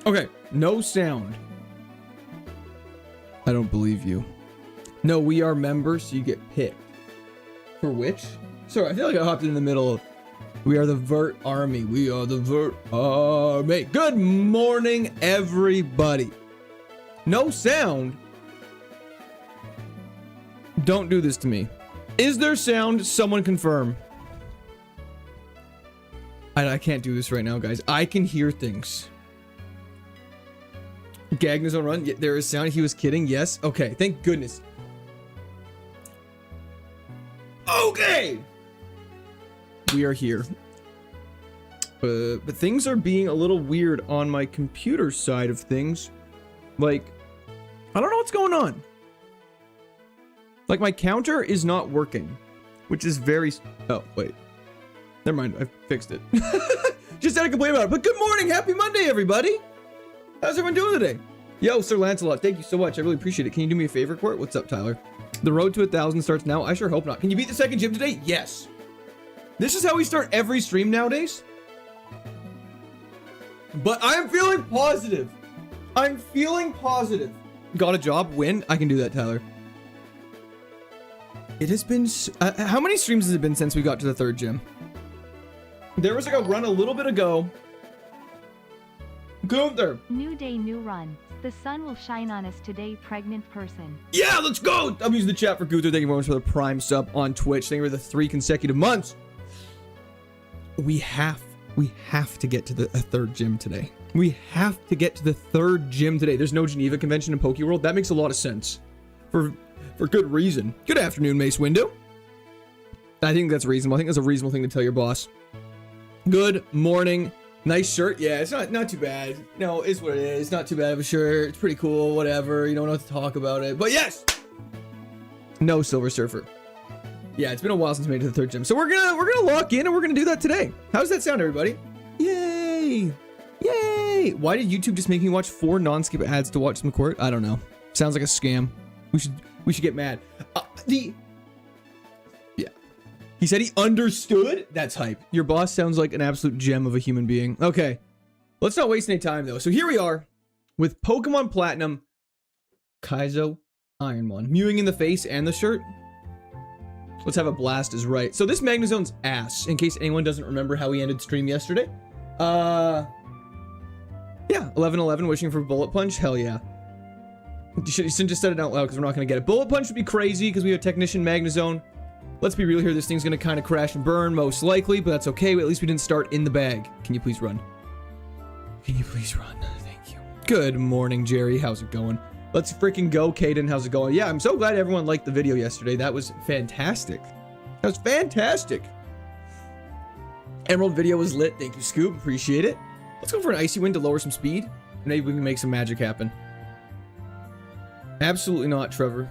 Okay, no sound. I don't believe you. No, we are members, so you get picked. For which? Sorry, I feel like I hopped in the middle of... We are the Vert Army. We are the Vert Army. Good morning, everybody. No sound? Don't do this to me. Is there sound? Someone confirm. I can't do this right now, guys. I can hear things. Gagner's on run. Yeah, there is sound. He was kidding. Yes. Okay. Thank goodness. Okay. We are here. But things are being a little weird on my computer side of things. Like, I don't know what's going on. Like, my counter is not working, which is very... Oh, wait. Never mind. I fixed it. Just had to complain about it. But good morning. Happy Monday, everybody. How's everyone doing today? Yo, Sir Lancelot, thank you so much. I really appreciate it. Can you do me a favor, Court? What's up, Tyler? The road to 1,000 starts now. I sure hope not. Can you beat the second gym today? Yes. This is how we start every stream nowadays. But I'm feeling positive. I'm feeling positive. Got a job? Win? I can do that, Tyler. It has been... how many streams has it been since we got to the third gym? There was like a run a little bit ago. Gunther. New day, new run. The sun will shine on us today, pregnant person. Yeah, let's go. I'm using the chat for Gunther. Thank you very much for the prime sub on Twitch. Thank you for the 3 consecutive months. We have to get to the third gym today. We have to get to the third gym today. There's no Geneva convention in Pokeworld. That makes a lot of sense. For good reason. Good afternoon, Mace Window. I think that's reasonable. I think that's a reasonable thing to tell your boss. Good morning. Nice shirt. Yeah, it's not too bad. No, it's what it is. It's not too bad of a shirt. It's pretty cool. Whatever. You don't have to talk about it. But yes. No Silver Surfer. Yeah, it's been a while since we made it to the third gym. So we're gonna lock in and we're gonna do that today. How does that sound, everybody? Yay! Yay! Why did YouTube just make me watch 4 non-skip ads to watch some court? I don't know. Sounds like a scam. We should get mad. Yeah. He said he understood? That's hype. Your boss sounds like an absolute gem of a human being. Okay. Let's not waste any time, though. So here we are with Pokemon Platinum KAIZO IRONMON. Mewing in the face and the shirt. Let's have a blast is right. So this Magnezone's ass, in case anyone doesn't remember how we ended stream yesterday. Yeah, 11-11 wishing for Bullet Punch. Hell yeah. You shouldn't just said it out loud because we're not going to get it. Bullet Punch would be crazy because we have Technician Magnezone. Let's be real here. This thing's going to kind of crash and burn most likely, but that's okay. At least we didn't start in the bag. Can you please run? Can you please run? Thank you. Good morning, Jerry. How's it going? Let's freaking go, Caden. How's it going? Yeah, I'm so glad everyone liked the video yesterday. That was fantastic. That was fantastic. Emerald video was lit. Thank you, Scoop. Appreciate it. Let's go for an Icy Wind to lower some speed. Maybe we can make some magic happen. Absolutely not, Trevor.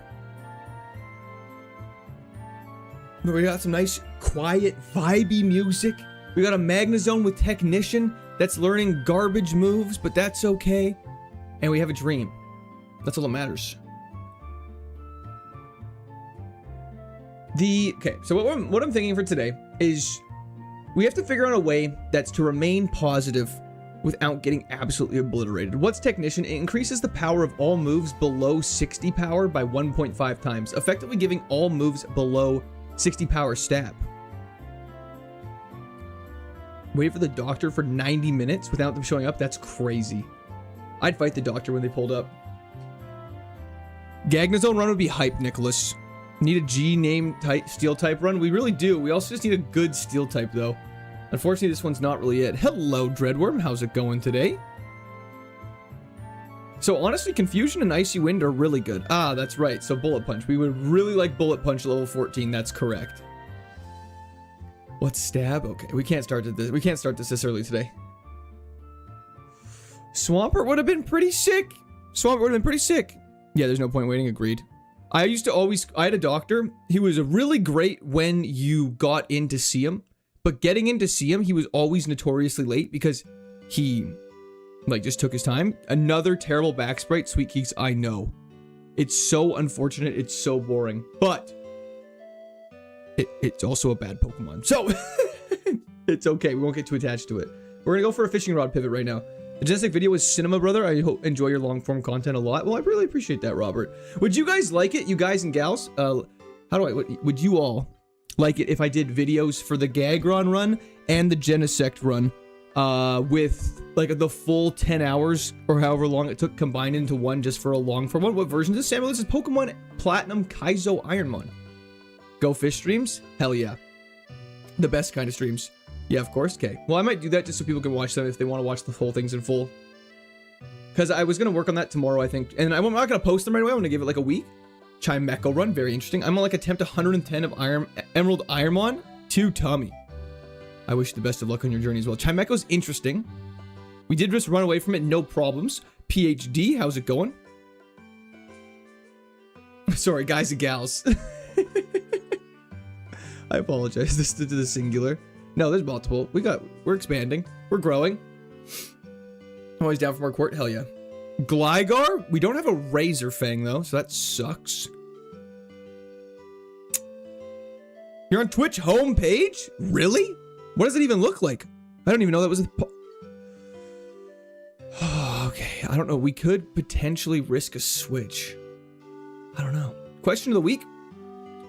But we got some nice, quiet, vibey music. We got a Magnezone with Technician that's learning garbage moves, but that's okay. And we have a dream. That's all that matters. Okay, so what I'm thinking for today is we have to figure out a way that's to remain positive without getting absolutely obliterated. What's Technician? It increases the power of all moves below 60 power by 1.5 times, effectively giving all moves below 60 power stab. Wait for the doctor for 90 minutes without them showing up? That's crazy. I'd fight the doctor when they pulled up. Gagnazone run would be hype, Nicholas. Need a G-name type steel type run? We really do. We also just need a good steel type, though. Unfortunately, this one's not really it. Hello, Dreadworm. How's it going today? So, honestly, Confusion and Icy Wind are really good. Ah, that's right. So, Bullet Punch. We would really like Bullet Punch level 14. That's correct. What's Stab? Okay, we can't start this. We can't start this early today. Swampert would have been pretty sick. Swampert would have been pretty sick. Yeah, there's no point waiting. Agreed. I had a doctor. He was really great when you got in to see him. But getting in to see him, he was always notoriously late because he, just took his time. Another terrible back sprite, Sweet Keeks, I know. It's so unfortunate. It's so boring. But it's also a bad Pokemon. So, it's okay. We won't get too attached to it. We're going to go for a fishing rod pivot right now. The Genetic video was cinema, brother. I enjoy your long form content a lot. Well, I really appreciate that, Robert. Would you guys like it, you guys and gals? Would you all like it if I did videos for the Gagron run and the Genesect run with like the full 10 hours or however long it took combined into one just for a long form one? What version is this, Samuel? This is Pokemon Platinum KAIZO IRONMON. Go fish streams? Hell yeah. The best kind of streams. Yeah, of course. Okay. Well, I might do that just so people can watch them if they want to watch the whole things in full. Because I was going to work on that tomorrow, I think. And I'm not going to post them right away. I'm going to give it like a week. Chimecho run. Very interesting. I'm on like attempt 110 of Emerald Ironmon to Tommy. I wish you the best of luck on your journey as well. Chimecho's interesting. We did just run away from it. No problems. PhD, how's it going? Sorry, guys and gals. I apologize. This to the singular. No, there's multiple. We're expanding. We're growing. I'm always down for more court. Hell yeah. Gligar? We don't have a Razor Fang though, so that sucks. You're on Twitch homepage? Really? What does it even look like? I don't even know that was a... Okay, I don't know. We could potentially risk a switch. I don't know. Question of the week?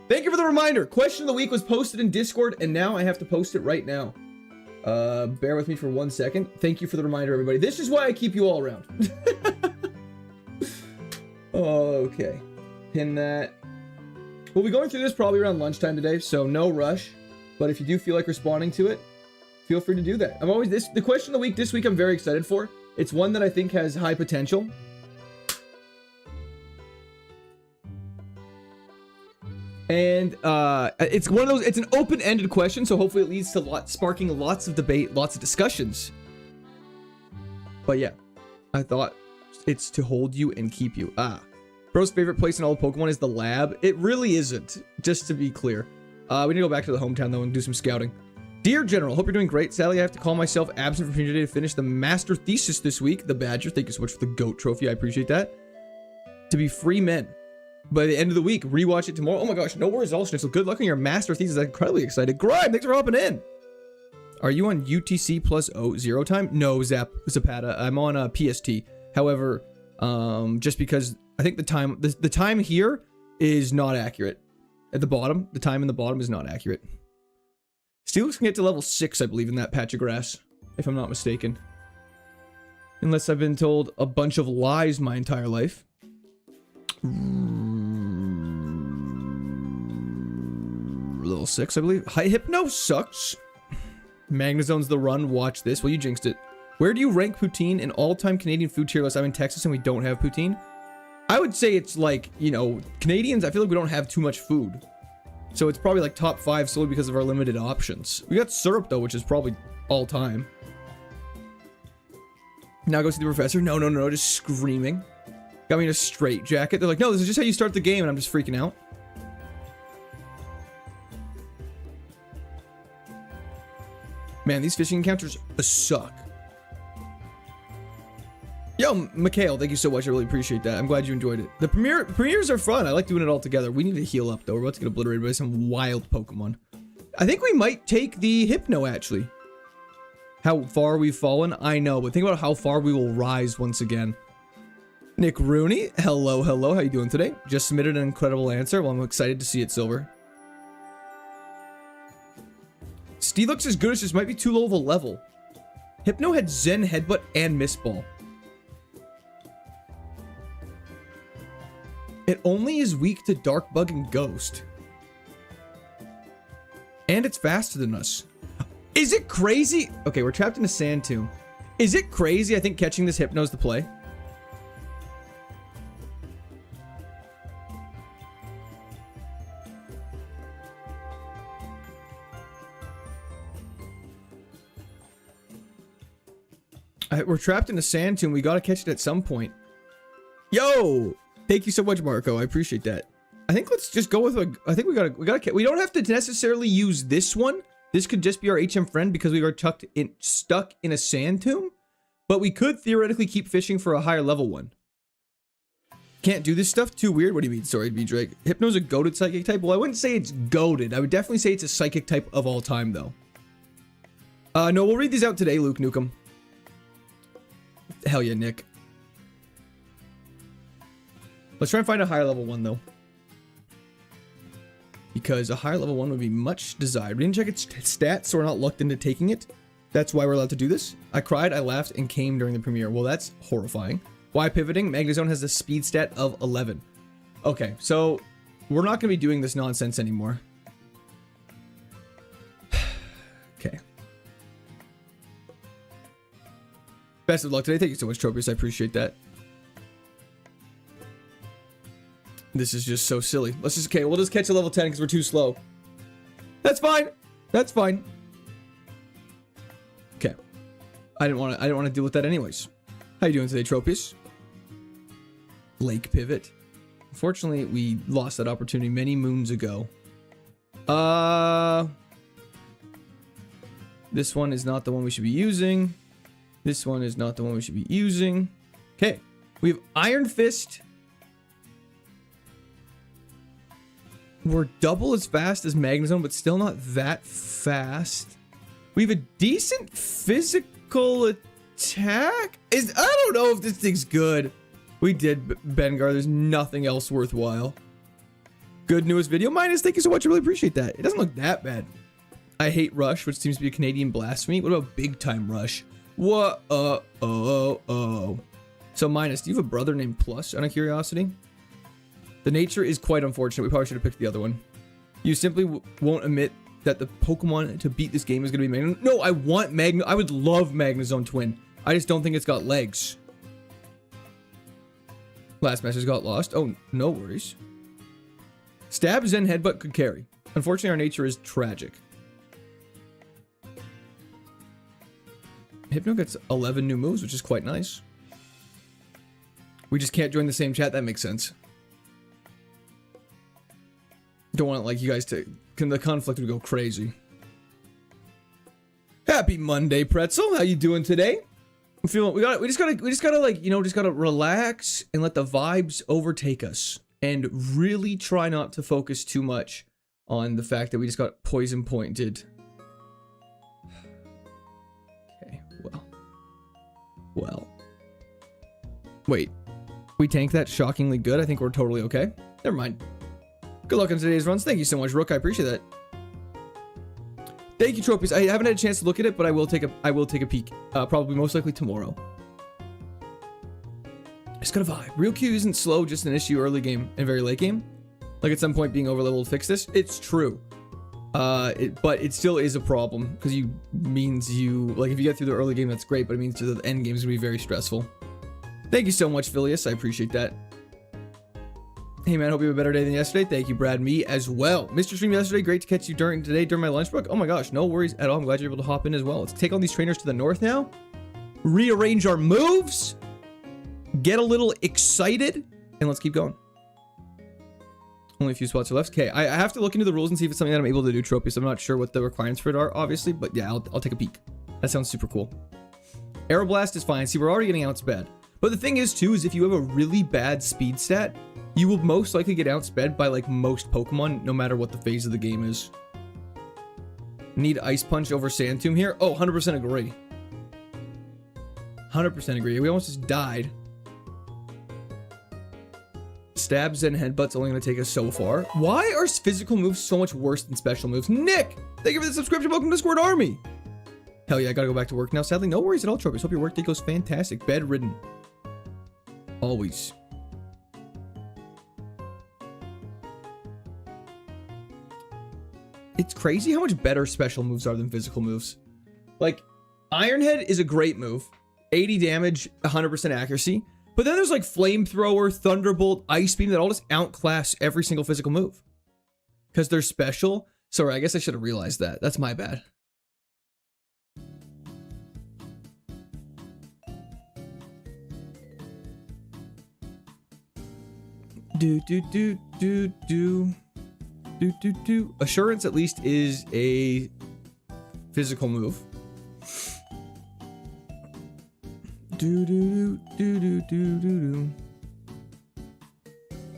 Thank you for the reminder. Question of the week was posted in Discord, and now I have to post it right now. Bear with me for 1 second. Thank you for the reminder, everybody. This is why I keep you all around. Okay. Pin that. We'll be going through this probably around lunchtime today, so no rush. But if you do feel like responding to it, feel free to do that. The question of the week this week I'm very excited for. It's one that I think has high potential. And it's one of those, it's an open-ended question, so hopefully it leads to sparking lots of debate, lots of discussions. But yeah, I thought it's to hold you and keep you. Bro's favorite place in all of Pokemon is the lab. It really isn't, just to be clear. We need to go back to the hometown though and do some scouting. Dear General, hope you're doing great. Sadly, I have to call myself absent from here today to finish the master thesis this week. The Badger, thank you so much for the GOAT trophy. I appreciate that. To be free men. By the end of the week, rewatch it tomorrow. Oh my gosh, no worries, all so good luck on your master thesis. I'm incredibly excited. Grime, thanks for hopping in. Are you on UTC plus 0 time? No, Zapata. I'm on PST. However, just because I think the time here is not accurate. At the bottom, the time in the bottom is not accurate. Steelix can get to level 6, I believe, in that patch of grass, if I'm not mistaken. Unless I've been told a bunch of lies my entire life. Level 6, I believe. High Hypno sucks. Magnazone's the run. Watch this. Well, you jinxed it. Where do you rank poutine in all-time Canadian food tier list? I'm in Texas and we don't have poutine. I would say it's like, you know, Canadians, I feel like we don't have too much food. So it's probably like top 5 solely because of our limited options. We got syrup though, which is probably all time. Now go see the professor. No, just screaming. Got me in a straight jacket. They're like, no, this is just how you start the game, and I'm just freaking out. Man, these fishing encounters suck. Yo, Mikhail, thank you so much. I really appreciate that. I'm glad you enjoyed it. The premieres are fun. I like doing it all together. We need to heal up, though. We're about to get obliterated by some wild Pokemon. I think we might take the Hypno, actually. How far we've fallen, I know. But think about how far we will rise once again. Nick Rooney, hello. How you doing today? Just submitted an incredible answer. Well, I'm excited to see it, Silver. Steelix is good. It just might be too low of a level. Hypno had Zen Headbutt and Mist Ball. It only is weak to Dark Bug and Ghost. And it's faster than us. Is it crazy? Okay, we're trapped in a sand tomb. Is it crazy? I think catching this Hypno's the play. We're trapped in a sand tomb. We gotta catch it at some point. Yo! Thank you so much, Marco. I appreciate that. I think let's just go with a... I think we don't have to necessarily use this one. This could just be our HM friend because we are stuck in a sand tomb. But we could theoretically keep fishing for a higher level one. Can't do this stuff? Too weird? What do you mean? Sorry, B Drake. Hypno's a goated psychic type? Well, I wouldn't say it's goated. I would definitely say it's a psychic type of all time, though. No, we'll read these out today, Luke Nukem. Hell yeah, Nick. Let's try and find a higher level one, though. Because a higher level one would be much desired. We didn't check its stats, so we're not looked into taking it. That's why we're allowed to do this. I cried, I laughed, and came during the premiere. Well, that's horrifying. Why pivoting? Magnezone has a speed stat of 11. Okay, so we're not going to be doing this nonsense anymore. Okay. Best of luck today. Thank you so much, Tropius. I appreciate that. This is just so silly. Let's just, okay, we'll just catch a level 10 because we're too slow. That's fine. That's fine. Okay. I didn't want to deal with that anyways. How you doing today, Tropius? Lake pivot. Unfortunately, we lost that opportunity many moons ago. This one is not the one we should be using. This one is not the one we should be using. Okay. We have Iron Fist. We're double as fast as Magnezone, but still not that fast. We have a decent physical attack. I don't know if this thing's good. We did Bengar. There's nothing else worthwhile. Good newest video. Minus, thank you so much. I really appreciate that. It doesn't look that bad. I hate Rush, which seems to be a Canadian blasphemy. What about Big Time Rush? What? So Minus, do you have a brother named Plus, out of curiosity? The nature is quite unfortunate. We probably should have picked the other one. You simply won't admit that the Pokemon to beat this game is going to be Magnezone. No, I want I would love Magnezone Twin. I just don't think it's got legs. Last message got lost. Oh, no worries. Stab, Zen, Headbutt could carry. Unfortunately, our nature is tragic. Hypno gets 11 new moves, which is quite nice. We just can't join the same chat. That makes sense. Don't want like you guys to, the conflict would go crazy. Happy Monday, Pretzel. How you doing today? I'm feeling we just gotta like, you know, just gotta relax and let the vibes overtake us and really try not to focus too much on the fact that we just got poison pointed. Okay, well. Wait. We tanked that shockingly good. I think we're totally okay. Never mind. Good luck on today's runs. Thank you so much, Rook. I appreciate that. Thank you, Tropies. I haven't had a chance to look at it, but I will take a peek. Probably most likely tomorrow. Just got a vibe. Real Q isn't slow, just an issue early game and very late game. Like at some point being overleveled will fix this. It's true. But it still is a problem because means like if you get through the early game, that's great, but it means the end game is gonna be very stressful. Thank you so much, Phileas. I appreciate that. Hey man, hope you have a better day than yesterday. Thank you, Brad. Me as well. Mr. Stream yesterday, great to catch you during my lunch break. Oh my gosh, no worries at all. I'm glad you're able to hop in as well. Let's take on these trainers to the north now. Rearrange our moves. Get a little excited. And let's keep going. Only a few spots are left. Okay, I have to look into the rules and see if it's something that I'm able to do, Tropius. I'm not sure what the requirements for it are, obviously. But yeah, I'll take a peek. That sounds super cool. Aeroblast is fine. See, we're already getting outsped. But the thing is, too, is if you have a really bad speed stat, you will most likely get outsped by like most Pokemon, no matter what the phase of the game is. Need Ice Punch over Sand Tomb here? Oh, 100% agree. 100% agree. We almost just died. Stabs and Headbutts only going to take us so far. Why are physical moves so much worse than special moves? Nick, thank you for the subscription. Welcome to Discord Army. Hell yeah, I gotta go back to work now. Sadly, no worries at all, Tropius. Hope your work day goes fantastic. Bedridden. Always. It's crazy how much better special moves are than physical moves. Like, Iron Head is a great move. 80 damage, 100% accuracy. But then there's like Flamethrower, Thunderbolt, Ice Beam that all just outclass every single physical move. Because they're special. Sorry, I guess I should have realized that. That's my bad. Assurance at least is a physical move.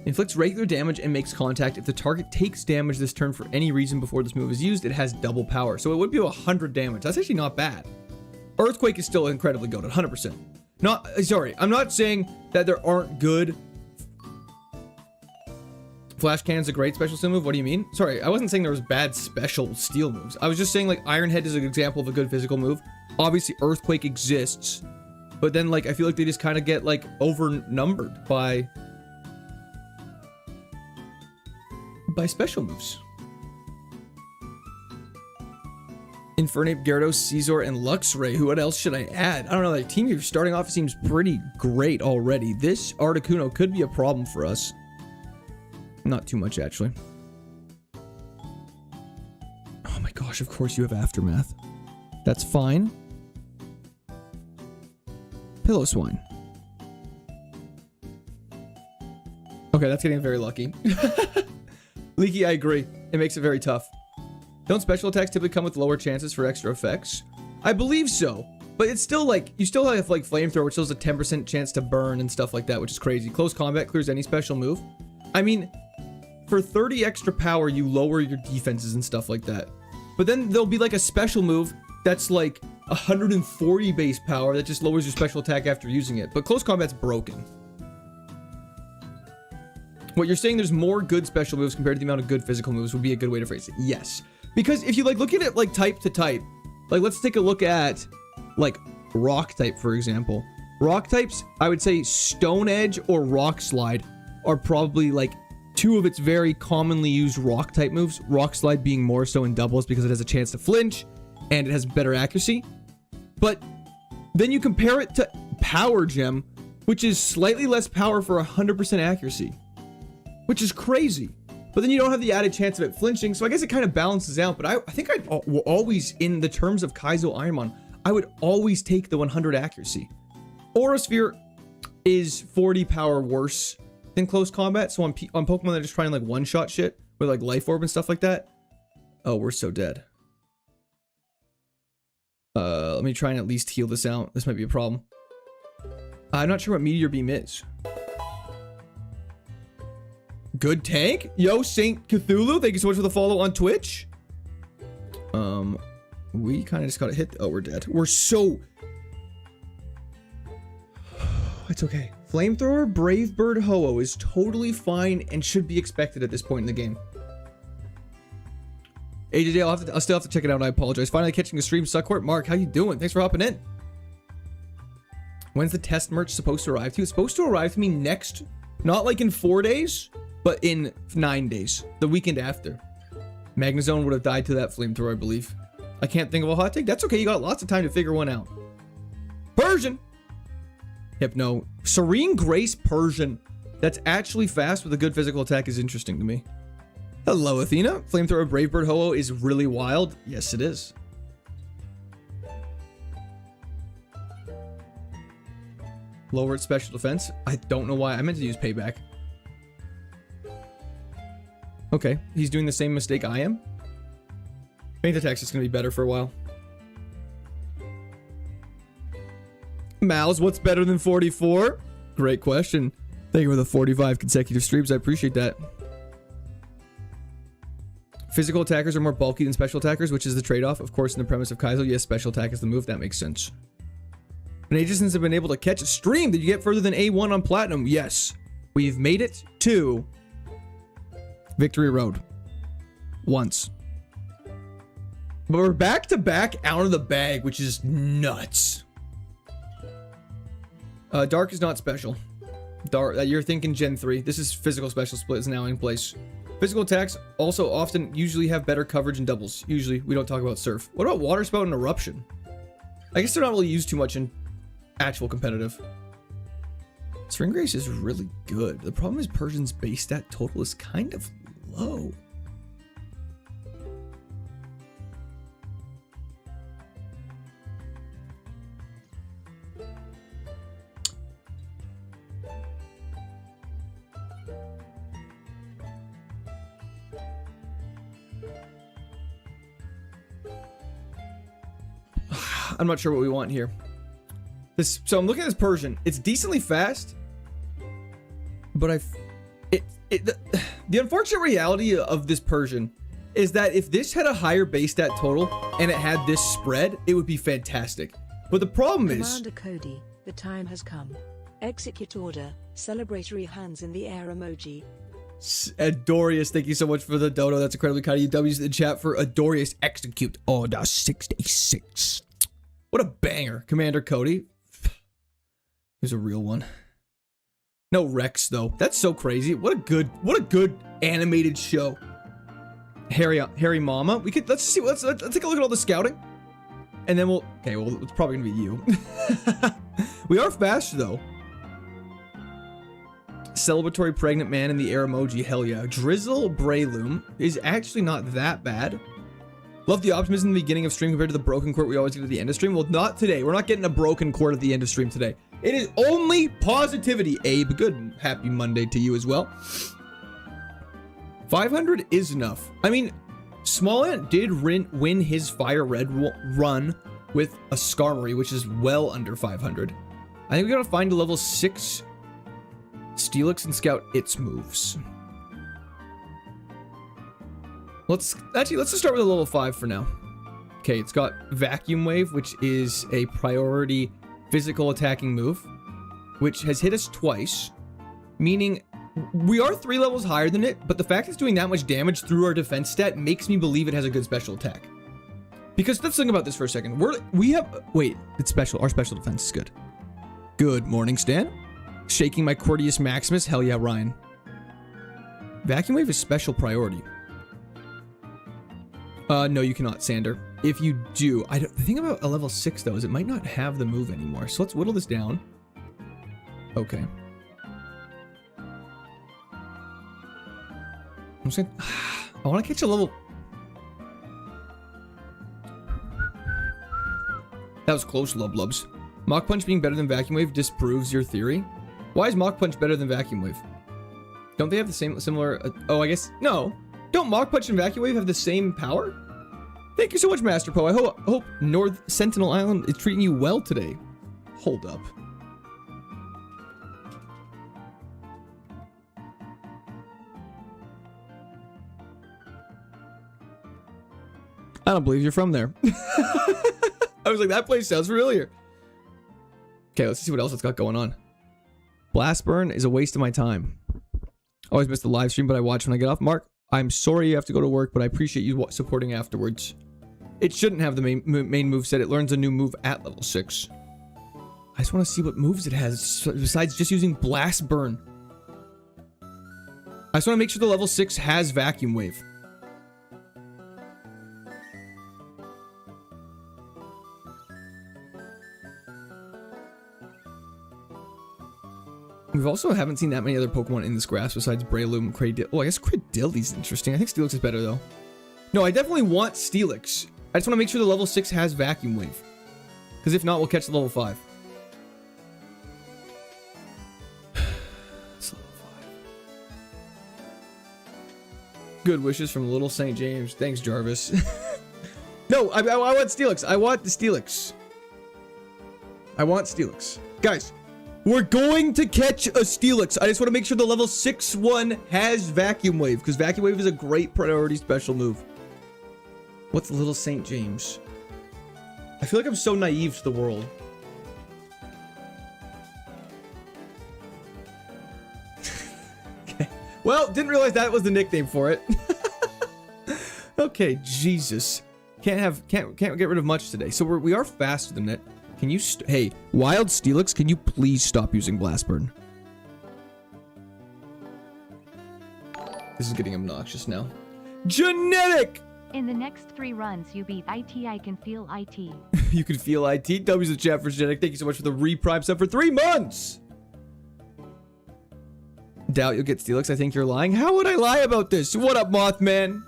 Inflicts regular damage and makes contact. If the target takes damage this turn for any reason before this move is used, it has double power. So it would be 100 damage. That's actually not bad. Earthquake is still incredibly good at 100%. Not, sorry, I'm not saying that there aren't good. Flash Cannon's a great special steel move. What do you mean? Sorry, I wasn't saying there was bad special steel moves. I was just saying like Iron Head is an example of a good physical move. Obviously, Earthquake exists, but then like I feel like they just kind of get like overnumbered by special moves. Infernape, Gyarados, Caesar, and Luxray. What else should I add? I don't know. The team you're starting off seems pretty great already. This Articuno could be a problem for us. Not too much, actually. Oh my gosh, of course you have Aftermath. That's fine. Pillow Swine. Okay, that's getting very lucky. Leaky, I agree. It makes it very tough. Don't special attacks typically come with lower chances for extra effects? I believe so. But it's still like, you still have like Flamethrower, which still has a 10% chance to burn and stuff like that, which is crazy. Close Combat clears any special move. I mean, for 30 extra power, you lower your defenses and stuff like that. But then there'll be like a special move that's like 140 base power that just lowers your special attack after using it. But Close Combat's broken. What you're saying, there's more good special moves compared to the amount of good physical moves would be a good way to phrase it. Yes. Because if you like look at it like type to type, like let's take a look at like rock type, for example. Rock types, I would say Stone Edge or Rock Slide are probably like two of its very commonly used rock type moves. Rock Slide being more so in doubles because it has a chance to flinch and it has better accuracy. But then you compare it to Power Gem, which is slightly less power for 100% accuracy, which is crazy. But then you don't have the added chance of it flinching, so I guess it kind of balances out. But I think I'd always, in the terms of Kaizo Ironmon, I would always take the 100 accuracy. Aura Sphere is 40 power worse than Close Combat, so on Pokemon that are just trying like one-shot shit with like Life Orb and stuff like that. Oh, we're so dead. Let me try and at least heal this out. This might be a problem. I'm not sure what Meteor Beam is. Good tank. Yo, Saint Cthulhu, thank you so much for the follow on Twitch. We kind of just got a hit. Oh, we're dead. We're so... It's okay. Flamethrower, Brave Bird, Ho-Oh is totally fine and should be expected at this point in the game. AJJ, I'll still have to check it out. I apologize. Finally catching the stream, Suckcourt. Mark, how you doing? Thanks for hopping in. When's the test merch supposed to arrive to you? It's supposed to arrive to me next, not like in 4 days, but in 9 days, the weekend after. Magnezone would have died to that Flamethrower, I believe. I can't think of a hot take. That's okay. You got lots of time to figure one out. Persian. Hypno. Serene Grace Persian. That's actually fast with a good physical attack is interesting to me. Hello, Athena. Flamethrower Brave Bird Ho-Oh is really wild. Yes, it is. Lowered special defense. I don't know why. I meant to use payback. Okay, he's doing the same mistake I am. Faint attack's just gonna be better for a while. Mouse, what's better than 44? Great question. Thank you for the 45 consecutive streams. I appreciate that. Physical attackers are more bulky than special attackers, which is the trade-off. Of course, in the premise of Kaizo, yes, special attack is the move. That makes sense. And ages since I've been able to catch a stream. Did you get further than A1 on Platinum? Yes. We've made it to Victory Road. Once. But we're back to back out of the bag, which is nuts. Dark is not special. Dark, you're thinking Gen 3. This is physical special split is now in place. Physical attacks also often usually have better coverage in doubles. Usually, we don't talk about Surf. What about Water Spout and Eruption? I guess they're not really used too much in actual competitive. Spring Grace is really good. The problem is Persian's base stat total is kind of low. I'm not sure what we want here. So I'm looking at this Persian. It's decently fast, but the unfortunate reality of this Persian is that if this had a higher base stat total and it had this spread, it would be fantastic. But the problem is, Commander Cody, The time has come. Execute order. Celebratory hands in the air emoji. Adorius, thank you so much for the dono. That's incredibly kind of you. W's in the chat for Adorius. Execute order 66. What a banger. Commander Cody. Here's a real one. No Rex though. That's so crazy. What a good animated show. Harry Mama. Let's take a look at all the scouting. And then it's probably gonna be you. We are fast though. Celebratory pregnant man in the air emoji. Hell yeah. Drizzle Brayloom is actually not that bad. Love the optimism in the beginning of stream compared to the broken court we always get at the end of stream. Well, not today. We're not getting a broken court at the end of stream today. It is only positivity. Abe, good happy Monday to you as well. 500 is enough. I mean, Small Ant did win his Fire Red run with a Skarmory, which is well under 500. I think we gotta find a level 6 Steelix and scout its moves. Let's just start with a level 5 for now. Okay, it's got Vacuum Wave, which is a priority physical attacking move, which has hit us twice, meaning we are 3 levels higher than it, but the fact it's doing that much damage through our defense stat makes me believe it has a good special attack. Because let's think about this for a second. It's special. Our special defense is good. Good morning, Stan. Shaking my Cordius Maximus. Hell yeah, Ryan. Vacuum Wave is special priority. No, you cannot, Sander. If you do, the thing about a level 6 though is it might not have the move anymore. So let's whittle this down. Okay. I'm just gonna, I want to catch a level. That was close, Lublubs. Mach Punch being better than Vacuum Wave disproves your theory. Why is Mach Punch better than Vacuum Wave? Don't they have the similar? Oh, I guess no. Don't Mach Punch and Vacuum Wave have the same power? Thank you so much, Master Poe. I hope North Sentinel Island is treating you well today. Hold up. I don't believe you're from there. I was like, that place sounds familiar. Okay, let's see what else it's got going on. Blast Burn is a waste of my time. Always miss the live stream, but I watch when I get off. Mark, I'm sorry you have to go to work, but I appreciate you supporting afterwards. It shouldn't have the main move set. It learns a new move at level 6. I just want to see what moves it has besides just using Blast Burn. I just want to make sure the level 6 has Vacuum Wave. We've also haven't seen that many other Pokemon in this grass besides Breloom, Cradil. Oh, I guess Cradilly's interesting. I think Steelix is better though. No, I definitely want Steelix. I just want to make sure the level 6 has Vacuum Wave. Because if not, we'll catch the level 5. It's level 5. Good wishes from Little St. James. Thanks, Jarvis. No, I want Steelix. I want the Steelix. I want Steelix. Guys. We're going to catch a Steelix. I just want to make sure the level 6 one has Vacuum Wave, because Vacuum Wave is a great priority special move. What's Little St. James? I feel like I'm so naive to the world. Okay. Well, didn't realize that was the nickname for it. Okay, Jesus. Can't get rid of much today. So we are faster than it. Can you hey, Wild Steelix, can you please stop using Blast Burn? This is getting obnoxious now. Genetic! In the next 3 runs you beat IT, I can feel IT. You can feel IT. W's the chat for Genetic. Thank you so much for the reprime sub for 3 months! Doubt you'll get Steelix. I think you're lying. How would I lie about this? What up, Mothman?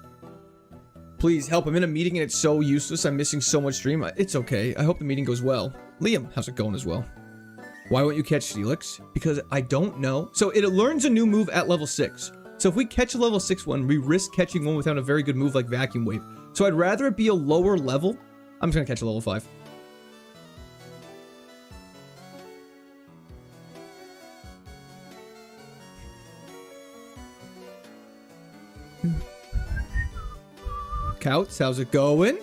Please help. I'm in a meeting and it's so useless. I'm missing so much stream. It's okay. I hope the meeting goes well. Liam, how's it going as well? Why won't you catch Steelix? Because I don't know. So it learns a new move at level 6. So if we catch a level 6 one, we risk catching one without a very good move like Vacuum Wave. So I'd rather it be a lower level. I'm just going to catch a level 5. Couts, how's it going?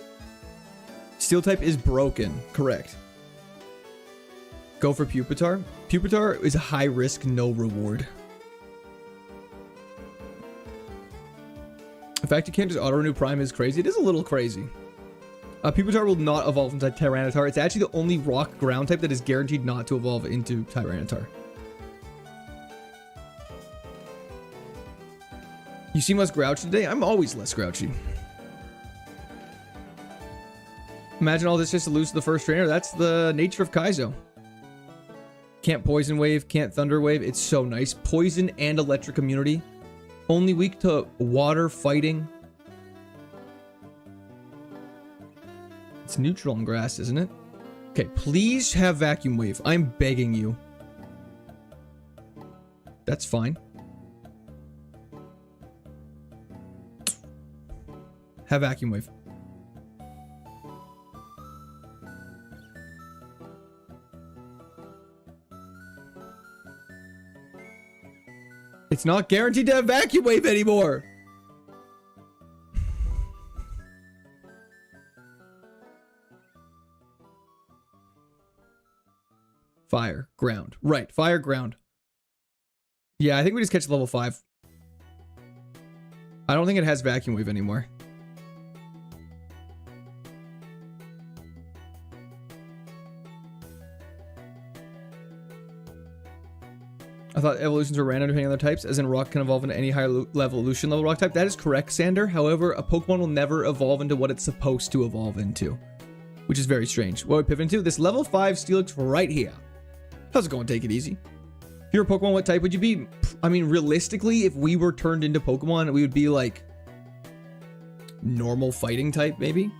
Steel type is broken. Correct. Go for Pupitar. Pupitar is a high risk, no reward. The fact you can't just auto-renew Prime is crazy. It is a little crazy. Pupitar will not evolve into Tyranitar. It's actually the only rock ground type that is guaranteed not to evolve into Tyranitar. You seem less grouchy today? I'm always less grouchy. Imagine all this just to lose to the first trainer. That's the nature of Kaizo. Can't Poison Wave, can't Thunder Wave. It's so nice. Poison and Electric immunity. Only weak to water fighting. It's neutral on grass, isn't it? Okay, please have Vacuum Wave. I'm begging you. That's fine. Have Vacuum Wave. It's not guaranteed to have Vacuum Wave anymore. Fire, ground. Right, fire, ground. Yeah, I think we just catch level 5. I don't think it has Vacuum Wave anymore. I thought evolutions were random depending on their types, as in rock can evolve into any higher level evolution level rock type. That is correct, Sander. However, a Pokemon will never evolve into what it's supposed to evolve into, which is very strange. What we pivot into? This level 5 Steelix right here. How's it going? Take it easy. If you're a Pokemon, what type would you be? I mean, realistically, if we were turned into Pokemon, we would be like normal fighting type, maybe.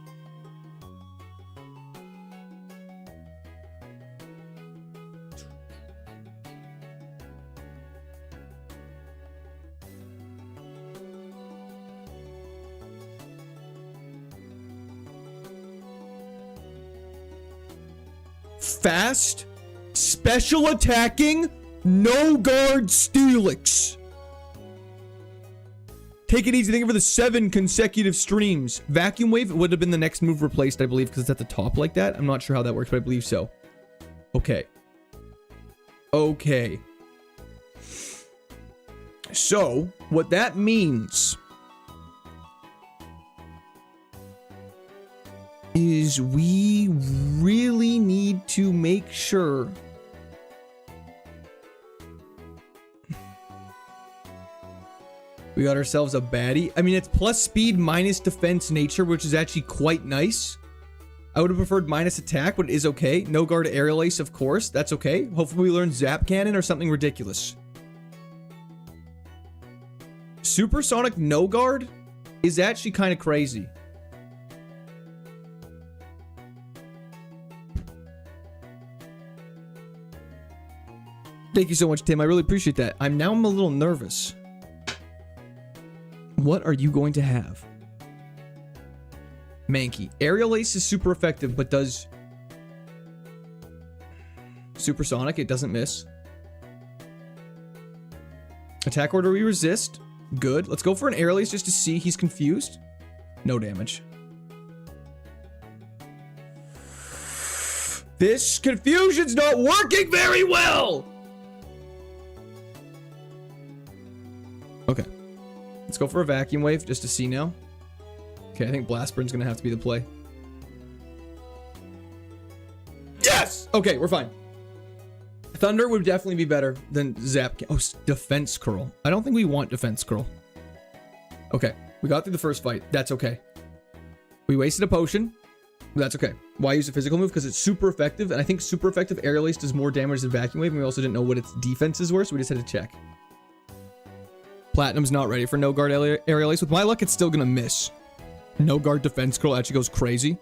Fast, special attacking, no guard Steelix. Take it easy. Thank you for the 7 consecutive streams. Vacuum Wave would have been the next move replaced, I believe, because it's at the top like that. I'm not sure how that works, but I believe so. Okay. Okay. So, what that means is we really need to make sure we got ourselves a baddie. I mean, it's plus speed minus defense nature, which is actually quite nice. I would have preferred minus attack, but it is okay. No guard aerial ace, of course. That's okay. Hopefully we learn zap cannon or something ridiculous. Supersonic no guard is actually kind of crazy. Thank you so much, Tim. I really appreciate that. I'm a little nervous. What are you going to have? Mankey. Aerial Ace is super effective, but does Supersonic. It doesn't miss. Attack order we resist. Good. Let's go for an Aerial Ace just to see. He's confused. No damage. This confusion's not working very well! Okay. Let's go for a Vacuum Wave just to see now. Okay, I think Blast Burn's gonna have to be the play. Yes! Okay, we're fine. Thunder would definitely be better than Zap. Oh, Defense Curl. I don't think we want Defense Curl. Okay, we got through the first fight. That's okay. We wasted a potion. That's okay. Why use a physical move? Because it's super effective, and I think super effective Aerial Ace does more damage than Vacuum Wave, and we also didn't know what its defenses were, so we just had to check. Platinum's not ready for no guard Aerial Ace. With my luck, it's still gonna miss. No guard Defense Curl actually goes crazy.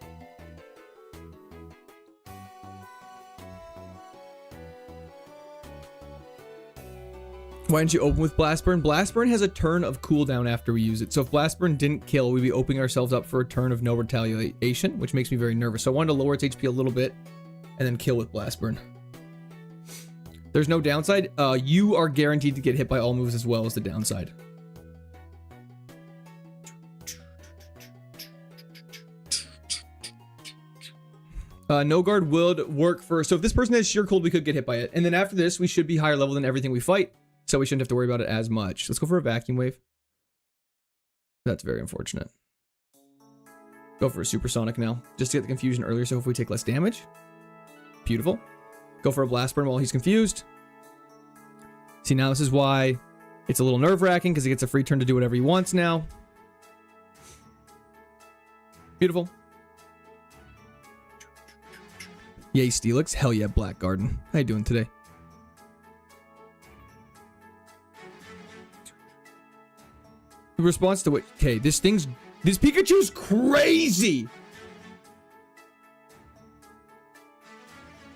Why didn't you open with Blast Burn? Blast Burn has a turn of cooldown after we use it. So if Blast Burn didn't kill, we'd be opening ourselves up for a turn of no retaliation, which makes me very nervous. So I wanted to lower its HP a little bit and then kill with Blast Burn. There's no downside. You are guaranteed to get hit by all moves as well as the downside. No guard would work for... So if this person has sheer cold, we could get hit by it. And then after this, we should be higher level than everything we fight. So we shouldn't have to worry about it as much. Let's go for a vacuum wave. That's very unfortunate. Go for a supersonic now. Just to get the confusion earlier, so if we take less damage. Beautiful. Go for a blast burn while he's confused. See, now this is why it's a little nerve-wracking, because he gets a free turn to do whatever he wants now. Beautiful. Yay, Steelix. Hell yeah, Black Garden. How you doing today? The response to what? Okay, this Pikachu's crazy.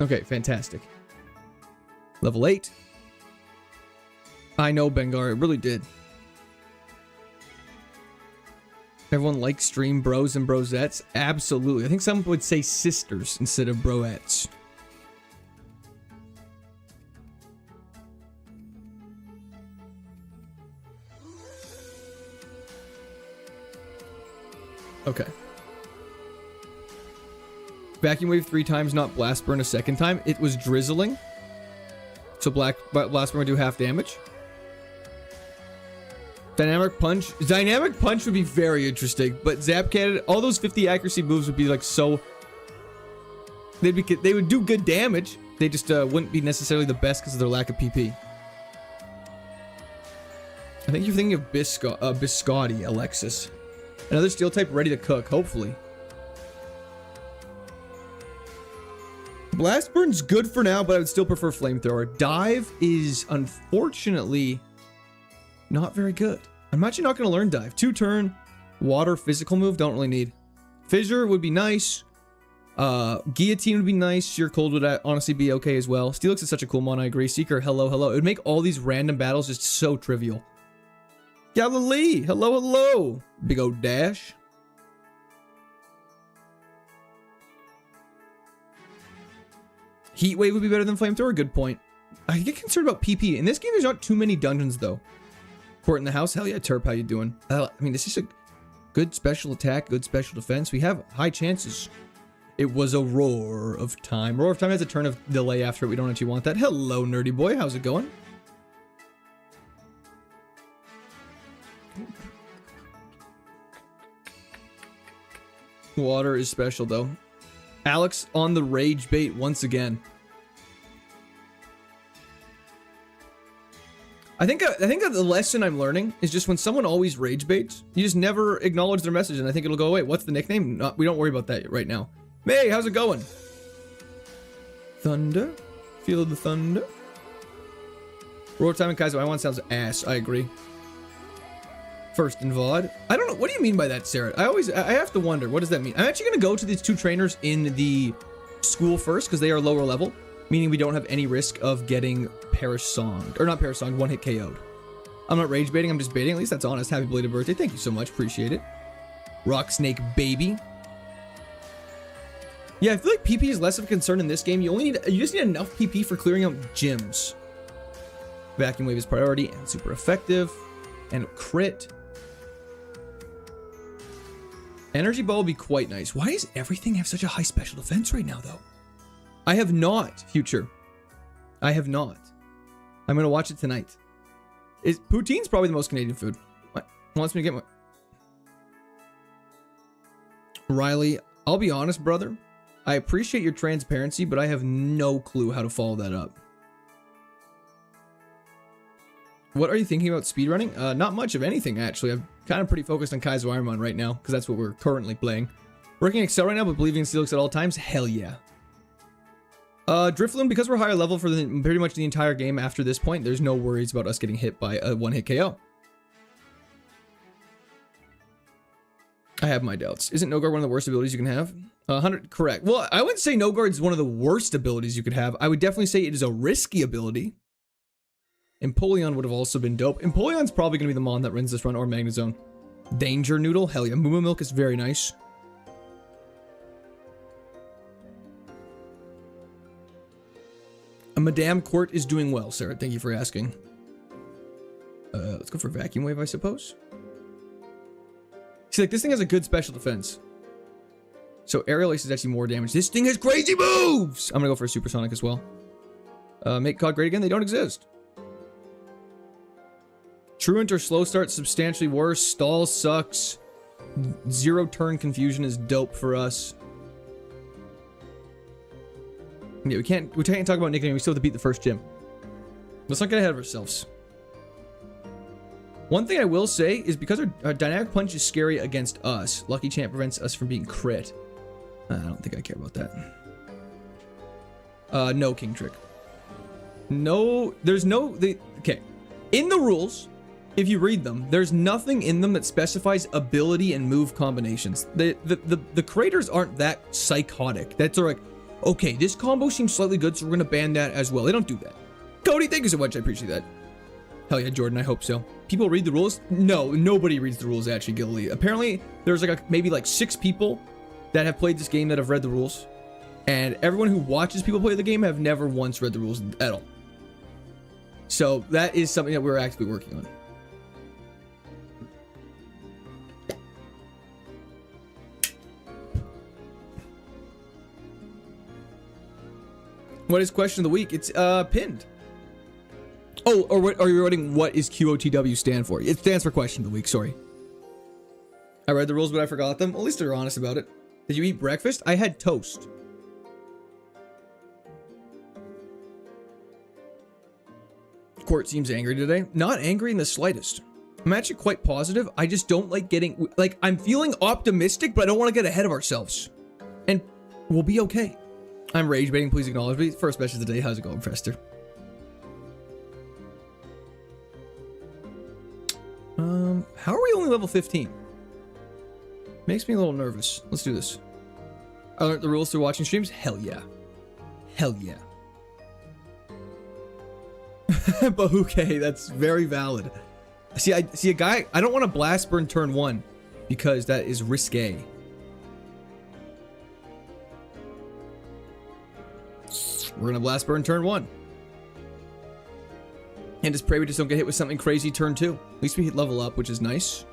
Okay, fantastic. Level 8. I know, Bengar. It really did. Everyone likes stream bros and brosettes? Absolutely. I think some would say sisters instead of broettes. Okay. Vacuum wave 3 times, not blast burn a second time. It was drizzling. So blast burn would do half damage. Dynamic punch. Dynamic punch would be very interesting, but zap cannon, all those 50 accuracy moves would be like so... They would do good damage. They just wouldn't be necessarily the best because of their lack of PP. I think you're thinking of Biscotti, Alexis. Another steel type ready to cook, hopefully. Blast burn's good for now, but I would still prefer flamethrower. Dive is unfortunately not very good. I'm actually not going to learn dive. 2-turn, water, physical move, don't really need. Fissure would be nice. Guillotine would be nice. Sheer cold would honestly be okay as well. Steelix is such a cool mon, I agree. Seeker, hello, hello. It would make all these random battles just so trivial. Galilee, hello, hello. Big old dash. Heat wave would be better than flamethrower. Good point. I get concerned about PP. In this game, there's not too many dungeons though. Court in the house. Hell yeah, Terp, how you doing? I mean, this is a good special attack, good special defense. We have high chances. It was a roar of time. Roar of time has a turn of delay after it. We don't actually want that. Hello, nerdy boy. How's it going? Water is special though. Alex on the rage bait once again. I think the lesson I'm learning is just when someone always rage baits, you just never acknowledge their message, and I think it'll go away. What's the nickname? We don't worry about that right now. May, how's it going? Thunder, feel the thunder. Roar time and Kaizo I sounds ass. I agree. First in VOD. I don't know. What do you mean by that, Sarah? I have to wonder. What does that mean? I'm actually going to go to these 2 trainers in the school first because they are lower level, meaning we don't have any risk of getting Parasonged. Or not Parasonged, 1-hit KO'd. I'm not rage baiting. I'm just baiting. At least that's honest. Happy belated birthday. Thank you so much. Appreciate it. Rock Snake Baby. Yeah, I feel like PP is less of a concern in this game. You just need enough PP for clearing out gyms. Vacuum Wave is priority and super effective. And crit. Energy Ball will be quite nice. Why does everything have such a high special defense right now, though? I have not, Future. I have not. I'm going to watch it tonight. Poutine's probably the most Canadian food. What? Wants me to get my... Riley, I'll be honest, brother. I appreciate your transparency, but I have no clue how to follow that up. What are you thinking about speedrunning? Not much of anything, actually. I'm kind of pretty focused on KAIZO IRONMON right now, because that's what we're currently playing. Working Excel right now, but believing in Steelix at all times? Hell yeah. Drifloon, because we're higher level for pretty much the entire game after this point, there's no worries about us getting hit by a 1-hit KO. I have my doubts. Isn't No Guard one of the worst abilities you can have? 100, correct. Well, I wouldn't say No Guard is one of the worst abilities you could have. I would definitely say it is a risky ability. Empoleon would have also been dope. Empoleon's probably going to be the mon that wins this run, or Magnezone. Danger Noodle, hell yeah. Moo Milk is very nice. Madame Court is doing well, Sarah. Thank you for asking. Let's go for Vacuum Wave, I suppose. See, like, this thing has a good special defense. So Aerial Ace is actually more damage. This thing has crazy moves! I'm gonna go for a Supersonic as well. Make COD great again? They don't exist. Truant or Slow Start substantially worse. Stall sucks. Zero turn confusion is dope for us. Yeah, we can't talk about nickname. We still have to beat the first gym. Let's not get ahead of ourselves. One thing I will say is because our Dynamic Punch is scary against us, Lucky Champ prevents us from being crit. I don't think I care about that. No King Trick. No, there's no... okay. In the rules, if you read them, there's nothing in them that specifies ability and move combinations. The creators aren't that psychotic. That's like, okay, this combo seems slightly good, so we're going to ban that as well. They don't do that. Cody, thank you so much. I appreciate that. Hell yeah, Jordan, I hope so. People read the rules? No, nobody reads the rules actually, Gilly. Apparently, there's like maybe like 6 people that have played this game that have read the rules. And everyone who watches people play the game have never once read the rules at all. So that is something that we're actively working on. What is question of the week? It's pinned. Oh, or what are you writing? What is QOTW stand for? It stands for question of the week. Sorry. I read the rules, but I forgot them. At least they're honest about it. Did you eat breakfast? I had toast. Court seems angry today. Not angry in the slightest. I'm actually quite positive. I just don't like getting... like, I'm feeling optimistic, but I don't want to get ahead of ourselves. And we'll be okay. I'm rage baiting. Please acknowledge me. First message of the day. How's it going, Fester? How are we only level 15? Makes me a little nervous. Let's do this. I learned the rules through watching streams? Hell yeah. Hell yeah. Bahuke, that's very valid. See, I see a guy. I don't want to blast burn turn 1 because that is risque. We're gonna blast burn turn 1. And just pray we just don't get hit with something crazy turn 2. At least we hit level up, which is nice.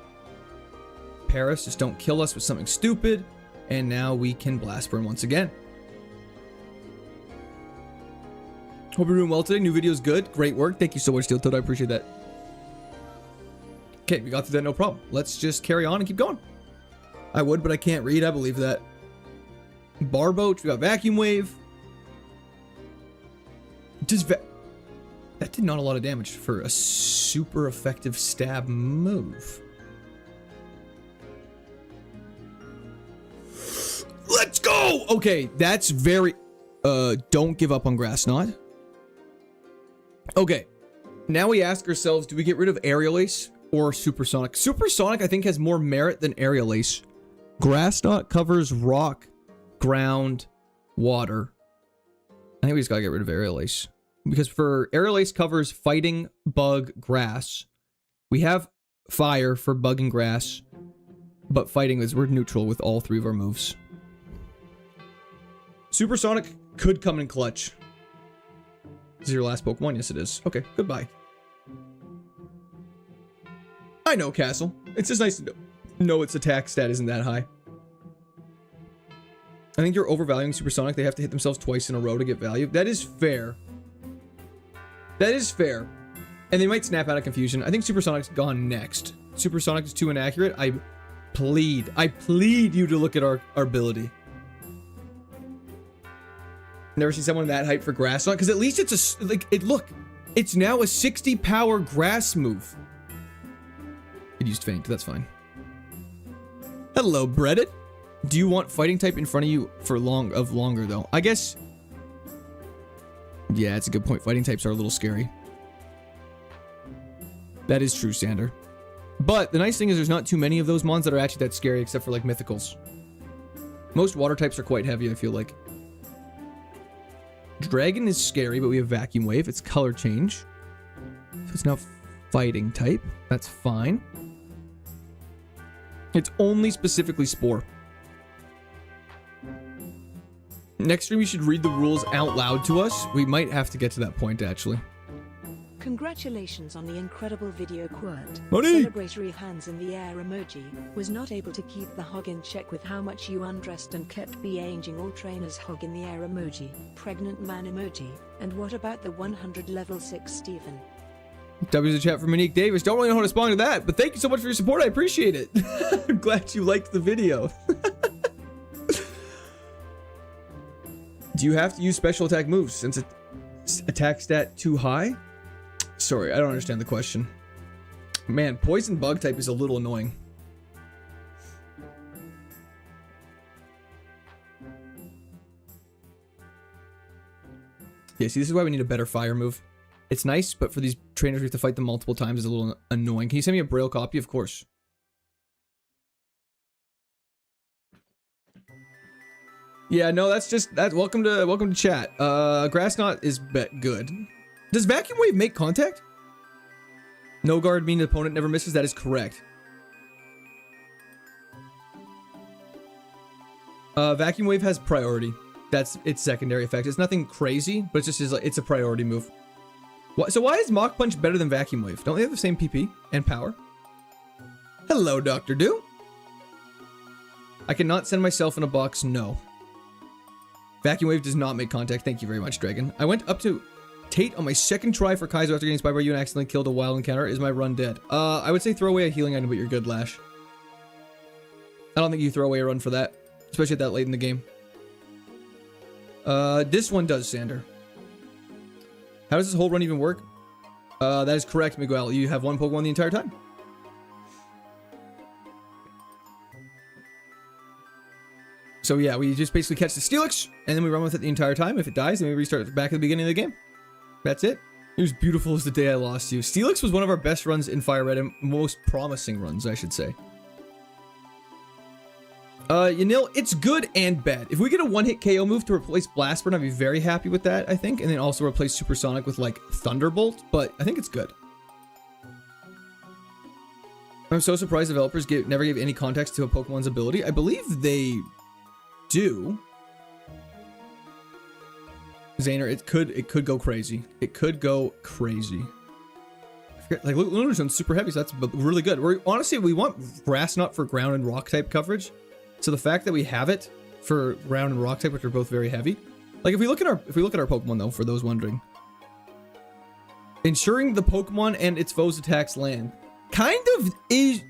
Paris, just don't kill us with something stupid. And now we can blast burn once again. Hope you're doing well today. New video is good. Great work. Thank you so much, Steel Toad. I appreciate that. Okay, we got through that, no problem. Let's just carry on and keep going. I would, but I can't read. I believe that. Barboach, we got Vacuum Wave. That did not a lot of damage for a super effective stab move. Let's go! Okay, that's very... don't give up on Grass Knot. Okay, now we ask ourselves, do we get rid of Aerial Ace or Supersonic? Supersonic, I think, has more merit than Aerial Ace. Grass Knot covers rock, ground, water. I think we just gotta get rid of Aerial Ace. Because for Aerial Ace covers fighting, bug, grass. We have fire for bug and grass. But fighting is, we're neutral with all 3 of our moves. Supersonic could come in clutch. This is your last Pokemon? Yes, it is. Okay, goodbye. I know, Castle. It's just nice to know its attack stat isn't that high. I think you're overvaluing Supersonic. They have to hit themselves twice in a row to get value. That is fair. That is fair. And they might snap out of confusion. I think Supersonic's gone next. Supersonic is too inaccurate. I plead you to look at our ability. Never seen someone that hyped for Grass Knot, because at least it's a, like, look, it's now a 60 power grass move. It used Faint, that's fine. Hello, Breaded. Do you want fighting type in front of you for longer though? I guess. Yeah, it's a good point. Fighting types are a little scary. That is true, Sander. But the nice thing is there's not too many of those mons that are actually that scary, except for like mythicals. Most water types are quite heavy, I feel like. Dragon is scary, but we have Vacuum Wave. It's color change. So it's now fighting type. That's fine. It's only specifically Spore. Next stream, you should read the rules out loud to us. We might have to get to that point, actually. Congratulations on the incredible video quote. Money! Celebratory hands in the air emoji. Was not able to keep the hog in check with how much you undressed and kept beaging all trainers hog in the air emoji. Pregnant man emoji. And what about the 100 level 6 Stephen? W's in chat for Monique Davis. Don't really know how to respond to that, but thank you so much for your support. I appreciate it. I'm glad you liked the video. Do you have to use special attack moves since it's attack stat too high? Sorry, I don't understand the question. Man, poison bug type is a little annoying. Yeah, see, this is why we need a better fire move. It's nice, but for these trainers, we have to fight them multiple times. It's a little annoying. Can you send me a Braille copy? Of course. Yeah, no, that's just that. Welcome to chat. Grass knot is good. Does vacuum wave make contact? No guard mean the opponent never misses. That is correct. Vacuum wave has priority. That's its secondary effect. It's nothing crazy, but it's just it's a priority move. So why is Mach Punch better than Vacuum Wave? Don't they have the same PP and power? Hello, Dr. Do. I cannot send myself in a box. No. Vacuum Wave does not make contact. Thank you very much, Dragon. I went up to Tate on my second try for Kaizo after getting inspired by you and accidentally killed a wild encounter. Is my run dead? I would say throw away a healing item, but you're good, Lash. I don't think you throw away a run for that, especially at that late in the game. This one does, Sander. How does this whole run even work? That is correct, Miguel. You have one Pokemon the entire time. So yeah, we just basically catch the Steelix, and then we run with it the entire time. If it dies, then we restart back at the beginning of the game. That's it. It was beautiful as the day I lost you. Steelix was one of our best runs in Fire Red, and most promising runs, I should say. Yanil, it's good and bad. If we get a one-hit KO move to replace Blast Burn, I'd be very happy with that, I think. And then also replace Supersonic with, like, Thunderbolt. But I think it's good. I'm so surprised developers never gave any context to a Pokemon's ability. I believe they do. Zaner, it could go crazy. It could go crazy. I forget, like, Lunarson's super heavy, so that's really good. Honestly, we want Grass Knot for ground and rock type coverage. So the fact that we have it for ground and rock type, which are both very heavy, like if we look at our Pokemon though, for those wondering, ensuring the Pokemon and its foes attacks land kind of is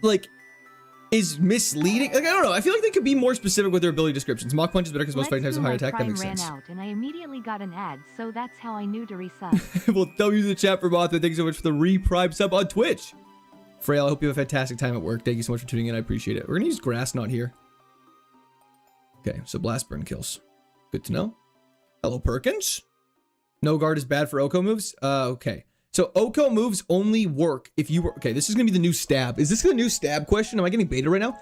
misleading. Like I don't know. I feel like they could be more specific with their ability descriptions. Mach Punch is better because most fighting types have higher attack. That makes sense. Out and I immediately got an ad, so that's how I knew to resub. Well, W the chat for Mothman. Thank you so much for the re-prime sub on Twitch. Frail, I hope you have a fantastic time at work. Thank you so much for tuning in. I appreciate it. We're gonna use Grass Knot here. Okay, so Blast Burn kills. Good to know. Hello, Perkins. No guard is bad for Oko moves. Okay. So Oko moves only work if you were... Okay, this is going to be the new stab. Is this the new stab question? Am I getting beta right now?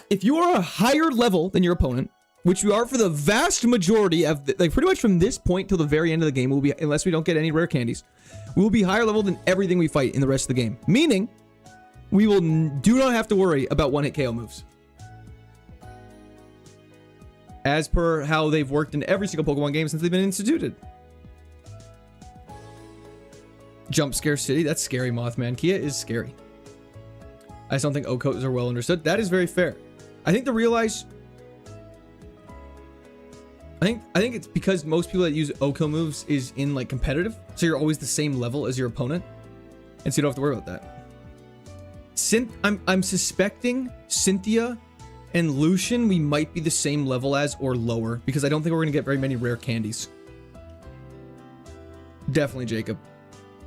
If you are a higher level than your opponent, which we are for the vast majority of... like, pretty much from this point till the very end of the game, we'll be, unless we don't get any rare candies, we will be higher level than everything we fight in the rest of the game. Meaning, we do not have to worry about one-hit KO moves. As per how they've worked in every single Pokemon game since they've been instituted. Jump Scare City, that's scary, Mothman. Kia is scary. I just don't think Okos are well understood. That is very fair. I think I think it's because most people that use Oko moves is in like competitive, so you're always the same level as your opponent, and so you don't have to worry about that. I'm suspecting Cynthia and Lucian, we might be the same level as or lower, because I don't think we're going to get very many rare candies. Definitely Jacob.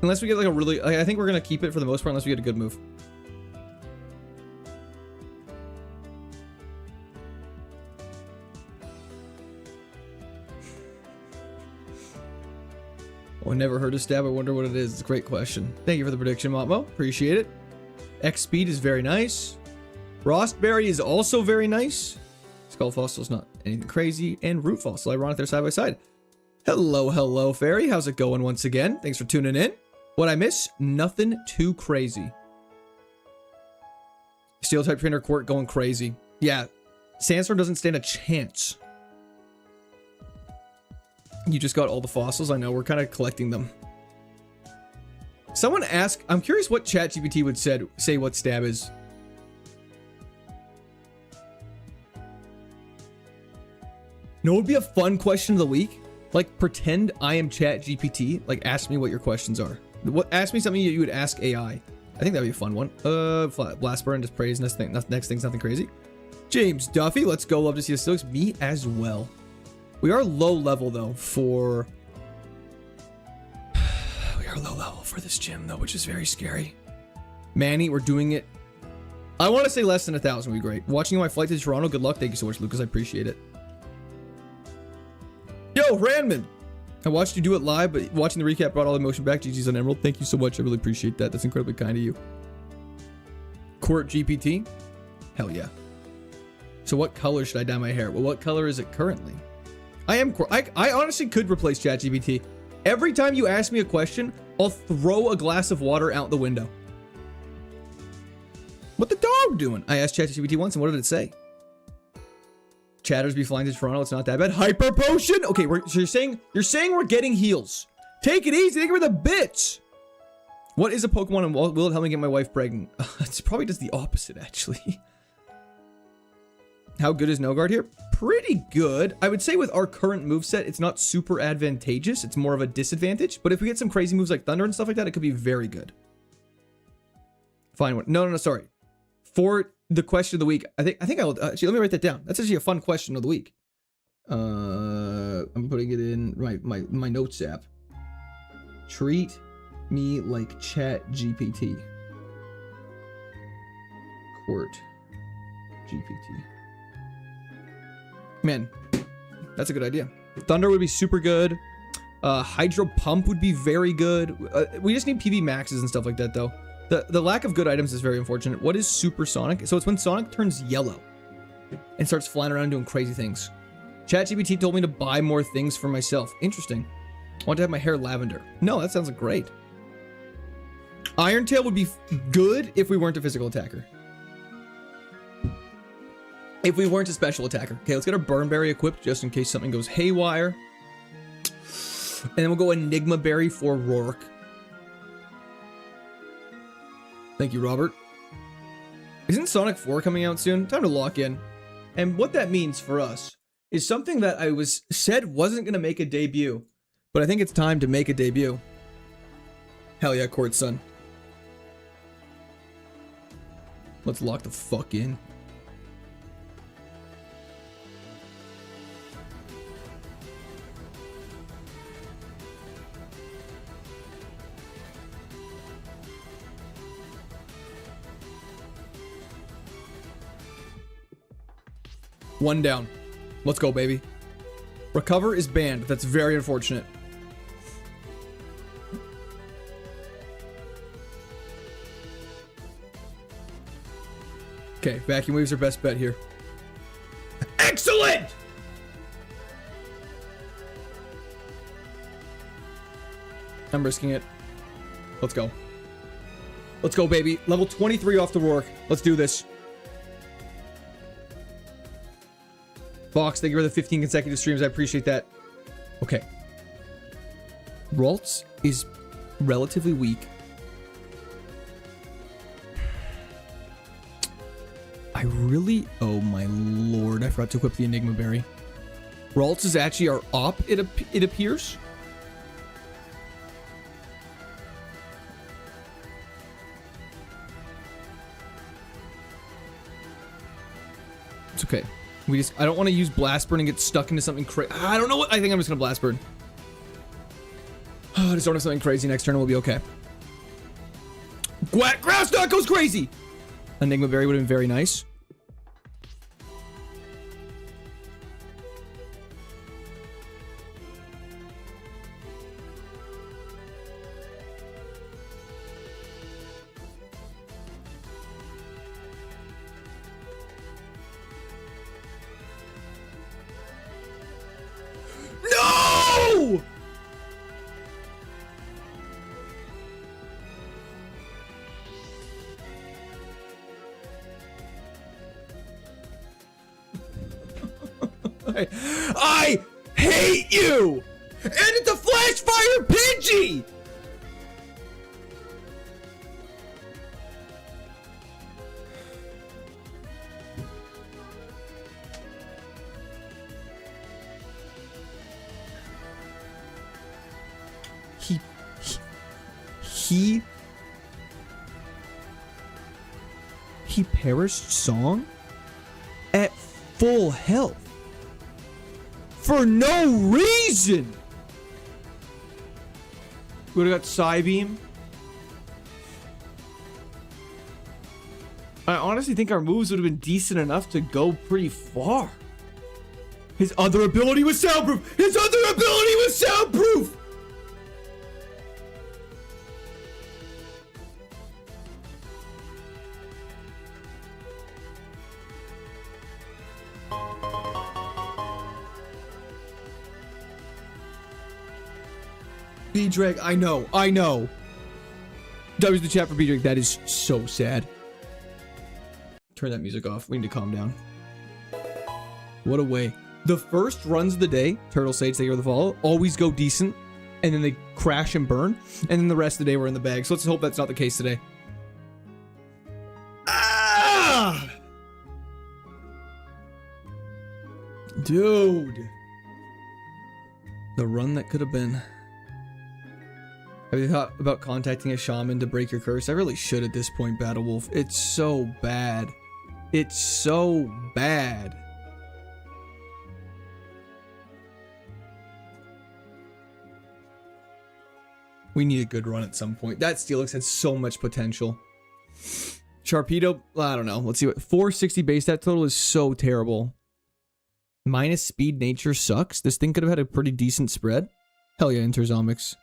Unless we get like a really... I think we're going to keep it for the most part unless we get a good move. Oh, I never heard of stab. I wonder what it is. It's a great question. Thank you for the prediction, Motmo. Appreciate it. X speed is very nice. Frostberry is also very nice. Skull Fossil is not anything crazy. And Root Fossil, ironic, they're side by side. Hello, Fairy. How's it going once again? Thanks for tuning in. What I miss? Nothing too crazy. Steel type trainer Quirk going crazy. Yeah, Sandstorm doesn't stand a chance. You just got all the fossils. I know, we're kind of collecting them. Someone ask, I'm curious what ChatGPT would say what stab is. No, it would be a fun question of the week. Like, pretend I am ChatGPT. Like, ask me what your questions are. Ask me something you would ask AI. I think that'd be a fun one. Blast burn, just praise. Next thing's nothing crazy. James Duffy, let's go. Love to see the Stoics. Me as well. We are low level though for. We are low level for this gym though, which is very scary. Manny, we're doing it. I want to say less than 1,000 would be great. Watching my flight to Toronto. Good luck. Thank you so much, Lucas. I appreciate it. Yo, Randman. I watched you do it live, but watching the recap brought all the emotion back. GG's on Emerald. Thank you so much. I really appreciate that. That's incredibly kind of you. Court GPT. Hell yeah. So what color should I dye my hair? Well, what color is it currently? I honestly could replace ChatGPT. Every time you ask me a question, I'll throw a glass of water out the window. What the dog doing? I asked ChatGPT once, and what did it say? Chatters be flying to Toronto. It's not that bad. Hyper potion. Okay, so you're saying we're getting heals. Take it easy. Think we're the bitch. What is a Pokemon, and will it help me get my wife pregnant? It's probably just the opposite, actually. How good is No-Guard here? Pretty good. I would say with our current moveset, it's not super advantageous. It's more of a disadvantage. But if we get some crazy moves like Thunder and stuff like that, it could be very good. Fine one. No, sorry. For the question of the week, I think I'll actually, let me write that down. That's actually a fun question of the week. I'm putting it in my notes app. Treat me like ChatGPT. Court GPT. Man, that's a good idea. Thunder would be super good. Hydro Pump would be very good. We just need PB maxes and stuff like that, though. The lack of good items is very unfortunate. What is Supersonic? So it's when Sonic turns yellow and starts flying around doing crazy things. ChatGPT told me to buy more things for myself. Interesting. I want to have my hair lavender. No, that sounds great. Iron Tail would be good if we weren't a physical attacker. If we weren't a special attacker. Okay, let's get our Burn Berry equipped just in case something goes haywire. And then we'll go Enigma Berry for Rourke. Thank you, Robert. Isn't Sonic 4 coming out soon? Time to lock in. And what that means for us is something that I said wasn't going to make a debut, but I think it's time to make a debut. Hell yeah, Court Son. Let's lock the fuck in. One down. Let's go, baby. Recover is banned. That's very unfortunate. Okay, Vacuum Wave's our best bet here. Excellent! I'm risking it. Let's go. Let's go, baby. Level 23 off the Rourke. Let's do this. Fox, thank you for the 15 consecutive streams. I appreciate that. Okay. Ralts is relatively weak. Oh my lord, I forgot to equip the Enigma Berry. Ralts is actually our op, it appears. It's okay. I don't want to use Blast Burn and get stuck into something crazy. I don't know what. I think I'm just going to Blast Burn. I just don't have something crazy next turn. We'll be okay. Groundstock goes crazy. Enigma Berry would have been very nice. No! I hate you! And it's a Flash Fire Pidgey! He perished Song at full health for no reason. We would have got Psybeam. I honestly think our moves would have been decent enough to go pretty far. His other ability was soundproof. His other ability was soundproof. B-Drag, I know. W's the chat for B-Drag. That is so sad. Turn that music off. We need to calm down. What a way. The first runs of the day, Turtle Sage, thank you for the follow, always go decent, and then they crash and burn, and then the rest of the day we're in the bag. So let's hope that's not the case today. Ah! Dude. The run that could have been. Have you thought about contacting a shaman to break your curse? I really should at this point, Battle Wolf. It's so bad. It's so bad. We need a good run at some point. That Steelix had so much potential. Sharpedo, I don't know. Let's see what 460 base stat total is so terrible. Minus speed nature sucks. This thing could have had a pretty decent spread. Hell yeah, Interzomics.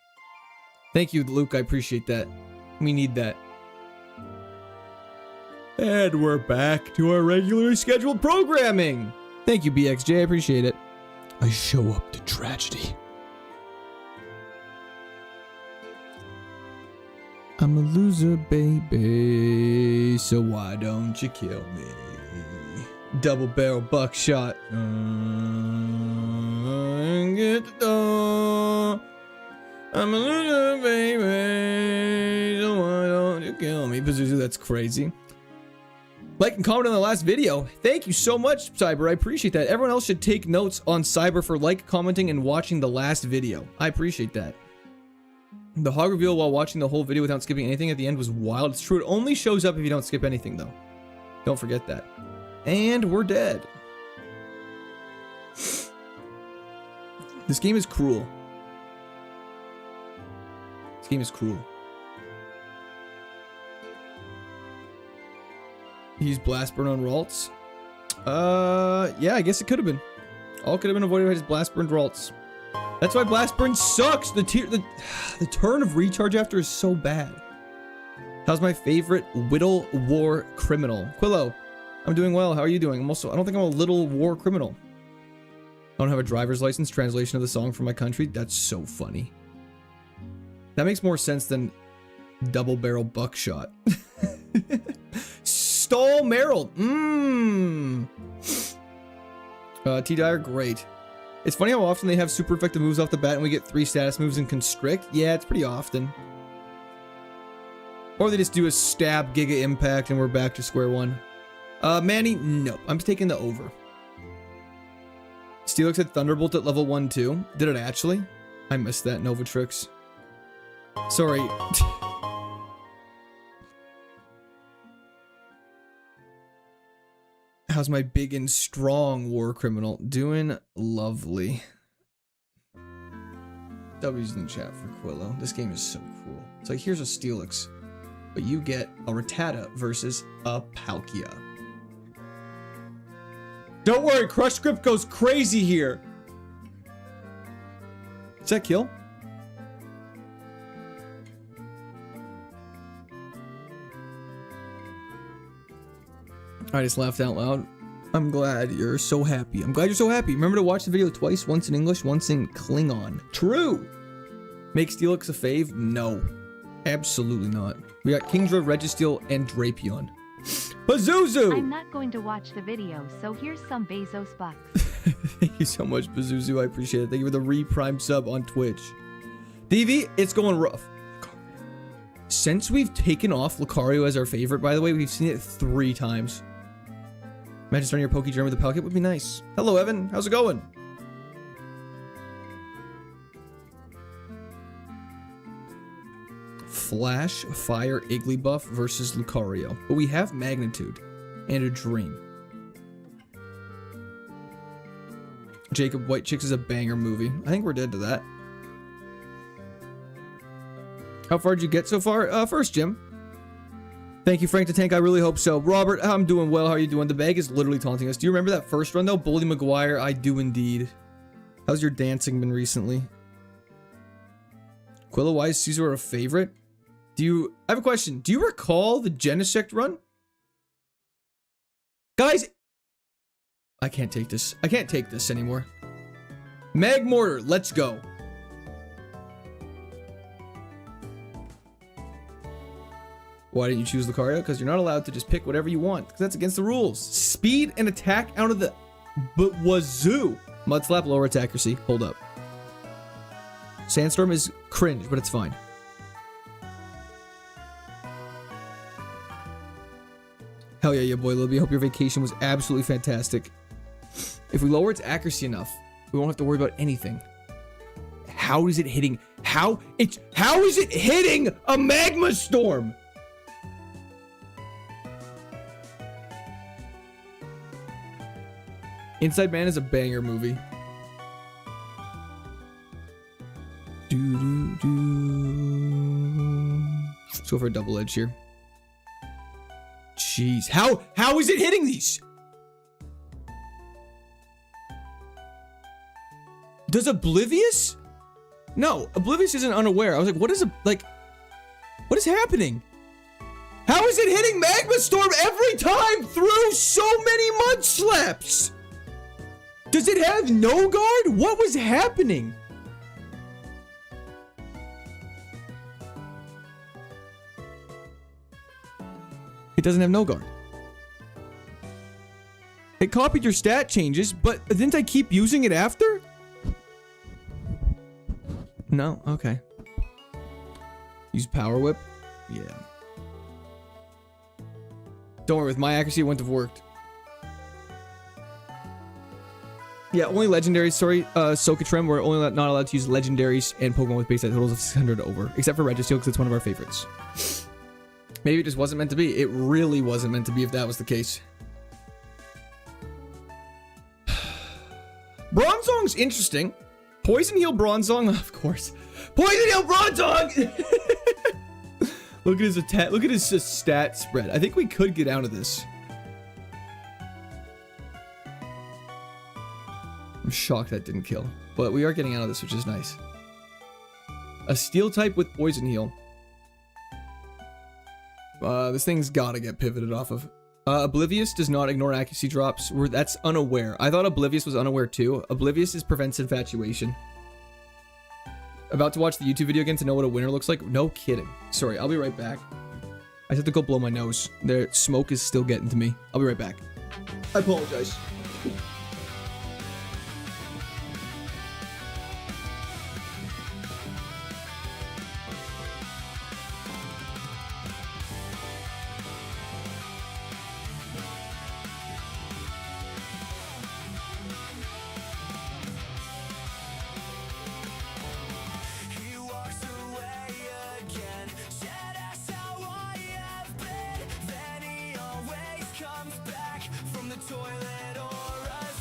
Thank you, Luke. I appreciate that. We need that. And we're back to our regularly scheduled programming. Thank you, BXJ. I appreciate it. I show up to tragedy. I'm a loser, baby, so why don't you kill me? Double barrel buckshot. Get the door. I'm a loser, baby, so why don't you kill me? Pazuzu, that's crazy. Like and comment on the last video. Thank you so much, Cyber. I appreciate that. Everyone else should take notes on Cyber for like, commenting, and watching the last video. I appreciate that. The hog reveal while watching the whole video without skipping anything at the end was wild. It's true. It only shows up if you don't skip anything, though. Don't forget that. And we're dead. This game is cruel. This game is cruel. Use Blast Burn on Ralts. Yeah, I guess it could have been. All could have been avoided by his Blast Burn Ralts. That's why Blast Burn sucks. The turn of recharge after is so bad. How's my favorite Whittle War Criminal? Quillo, I'm doing well. How are you doing? I don't think I'm a little war criminal. I don't have a driver's license. Translation of the song for my country. That's so funny. That makes more sense than double barrel buckshot. Stall Merrill. T-Dyer, great. It's funny how often they have super effective moves off the bat and we get 3 status moves and constrict. Yeah, it's pretty often. Or they just do a stab Giga Impact and we're back to square one. Manny, nope. I'm taking the over. Steelix had Thunderbolt at level 1 too. Did it actually? I missed that, Novatrix. Sorry. How's my big and strong war criminal? Doing lovely. W's in the chat for Quillo. This game is so cool. It's like, here's a Steelix, but you get a Rattata versus a Palkia. Don't worry, Crush Grip goes crazy here. Does that kill? I just laughed out loud. I'm glad you're so happy. I'm glad you're so happy. Remember to watch the video twice, once in English, once in Klingon. True! Make Steelix a fave? No. Absolutely not. We got Kingdra, Registeel, and Drapion. Pazuzu! I'm not going to watch the video, so here's some Bezos bucks. Thank you so much, Pazuzu. I appreciate it. Thank you for the re-prime sub on Twitch. DV, it's going rough. Since we've taken off Lucario as our favorite, by the way, we've seen it 3 times. Imagine starting your Poke Journey with a Palkia would be nice. Hello, Evan. How's it going? Flash, Fire, Igglybuff versus Lucario. But we have Magnitude and a Dream. Jacob, White Chicks is a banger movie. I think we're dead to that. How far did you get so far? First, Jim. Thank you, Frank the Tank. I really hope so. Robert, I'm doing well. How are you doing? The bag is literally taunting us. Do you remember that first run, though? Bully McGuire. I do indeed. How's your dancing been recently? Quilla, why is Caesar a favorite? I have a question. Do you recall the Genesect run? Guys, I can't take this. I can't take this anymore. Mag Mortar, let's go. Why didn't you choose Lucario? Because you're not allowed to just pick whatever you want. Because that's against the rules. Speed and attack out of the wazoo. Mud Slap, lower attack accuracy. Hold up. Sandstorm is cringe, but it's fine. Hell yeah, boy, Libby. Hope your vacation was absolutely fantastic. If we lower its accuracy enough, we won't have to worry about anything. How is it hitting? How is it hitting a Magma Storm? Inside Man is a banger movie. Let's go for a double edge here. Jeez, how is it hitting these? Does Oblivious? No, Oblivious isn't unaware. I was like, what is happening? How is it hitting Magma Storm every time through so many Mud Slaps? Does it have no guard? What was happening? It doesn't have no guard. It copied your stat changes, but didn't I keep using it after? No? Okay. Use Power Whip? Yeah. Don't worry, with my accuracy, it wouldn't have worked. Yeah, only legendaries. Sorry, Socatrem, we're only not allowed to use legendaries and Pokemon with base stat totals of 600 or over. Except for Registeel, because it's one of our favorites. Maybe it just wasn't meant to be. It really wasn't meant to be if that was the case. Bronzong's interesting. Poison Heal Bronzong, of course. Poison Heal Bronzong! Look at his attack. Look at his stat spread. I think we could get out of this. I'm shocked that didn't kill. But we are getting out of this, which is nice. A Steel type with Poison Heal. This thing's gotta get pivoted off of. Oblivious does not ignore accuracy drops. That's unaware. I thought Oblivious was unaware too. Oblivious prevents infatuation. About to watch the YouTube video again to know what a winner looks like? No kidding. Sorry, I'll be right back. I have to go blow my nose. The smoke is still getting to me. I'll be right back. I apologize. Toilet or a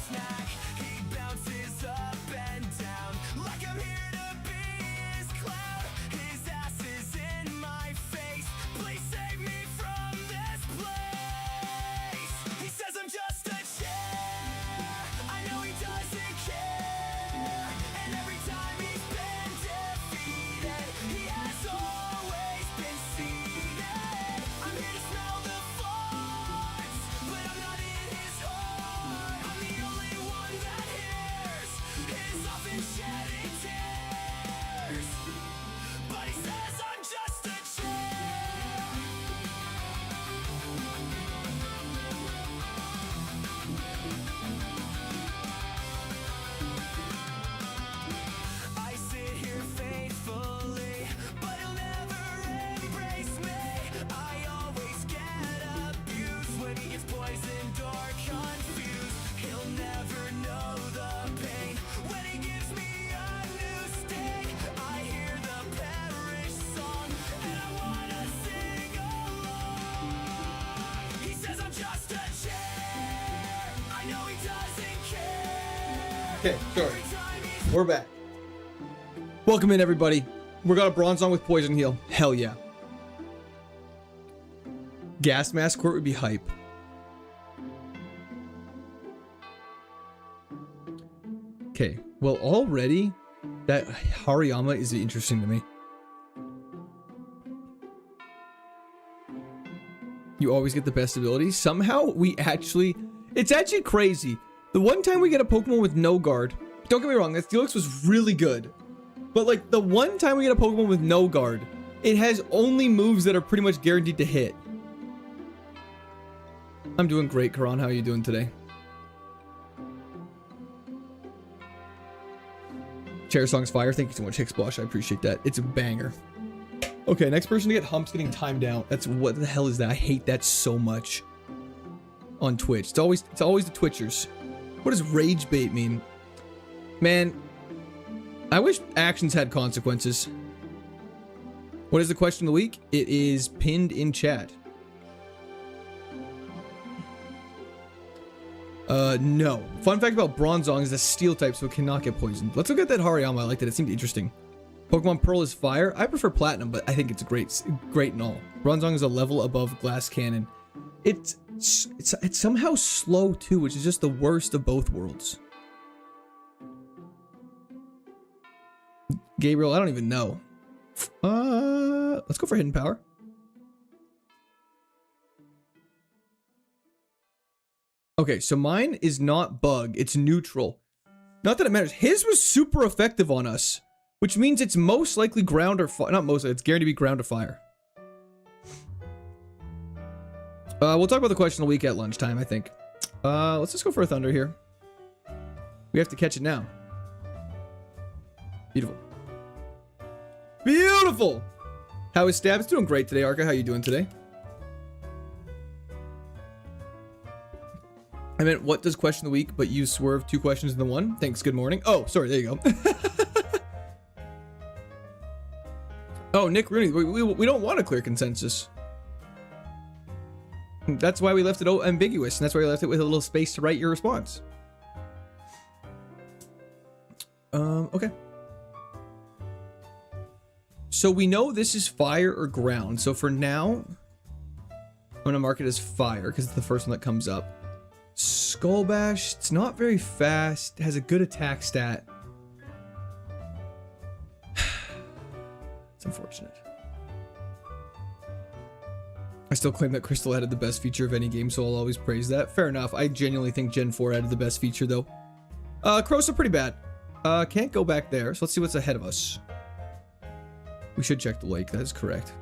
Okay, sorry. We're back. Welcome in, everybody. We got a Bronzong with Poison Heal. Hell yeah. Gas Mask Court would be hype. Okay, well, already that Hariyama is interesting to me. You always get the best abilities. Somehow we actually, it's actually crazy. The one time we get a Pokemon with no guard, don't get me wrong, that Steelix was really good. But like the one time we get a Pokemon with no guard, it has only moves that are pretty much guaranteed to hit. I'm doing great, Karan. How are you doing today? Chair Song's fire. Thank you so much, Hicksblosh. I appreciate that. It's a banger. Okay, next person to get humps getting timed out. That's what the hell is that? I hate that so much. On Twitch. It's always the Twitchers. What does rage bait mean? Man, I wish actions had consequences. What is the question of the week? It is pinned in chat. No. Fun fact about Bronzong is a steel type, so it cannot get poisoned. Let's look at that Hariyama. I liked it. It seemed interesting. Pokemon Pearl is fire. I prefer Platinum, but I think it's great and all. Bronzong is a level above Glass Cannon. It's somehow slow too, which is just the worst of both worlds. Gabriel, I don't even know. Let's go for Hidden Power. Okay, so mine is not bug, it's neutral. Not that it matters. His was super effective on us, which means it's most likely ground or fire. Not most, it's guaranteed to be ground or fire. We'll talk about the question of the week at lunchtime, I think. Let's just go for a Thunder here. We have to catch it now. Beautiful. Beautiful! How is Stabs? Doing great today, Arca. How you doing today? I meant, what does question of the week, but you swerve 2 questions into 1? Thanks, good morning. Oh, sorry, there you go. Oh, Nick Rooney, we don't want a clear consensus. That's why we left it ambiguous, and that's why we left it with a little space to write your response. Okay. So we know this is fire or ground. So for now, I'm gonna mark it as fire because it's the first one that comes up. Skull Bash, it's not very fast, it has a good attack stat. It's unfortunate. I still claim that Crystal added the best feature of any game, so I'll always praise that. Fair enough. I genuinely think Gen 4 added the best feature, though. Crows are pretty bad. Can't go back there, so let's see what's ahead of us. We should check the lake, that is correct.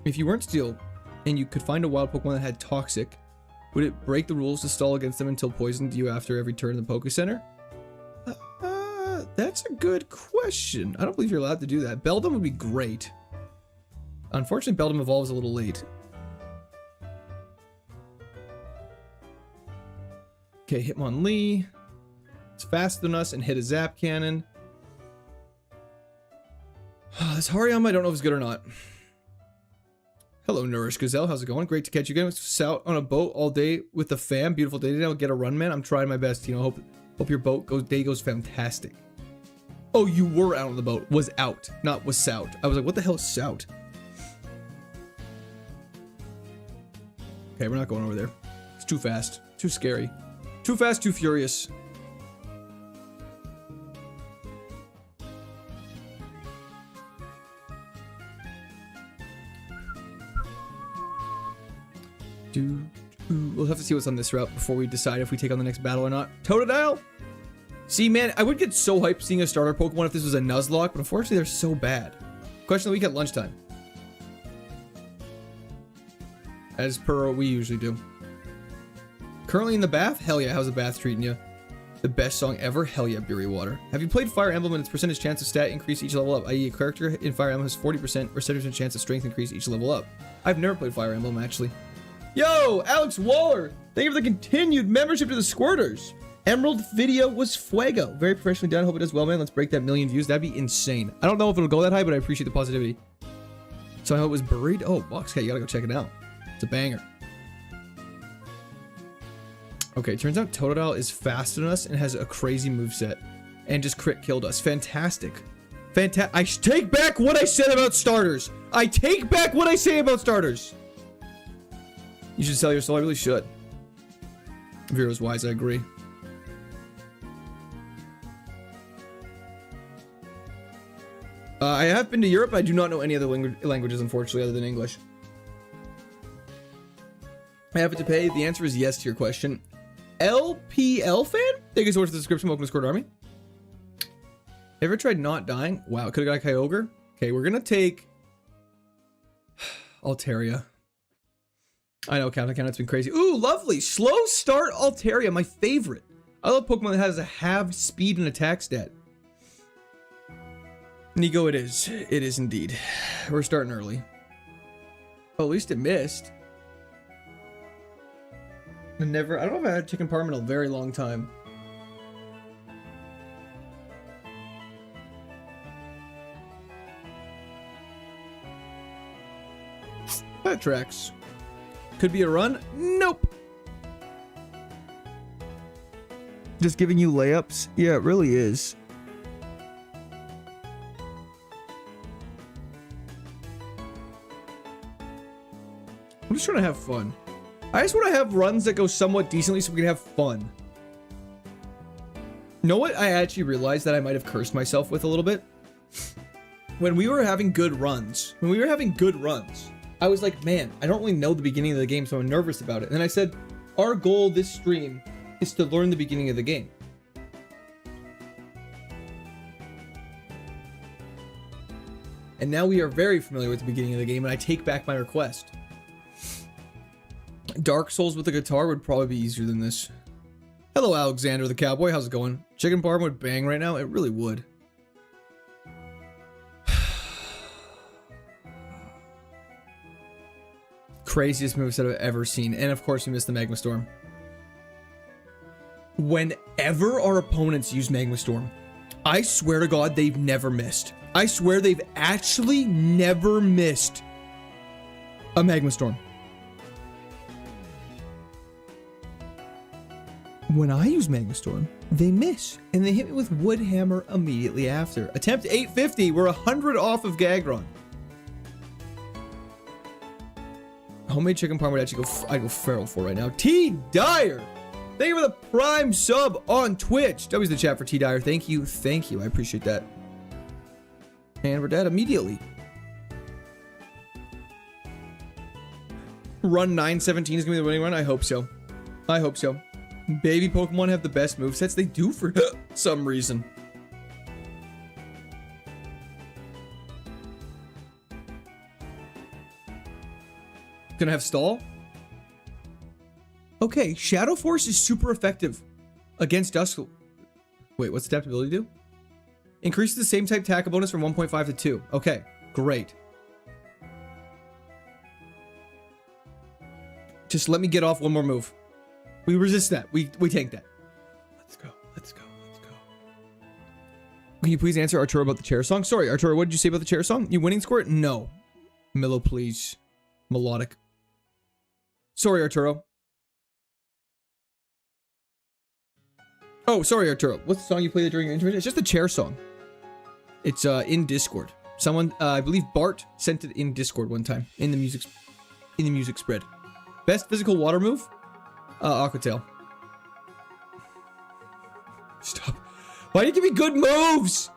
If you weren't Steel, and you could find a wild Pokemon that had Toxic, would it break the rules to stall against them until poisoned you after every turn in the Poké Center? That's a good question. I don't believe you're allowed to do that. Beldum would be great. Unfortunately, Beldum evolves a little late. Okay, Hitmonlee. It's faster than us and hit a Zap Cannon. This Hariyama, I don't know if it's good or not. Hello, Nourish Gazelle. How's it going? Great to catch you again. It's out on a boat all day with the fam. Beautiful day today. I'll get a run, man. I'm trying my best. You know, hope your day goes fantastic. Oh, you were out on the boat. Was out, not was sout. I was like, what the hell is sout? Okay, we're not going over there. It's too fast. Too scary. Too fast, too furious. We'll have to see what's on this route before we decide if we take on the next battle or not. Totodile! See, man, I would get so hyped seeing a starter Pokemon if this was a Nuzlocke, but unfortunately they're so bad. Question of the week at lunchtime. As per what we usually do. Currently in the bath? Hell yeah, how's the bath treating you? The best song ever? Hell yeah, Beery Water. Have you played Fire Emblem and its percentage chance of stat increase each level up? I.e. a character in Fire Emblem has 40% or 70% chance of strength increase each level up. I've never played Fire Emblem, actually. Yo, Alex Waller! Thank you for the continued membership to the Squirters. Emerald video was fuego. Very professionally done. Hope it does well, man. Let's break that 1,000,000 views. That'd be insane. I don't know if it'll go that high, but I appreciate the positivity. So I hope it was buried. Oh, Boxcat, you gotta go check it out. It's a banger. Okay, turns out Totodile is faster than us and has a crazy moveset. And just crit killed us. Fantastic. I take back what I said about starters. I take back what I say about starters. You should sell your soul. I really should. Vero's wise, I agree. I have been to Europe. I do not know any other languages, unfortunately, other than English. I have it to pay. The answer is yes to your question. LPL fan? Thank you so much for the description. Welcome to Squad Army. Ever tried not dying? Wow, could have got a Kyogre. Okay, we're gonna take Altaria. I know, Count's been crazy. Ooh, lovely. Slow start Altaria, my favorite. I love Pokemon that has a halved speed and attack stat. Nico, it is. It is indeed. We're starting early. Oh, at least it missed. I don't know if I had chicken parm in a very long time. That tracks. Could be a run? Nope. Just giving you layups? Yeah, it really is. I'm just trying to have fun. I just want to have runs that go somewhat decently so we can have fun. You know what I actually realized that I might have cursed myself with a little bit? When we were having good runs, I was like, man, I don't really know the beginning of the game, so I'm nervous about it. And then I said, our goal this stream is to learn the beginning of the game. And now we are very familiar with the beginning of the game, and I take back my request. Dark Souls with a guitar would probably be easier than this. Hello, Alexander the Cowboy. How's it going? Chicken parm would bang right now. It really would. Craziest moveset I've ever seen. And of course, we missed the Magma Storm. Whenever our opponents use Magma Storm, I swear to God, they've never missed. I swear they've actually never missed a Magma Storm. When I use Magma Storm, they miss, and they hit me with Wood Hammer immediately after. Attempt 850, we're 100 off of Gagron. Homemade chicken parm would actually I'd go feral for right now. T Dyer, thank you for the prime sub on Twitch. W's the chat for T Dyer. Thank you, I appreciate that. And we're dead immediately. Run 917 is gonna be the winning run. I hope so. I hope so. Baby Pokemon have the best movesets. They do for some reason. Gonna have Stall? Okay, Shadow Force is super effective against Dusk. Wait, what's adaptability do? Increases the same type tackle bonus from 1.5 to 2. Okay, great. Just let me get off one more move. We resist that. We tank that. Let's go. Can you please answer Arturo about the chair song? Sorry, Arturo, what did you say about the chair song? You winning score? No. Milo, please. Melodic. Sorry, Arturo. Oh, sorry, Arturo. What's the song you played during your intervention? It's just a chair song. It's in Discord. Someone, I believe Bart sent it in Discord one time in the music spread. Best physical water move? Aqua Tail. Stop. Why do you give me good moves?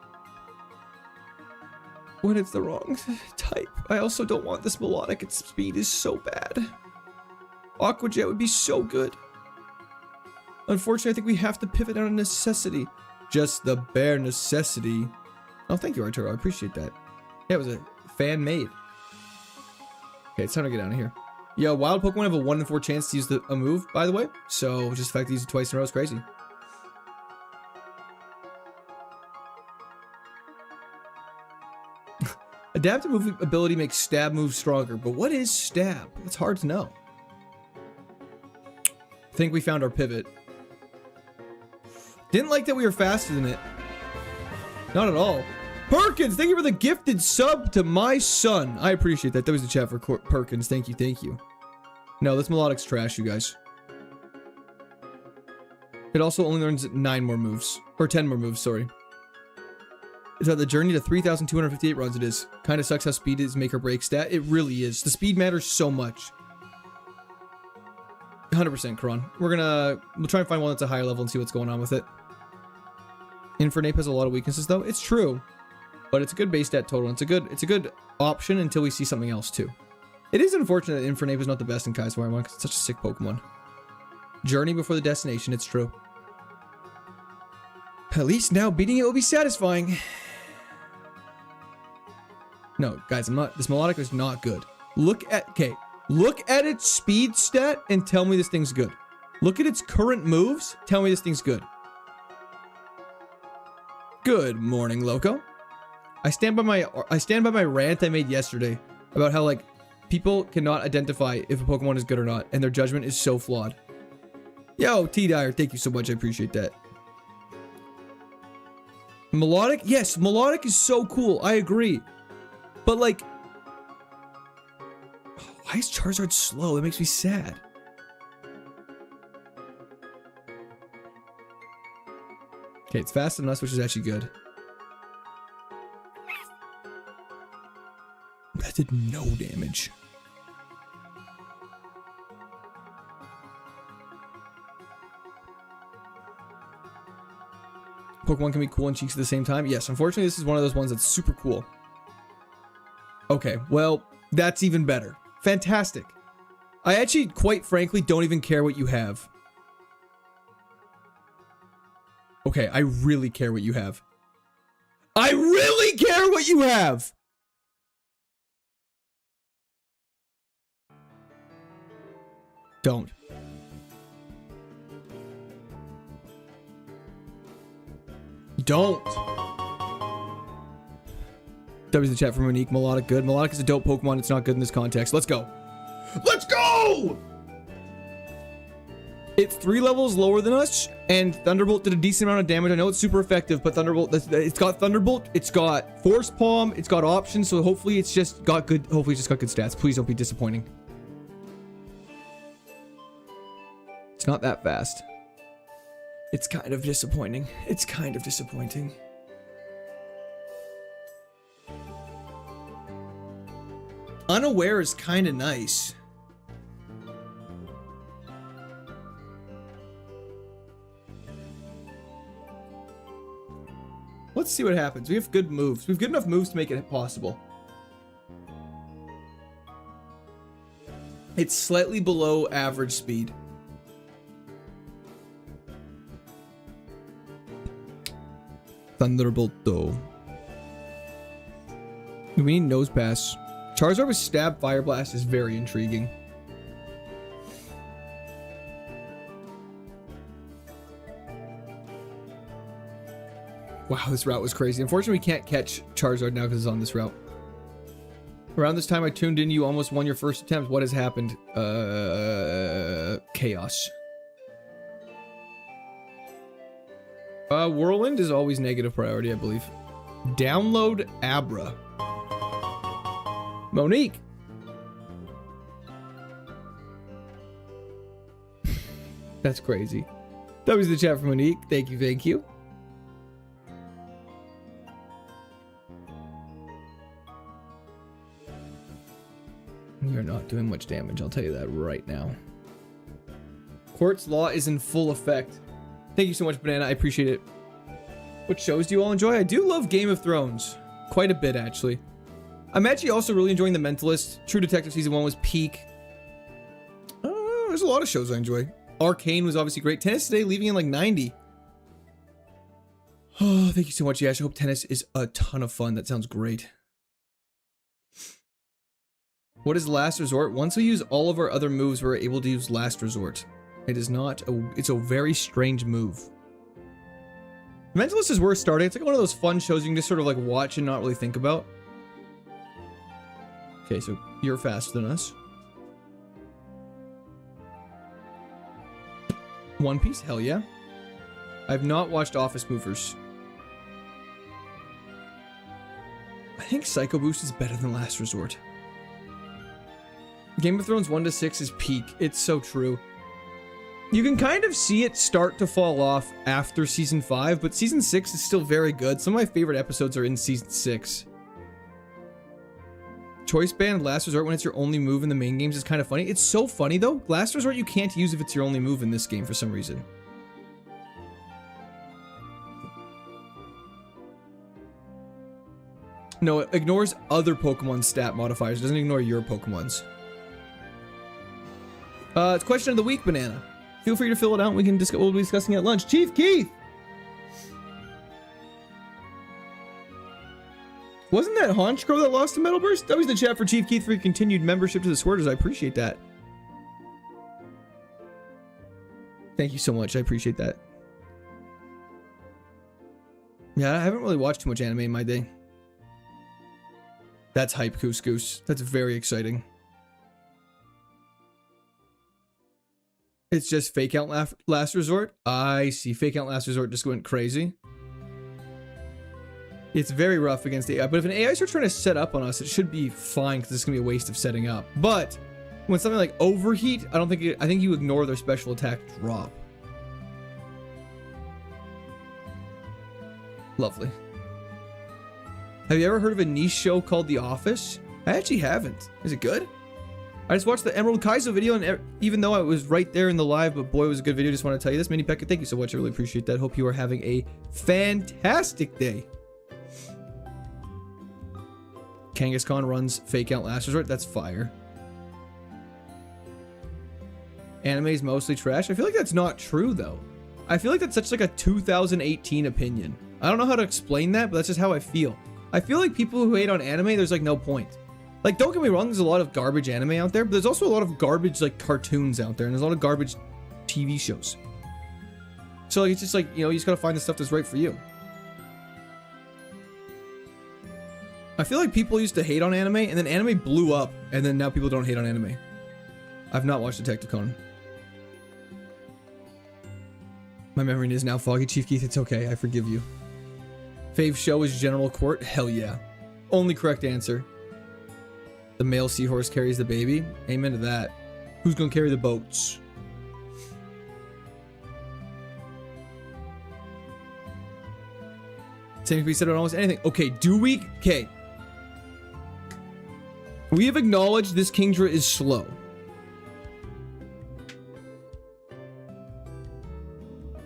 When it's the wrong type. I also don't want this melodic. Its speed is so bad. Aqua Jet would be so good. Unfortunately, I think we have to pivot on a necessity. Just the bare necessity. Oh, thank you, Arturo. I appreciate that. Yeah, it was a fan made. Okay, it's time to get out of here. Yeah, wild Pokemon have a 1 in 4 chance to use a move, by the way. So just the fact to use it twice in a row is crazy. Adaptive move ability makes stab moves stronger, but what is stab? It's hard to know. I think we found our pivot. Didn't like that we were faster than it. Not at all. Perkins, thank you for the gifted sub to my son. I appreciate that. That was the chat for Perkins. Thank you, thank you. No, this melodic's trash, you guys. It also only learns 9 more moves. Or 10 more moves, sorry. It's about the journey to 3,258 runs it is. Kinda sucks how speed is make or break stat. It really is. The speed matters so much. 100% Kron. We'll try and find one that's a higher level and see what's going on with it. Infernape has a lot of weaknesses though. It's true. But it's a good base stat total. It's a good option until we see something else too. It is unfortunate that Infernape is not the best in KAIZO IRONMON because it's such a sick Pokemon. Journey before the destination, it's true. At least now beating it will be satisfying. No, guys, this Melodic is not good. Look at its speed stat and tell me this thing's good. Look at its current moves, tell me this thing's good. Good morning, Loco. I stand by my rant I made yesterday about how like people cannot identify if a Pokemon is good or not, and their judgment is so flawed. Yo, T-Dyer, thank you so much. I appreciate that. Melodic? Yes, Melodic is so cool. I agree. But like, why is Charizard slow? It makes me sad. Okay, it's faster than us, which is actually good. That did no damage. Pokemon can be cool and cheeks at the same time. Yes, unfortunately, this is one of those ones that's super cool. Okay, well, that's even better. Fantastic. I actually, quite frankly, don't even care what you have. Okay, I really care what you have. I really care what you have! Don't. Don't. W's the chat for Monique. Melodic good. Melodic is a dope Pokemon. It's not good in this context. Let's go. Let's go! It's 3 levels lower than us, and Thunderbolt did a decent amount of damage. I know it's super effective, but Thunderbolt, it's got Thunderbolt, it's got Force Palm, it's got options, so hopefully it's just got good, stats. Please don't be disappointing. It's not that fast. It's kind of disappointing. It's kind of disappointing. Unaware is kind of nice. Let's see what happens. We have good moves. We have good enough moves to make it possible. It's slightly below average speed. Thunderbolt though. We need Nose Pass. Charizard with Stab Fire Blast is very intriguing. Wow, this route was crazy. Unfortunately, we can't catch Charizard now because it's on this route. Around this time I tuned in, you almost won your first attempt. What has happened? Chaos. Whirlwind is always negative priority, I believe. Download Abra. Monique. That's crazy. That was the chat from Monique. Thank you, thank you. You're not doing much damage, I'll tell you that right now. Quartz Law is in full effect. Thank you so much, Banana. I appreciate it. What shows do you all enjoy? I do love Game of Thrones. Quite a bit, actually. I'm actually also really enjoying The Mentalist. True Detective Season 1 was peak. There's a lot of shows I enjoy. Arcane was obviously great. Tennis Today leaving in like 90. Oh, thank you so much, Yash. I hope tennis is a ton of fun. That sounds great. What is Last Resort? Once we use all of our other moves, we're able to use Last Resort. It is not it's a very strange move. Mentalist is worth starting. It's like one of those fun shows you can just sort of like watch and not really think about. Okay, so you're faster than us. One Piece? Hell yeah. I've not watched Office Movers. I think Psycho Boost is better than Last Resort. Game of Thrones 1 to 6 is peak. It's so true. You can kind of see it start to fall off after season 5, but season 6 is still very good. Some of my favorite episodes are in season 6. Choice band Last Resort when it's your only move in the main games is kind of funny. It's so funny though. Last Resort you can't use if it's your only move in this game for some reason. No, it ignores other Pokemon's stat modifiers. It doesn't ignore your Pokemon's. It's question of the week, Banana. Feel free to fill it out. We'll be discussing it at lunch. Chief Keith! Wasn't that Honchkrow that lost to Metal Burst? That was the chat for Chief Keith for your continued membership to the Squirters. I appreciate that. Thank you so much. I appreciate that. Yeah, I haven't really watched too much anime in my day. That's hype, Couscous. That's very exciting. It's just Fake Out Last Resort. I see. Fake Out Last Resort just went crazy. It's very rough against AI, but if an AI starts trying to set up on us, it should be fine because it's gonna be a waste of setting up. But when something like Overheat, I think you ignore their special attack drop. Lovely. Have you ever heard of a niche show called The Office? I actually haven't. Is it good? I just watched the Emerald Kaizo video, and even though I was right there in the live, but boy, it was a good video. Just want to tell you this. Mini Pekka, thank you so much. I really appreciate that. Hope you are having a fantastic day. Kangaskhan runs Fake Out Last Resort. That's fire. Anime is mostly trash. I feel like that's not true, though. I feel like that's such like a 2018 opinion. I don't know how to explain that, but that's just how I feel. I feel like people who hate on anime, there's like no point. Like, don't get me wrong, there's a lot of garbage anime out there, but there's also a lot of garbage like cartoons out there, and there's a lot of garbage TV shows. So like, it's just like, you know, you just gotta find the stuff that's right for you. I feel like people used to hate on anime, and then anime blew up, and then now people don't hate on anime. I've not watched Detective Conan. My memory is now foggy, Chief Keith. It's okay, I forgive you. Fave show is General Court? Hell yeah. Only correct answer. The male seahorse carries the baby? Amen to that. Who's gonna carry the boats? Same can be said on almost anything. Okay, do we? Okay. We have acknowledged this Kingdra is slow.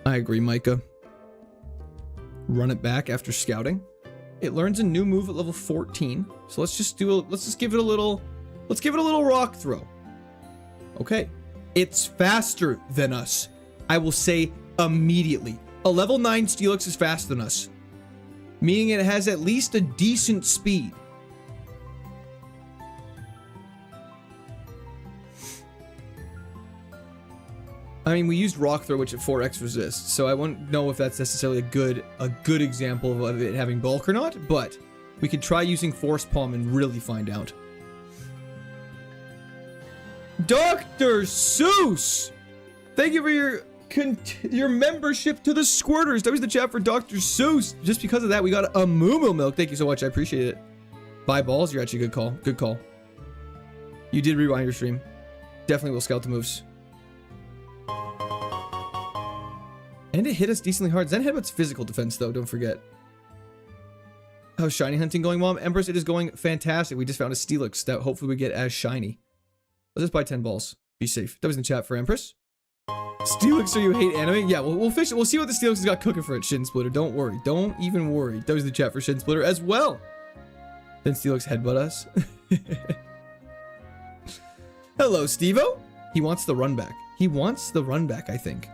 I agree, Micah. Run it back after scouting. It learns a new move at level 14. So let's just give it a little rock throw. Okay. It's faster than us. I will say immediately. A level 9 Steelix is faster than us. Meaning it has at least a decent speed. I mean, we used Rock Throw, which at 4x resists, so I wouldn't know if that's necessarily a good example of it having bulk or not, but we could try using Force Palm and really find out. Dr. Seuss! Thank you for your membership to the Squirters. That was the chat for Dr. Seuss. Just because of that, we got a Moo Milk. Thank you so much. I appreciate it. Buy balls. You're actually a good call. Good call. You did rewind your stream. Definitely will scout the moves. And it hit us decently hard. Zen Headbutt's physical defense, though. Don't forget. How's shiny hunting going, Mom? Empress, it is going fantastic. We just found a Steelix that hopefully we get as shiny. Let's just buy 10 balls. Be safe. That was in the chat for Empress. Steelix, so you hate anime? Yeah, we'll fish it. We'll see what the Steelix has got cooking for it, Shin Splitter. Don't worry. Don't even worry. That was the chat for Shin Splitter as well. Then Steelix headbutt us. Hello, Stevo. He wants the run back. He wants the run back, I think.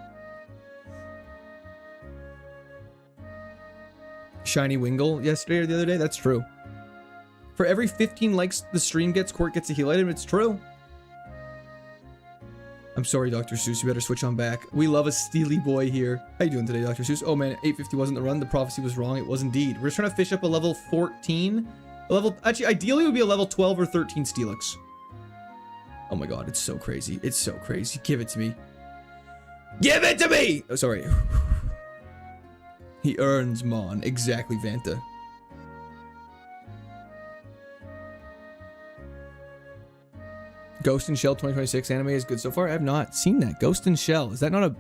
Shiny Wingle yesterday or the other day? That's true. For every 15 likes the stream gets, Court gets a heal item. It's true. I'm sorry, Dr. Seuss. You better switch on back. We love a steely boy here. How you doing today, Dr. Seuss? Oh man, 850 wasn't the run. The prophecy was wrong. It was indeed. We're just trying to fish up a level 14. Actually, ideally it would be a level 12 or 13 Steelix. Oh my god, it's so crazy. It's so crazy. Give it to me. Give it to me! Oh, sorry. He earns Mon. Exactly, Vanta. Ghost in Shell 2026 anime is good so far. I have not seen that. Ghost in Shell. Is that not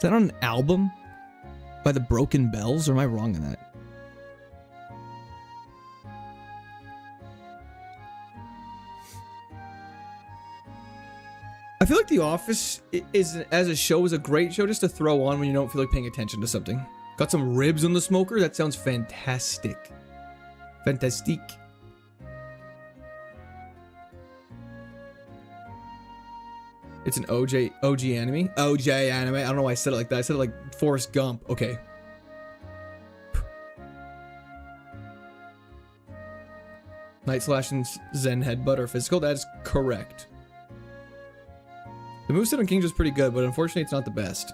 an album by the Broken Bells, or am I wrong in that? I feel like The Office as a show is a great show just to throw on when you don't feel like paying attention to something. Got some ribs on the smoker? That sounds fantastic. Fantastique. It's an OG anime. OJ anime. I don't know why I said it like that. I said it like Forrest Gump. Okay. Night Slash and Zen Headbutt are physical. That is correct. The moveset on Kings was pretty good, but unfortunately it's not the best.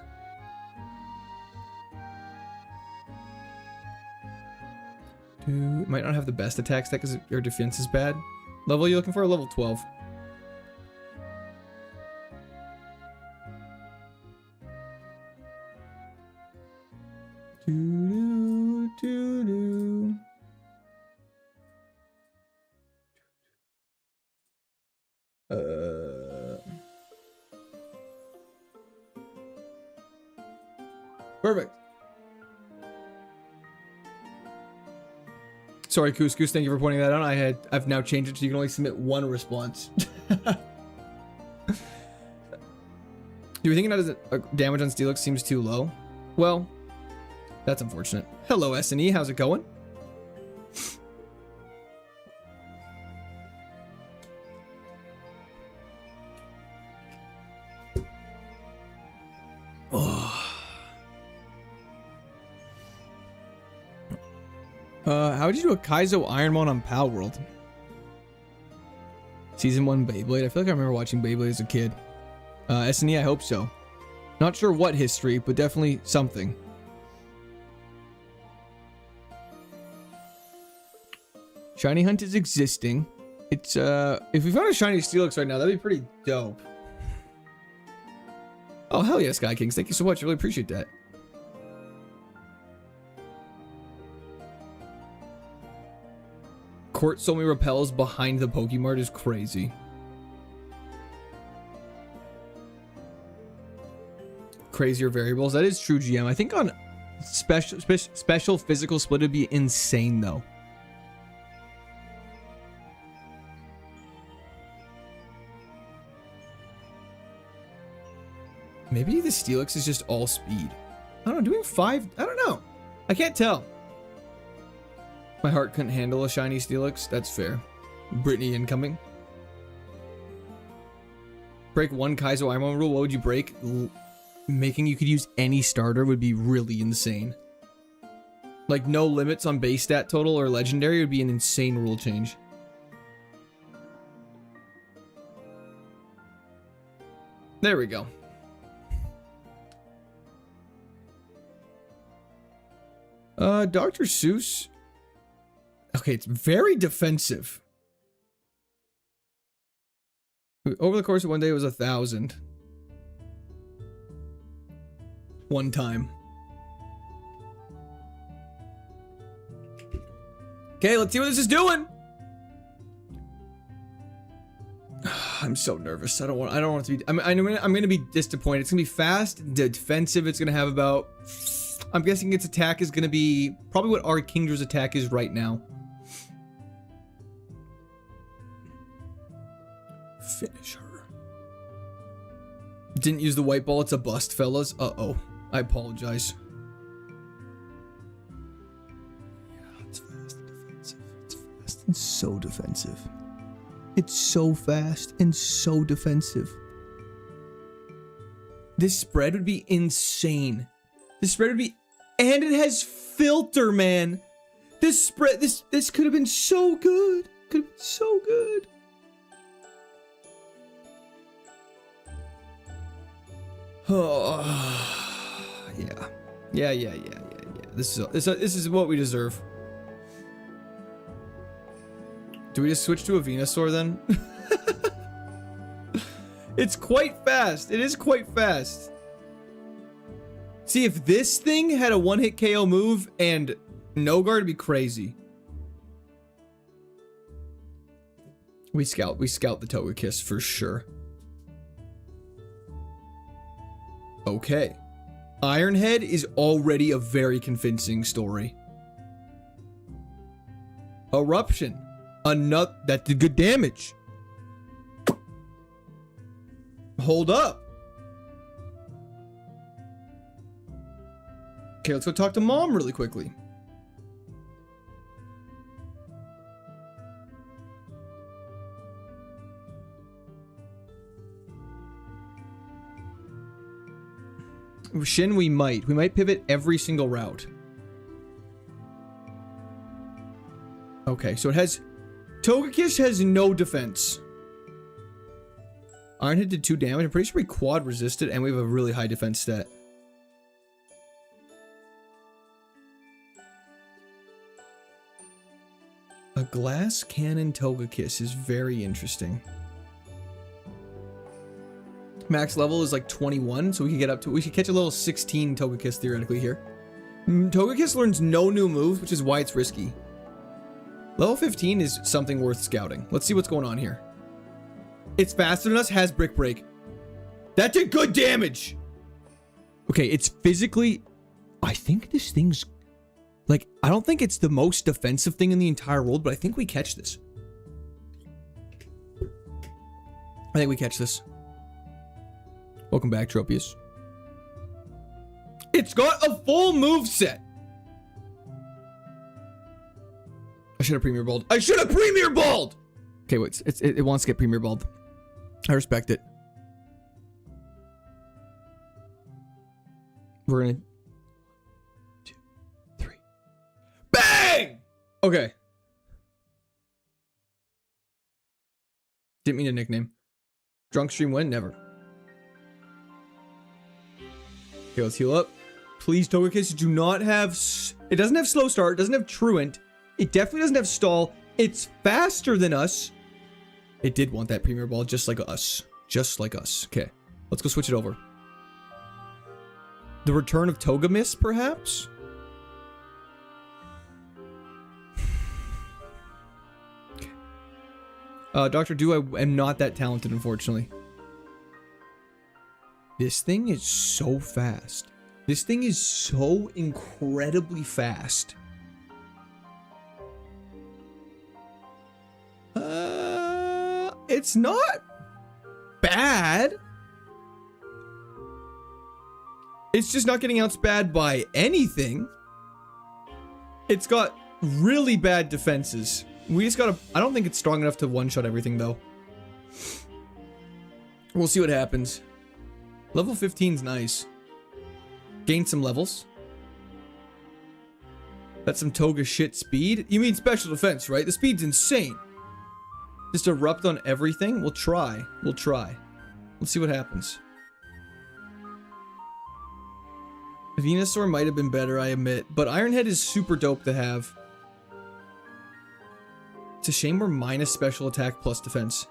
Dude, might not have the best attack stat because your defense is bad. Level are you looking for? Level 12. Perfect. Sorry, Couscous, thank you for pointing that out. I've now changed it so you can only submit one response. Do we think that damage on Steelix seems too low? Well, that's unfortunate. Hello, SNE, how's it going? How would you do a Kaizo Ironmon on Pal World? Season 1 Beyblade. I feel like I remember watching Beyblade as a kid. SNE, I hope so. Not sure what history, but definitely something. Shiny Hunt is existing. It's, if we found a Shiny Steelix right now, that'd be pretty dope. Oh, hell yeah, Sky Kings. Thank you so much. I really appreciate that. Court Somi repels behind the Pokemart is crazy. Crazier variables. That is true, GM. I think on special physical split would be insane, though. Maybe the Steelix is just all speed. I don't know. Doing 5... I don't know. I can't tell. My heart couldn't handle a shiny Steelix. That's fair. Brittany incoming. Break one Kaizo Ironmon rule. What would you break? Making you could use any starter would be really insane. Like no limits on base stat total or legendary would be an insane rule change. There we go. Dr. Seuss. Okay, it's very defensive. Over the course of one day, it was 1,000. One time. Okay, let's see what this is doing. I'm so nervous. I don't want it to be. I'm gonna be disappointed. It's gonna be fast, defensive. It's gonna have about. I'm guessing its attack is gonna be probably what our Kingdra's attack is right now. Finish her. Didn't use the white ball. It's a bust, fellas. Uh-oh. I apologize. Yeah, it's fast and defensive. It's fast and so defensive. It's so fast and so defensive. This spread would be insane. This spread would be... And it has filter, man. This spread... This could have been so good. Could have been so good. Oh, yeah. This is what we deserve. Do we just switch to a Venusaur then? It's quite fast. It is quite fast. See, if this thing had a one-hit KO move and no guard, it'd be crazy. We scout the Togekiss for sure. Okay. Ironhead is already a very convincing story. Eruption. That did good damage. Hold up. Okay, let's go talk to Mom really quickly. Shin, we might pivot every single route. Okay, so it has... Togekiss has no defense. Ironhead did 2 damage. I'm pretty sure we quad resisted, and we have a really high defense stat. A glass cannon Togekiss is very interesting. Max level is like 21, so we could get up to... We should catch a level 16 Togekiss theoretically here. Togekiss learns no new moves, which is why it's risky. Level 15 is something worth scouting. Let's see what's going on here. It's faster than us, has Brick Break. That did good damage! Okay, it's physically... I think this thing's... Like, I don't think it's the most defensive thing in the entire world, but I think we catch this. I think we catch this. Welcome back, Tropius. It's got a full move set. I should have Premier Balled. I should have Premier Balled! Okay, wait. It wants to get Premier Balled. I respect it. We're gonna... 1, 2, 3. Bang! Okay. Didn't mean a nickname. Drunk stream win? Never. Okay, let's heal up. Please, Togekiss, do not have... It doesn't have Slow Start. It doesn't have Truant. It definitely doesn't have Stall. It's faster than us. It did want that Premier Ball just like us. Just like us. Okay, let's go switch it over. The return of Togemiss, perhaps? Okay. Dr. Do, I am not that talented, unfortunately. This thing is so fast. This thing is so incredibly fast. It's not bad. It's just not getting outsped by anything. It's got really bad defenses. We just gotta... I don't think it's strong enough to one-shot everything, though. We'll see what happens. Level 15's nice. Gain some levels. That's some Toga shit speed. You mean special defense, right? The speed's insane. Just erupt on everything? We'll try. We'll try. Let's see what happens. Venusaur might have been better, I admit. But Ironhead is super dope to have. It's a shame we're minus special attack plus defense.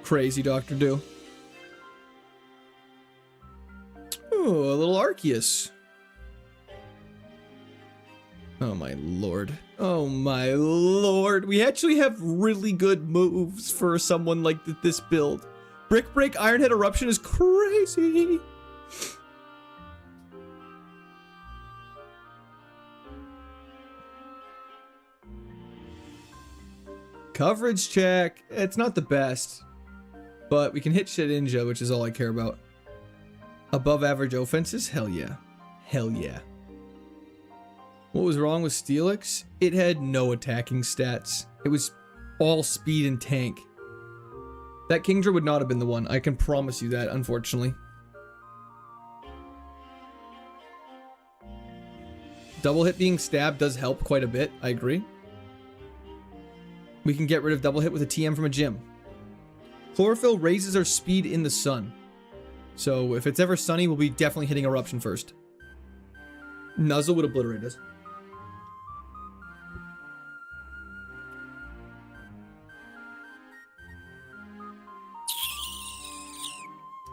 Crazy, Dr. Do. Ooh, a little Arceus. Oh my lord. Oh my lord. We actually have really good moves for someone like this build. Brick Break Ironhead Eruption is crazy. Coverage check. It's not the best. But we can hit Shedinja, which is all I care about. Above average offenses? Hell yeah. Hell yeah. What was wrong with Steelix? It had no attacking stats. It was all speed and tank. That Kingdra would not have been the one. I can promise you that, unfortunately. Double hit being stabbed does help quite a bit. I agree. We can get rid of double hit with a TM from a gym. Chlorophyll raises our speed in the sun. So if it's ever sunny, we'll be definitely hitting Eruption first. Nuzzle would obliterate us.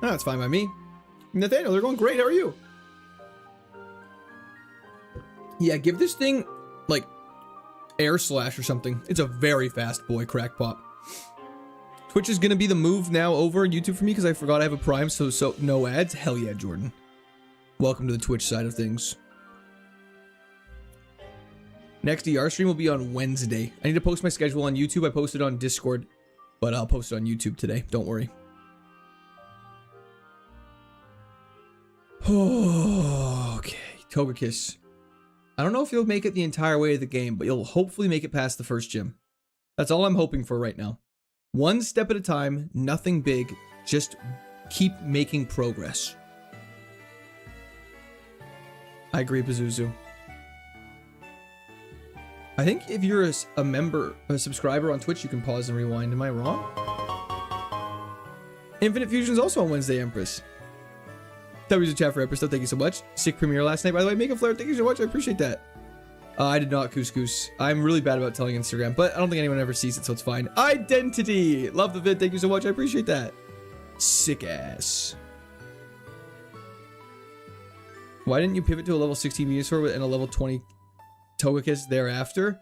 Oh, that's fine by me. Nathaniel, they're going great. How are you? Yeah, give this thing, like, air slash or something. It's a very fast boy, Crackpot. Twitch is gonna be the move now over YouTube for me because I forgot I have a Prime, so no ads. Hell yeah, Jordan. Welcome to the Twitch side of things. Next ER stream will be on Wednesday. I need to post my schedule on YouTube. I posted on Discord, but I'll post it on YouTube today. Don't worry. Oh, okay. Togekiss. I don't know if you'll make it the entire way of the game, but you'll hopefully make it past the first gym. That's all I'm hoping for right now. One step at a time, nothing big. Just keep making progress. I agree, Pazuzu. I think if you're a member, a subscriber on Twitch, you can pause and rewind. Am I wrong? Infinite Fusion is also on Wednesday, Empress. That was a chat for Empress, though. Thank you so much. Sick premiere last night, by the way. Make a flare. Thank you so much. I appreciate that. I did not couscous. I'm really bad about telling Instagram, but I don't think anyone ever sees it, so it's fine. Identity! Love the vid. Thank you so much. I appreciate that. Sick ass. Why didn't you pivot to a level 16 Venusaur and a level 20 Togekiss thereafter?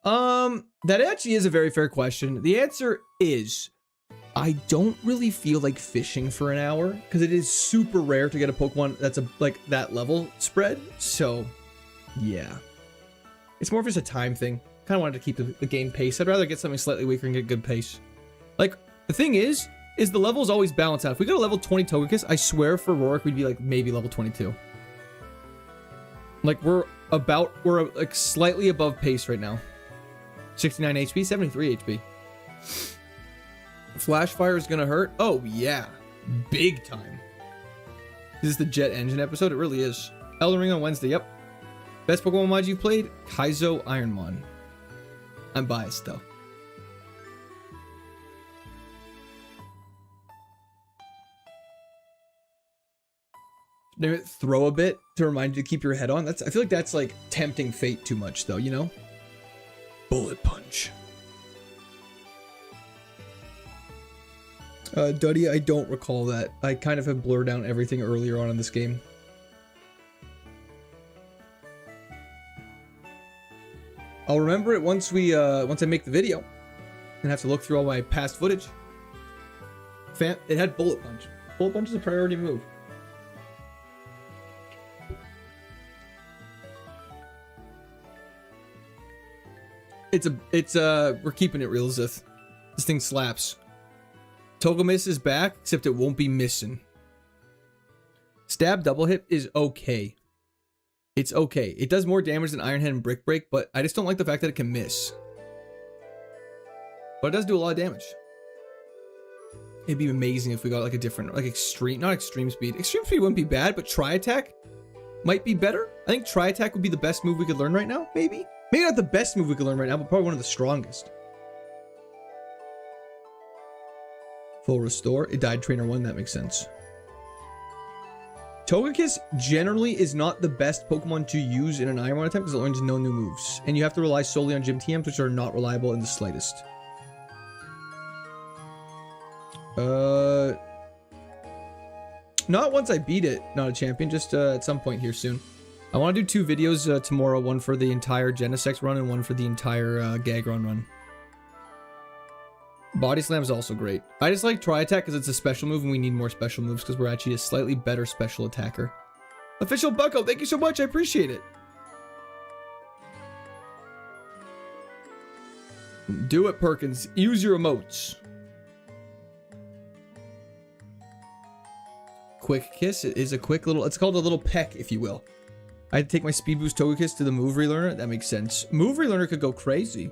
That actually is a very fair question. The answer is, I don't really feel like fishing for an hour because it is super rare to get a Pokemon that's like that level spread. So, yeah. It's more of just a time thing. Kind of wanted to keep the game pace. I'd rather get something slightly weaker and get good pace. Like, the thing is the levels always balance out. If we go to level 20 Togekiss, I swear for Roark, we'd be like maybe level 22. Like, we're like slightly above pace right now. 69 HP, 73 HP. Flash Fire is gonna hurt? Oh, yeah. Big time. Is this the Jet Engine episode? It really is. Elden Ring on Wednesday, yep. Best Pokemon mod you've played? KAIZO IRONMON. I'm biased, though. Maybe throw a bit to remind you to keep your head on. I feel like that's like tempting fate too much, though, you know? Bullet Punch. Duddy, I don't recall that. I kind of have blurred out everything earlier on in this game. I'll remember it once I make the video and have to look through all my past footage. It had Bullet Punch. Bullet Punch is a priority move. We're keeping it real, Zith. This thing slaps. Togekiss is back, except it won't be missing. Stab double hit is okay. It's okay. It does more damage than Iron Head and Brick Break, but I just don't like the fact that it can miss. But it does do a lot of damage. It'd be amazing if we got like a different, like extreme, not extreme speed. Extreme speed wouldn't be bad, but Tri Attack might be better. I think Tri Attack would be the best move we could learn right now, maybe? Maybe not the best move we could learn right now, but probably one of the strongest. Full Restore. It died Trainer 1, that makes sense. Togekiss generally is not the best Pokemon to use in an Iron attempt because it learns no new moves. And you have to rely solely on Gym TMs, which are not reliable in the slightest. Not once I beat it, not a champion, just at some point here soon. I want to do 2 videos tomorrow, one for the entire Genesect run and one for the entire Gagron run. Body Slam is also great. I just like Tri Attack because it's a special move and we need more special moves because we're actually a slightly better special attacker. Official Bucko, thank you so much. I appreciate it. Do it, Perkins. Use your emotes. Quick Kiss is a quick little, it's called a little peck, if you will. I had to take my Speed Boost Togekiss to the Move Relearner. That makes sense. Move Relearner could go crazy.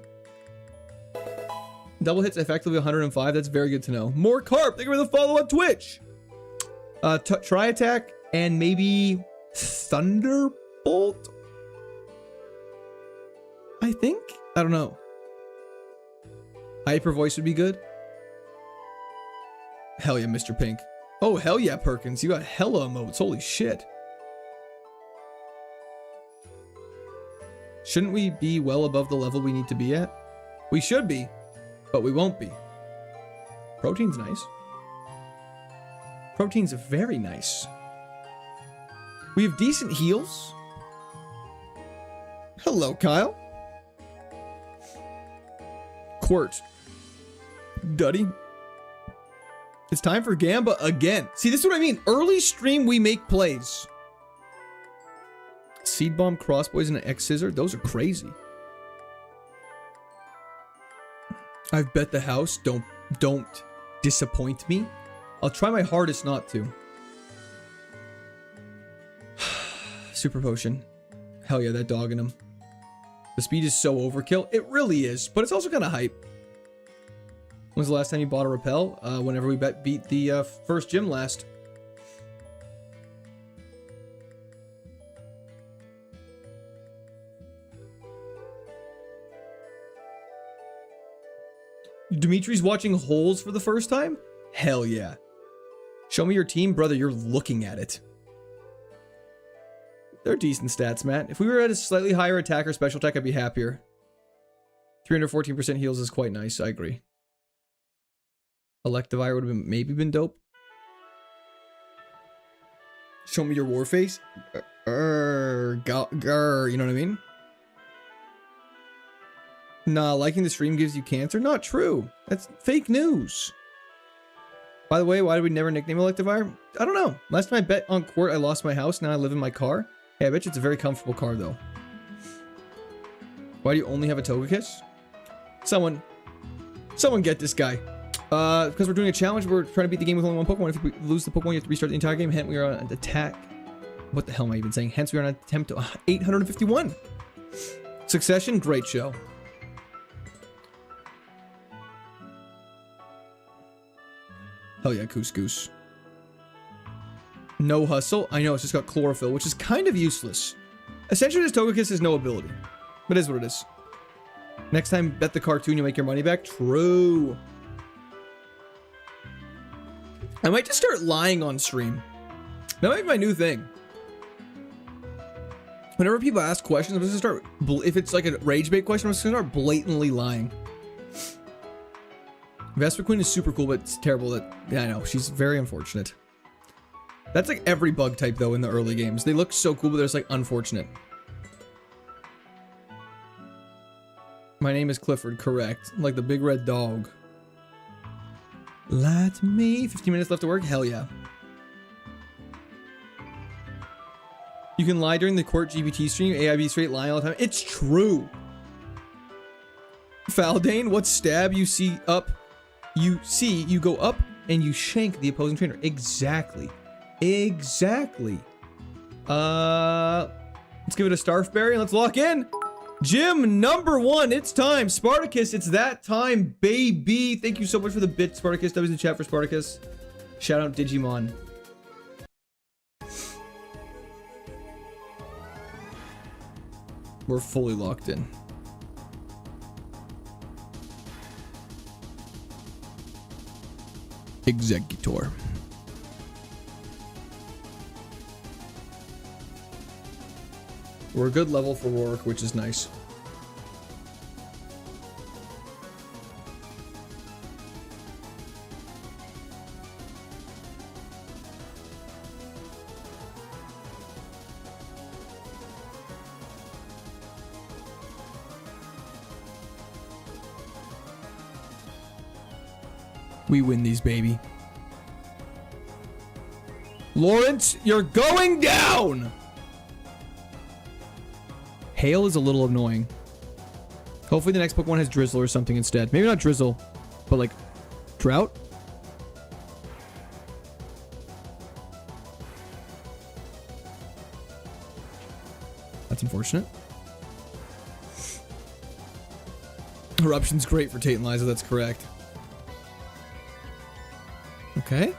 Double hits effectively 105. That's very good to know. More Carp. Thank you for the follow on Twitch. Tri Attack and maybe Thunderbolt. I think. I don't know. Hyper Voice would be good. Hell yeah, Mr. Pink. Oh, hell yeah, Perkins. You got hella emotes. Holy shit. Shouldn't we be well above the level we need to be at? We should be, but we won't be. Protein's nice. Protein's very nice. We have decent heals. Hello, Kyle. Quirt. Duddy. It's time for Gamba again. See, this is what I mean. Early stream, we make plays. Seed Bomb, Crossboys, and an X-Scissor. Those are crazy. I've bet the house. Don't disappoint me. I'll try my hardest not to. Super Potion. Hell yeah, that dog in him. The speed is so overkill. It really is, but it's also kind of hype. When's the last time you bought a Repel? Whenever we beat the first gym last. Dimitri's watching holes for the first time? Hell yeah. Show me your team, brother. You're looking at it. They're decent stats, Matt. If we were at a slightly higher attack or special attack, I'd be happier. 314% heals is quite nice. I agree. Electivire would have maybe been dope. Show me your war face. You know what I mean? Nah, liking the stream gives you cancer? Not true. That's fake news. By the way, why did we never nickname Electivire? I don't know. Last time I bet on court, I lost my house. Now I live in my car. Hey, I bet you it's a very comfortable car, though. Why do you only have a Togekiss? Someone get this guy. Because we're doing a challenge, we're trying to beat the game with only one Pokemon. If we lose the Pokemon, you have to restart the entire game. Hence, we are on an attack. What the hell am I even saying? Hence, we are on an attempt to 851. Succession, great show. Hell yeah, Couscous. No hustle. I know, it's just got chlorophyll, which is kind of useless. Essentially, this Togekiss has no ability. But it is what it is. Next time, bet the cartoon, you make your money back. True. I might just start lying on stream. That might be my new thing. Whenever people ask questions, I'm just gonna start, if it's like a rage bait question, I'm just gonna start blatantly lying. Vespiquen is super cool, but it's terrible that, yeah, I know, she's very unfortunate. That's like every bug type, though, in the early games. They look so cool, but they're just like unfortunate. My name is Clifford, correct. Like the big red dog. Lie to me. 15 minutes left to work? Hell yeah. You can lie during the court GPT stream. AIB straight lying all the time. It's true. Faldane, what stab you see up? You go up and you shank the opposing trainer. Exactly. Exactly. Let's give it a Starfberry and let's lock in. Gym number 1. It's time. Spartacus, it's that time, baby. Thank you so much for the bit, Spartacus. That was in the chat for Spartacus. Shout out Digimon. We're fully locked in. Executor. We're a good level for Rourke, which is nice. We win these, baby. Lawrence, you're going down! Hail is a little annoying. Hopefully the next Pokemon has Drizzle or something instead. Maybe not Drizzle, but like Drought? That's unfortunate. Eruption's great for Tate and Liza, that's correct. Okay.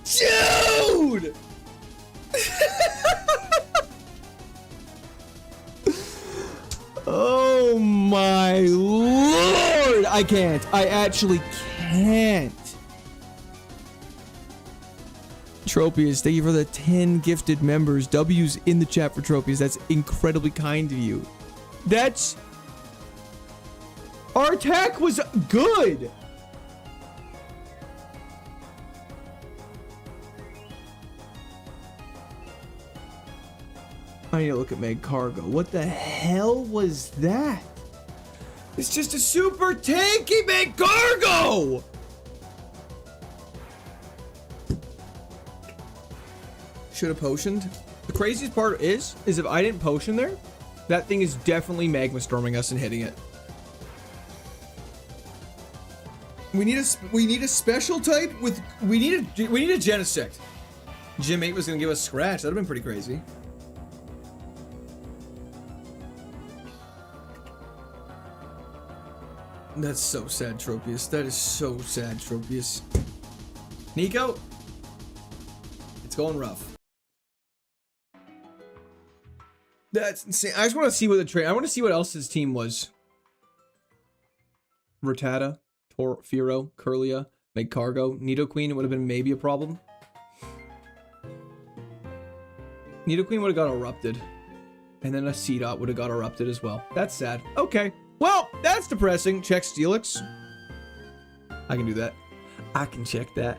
Dude! Oh my lord! I can't. I actually can't. Tropius, thank you for the 10 gifted members. W's in the chat for Tropius. That's incredibly kind of you. That's... Our attack was good. I need to look at Meg Cargo. What the hell was that? It's just a super tanky Meg Cargo! Should have potioned. The craziest part is if I didn't potion there, that thing is definitely magma storming us and hitting it. We need a special type with we need a Genesect. Gym 8 was gonna give us scratch. That'd have been pretty crazy. That's so sad, Tropius. That is so sad, Tropius. Nico, it's going rough. That's insane. I just want to see what the trade. I want to see what else his team was. Rattata, Firo, Curlia, Megcargo, Nidoqueen would have been maybe a problem. Nidoqueen would have got erupted. And then a Seedot would have got erupted as well. That's sad. Okay. Well, that's depressing. Check Steelix. I can do that. I can check that.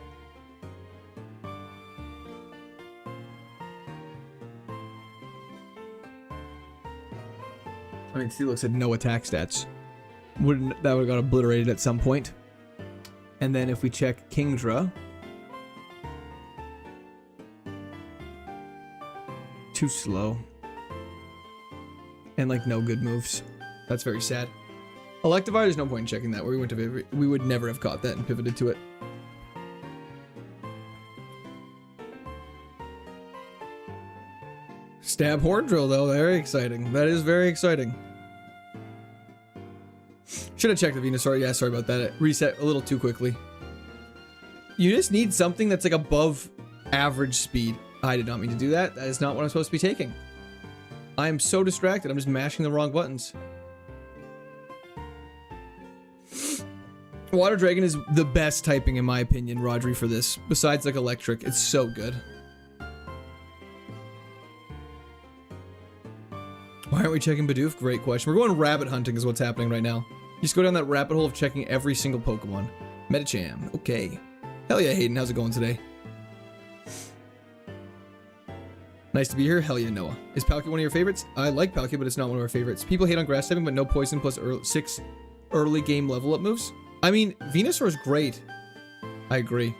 I mean, Steelix had no attack stats. That would have got obliterated at some point. And then if we check Kingdra. Too slow. And like no good moves. That's very sad. Electivire, there's no point in checking that. Where we went to we would never have caught that and pivoted to it. Stab Horn Drill though, very exciting. That is very exciting. Should have checked the Venusaur. Yeah, sorry about that. It reset a little too quickly. You just need something that's like above average speed. I did not mean to do that. That is not what I'm supposed to be taking. I am so distracted. I'm just mashing the wrong buttons. Water Dragon is the best typing in my opinion, Rodri, for this. Besides like electric, it's so good. Why aren't we checking Bidoof? Great question. We're going rabbit hunting is what's happening right now. Just go down that rabbit hole of checking every single Pokemon. Medicham, okay. Hell yeah, Hayden, how's it going today? Nice to be here. Hell yeah, Noah. Is Palkia one of your favorites? I like Palkia, but it's not one of our favorites. People hate on grass typing, but no poison plus 6 early game level up moves. I mean, Venusaur is great. I agree.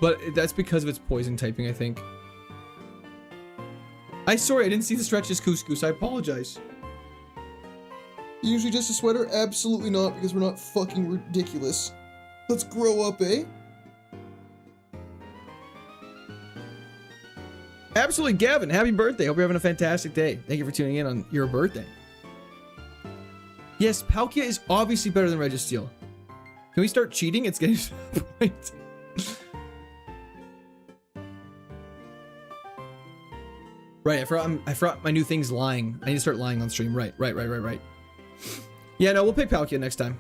But that's because of its poison typing, I think. Sorry, I didn't see the stretches, Couscous. I apologize. Usually just a sweater? Absolutely not, because we're not fucking ridiculous. Let's grow up, eh? Absolutely, Gavin. Happy birthday. Hope you're having a fantastic day. Thank you for tuning in on your birthday. Yes, Palkia is obviously better than Registeel. Can we start cheating? It's getting to the point. Right, I forgot my new thing's lying. I need to start lying on stream. Right. Yeah, no, we'll pick Palkia next time.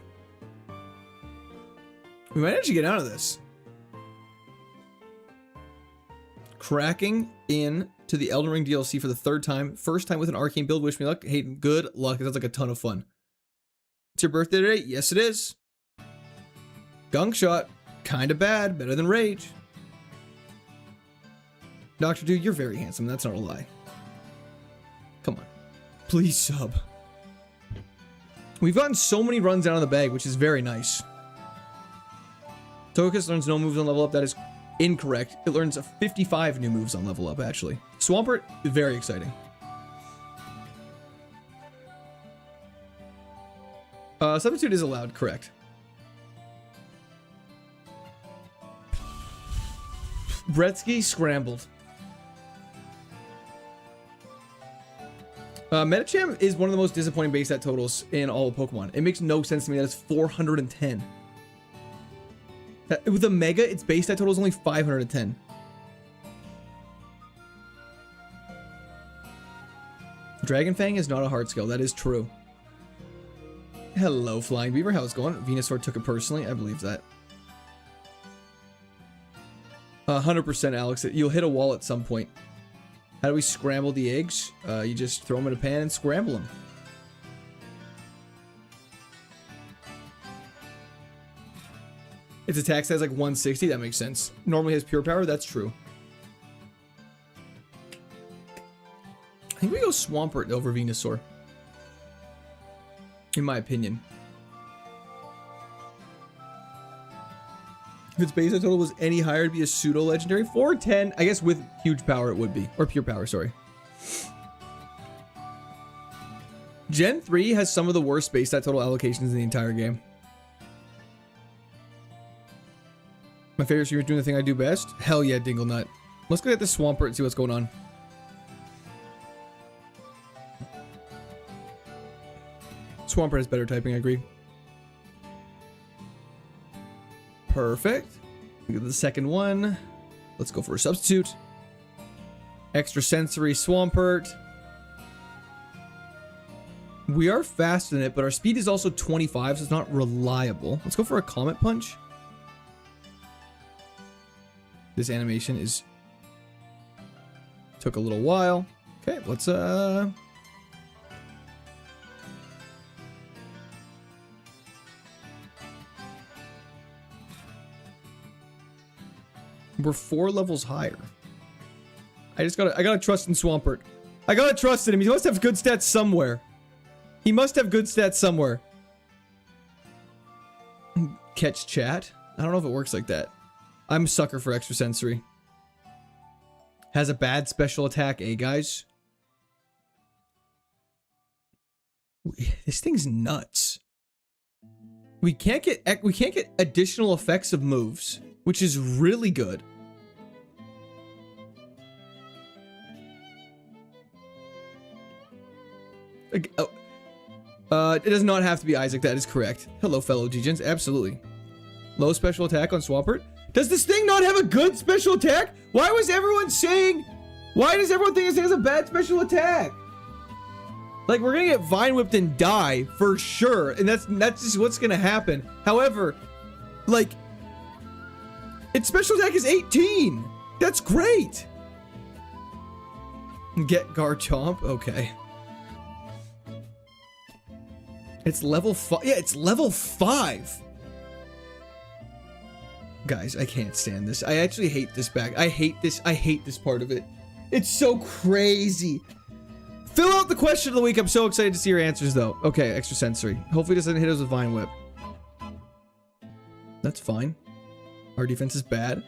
We might actually get out of this. Cracking in to the Elden Ring DLC for the 3rd time. First time with an arcane build. Wish me luck. Hayden, good luck. It sounds like a ton of fun. It's your birthday today? Yes, it is. Gunk Shot. Kinda bad. Better than Rage. Dr. Dude, you're very handsome. That's not a lie. Come on. Please sub. We've gotten so many runs out of the bag, which is very nice. Togekiss learns no moves on level up. That is incorrect. It learns 55 new moves on level up, actually. Swampert, very exciting. Substitute is allowed, correct. Bretsky scrambled. Medicham is one of the most disappointing base stat totals in all of Pokemon. It makes no sense to me that it's 410. With a Mega, its base stat total is only 510. Dragon Fang is not a hard skill. That is true. Hello, Flying Beaver. How's it going? Venusaur took it personally. I believe that. 100%, Alex. You'll hit a wall at some point. How do we scramble the eggs? You just throw them in a pan and scramble them. Its attack size like 160. That makes sense. Normally has pure power. That's true. I think we go Swampert over Venusaur. In my opinion. If its base total was any higher, it'd be a pseudo legendary. 410, I guess with huge power it would be. Or pure power, sorry. Gen 3 has some of the worst base stat total allocations in the entire game. My favorite streamer doing the thing I do best? Hell yeah, Dinglenut. Let's go get this Swampert and see what's going on. Swampert has better typing, I agree. Perfect. We get the second one. Let's go for a substitute. Extrasensory Swampert. We are fast in it, but our speed is also 25, so it's not reliable. Let's go for a Comet Punch. This animation is... took a little while. Okay, let's we're 4 levels higher. I gotta trust in Swampert. I gotta trust in him. He must have good stats somewhere. He must have good stats somewhere. Catch chat? I don't know if it works like that. I'm a sucker for extrasensory. Has a bad special attack, eh, guys? This thing's nuts. We can't get additional effects of moves, which is really good. It does not have to be Isaac. That is correct. Hello, fellow G-Gens. Absolutely. Low special attack on Swampert. Does this thing not have a good special attack? Why was everyone saying... Why does everyone think this thing has a bad special attack? Like, we're gonna get Vine Whipped and die, for sure. And that's just what's gonna happen. However, like... its special attack is 18! That's great! Get Garchomp? Okay. It's level 5. Yeah, it's level 5! Guys, I can't stand this. I actually hate this bag. I hate this part of it. It's so crazy. Fill out the question of the week. I'm so excited to see your answers, though. Okay, extrasensory. Hopefully it doesn't hit us with Vine Whip. That's fine. Our defense is bad.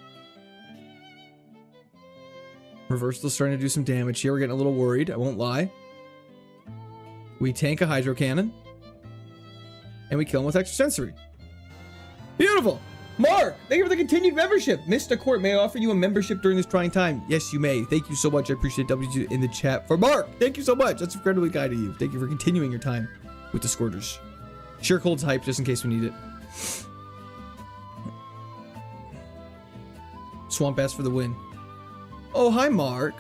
Reversal's starting to do some damage here. We're getting a little worried. I won't lie. We tank a Hydro Cannon. And we kill him with extrasensory. Beautiful! Mark, thank you for the continued membership. Mr. Court, may I offer you a membership during this trying time? Yes, you may. Thank you so much. I appreciate W in the chat for Mark. Thank you so much. That's incredibly kind of you. Thank you for continuing your time with the Squirters. Sure holds hype just in case we need it. Swamp Ass for the win. Oh, hi, Mark.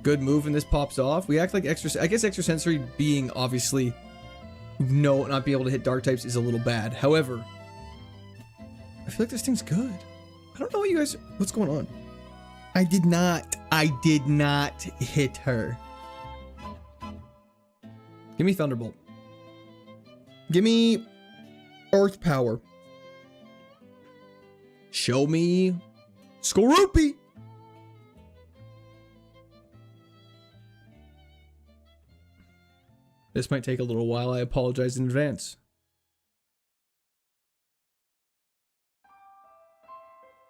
Good move, and this pops off. We act like I guess extrasensory being obviously not being able to hit dark types is a little bad. However, I feel like this thing's good. I don't know what you guys... What's going on? I did not hit her. Give me Thunderbolt. Give me Earth Power. Show me Skorupi. This might take a little while. I apologize in advance.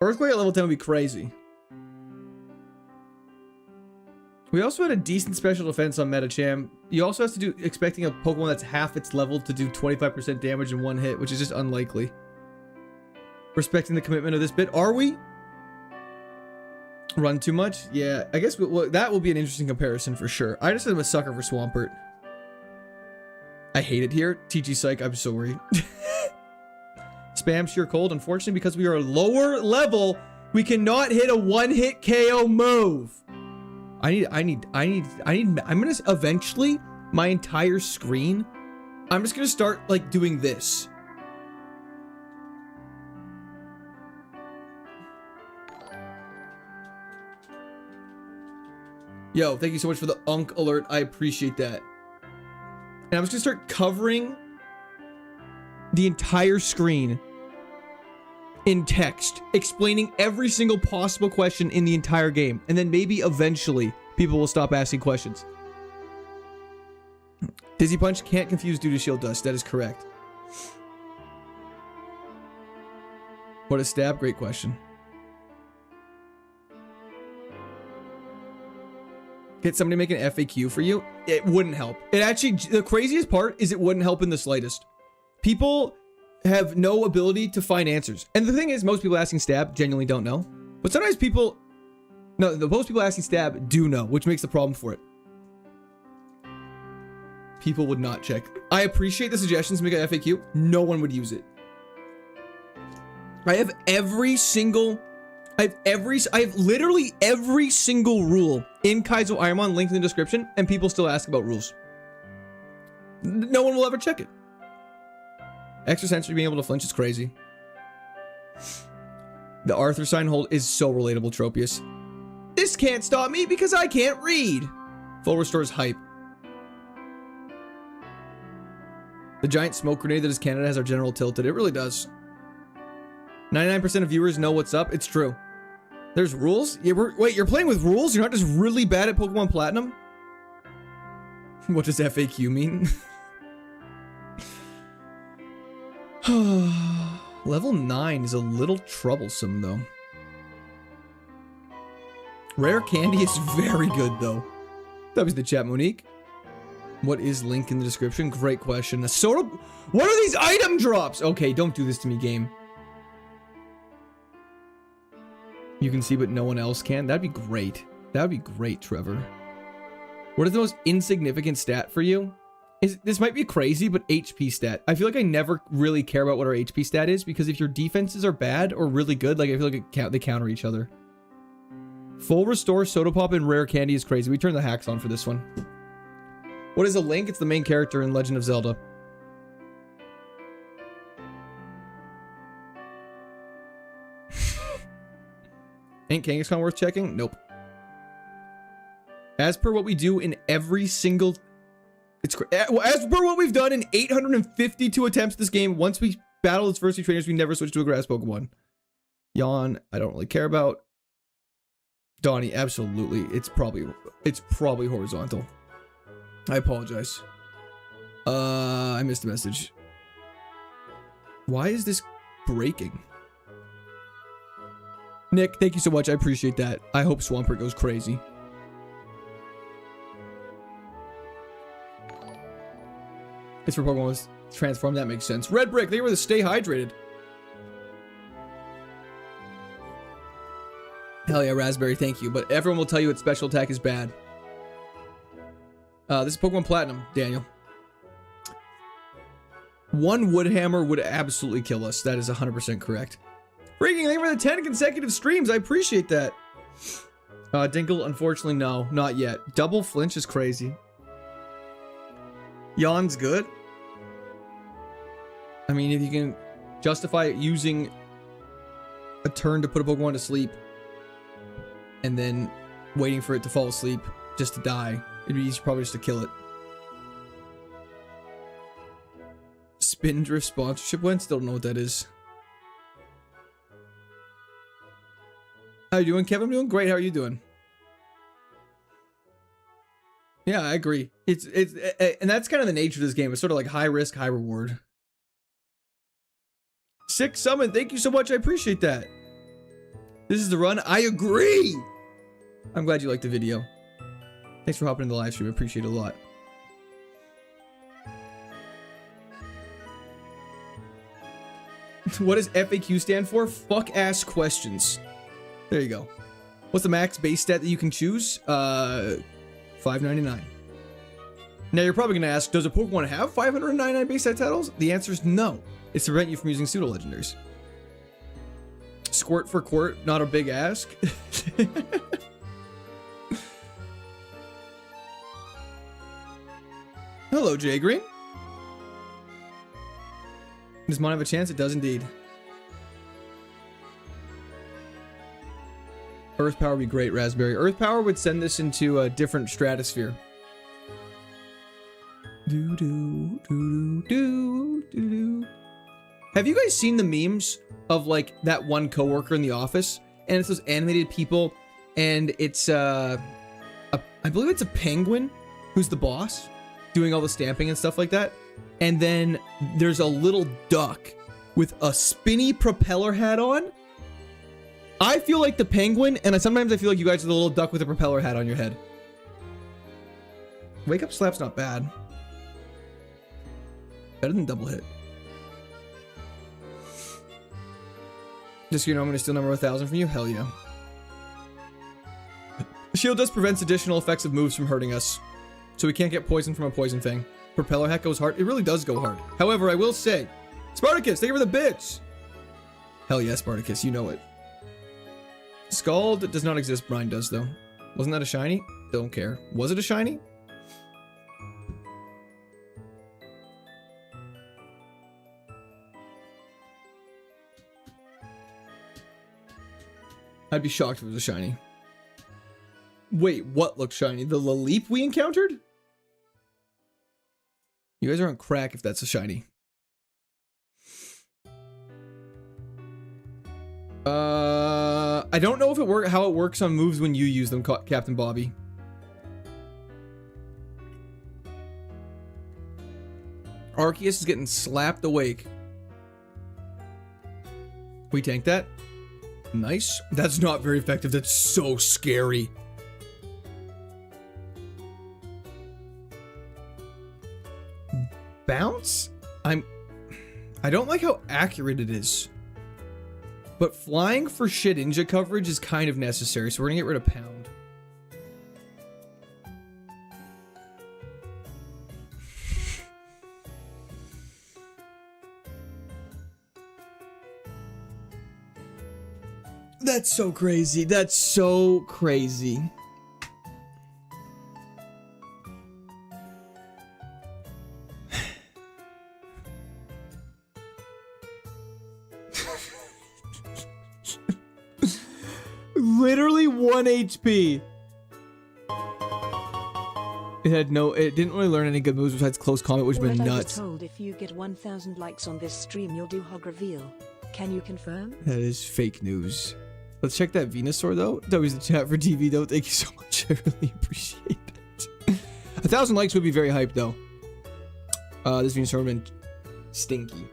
Earthquake at level 10 would be crazy. We also had a decent special defense on Metacham. You also have to do expecting a Pokemon that's half its level to do 25% damage in one hit, which is just unlikely. Respecting the commitment of this bit. Are we? Run too much? Yeah, I guess that will be an interesting comparison for sure. I just am a sucker for Swampert. I hate it here. TG Psych, I'm sorry. Spam Sheer Cold. Unfortunately, because we are lower level, we cannot hit a one-hit KO move. I'm gonna eventually, my entire screen, I'm just gonna start like doing this. Yo, thank you so much for the Unk alert. I appreciate that. And I'm just gonna start covering the entire screen in text, explaining every single possible question in the entire game. And then maybe eventually people will stop asking questions. Dizzy Punch can't confuse due to shield dust. That is correct. What is stab? Great question. Get somebody to make an FAQ for you? It wouldn't help. It actually, the craziest part is it wouldn't help in the slightest. People have no ability to find answers. And the thing is, most people asking stab genuinely don't know. But sometimes people, most people asking stab do know, which makes the problem for it. People would not check. I appreciate the suggestions to make an FAQ. No one would use it. I have literally every single rule in KAIZO IRONMON linked in the description, and people still ask about rules. No one will ever check it. Extrasensory being able to flinch is crazy. The Arthur sign hold is so relatable, Tropius. This can't stop me because I can't read. Full restore is hype. The giant smoke grenade that is Canada has our general tilted. It really does. 99% of viewers know what's up. It's true. There's rules? Yeah, wait, you're playing with rules? You're not just really bad at Pokemon Platinum? What does FAQ mean? Level 9 is a little troublesome, though. Rare candy is very good, though. That was the chat, Monique. What is link in the description? Great question. A soda... What are these item drops? Okay, don't do this to me, game. You can see, but no one else can. That'd be great. That'd be great, Trevor. What is the most insignificant stat for you? This might be crazy, but HP stat. I feel like I never really care about what our HP stat is, because if your defenses are bad or really good, like I feel like they counter each other. Full restore, soda pop, and rare candy is crazy. We turn the hacks on for this one. What is a Link? It's the main character in Legend of Zelda. Ain't Kangaskhan worth checking? Nope. As per what we do in every single... as per what we've done in 852 attempts this game, once we battle its first two trainers, we never switch to a grass Pokemon. Yawn, I don't really care about. Donnie, absolutely. It's probably horizontal. I apologize. I missed a message. Why is this breaking? Nick, thank you so much. I appreciate that. I hope Swampert goes crazy. It's for Pokemon was transformed. That makes sense. Red Brick, they were to stay hydrated. Hell yeah, Raspberry, thank you. But everyone will tell you its special attack is bad. This is Pokemon Platinum, Daniel. One wood hammer would absolutely kill us. That is 100% correct. Freaking, thank you for the 10 consecutive streams. I appreciate that. Dinkle, unfortunately, no, not yet. Double flinch is crazy. Yawn's good. I mean, if you can justify it using a turn to put a Pokemon to sleep and then waiting for it to fall asleep just to die, it'd be easier probably just to kill it. Spindrift sponsorship win? Still don't know what that is. How you doing, Kevin? I'm doing great. How are you doing? Yeah, I agree. And that's kind of the nature of this game. It's sort of like high risk, high reward. Sick Summon, thank you so much. I appreciate that. This is the run. I agree. I'm glad you liked the video. Thanks for hopping in the live stream. I appreciate it a lot. What does FAQ stand for? Fuck ass questions. There you go. What's the max base stat that you can choose? 599. Now you're probably gonna ask, does a Pokemon have 599 base stat titles? The answer is no. It's to prevent you from using pseudo legendaries. Squirt for Quart, not a big ask. Hello, Jay Green. Does mine have a chance? It does indeed. Earth power would be great, Raspberry. Earth power would send this into a different stratosphere. Do do do do do do. Have you guys seen the memes of like that one coworker in the office, and it's those animated people, and it's I believe it's a penguin who's the boss, doing all the stamping and stuff like that, and then there's a little duck with a spinny propeller hat on. I feel like the penguin, and sometimes I feel like you guys are the little duck with a propeller hat on your head. Wake up slap's not bad. Better than double hit. Just so you know, I'm gonna steal number 1000 from you. Hell yeah. Shield dust prevents additional effects of moves from hurting us, so we can't get poisoned from a poison fang. Propeller hat goes hard. It really does go hard. However, I will say, Spartacus, thank you for the bits. Hell yeah, Spartacus, you know it. Scald does not exist. Brine does though. Wasn't that a shiny? Don't care. Was it a shiny? I'd be shocked if it was a shiny. Wait, what looks shiny? The Laleep we encountered? You guys are on crack if that's a shiny. I don't know if how it works on moves when you use them, Captain Bobby. Arceus is getting slapped awake. We tank that. Nice. That's not very effective. That's so scary. Bounce? I don't like how accurate it is. But flying for Shedinja coverage is kind of necessary, so we're gonna get rid of Pound. That's so crazy. That's so crazy. Literally 1 HP. It didn't really learn any good moves besides close combat, which would have been nuts. I was told if you get 1,000 likes on this stream, you'll do hog reveal. Can you confirm? That is fake news. Let's check that Venusaur though. W's in the chat for TV though. Thank you so much. I really appreciate it. 1,000 likes would be very hyped though. This Venusaur would have been stinky.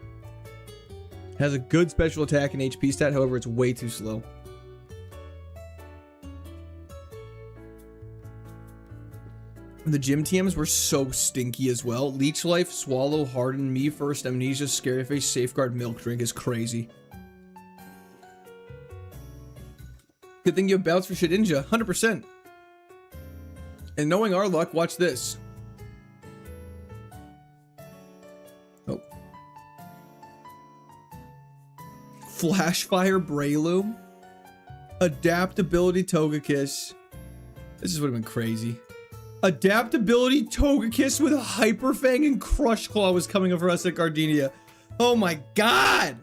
Has a good special attack and HP stat, however, it's way too slow. The gym TMs were so stinky as well. Leech Life, Swallow, Harden, Me First, Amnesia, Scary Face, Safeguard, Milk Drink is crazy. Good thing you have Bounce for Shedinja, 100%. And knowing our luck, watch this. Oh. Flash Fire Breloom. Adaptability Togekiss. This would have been crazy. Adaptability Togekiss with a Hyper Fang and Crush Claw was coming over us at Gardenia. Oh my god!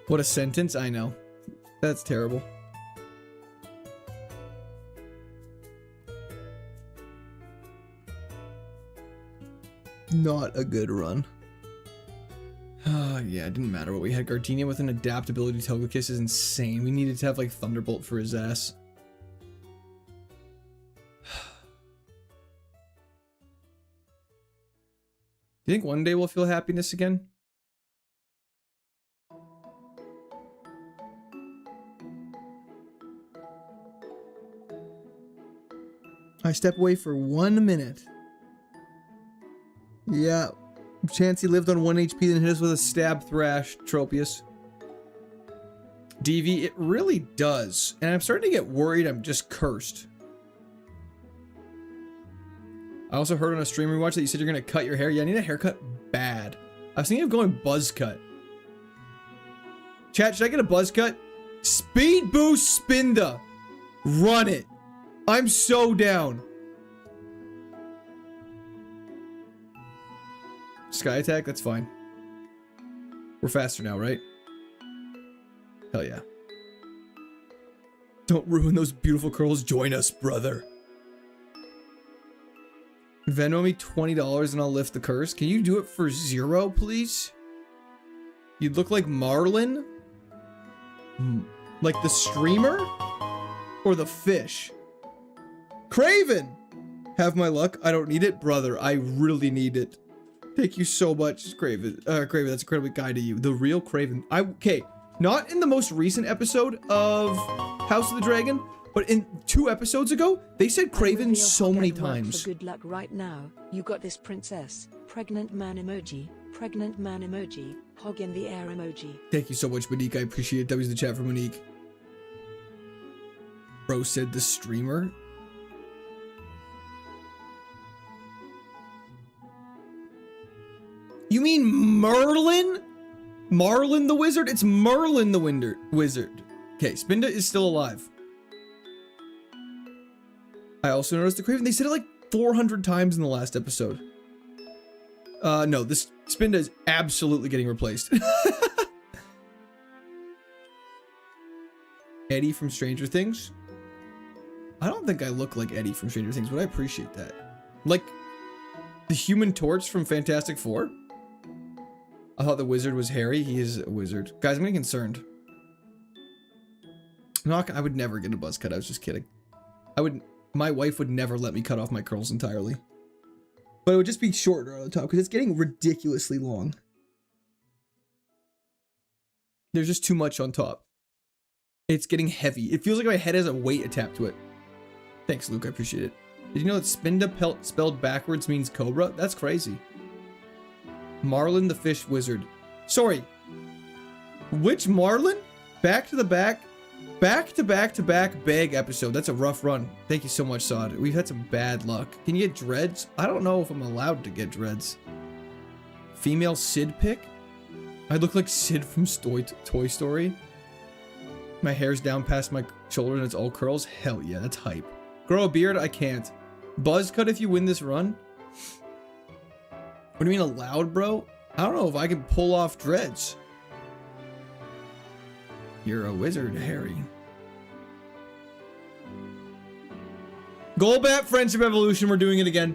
What a sentence, I know. That's terrible. Not a good run. Yeah, it didn't matter what we had. Gardenia with an adaptability Togekiss is insane. We needed to have like Thunderbolt for his ass. Do you think one day we'll feel happiness again? I step away for 1 minute. Yeah. Chansey lived on 1 HP, then hit us with a stab thrash, Tropius. DV, it really does. And I'm starting to get worried I'm just cursed. I also heard on a stream rewatch that you said you're going to cut your hair. Yeah, I need a haircut bad. I was thinking of going buzz cut. Chat, should I get a buzz cut? Speed boost Spinda. Run it. I'm so down. Sky attack, that's fine. We're faster now, right? Hell yeah. Don't ruin those beautiful curls. Join us, brother. Venmo me $20 and I'll lift the curse. Can you do it for 0, please? You look like Marlin? Like the streamer? Or the fish? Craven! Have my luck. I don't need it. Brother, I really need it. Thank you so much, Craven. Craven, that's incredibly kind of you. The real Craven. Okay, not in the most recent episode of House of the Dragon, but in 2 episodes ago, they said Craven so many times. Good luck right now. You got this, princess. Pregnant man emoji. Pregnant man emoji. Hog in the air emoji. Thank you so much, Monique. I appreciate it. W's the chat for Monique. Bro said the streamer. You mean Merlin? Marlin the wizard? It's Merlin the wizard. Okay, Spinda is still alive. I also noticed the Craven. They said it like 400 times in the last episode. No, this Spinda is absolutely getting replaced. Eddie from Stranger Things? I don't think I look like Eddie from Stranger Things, but I appreciate that. Like the Human Torch from Fantastic Four? I thought the wizard was Harry. He is a wizard. Guys, I'm getting concerned. I would never get a buzz cut. I was just kidding. My wife would never let me cut off my curls entirely. But it would just be shorter on the top because it's getting ridiculously long. There's just too much on top. It's getting heavy. It feels like my head has a weight attached to it. Thanks, Luke. I appreciate it. Did you know that Spinda spelled backwards means cobra? That's crazy. Marlin the fish wizard. Sorry. Which Marlin? Back to back bag episode. That's a rough run. Thank you so much, Sod. We've had some bad luck. Can you get dreads? I don't know if I'm allowed to get dreads. Female Sid pick? I look like Sid from Toy Story. My hair's down past my shoulder and it's all curls. Hell yeah, that's hype. Grow a beard? I can't. Buzz cut if you win this run? What do you mean allowed, bro? I don't know if I can pull off dreads. You're a wizard, Harry. Golbat Friendship Evolution, we're doing it again.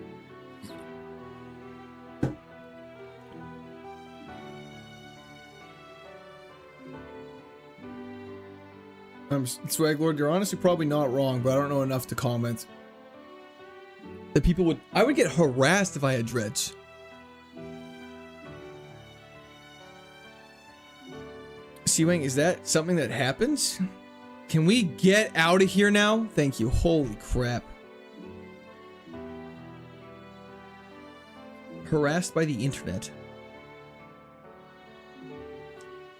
Swaglord, you're honestly probably not wrong, but I don't know enough to comment. That people would... I would get harassed if I had dreads. Seawang, is that something that happens? Can we get out of here now? Thank you. Holy crap. Harassed by the internet.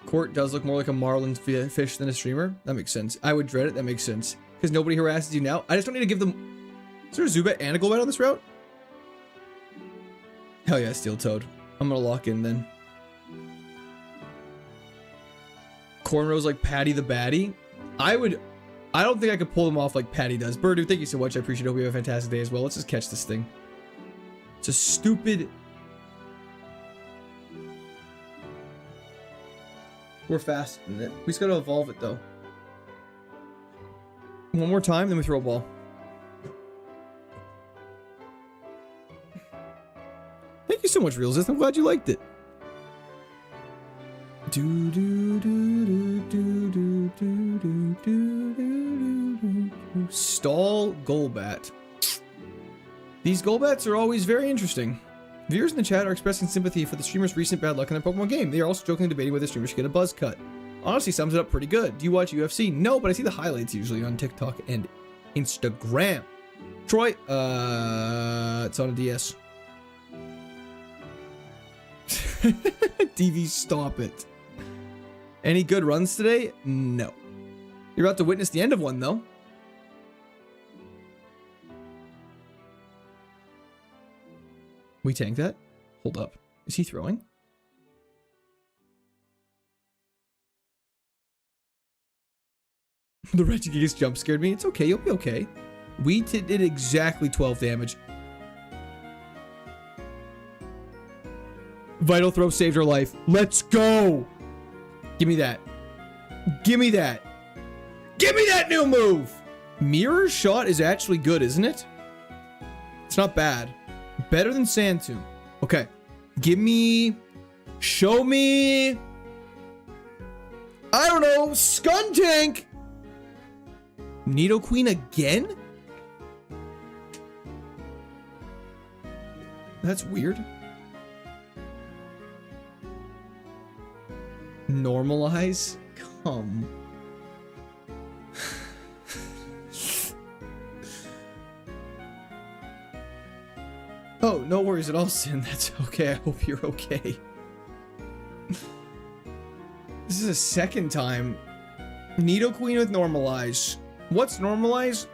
Court does look more like a marlin fish than a streamer. That makes sense. I would dread it. That makes sense. Because nobody harasses you now. I just don't need to give them... Is there a Zubat and a Golbat on this route? Hell yeah, Steel Toad. I'm gonna lock in then. Cornrows like Patty the Batty. I don't think I could pull them off like Patty does. Birdu, thank you so much. I appreciate it. Hope you have a fantastic day as well. Let's just catch this thing. It's a stupid... We're faster than it. We just gotta evolve it though. One more time, then we throw a ball. Thank you so much, Realsist. I'm glad you liked it. Stall Golbat. These Golbats are always very interesting. Viewers in the chat are expressing sympathy for the streamer's recent bad luck in their Pokemon game. They are also jokingly debating whether the streamer should get a buzz cut. Honestly, sums it up pretty good. Do you watch UFC? No, but I see the highlights usually on TikTok and Instagram. Troy, it's on a DS. DV, stop it. Any good runs today? No. You're about to witness the end of one, though. We tank that? Hold up. Is he throwing? The Regigigas jump scared me. It's okay. You'll be okay. We did exactly 12 damage. Vital Throw saved her life. Let's go. Give me that. Give me that. Give me that new move. Mirror shot is actually good, isn't it? It's not bad. Better than Sand Tomb. Okay. Give me... Show me... I don't know. Skuntank. Nidoqueen again? That's weird. Normalize? Come. Oh, no worries at all, Sin. That's okay. I hope you're okay. This is a second time. Nidoqueen with Normalize. What's Normalize?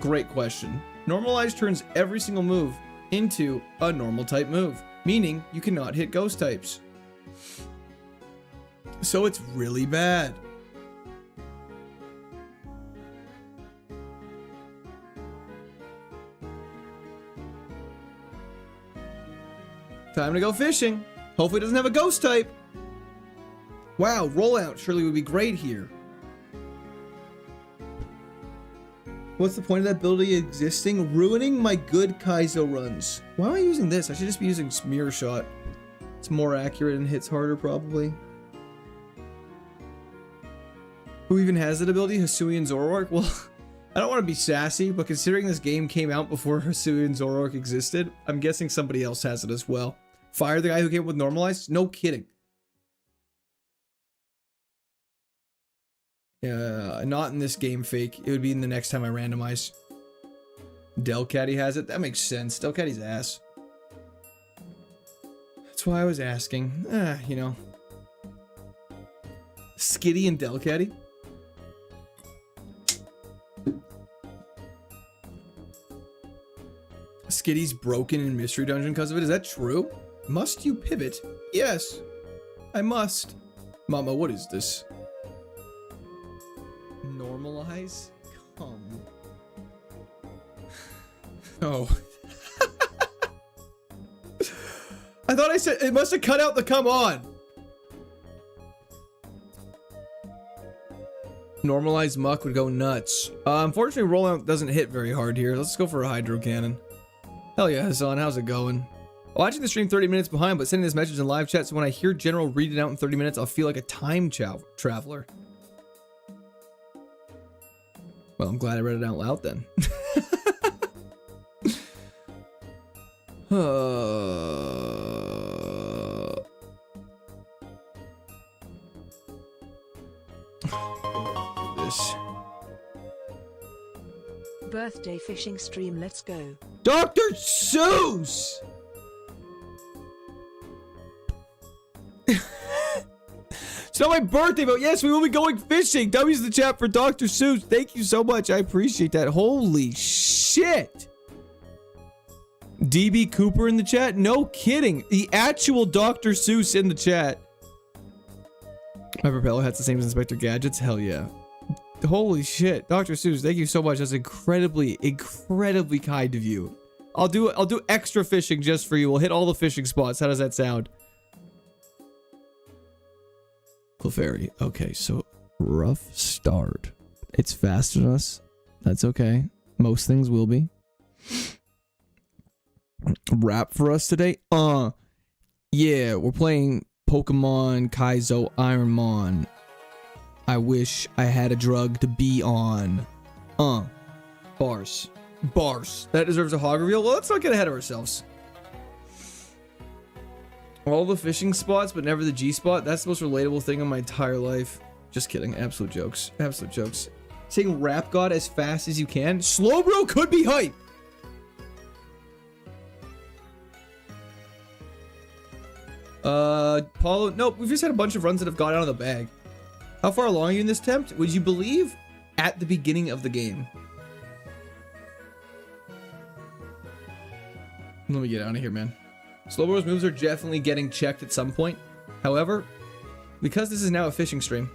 Great question. Normalize turns every single move into a normal type move, meaning you cannot hit ghost types. So it's really bad. Time to go fishing. Hopefully it doesn't have a ghost type. Wow, rollout surely would be great here. What's the point of that ability existing? Ruining my good Kaizo runs. Why am I using this? I should just be using Mirror Shot. It's more accurate and hits harder, probably. Who even has that ability? Hisuian Zoroark? Well, I don't want to be sassy, but considering this game came out before Hisuian Zoroark existed, I'm guessing somebody else has it as well. Fire the guy who came up with Normalized? No kidding. Not in this game, fake. It would be in the next time I randomize. Delcatty has it? That makes sense. Delcatty's ass. That's why I was asking. You know. Skitty and Delcatty? Skitty's broken in Mystery Dungeon because of it. Is that true? Must you pivot? Yes. I must. Mama, what is this? Normalize? Come. Oh. I thought I said it must have cut out the come on. Normalized Muck would go nuts. Unfortunately, rollout doesn't hit very hard here. Let's go for a Hydro Cannon. Hell yeah, Hassan. How's it going? Watching the stream 30 minutes behind, but sending this message in live chat, so when I hear General read it out in 30 minutes, I'll feel like a time traveler. Well, I'm glad I read it out loud then. This. Birthday fishing stream, let's go. Dr. Seuss! It's not my birthday, but yes, we will be going fishing. W's the chat for Dr. Seuss. Thank you so much. I appreciate that. Holy shit. DB Cooper in the chat? No kidding. The actual Dr. Seuss in the chat. My propeller hat's the same as Inspector Gadget's? Hell yeah. Holy shit. Dr. Seuss, thank you so much. That's incredibly kind of you. I'll do extra fishing just for you. We'll hit all the fishing spots. How does that sound? Clefairy. Okay, so rough start. It's faster than us. That's okay. Most things will be. Rap for us today? Yeah, we're playing Pokemon KAIZO IRONMON. I wish I had a drug to be on. Bars. Bars. That deserves a hog reveal? Well, let's not get ahead of ourselves. All the fishing spots, but never the G spot. That's the most relatable thing in my entire life. Just kidding. Absolute jokes. Absolute jokes. Saying Rap God as fast as you can. Slowbro could be hype. Paulo. Nope. We've just had a bunch of runs that have got out of the bag. How far along are you in this attempt? Would you believe at the beginning of the game? Let me get out of here, man. Slowbro's moves are definitely getting checked at some point. However, because this is now a fishing stream.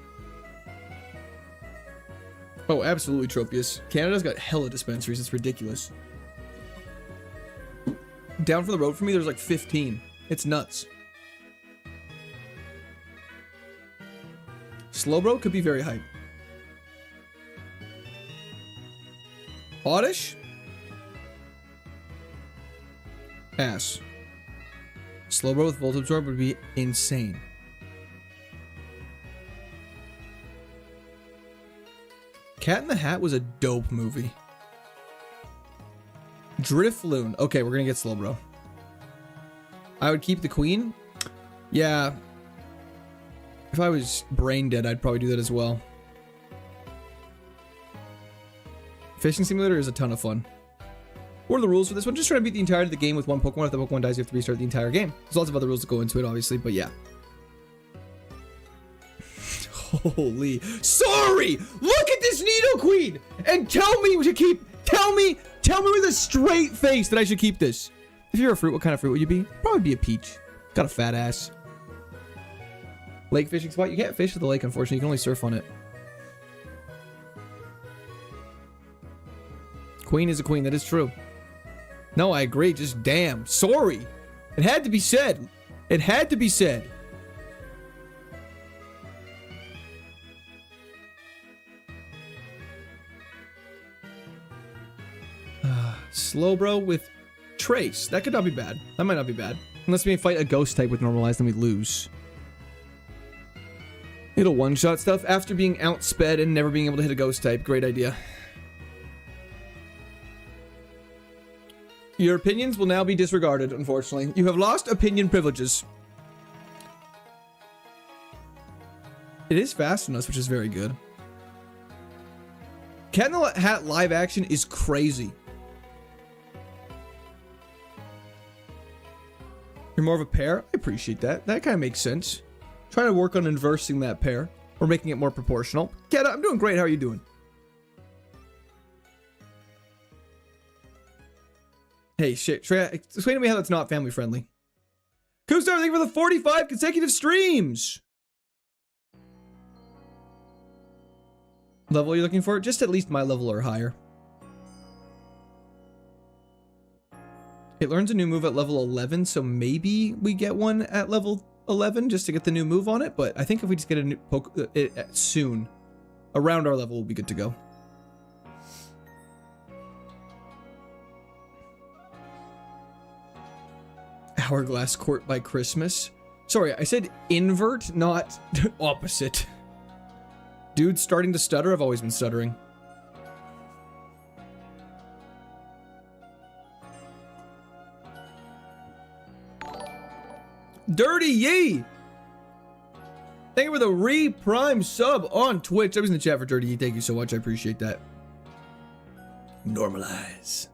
Oh, absolutely, Tropius. Canada's got hella dispensaries. It's ridiculous. Down for the road for me, there's like 15. It's nuts. Slowbro could be very hype. Oddish? Pass. Slowbro with Volt Absorb would be insane. Cat in the Hat was a dope movie. Drifloon. Okay, we're gonna get Slowbro. I would keep the Queen. Yeah. If I was brain dead, I'd probably do that as well. Fishing Simulator is a ton of fun. What are the rules for this one? Just try to beat the entirety of the game with one Pokemon. If the Pokemon dies, you have to restart the entire game. There's lots of other rules that go into it, obviously, but yeah. Holy. Sorry! Look at this Nidoqueen! And tell me to keep... Tell me with a straight face that I should keep this. If you're a fruit, what kind of fruit would you be? Probably be a peach. Got a fat ass. Lake fishing spot? You can't fish at the lake, unfortunately. You can only surf on it. Queen is a queen. That is true. No, I agree. Just damn. Sorry. It had to be said. It had to be said. Slowbro with Trace. That could not be bad. That might not be bad. Unless we fight a ghost type with normalized, then we lose. It'll one-shot stuff after being outsped and never being able to hit a ghost type. Great idea. Your opinions will now be disregarded, unfortunately. You have lost opinion privileges. It is fast on us, which is very good. Cat in the Hat live action is crazy. You're more of a pair? I appreciate that. That kind of makes sense. Trying to work on inversing that pair. Or making it more proportional. Cat, I'm doing great. How are you doing? Hey, shit. Explain to me how that's not family friendly. Koostar, thank you for the 45 consecutive streams. Level you're looking for? Just at least my level or higher. It learns a new move at level 11, so maybe we get one at level 11 just to get the new move on it, but I think if we just get a new soon, around our level, we'll be good to go. Hourglass Court by Christmas. Sorry, I said invert, not opposite. Dude's starting to stutter. I've always been stuttering. Dirty Yee! Thank you for the re-prime sub on Twitch. I was in the chat for Dirty Yee. Thank you so much. I appreciate that. Normalize.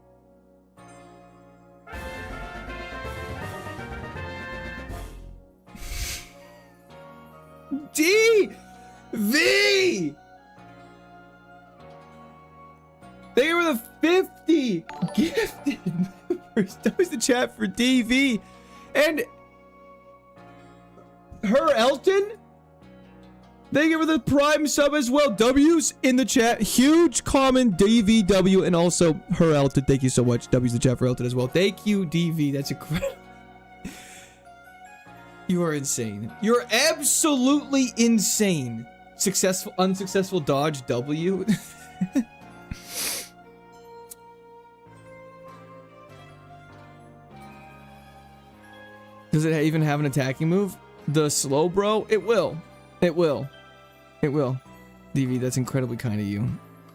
DV! Thank you for the 50 gifted members. That was the chat for DV. And Her Elton? Thank you for the prime sub as well. W's in the chat. Huge common DVW and also Her Elton. Thank you so much. W's in the chat for Elton as well. Thank you, DV. That's incredible. You are insane. You're absolutely insane. Successful, unsuccessful dodge W. Does it even have an attacking move? The Slowbro? It will. It will. It will. DV, that's incredibly kind of you.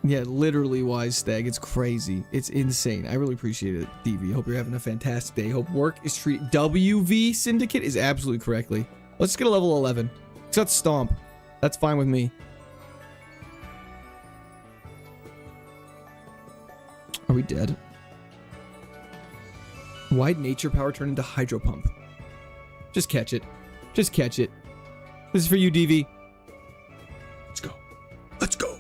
Yeah, literally wise stag. It's crazy. It's insane. I really appreciate it, DV. Hope you're having a fantastic day. Hope work is treated. WV Syndicate is absolutely correctly. Let's just get a level 11. So that's Stomp. That's fine with me. Are we dead? Why'd Nature Power turn into Hydro Pump? Just catch it. Just catch it. This is for you, DV. Let's go. Let's go.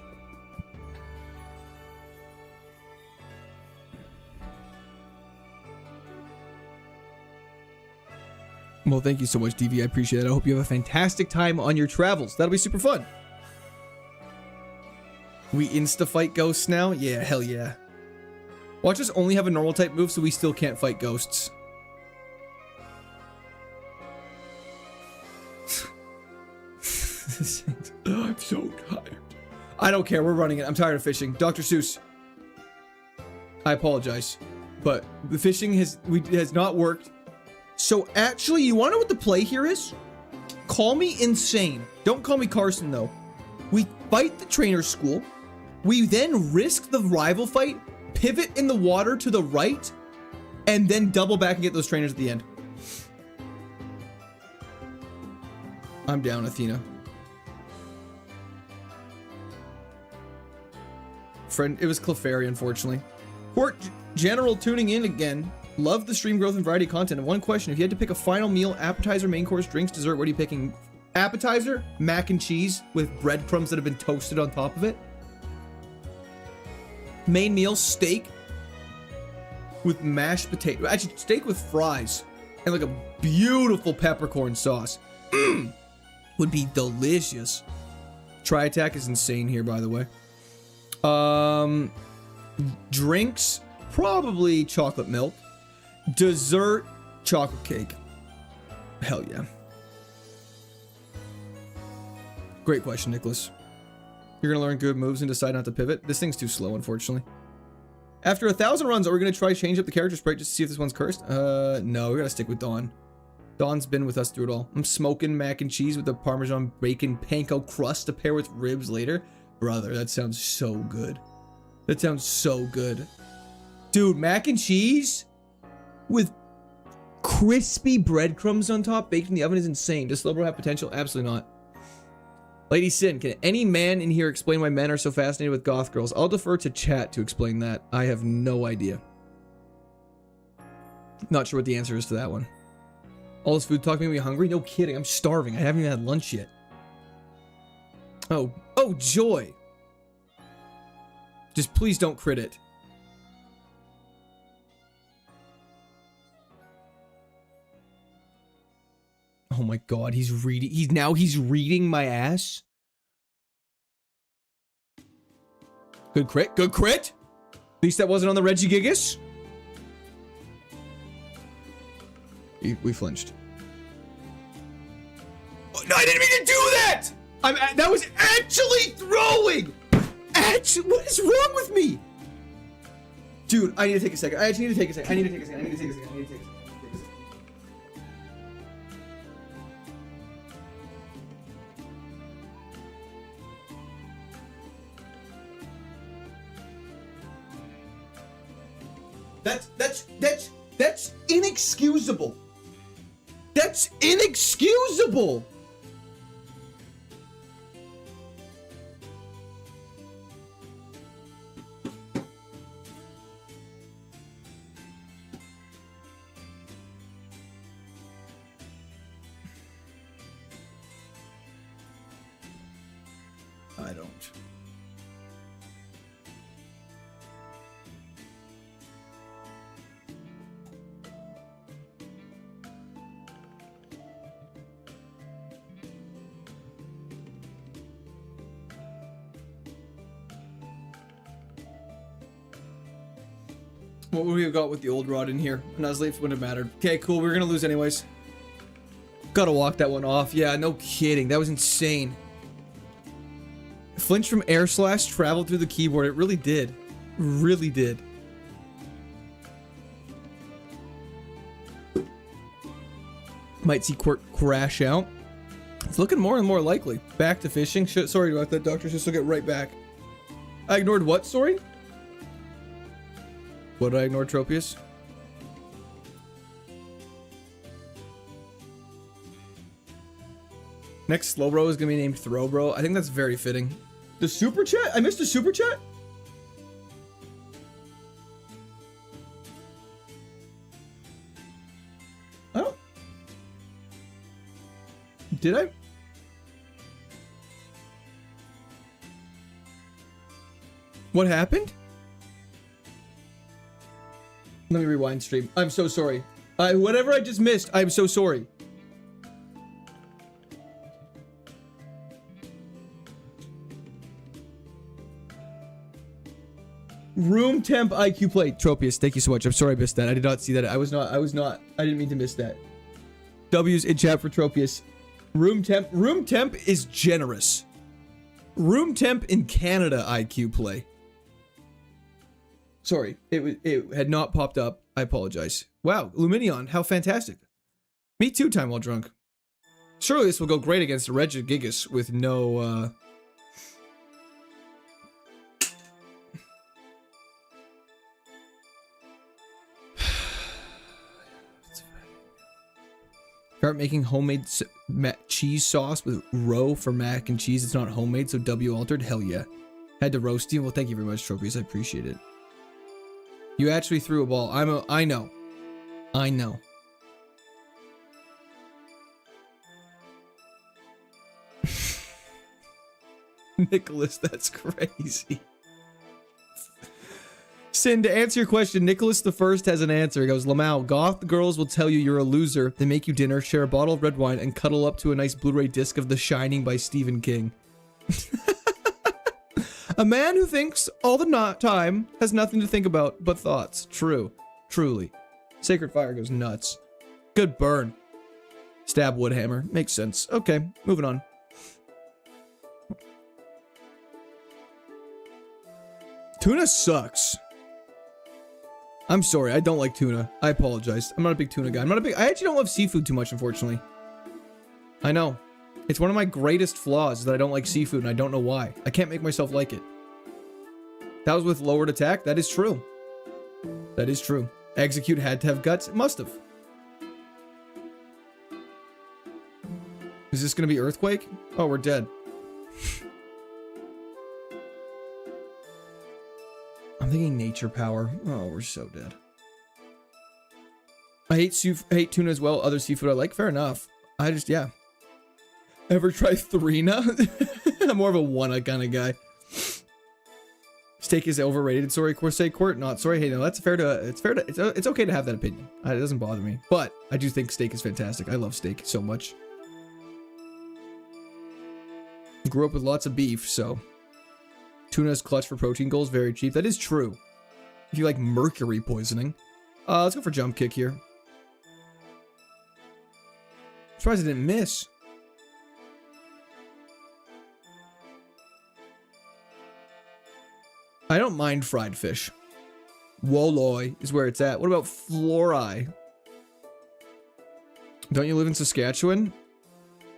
Well, thank you so much, DV. I appreciate it. I hope you have a fantastic time on your travels. That'll be super fun. We insta-fight ghosts now? Yeah, hell yeah. Watch us only have a normal type move so we still can't fight ghosts. I'm so tired. I don't care. We're running it. I'm tired of fishing. Dr. Seuss. I apologize, but the fishing has not worked. So actually, you want to know what the play here is? Call me insane. Don't call me Carson, though. We fight the trainer's school. We then risk the rival fight, pivot in the water to the right, and then double back and get those trainers at the end. I'm down, Athena. Friend, it was Clefairy, unfortunately. Port General tuning in again. Love the stream growth and variety of content. And one question, if you had to pick a final meal, appetizer, main course, drinks, dessert, what are you picking? Appetizer, mac and cheese with breadcrumbs that have been toasted on top of it. Main meal, steak with mashed potato. Actually, steak with fries and like a beautiful peppercorn sauce. Would be delicious. Tri-attack is insane here, by the way. Drinks, probably chocolate milk. Dessert, chocolate cake. Hell yeah. Great question, Nicholas. You're gonna learn good moves and decide not to pivot. This thing's too slow, unfortunately. After 1,000 runs, are we gonna try change up the character sprite just to see if this one's cursed? No, we gotta stick with Dawn. Dawn's been with us through it all. I'm smoking mac and cheese with the Parmesan bacon panko crust to pair with ribs later. Brother, that sounds so good. That sounds so good. Dude, mac and cheese with crispy breadcrumbs on top, baked in the oven is insane. Does Slowbro have potential? Absolutely not. Lady Sin, can any man in here explain why men are so fascinated with goth girls? I'll defer to chat to explain that. I have no idea. Not sure what the answer is to that one. All this food talk made me hungry? No kidding, I'm starving. I haven't even had lunch yet. Oh joy. Just please don't crit it. Oh my god, he's reading my ass. Good crit, good crit. At least that wasn't on the Regigigas. We flinched. Oh, no, I didn't mean to do that! That was actually throwing! What is wrong with me? Dude, I need to take a second. I actually need to take a second. I need to take a second. That's inexcusable. That's inexcusable. I don't. What would we have got with the old rod in here? Nuzleaf wouldn't have mattered. Okay, cool. We were gonna lose anyways. Gotta walk that one off. Yeah, no kidding. That was insane. Flinch from air slash traveled through the keyboard. It really did. Really did. Might see Quirk crash out. It's looking more and more likely. Back to fishing. Sorry about that, Doctor. Just will get right back. I ignored what? Sorry? What did I ignore, Tropius? Next Slowbro is gonna be named Throwbro. I think that's very fitting. The super chat? I missed a super chat? Oh. Did I? What happened? Let me rewind stream. I'm so sorry. Whatever I just missed, I'm so sorry. Room temp IQ play. Tropius, thank you so much. I'm sorry I missed that. I did not see that. I didn't mean to miss that. W's in chat for Tropius. Room temp is generous. Room temp in Canada IQ play. Sorry, it had not popped up. I apologize. Wow, Luminion, how fantastic. Me too, time while drunk. Surely this will go great against Regigigas with no, Start making homemade cheese sauce with roe for mac and cheese. It's not homemade, so W altered. Hell yeah. Had to roast you. Well, thank you very much, Trophies. I appreciate it. You actually threw a ball. I know. I know. Nicholas, that's crazy. Sin, to answer your question, Nicholas the First has an answer. He goes, Lamau, goth girls will tell you you're a loser. They make you dinner, share a bottle of red wine, and cuddle up to a nice Blu-ray disc of The Shining by Stephen King. A man who thinks all the time has nothing to think about but thoughts. True. Truly. Sacred Fire goes nuts. Good burn. Stab Woodhammer. Makes sense. Okay, moving on. Tuna sucks. I'm sorry, I don't like tuna. I apologize. I'm not a big tuna guy. I actually don't love seafood too much, unfortunately. I know. It's one of my greatest flaws that I don't like seafood, and I don't know why. I can't make myself like it. That was with lowered attack? That is true. That is true. Execute had to have guts? It must have. Is this gonna be Earthquake? Oh, we're dead. I'm thinking nature power. Oh, we're so dead. I hate tuna as well. Other seafood I like. Fair enough. Yeah. Ever try Thrina? I'm more of a Wanna kind of guy. Steak is overrated. Sorry, Corsair Court. Not sorry. Hey, no, that's fair to. It's okay to have that opinion. It doesn't bother me. But I do think steak is fantastic. I love steak so much. Grew up with lots of beef, so. Tuna is clutch for protein goals, very cheap. That is true. If you like mercury poisoning. Let's go for jump kick here. Surprised I didn't miss. I don't mind fried fish. Walleye is where it's at. What about fluoride? Don't you live in Saskatchewan?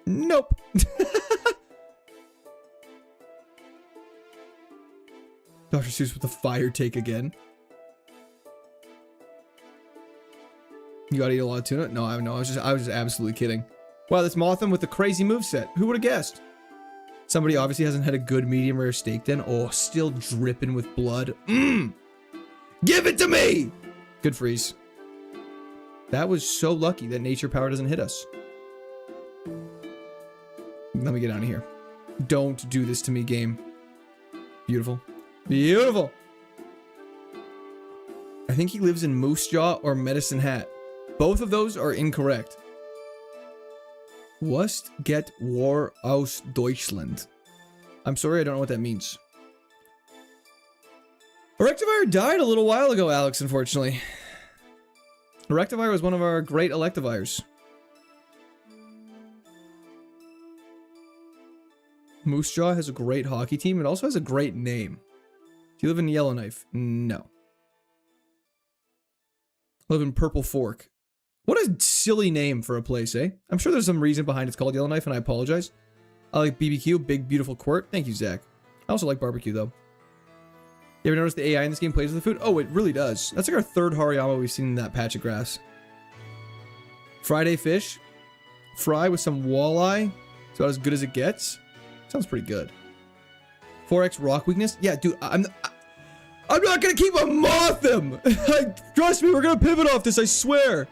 Nope. Dr. Seuss with the fire take again. You gotta eat a lot of tuna? No, I was just absolutely kidding. Wow, this Motham with the crazy moveset. Who would have guessed? Somebody obviously hasn't had a good medium rare steak then. Oh, still dripping with blood. Mmm! Give it to me! Good freeze. That was so lucky that nature power doesn't hit us. Let me get out of here. Don't do this to me, game. Beautiful. Beautiful. I think he lives in Moose Jaw or Medicine Hat. Both of those are incorrect. Was geht war aus Deutschland? I'm sorry, I don't know what that means. Electivire died a little while ago, Alex, unfortunately. Electivire was one of our great Electivires. Moose Jaw has a great hockey team. It also has a great name. Do you live in Yellowknife? No. I live in Purple Fork. What a silly name for a place, eh? I'm sure there's some reason behind it's called Yellowknife, and I apologize. I like BBQ, big, beautiful court. Thank you, Zach. I also like barbecue, though. You ever notice the AI in this game plays with the food? Oh, it really does. That's like our third Hariyama we've seen in that patch of grass. Friday fish. Fry with some walleye. It's about as good as it gets. Sounds pretty good. 4x rock weakness? Yeah, dude, I'm not gonna keep a Motham! Trust me, we're gonna pivot off this, I swear!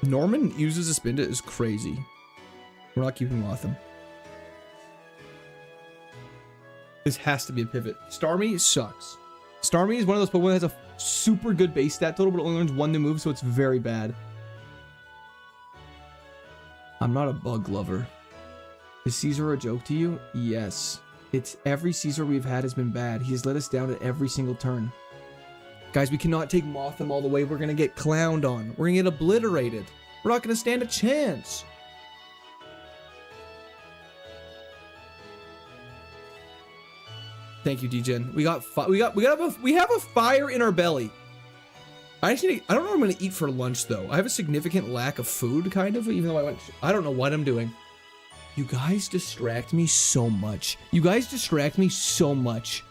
Norman uses a Spinda is crazy. We're not keeping Motham. This has to be a pivot. Starmie sucks. Starmie is one of those Pokemon that has a super good base stat total, but only learns one new move, so it's very bad. I'm not a bug lover. Is Caesar a joke to you? Yes. It's every Caesar we've had has been bad. He has let us down at every single turn. Guys, we cannot take Motham all the way. We're going to get clowned on. We're going to get obliterated. We're not going to stand a chance. Thank you, DGen. We have a fire in our belly. I don't know what I'm going to eat for lunch, though. I have a significant lack of food, kind of, even though I don't know what I'm doing. You guys distract me so much. You guys distract me so much.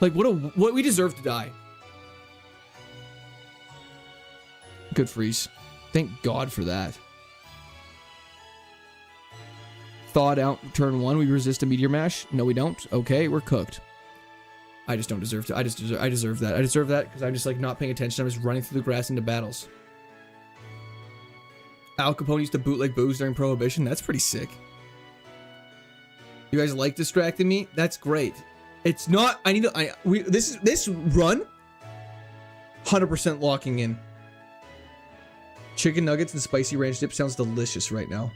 Like, what we deserve to die. Good freeze. Thank God for that. Thawed out turn 1. We resist a meteor mash. No, we don't. Okay, we're cooked. I just don't deserve to. I deserve that. I deserve that because I'm just like not paying attention. I'm just running through the grass into battles. Al Capone used to bootleg booze during Prohibition. That's pretty sick. You guys like distracting me? That's great. It's not. I need to. This run. 100% locking in. Chicken nuggets and spicy ranch dip sounds delicious right now.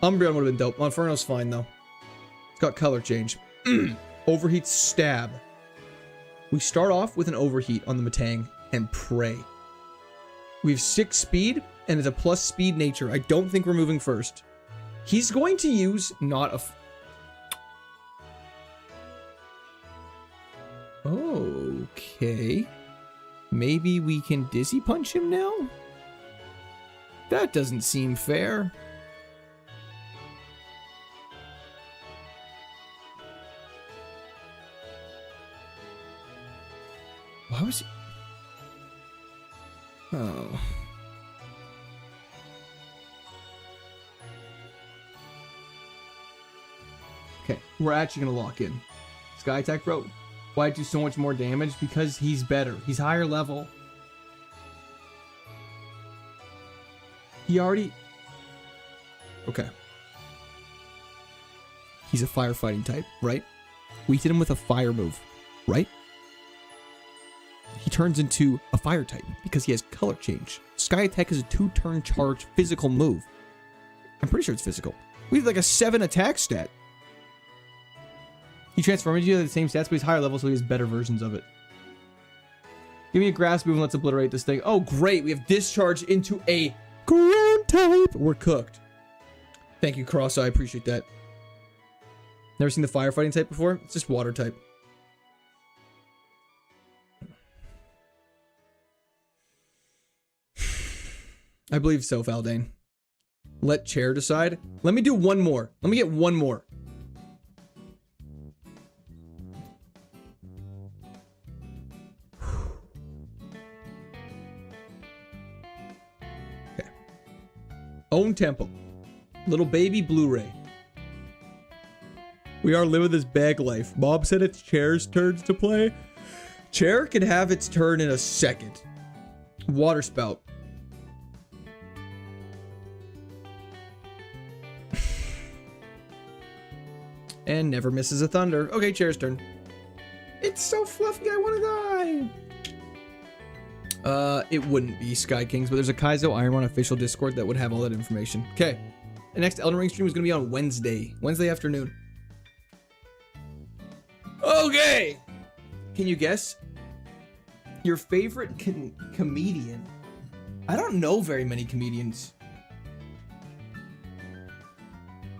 Umbreon would have been dope. Monferno's fine though. It's got color change. Overheat stab. We start off with an overheat on the Matang and pray. We have 6 speed and it's a plus speed nature. I don't think we're moving first. He's going to use not a... Okay. Maybe we can Dizzy Punch him now? That doesn't seem fair. Why was he... Oh. Okay, we're actually gonna lock in. Sky Attack, bro. Why do so much more damage? Because he's better. He's higher level. He already... Okay. He's a firefighting type, right? We hit him with a fire move, right? He turns into a fire type because he has color change. Sky Attack is a 2-turn charge physical move. I'm pretty sure it's physical. We have like a 7 attack stat. He transforms you at the same stats, but he's higher level, so he has better versions of it. Give me a grass move and let's obliterate this thing. Oh, great. We have discharge into a ground type. We're cooked. Thank you, Cross. I appreciate that. Never seen the firefighting type before? It's just water type. I believe so, Faldane. Let chair decide. Let me do one more. Let me get one more. Okay. Own tempo. Little baby Blu-ray. We are living this bag life. Bob said it's chair's turns to play. Chair can have its turn in a second. Water spout. And never misses a thunder. Okay, chair's turn. It's so fluffy, I want to die. It wouldn't be Sky Kings, but there's a KAIZO IRONMON official Discord that would have all that information. Okay. The next Elden Ring stream is going to be on Wednesday. Wednesday afternoon. Okay. Can you guess? Your favorite comedian? I don't know very many comedians.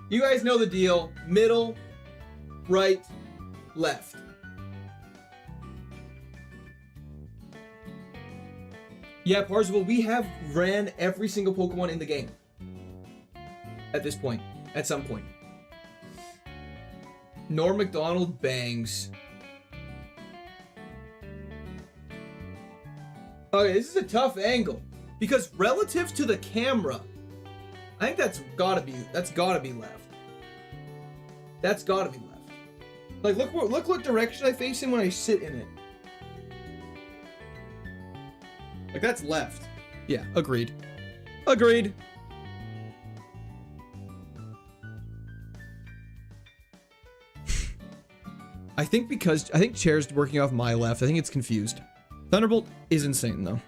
You guys know the deal. Middle, right, left. Yeah, Parzival, we have ran every single Pokemon in the game. At this point. At some point. Norm Macdonald bangs. Okay, this is a tough angle. Because relative to the camera, I think that's gotta be left. That's gotta be left. Like, look what direction I face in when I sit in it. Like, that's left. Yeah, agreed. Agreed. I think Chair's working off my left. I think it's confused. Thunderbolt is insane, though.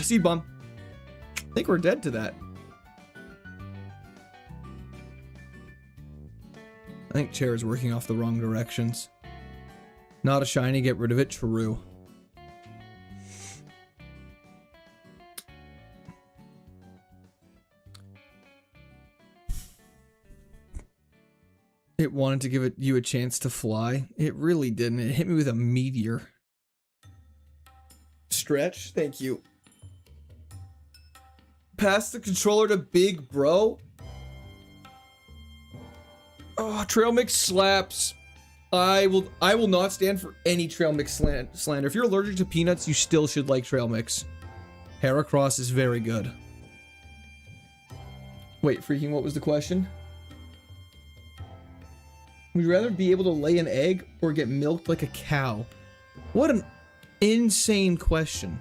Seed bomb. I think we're dead to that. I think chair is working off the wrong directions. Not a shiny, get rid of it. True. It wanted to give you a chance to fly. It really didn't. It hit me with a meteor. Stretch, thank you. Pass the controller to Big Bro. Oh, trail mix slaps. I will not stand for any trail mix slander. If you're allergic to peanuts, you still should like trail mix. Heracross is very good. Wait, freaking, what was the question? Would you rather be able to lay an egg or get milked like a cow? What an insane question.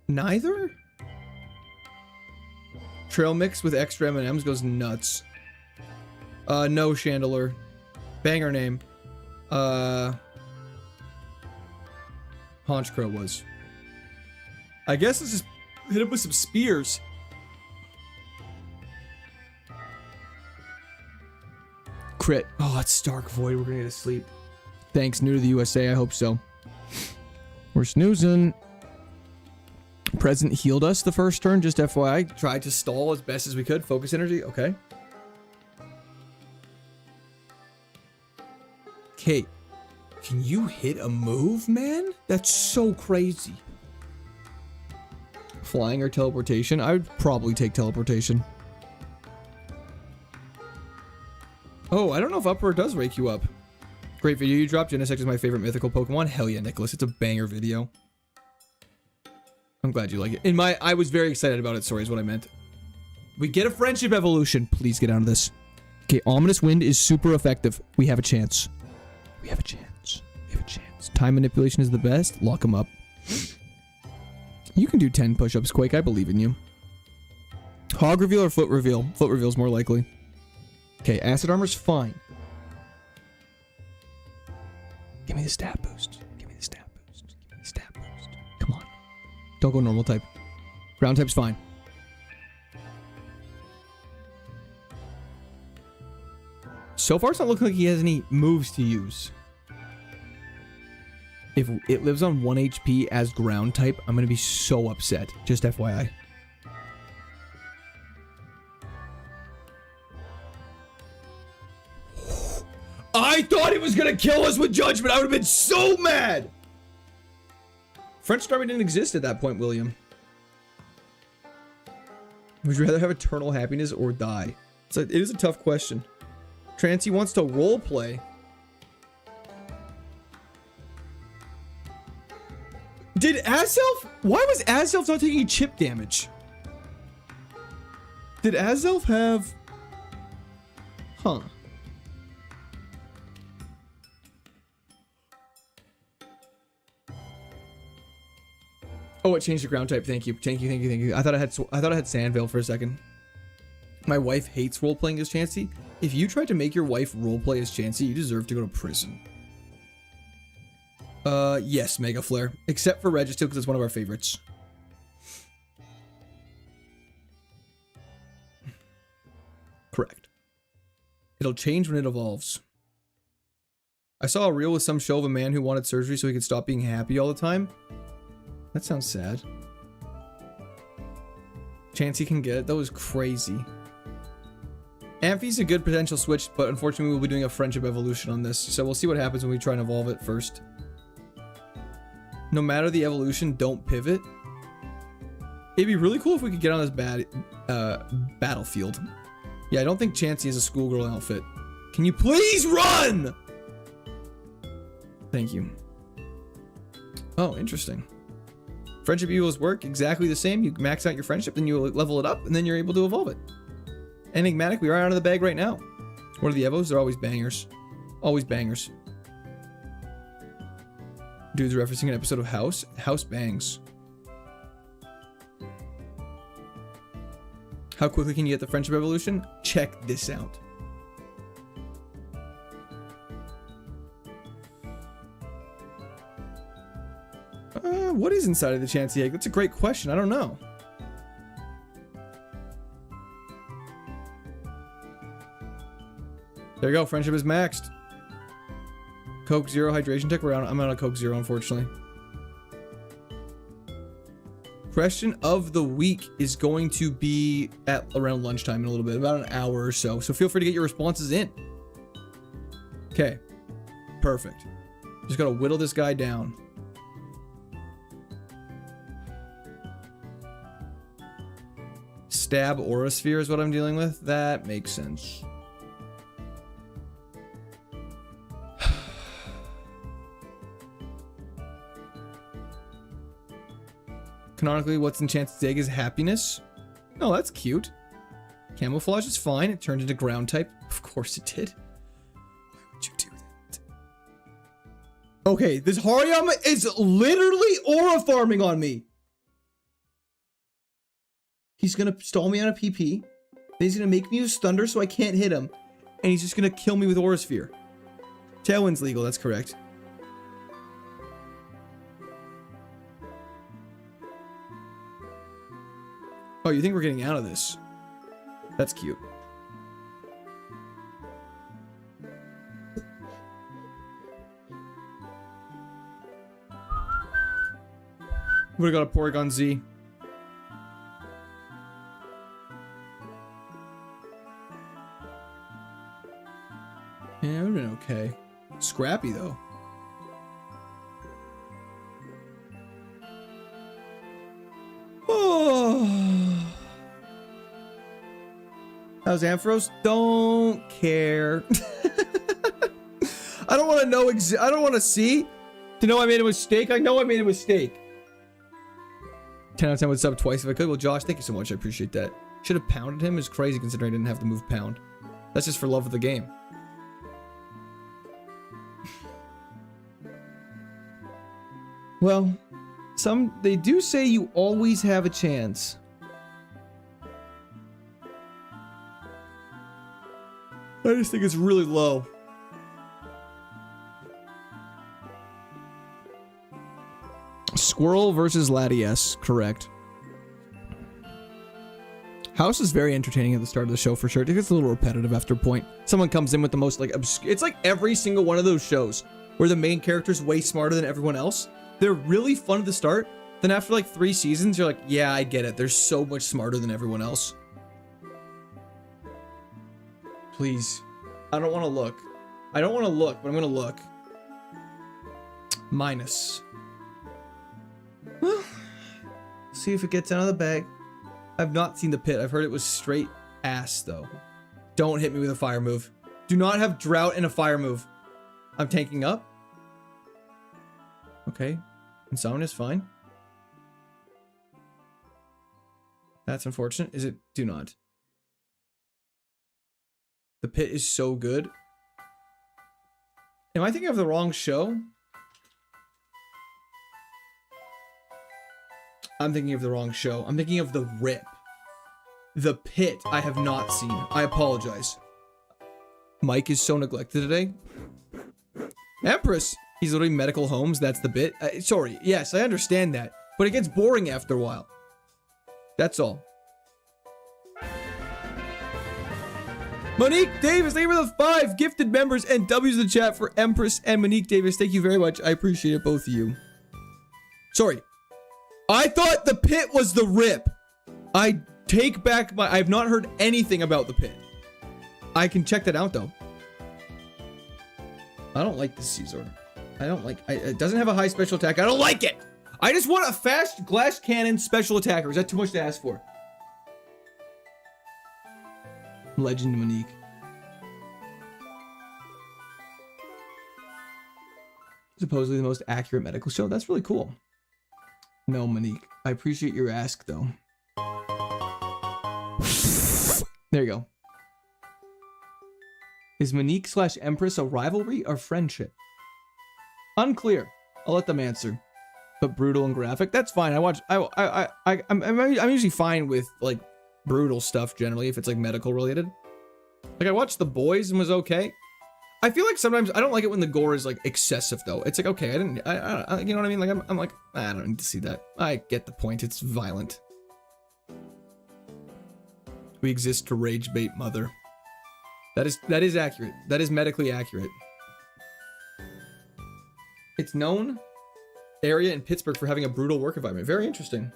Neither? Trail mix with extra M&Ms goes nuts. No, Chandelier. Banger name. Haunch Crow was. I guess let's just hit him with some spears. Crit. Oh, it's Stark Void. We're gonna get to sleep. Thanks, new to the USA. I hope so. We're snoozing. Present healed us the first turn, just FYI. Tried to stall as best as we could. Focus energy. Okay. Okay. Can you hit a move, man? That's so crazy. Flying or teleportation? I would probably take teleportation. Oh, I don't know if Uproar does wake you up. Great video you dropped. Genesect is my favorite mythical Pokemon. Hell yeah, Nicholas. It's a banger video. I'm glad you like it. I was very excited about it. Sorry, is what I meant. We get a friendship evolution. Please get out of this. Okay, Ominous Wind is super effective. We have a chance. We have a chance. We have a chance. Time manipulation is the best. Lock him up. You can do 10 push-ups, Quake. I believe in you. Hog reveal or foot reveal? Foot reveal is more likely. Okay, acid armor's fine. Give me the stat boost. Give me the stat boost. Give me the stat boost. Come on. Don't go normal type. Ground type's fine. So far, it's not looking like he has any moves to use. If it lives on 1 HP as ground type, I'm going to be so upset. Just FYI. I thought he was going to kill us with Judgment. I would have been so mad. French Starmie didn't exist at that point, William. Would you rather have eternal happiness or die? It is a tough question. Trancy wants to roleplay. Did Azelf? Why was Azelf not taking chip damage? Did Azelf have... Huh. Oh, it changed the ground type. Thank you. Thank you, thank you, thank you. I thought I had Sandvale for a second. My wife hates role-playing as Chansey. If you tried to make your wife roleplay as Chansey, you deserve to go to prison. Yes, Mega Flare. Except for Registeel, because it's one of our favorites. Correct. It'll change when it evolves. I saw a reel with some show of a man who wanted surgery so he could stop being happy all the time. That sounds sad. Chansey can get it. That was crazy. Amphi's a good potential switch, but unfortunately we'll be doing a friendship evolution on this, so we'll see what happens when we try and evolve it first. No matter the evolution, don't pivot. It'd be really cool if we could get on this battlefield. Yeah, I don't think Chansey has a schoolgirl outfit. Can you please run? Thank you. Oh, interesting. Friendship evols work exactly the same. You max out your friendship, then you level it up, and then you're able to evolve it. Enigmatic, we are out of the bag right now. What are the evos? They're always bangers. Always bangers. Dude's referencing an episode of House. House bangs. How quickly can you get the friendship evolution? Check this out. What is inside of the Chansey egg? That's a great question. I don't know. There you go. Friendship is maxed. Coke Zero hydration tech. I'm on a Coke Zero, unfortunately. Question of the week is going to be at around lunchtime in a little bit, about an hour or so. So feel free to get your responses in. Okay. Perfect. Just gotta whittle this guy down. Stab aura sphere is what I'm dealing with. That makes sense. Canonically, what's enchanted egg is happiness. Oh, that's cute. Camouflage is fine. It turned into ground type. Of course it did. Why would you do that? Okay, this Hariyama is literally aura farming on me. He's gonna stall me on a PP. Then he's gonna make me use thunder so I can't hit him. And he's just gonna kill me with aura sphere. Tailwind's legal, that's correct. Oh, you think we're getting out of this? That's cute. Would've got a Porygon Z. Yeah, it would've been okay. Scrappy, though. Oh. How's Ampharos? Don't care. I don't want to know. I don't want to see. To know I made a mistake. I know I made a mistake. 10 out of 10 would sub twice if I could. Well, Josh, thank you so much. I appreciate that. Should have pounded him. It's crazy considering I didn't have to move pound. That's just for love of the game. Well, they do say you always have a chance. I just think it's really low. Squirrel versus Latias, correct. House is very entertaining at the start of the show for sure. It gets a little repetitive after a point. Someone comes in with the most like it's like every single one of those shows where the main character is way smarter than everyone else. They're really fun at the start. Then after like 3 seasons, you're like, yeah, I get it. They're so much smarter than everyone else. Please. I don't want to look. I don't want to look, but I'm going to look. Minus. Well, see if it gets out of the bag. I've not seen the pit. I've heard it was straight ass, though. Don't hit me with a fire move. Do not have drought and a fire move. I'm tanking up. Okay. Insomnia is fine. That's unfortunate. Is it? Do not. The pit is so good. Am I thinking of the wrong show? I'm thinking of the wrong show. I'm thinking of The Rip. The Pit, I have not seen. I apologize. Mike is so neglected today. Empress. He's literally medical homes. That's the bit. Sorry. Yes, I understand that. But it gets boring after a while. That's all. Monique Davis, thank you for the 5 gifted members and W's in the chat for Empress and Monique Davis. Thank you very much. I appreciate it, both of you. Sorry. I thought the pit was The Rip. I take back my... I've not heard anything about the pit. I can check that out, though. I don't like this Caesar. I don't like... it doesn't have a high special attack. I don't like it! I just want a fast glass cannon special attacker. Is that too much to ask for? Legend Monique. Supposedly the most accurate medical show. That's really cool. No, Monique. I appreciate your ask, though. There you go. Is Monique / Empress a rivalry or friendship? Unclear. I'll let them answer. But brutal and graphic. That's fine. I'm usually fine with like brutal stuff generally if it's like medical related. Like I watched The Boys and was okay. I feel like sometimes I don't like it when the gore is like excessive though. It's like okay, I you know what I mean? Like I'm like I don't need to see that. I get the point. It's violent. We exist to rage bait mother. That is accurate. That is medically accurate. It's known area in Pittsburgh for having a brutal work environment. Very interesting.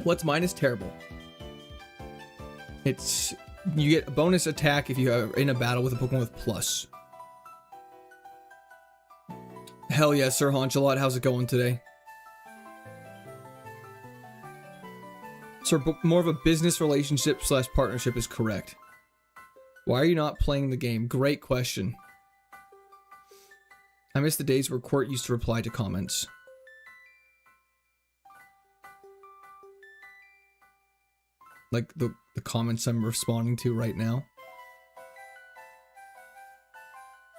What's mine is terrible. It's you get a bonus attack if you are in a battle with a Pokemon with plus. Hell yeah, Sir Honchalot, how's it going today? Sir, more of a business relationship / partnership is correct. Why are you not playing the game? Great question. I miss the days where Court used to reply to comments. Like the comments I'm responding to right now.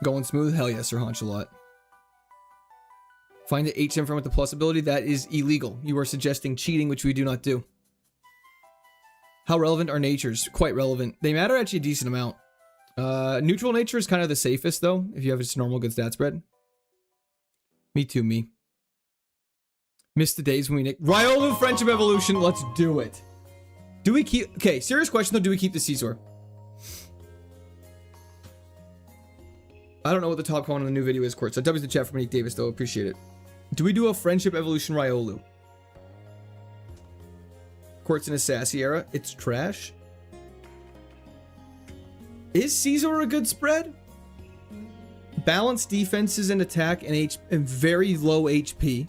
Going smooth? Hell yes, Sir Honchalot. Find the HM from with the plus ability? That is illegal. You are suggesting cheating, which we do not do. How relevant are natures? Quite relevant. They matter actually a decent amount. Neutral nature is kind of the safest though, if you have just normal good stat spread. Me too, me. Miss the days when we nick Riolu Friendship Evolution, let's do it. Do we keep okay, serious question though, do we keep the Caesar? I don't know what the top comment on the new video is, Court. So W's the chat for Monique Davis though, appreciate it. Do we do a Friendship Evolution Riolu? Court's in a sassy era. It's trash. Is Caesar a good spread? Balanced defenses and attack and very low HP.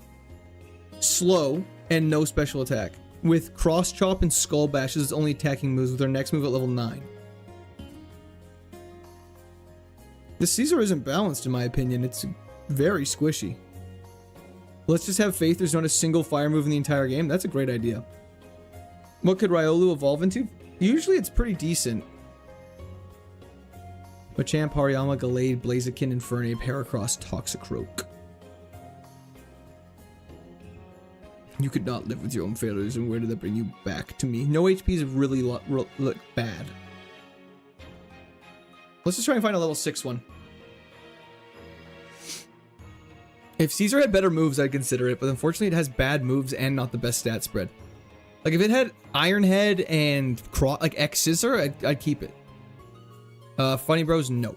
Slow and no special attack. With Cross Chop and Skull Bash as only attacking moves with our next move at level 9. The Caesar isn't balanced in my opinion. It's very squishy. Let's just have faith there's not a single fire move in the entire game. That's a great idea. What could Riolu evolve into? Usually it's pretty decent. Machamp, Hariyama, Gallade, Blaziken, Infernape, Heracross, Toxicroak. You could not live with your own failures, and where did that bring you back to me? No HPs really look bad. Let's just try and find a level 6 one. If Caesar had better moves, I'd consider it, but unfortunately it has bad moves and not the best stat spread. Like if it had Iron Head and like X Scissor, I'd keep it. Funny Bros, no.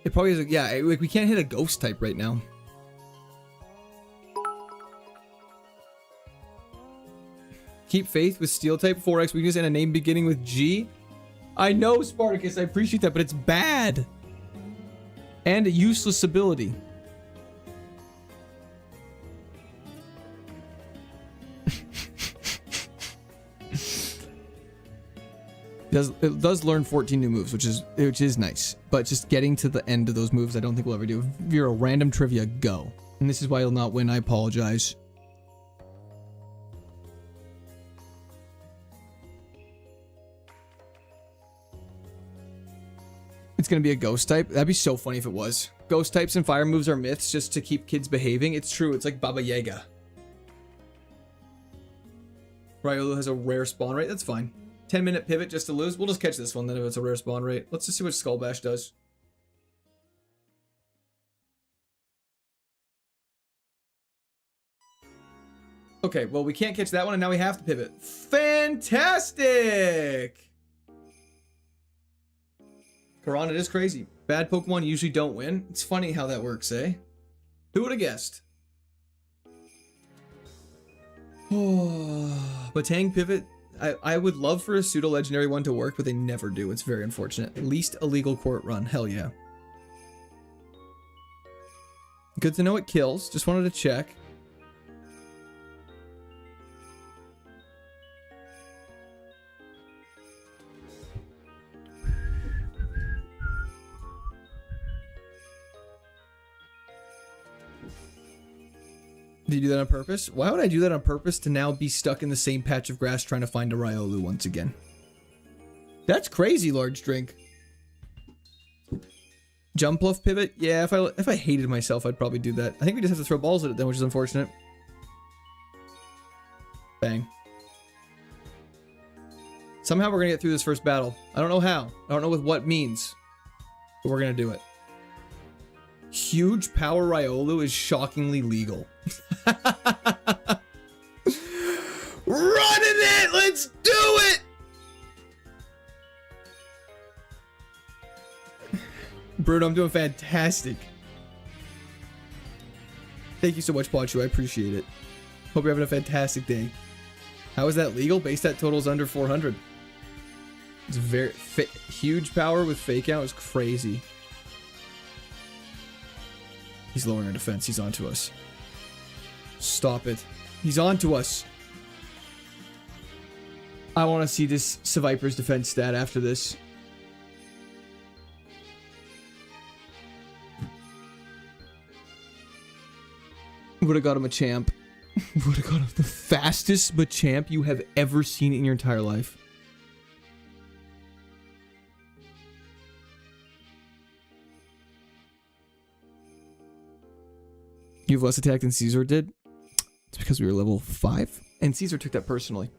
It probably is. Yeah, like we can't hit a ghost type right now. Keep faith with steel type 4x weakness and a name beginning with G. I know, Spartacus. I appreciate that, but it's bad and a useless ability. It does learn 14 new moves, which is nice. But just getting to the end of those moves, I don't think we'll ever do. If you're a random trivia, go. And this is why you'll not win. I apologize. It's gonna be a ghost type. That'd be so funny if it was. Ghost types and fire moves are myths just to keep kids behaving. It's true. It's like Baba Yaga. Riolu has a rare spawn rate. That's fine. 10-minute pivot just to lose. We'll just catch this one then if it's a rare spawn rate. Let's just see what Skull Bash does. Okay, well, we can't catch that one, and now we have to pivot. Fantastic! Karan, it is crazy. Bad Pokemon usually don't win. It's funny how that works, eh? Who would have guessed? Batang pivot. I would love for a pseudo-legendary one to work, but they never do. It's very unfortunate. At least a legal court run. Hell yeah. Good to know it kills. Just wanted to check. Did you do that on purpose? Why would I do that on purpose to now be stuck in the same patch of grass trying to find a Riolu once again? That's crazy, Large Drink. Jump Bluff pivot? Yeah, if I hated myself, I'd probably do that. I think we just have to throw balls at it then, which is unfortunate. Bang. Somehow we're gonna get through this first battle. I don't know how. I don't know with what means. But we're gonna do it. Huge power Riolu is shockingly legal. Running it! Let's do it! Bruno, I'm doing fantastic. Thank you so much, Pachu. I appreciate it. Hope you're having a fantastic day. How is that legal? Base stat total's under 400. It's very huge power with fake out is crazy. He's lowering our defense. He's onto us. Stop it. He's onto us. I want to see this Seviper's defense stat after this. Would have got him a champ. Would have got him the fastest Machamp you have ever seen in your entire life. You have less attack than Caesar did? It's because we were level 5. And Caesar took that personally.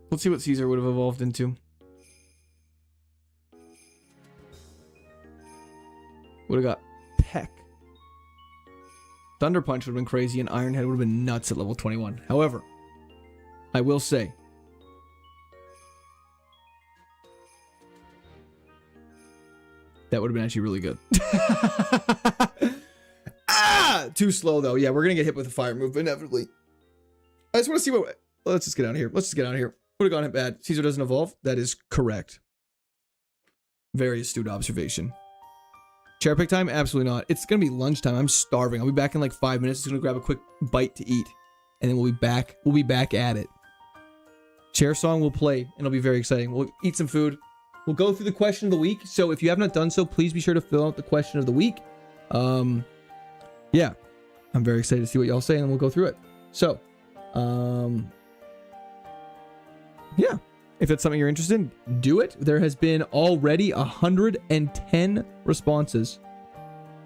Let's see what Caesar would have evolved into. Would have got Peck. Thunder Punch would have been crazy, and Iron Head would have been nuts at level 21. However, I will say, that would have been actually really good. Ah! Too slow, though. Yeah, we're going to get hit with a fire move, inevitably. I just want to see what... Let's just get out of here. Let's just get out of here. Would have gone hit bad. Caesar doesn't evolve. That is correct. Very astute observation. Chair pick time? Absolutely not. It's going to be lunchtime. I'm starving. I'll be back in like 5 minutes. Just going to grab a quick bite to eat. And then we'll be back. We'll be back at it. Chair song will play. And it'll be very exciting. We'll eat some food. We'll go through the question of the week. So if you have not done so, please be sure to fill out the question of the week. Yeah. I'm very excited to see what y'all say. And then we'll go through it. So, yeah. If that's something you're interested in, do it. There has been already 110 responses.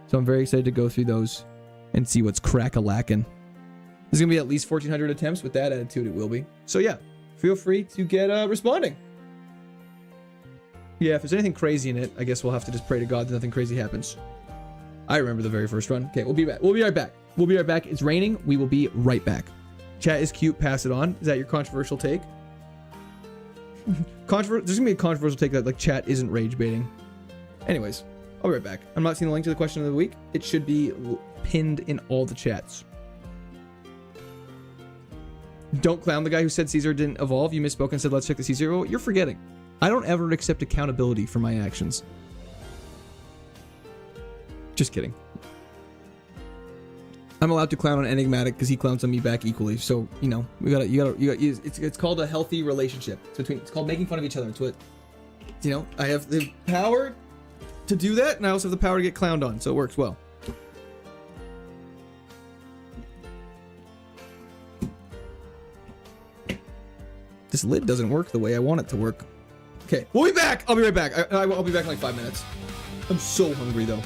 So I'm very excited to go through those and see what's crack-a-lackin'. There's going to be at least 1,400 attempts. With that attitude, it will be. So yeah, feel free to get responding. Yeah, if there's anything crazy in it, I guess we'll have to just pray to God that nothing crazy happens. I remember the very first run. Okay, we'll be back. We'll be right back. We'll be right back. It's raining. We will be right back. Chat is cute. Pass it on. Is that your controversial take? There's gonna be a controversial take that like chat isn't rage baiting. Anyways, I'll be right back. I'm not seeing the link to the question of the week. It should be pinned in all the chats. Don't clown the guy who said Caesar didn't evolve. You misspoke and said let's check the Caesar. Well, you're forgetting. I don't ever accept accountability for my actions. Just kidding. I'm allowed to clown on Enigmatic because he clowns on me back equally. So, you know, it's called a healthy relationship. It's called making fun of each other. It's what, you know, I have the power to do that, and I also have the power to get clowned on, so it works well. This lid doesn't work the way I want it to work. Okay, we'll be back. I'll be right back. I'll be back in like 5 minutes. I'm so hungry though.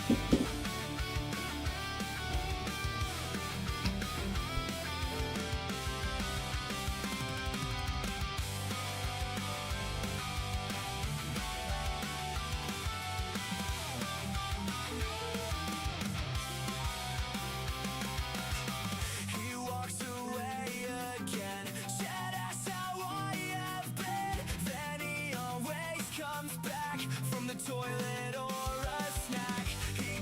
Toilet or a snack, he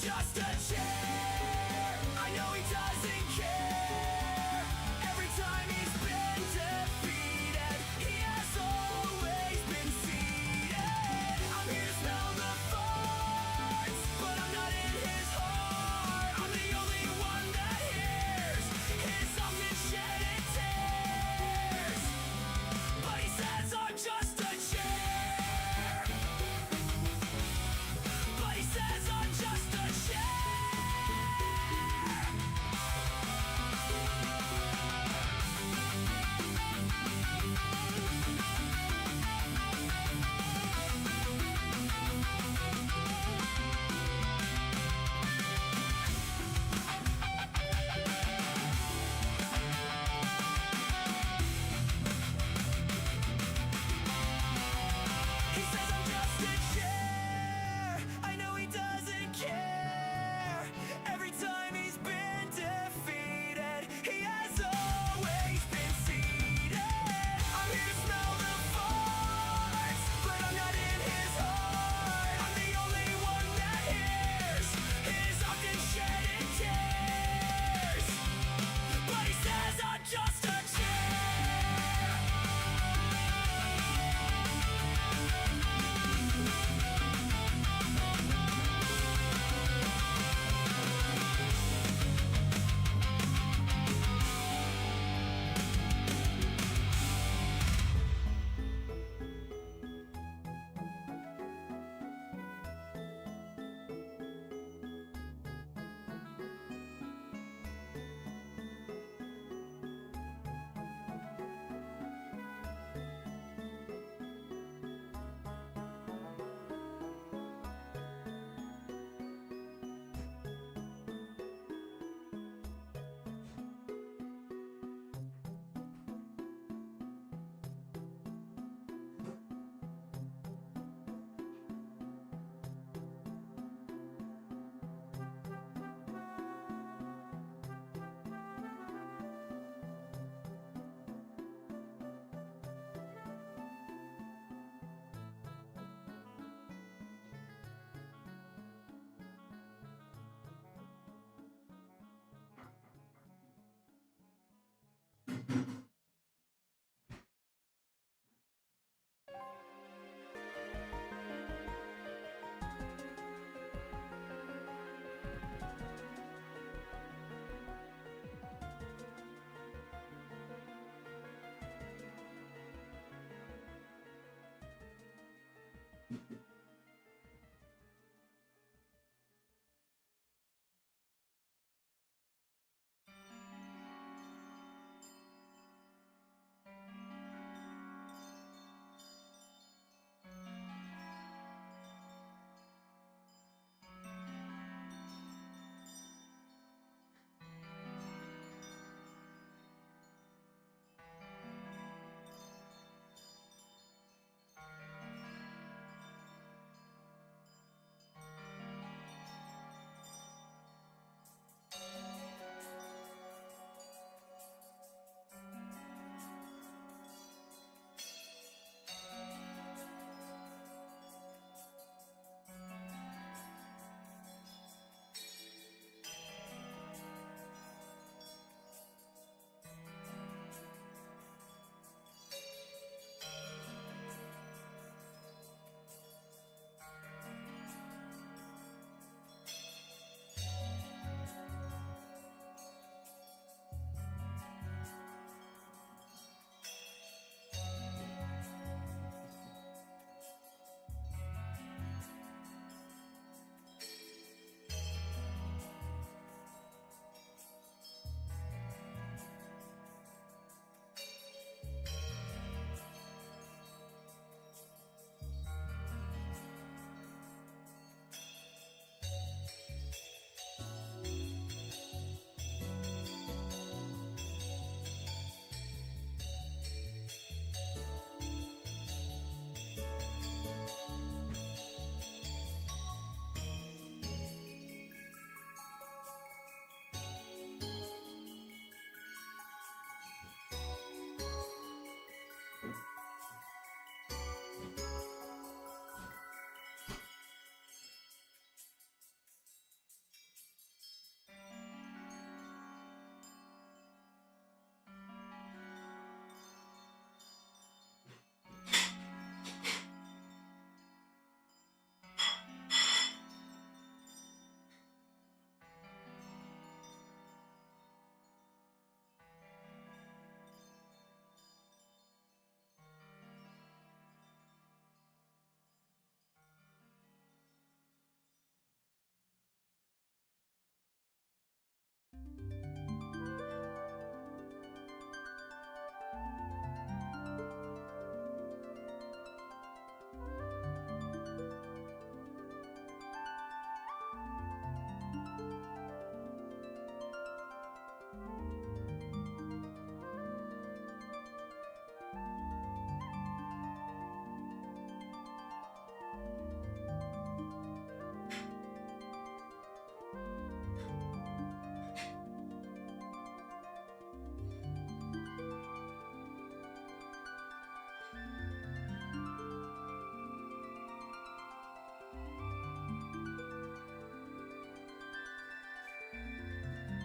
just a chair. I know he doesn't care. Every time he's been defeated, he has always been seated. I'm here to smell the farts, but I'm not in his heart. I'm the only one that hears his songs and shedding tears. But he says I'm just a chair. But he says I'm just a chair.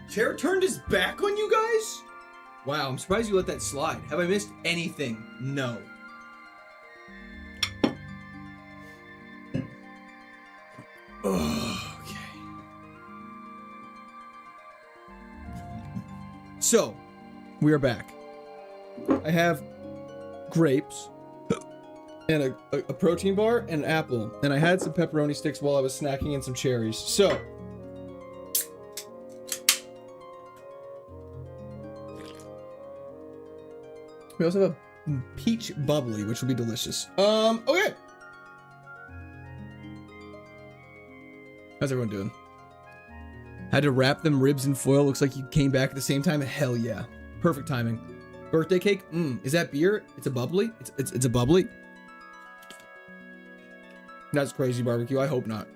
Chair turned his back on you guys? Wow, I'm surprised you let that slide. Have I missed anything? No. Oh, okay. So, we are back. I have grapes and a protein bar and an apple, and I had some pepperoni sticks while I was snacking and some cherries. So, we also have a peach bubbly, which will be delicious. Okay. How's everyone doing? Had to wrap them ribs in foil. Looks like you came back at the same time. Hell yeah. Perfect timing. Birthday cake? Is that beer? It's a bubbly? It's a bubbly? That's crazy barbecue. I hope not.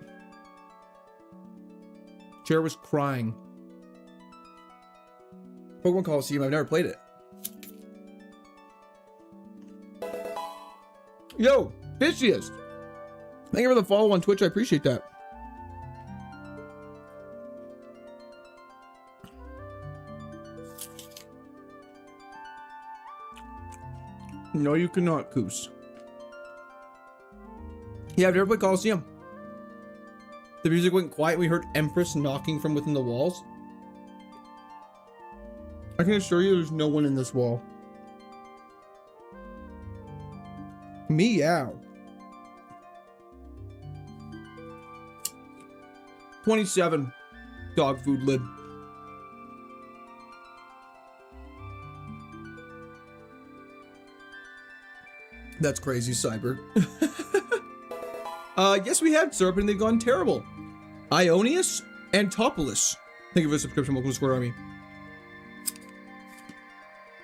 Chair was crying. Pokemon Coliseum. I've never played it. Yo, Fishiest. Thank you for the follow on Twitch. I appreciate that. No, you cannot, Goose. Yeah, I've never played Coliseum. The music went quiet. We heard Empress knocking from within the walls. I can assure you there's no one in this wall. Meow. 27. Dog food lid. That's crazy, Cyber. Yes, we had syrup and they've gone terrible. Ionius and Topolis. Thank you for the subscription, welcome to Square Army.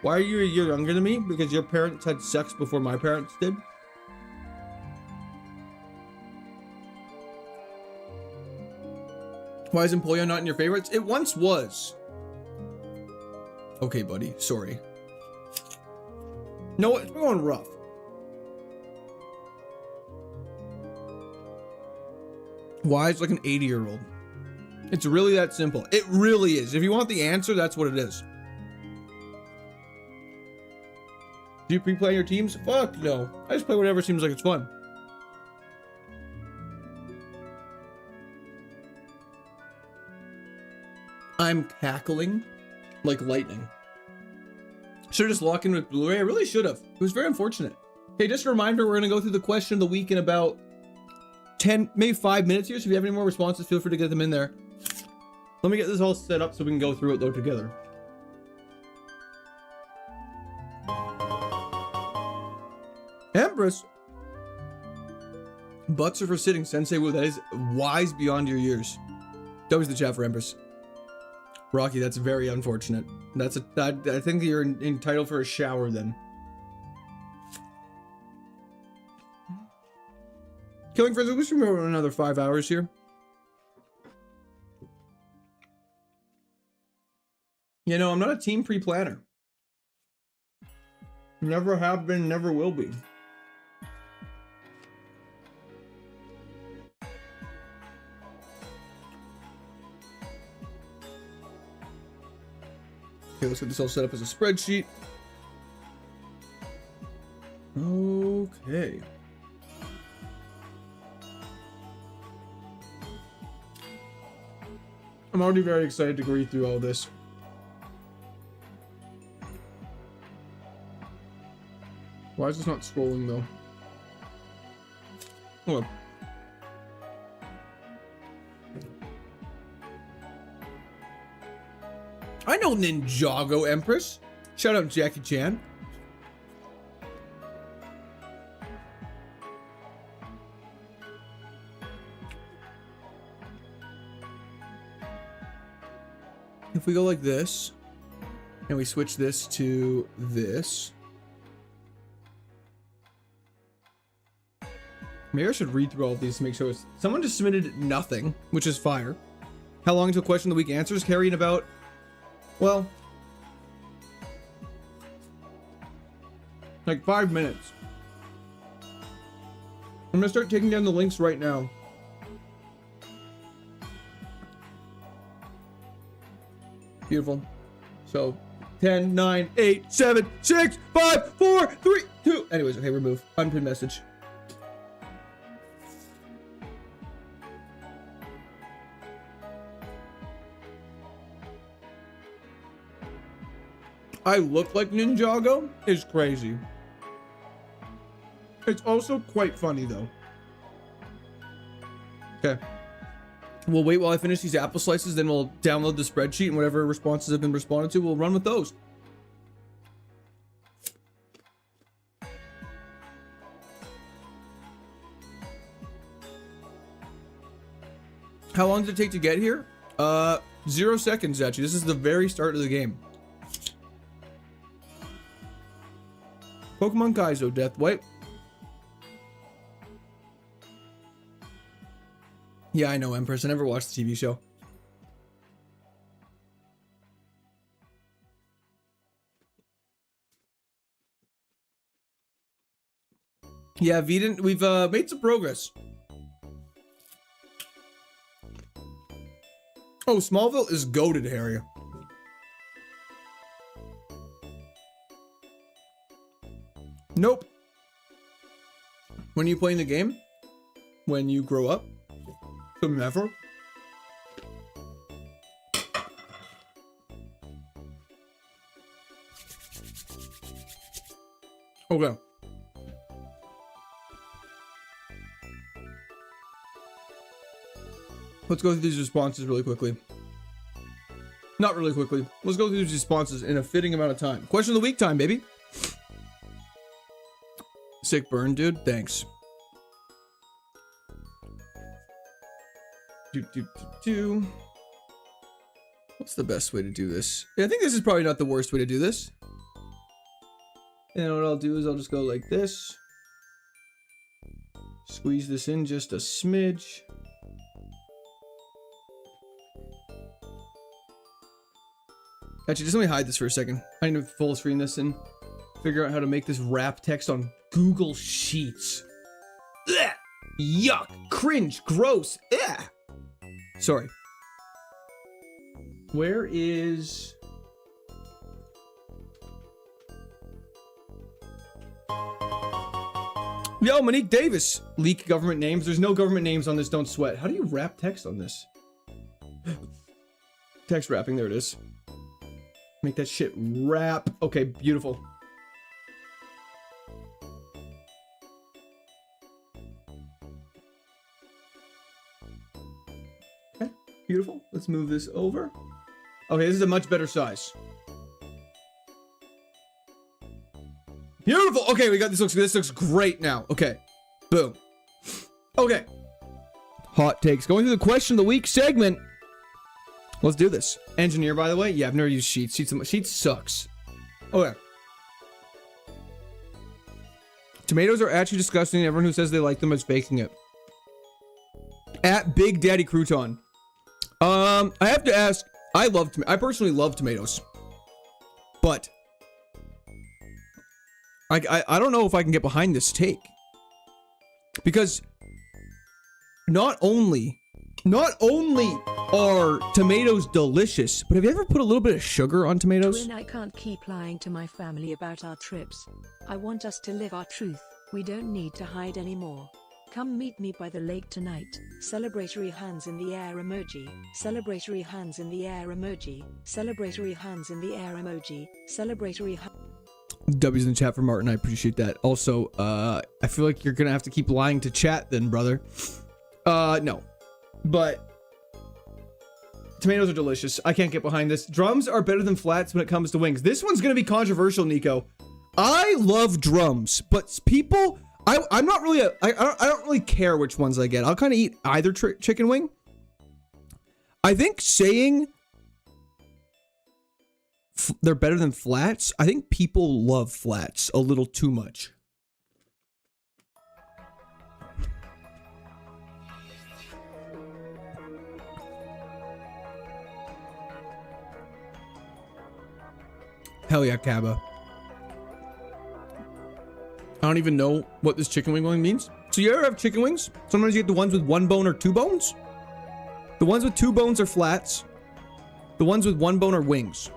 Why are you a year younger than me? Because your parents had sex before my parents did? Why is Empoleon not in your favorites? It once was. Okay, buddy, sorry. No, it's been going rough. Why is like an 80-year-old? It's really that simple. It really is. If you want the answer, that's what it is. Do you pre-play your teams? Fuck no. I just play whatever seems like it's fun. I'm cackling like lightning. Should have just locked in with Blu-ray. I really should have. It was very unfortunate. Okay, just a reminder, we're gonna go through the question of the week in about 10, maybe 5 minutes here. So if you have any more responses, feel free to get them in there. Let me get this all set up so we can go through it though together. Empress. Butts are for sitting, Sensei. Woo, that is wise beyond your years. W's the chat for Empress. Rocky, that's very unfortunate. I think you're entitled for a shower then. Killing Friends, we should go another 5 hours here. You know, I'm not a team pre-planner. Never have been, never will be. Okay, let's get this all set up as a spreadsheet. Okay. I'm already very excited to read through all this. Why is this not scrolling though? Hold on. I know Ninjago, Empress. Shout out Jackie Chan. If we go like this, and we switch this to this. Maybe I should read through all of these to make sure someone just submitted nothing, which is fire. How long until question of the week answers? Carrying about, well, like 5 minutes. I'm gonna start taking down the links right now. Beautiful. So 10, 9, 8, 7, 6, 5, 4, 3, 2. Anyways, okay, remove. Unpinned message. I look like Ninjago is crazy. It's also quite funny though. Okay. We'll wait while I finish these apple slices, then we'll download the spreadsheet and whatever responses have been responded to, we'll run with those. How long did it take to get here? 0 seconds actually. This is the very start of the game. Pokemon Kaizo, Death White. Yeah, I know, Empress. I never watched the TV show. Yeah, Veden, we've made some progress. Oh, Smallville is goated, Harry. Nope. When are you playing the game? When you grow up? So never. Okay. Let's go through these responses really quickly. Not really quickly. Let's go through these responses in a fitting amount of time. Question of the week time, baby. Sick burn, dude. Thanks. What's the best way to do this? Yeah, I think this is probably not the worst way to do this. And what I'll do is I'll just go like this. Squeeze this in just a smidge. Actually, just let me hide this for a second. I need to full screen this and figure out how to make this wrap text on Google Sheets. Ugh! Yuck! Cringe! Gross! Ugh! Sorry. Where is... Yo, Monique Davis. Leak government names. There's no government names on this, don't sweat. How do you wrap text on this? Text wrapping, there it is. Make that shit wrap. Okay, beautiful. Okay, beautiful. Let's move this over. Okay, this is a much better size. Beautiful. Okay, we got this. This looks great now. Okay, boom. Okay. Hot takes. Going through the question of the week segment. Let's do this. Engineer, by the way. Yeah, I've never used Sheets. Sheets sucks. Okay. Tomatoes are actually disgusting. Everyone who says they like them is faking it. At Big Daddy Crouton. I have to ask. I personally love tomatoes. But I don't know if I can get behind this take. Because not only are tomatoes delicious, but have you ever put a little bit of sugar on tomatoes? Twin, I can't keep lying to my family about our trips. I want us to live our truth. We don't need to hide anymore. Come meet me by the lake tonight. Celebratory hands in the air emoji. Celebratory hands in the air emoji. Celebratory hands in the air emoji. Celebratory W's in the chat for Martin. I appreciate that. Also, I feel like you're gonna have to keep lying to chat then, brother. No. But tomatoes are delicious. I can't get behind this. Drums are better than flats when it comes to wings. This one's gonna be controversial, Nico. I love drums, but people, I'm not really I don't really care which ones I get. I'll kind of eat either chicken wing. I think saying they're better than flats, I think people love flats a little too much. Hell yeah, Kaba. I don't even know what this chicken wing means. So you ever have chicken wings? Sometimes you get the ones with 1 bone or 2 bones. The ones with 2 bones are flats. The ones with one bone are wings.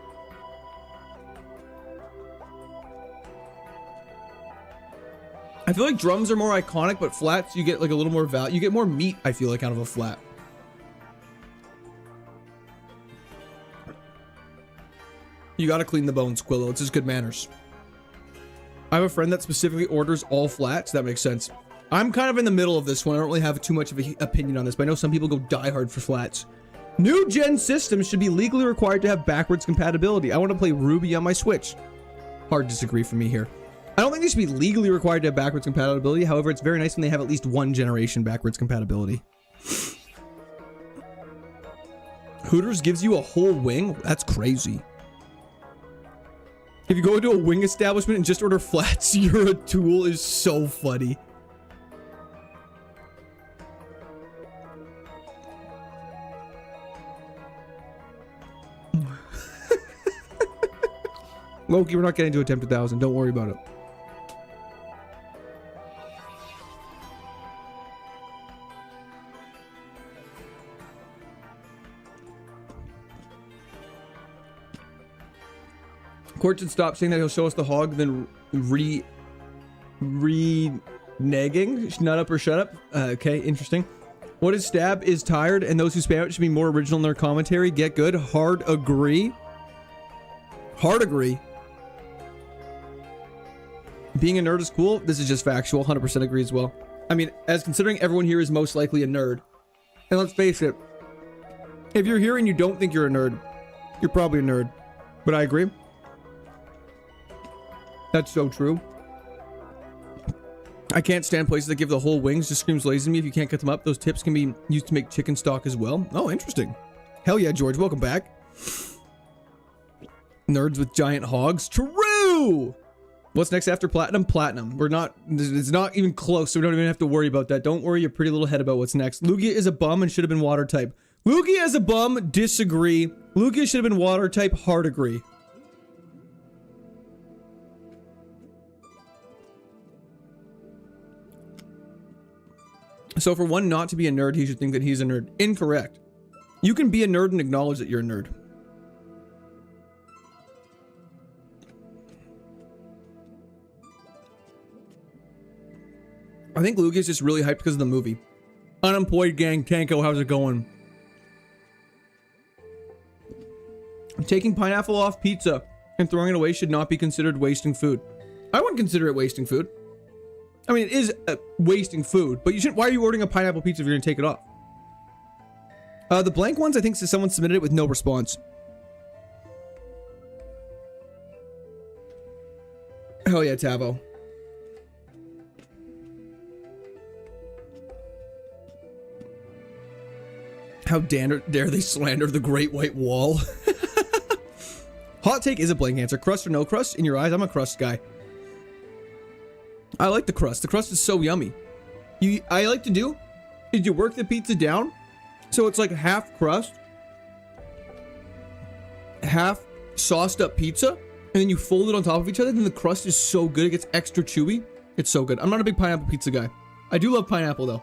I feel like drums are more iconic, but flats, you get like a little more value. You get more meat, I feel like, out of a flat. You gotta clean the bones, Quillo. It's just good manners. I have a friend that specifically orders all flats. That makes sense. I'm kind of in the middle of this one. I don't really have too much of an opinion on this, but I know some people go die hard for flats. New gen systems should be legally required to have backwards compatibility. I want to play Ruby on my Switch. Hard disagree for me here. I don't think they should be legally required to have backwards compatibility. However, it's very nice when they have at least one generation backwards compatibility. Hooters gives you a whole wing? That's crazy. If you go into a wing establishment and just order flats, you're a tool is so funny. Loki, we're not getting to attempt 1,000. Don't worry about it. Court should stop saying that he'll show us the hog, then reneging. Nut up or shut up. Okay, interesting. What is stab is tired, and those who spam it should be more original in their commentary. Get good. Hard agree. Hard agree. Being a nerd is cool. This is just factual. 100% agree as well. I mean, as considering everyone here is most likely a nerd. And let's face it, if you're here and you don't think you're a nerd, you're probably a nerd. But I agree. That's so true. I can't stand places that give the whole wings. Just screams lazy to me if you can't cut them up. Those tips can be used to make chicken stock as well. Oh, interesting. Hell yeah, George. Welcome back. Nerds with giant hogs. True! What's next after platinum? Platinum. We're not, it's not even close, so we don't even have to worry about that. Don't worry your pretty little head about what's next. Lugia is a bum and should have been water type. Lugia is a bum, disagree. Lugia should have been water type, hard agree. So for one not to be a nerd, he should think that he's a nerd. Incorrect. You can be a nerd and acknowledge that you're a nerd. I think Lugia's just really hyped because of the movie. Unemployed gang, Tanko, how's it going? Taking pineapple off pizza and throwing it away should not be considered wasting food. I wouldn't consider it wasting food. I mean, it is wasting food, but you shouldn't. Why are you ordering a pineapple pizza if you're gonna take it off? The blank ones, I think someone submitted it with no response. Hell yeah, Tavo. How dare they slander the Great White Wall? Hot take is a blank answer. Crust or no crust? In your eyes, I'm a crust guy. I like the crust. The crust is so yummy. I like to do is you work the pizza down so it's like half crust, half sauced up pizza, and then you fold it on top of each other. Then the crust is so good. It gets extra chewy. It's so good. I'm not a big pineapple pizza guy. I do love pineapple though.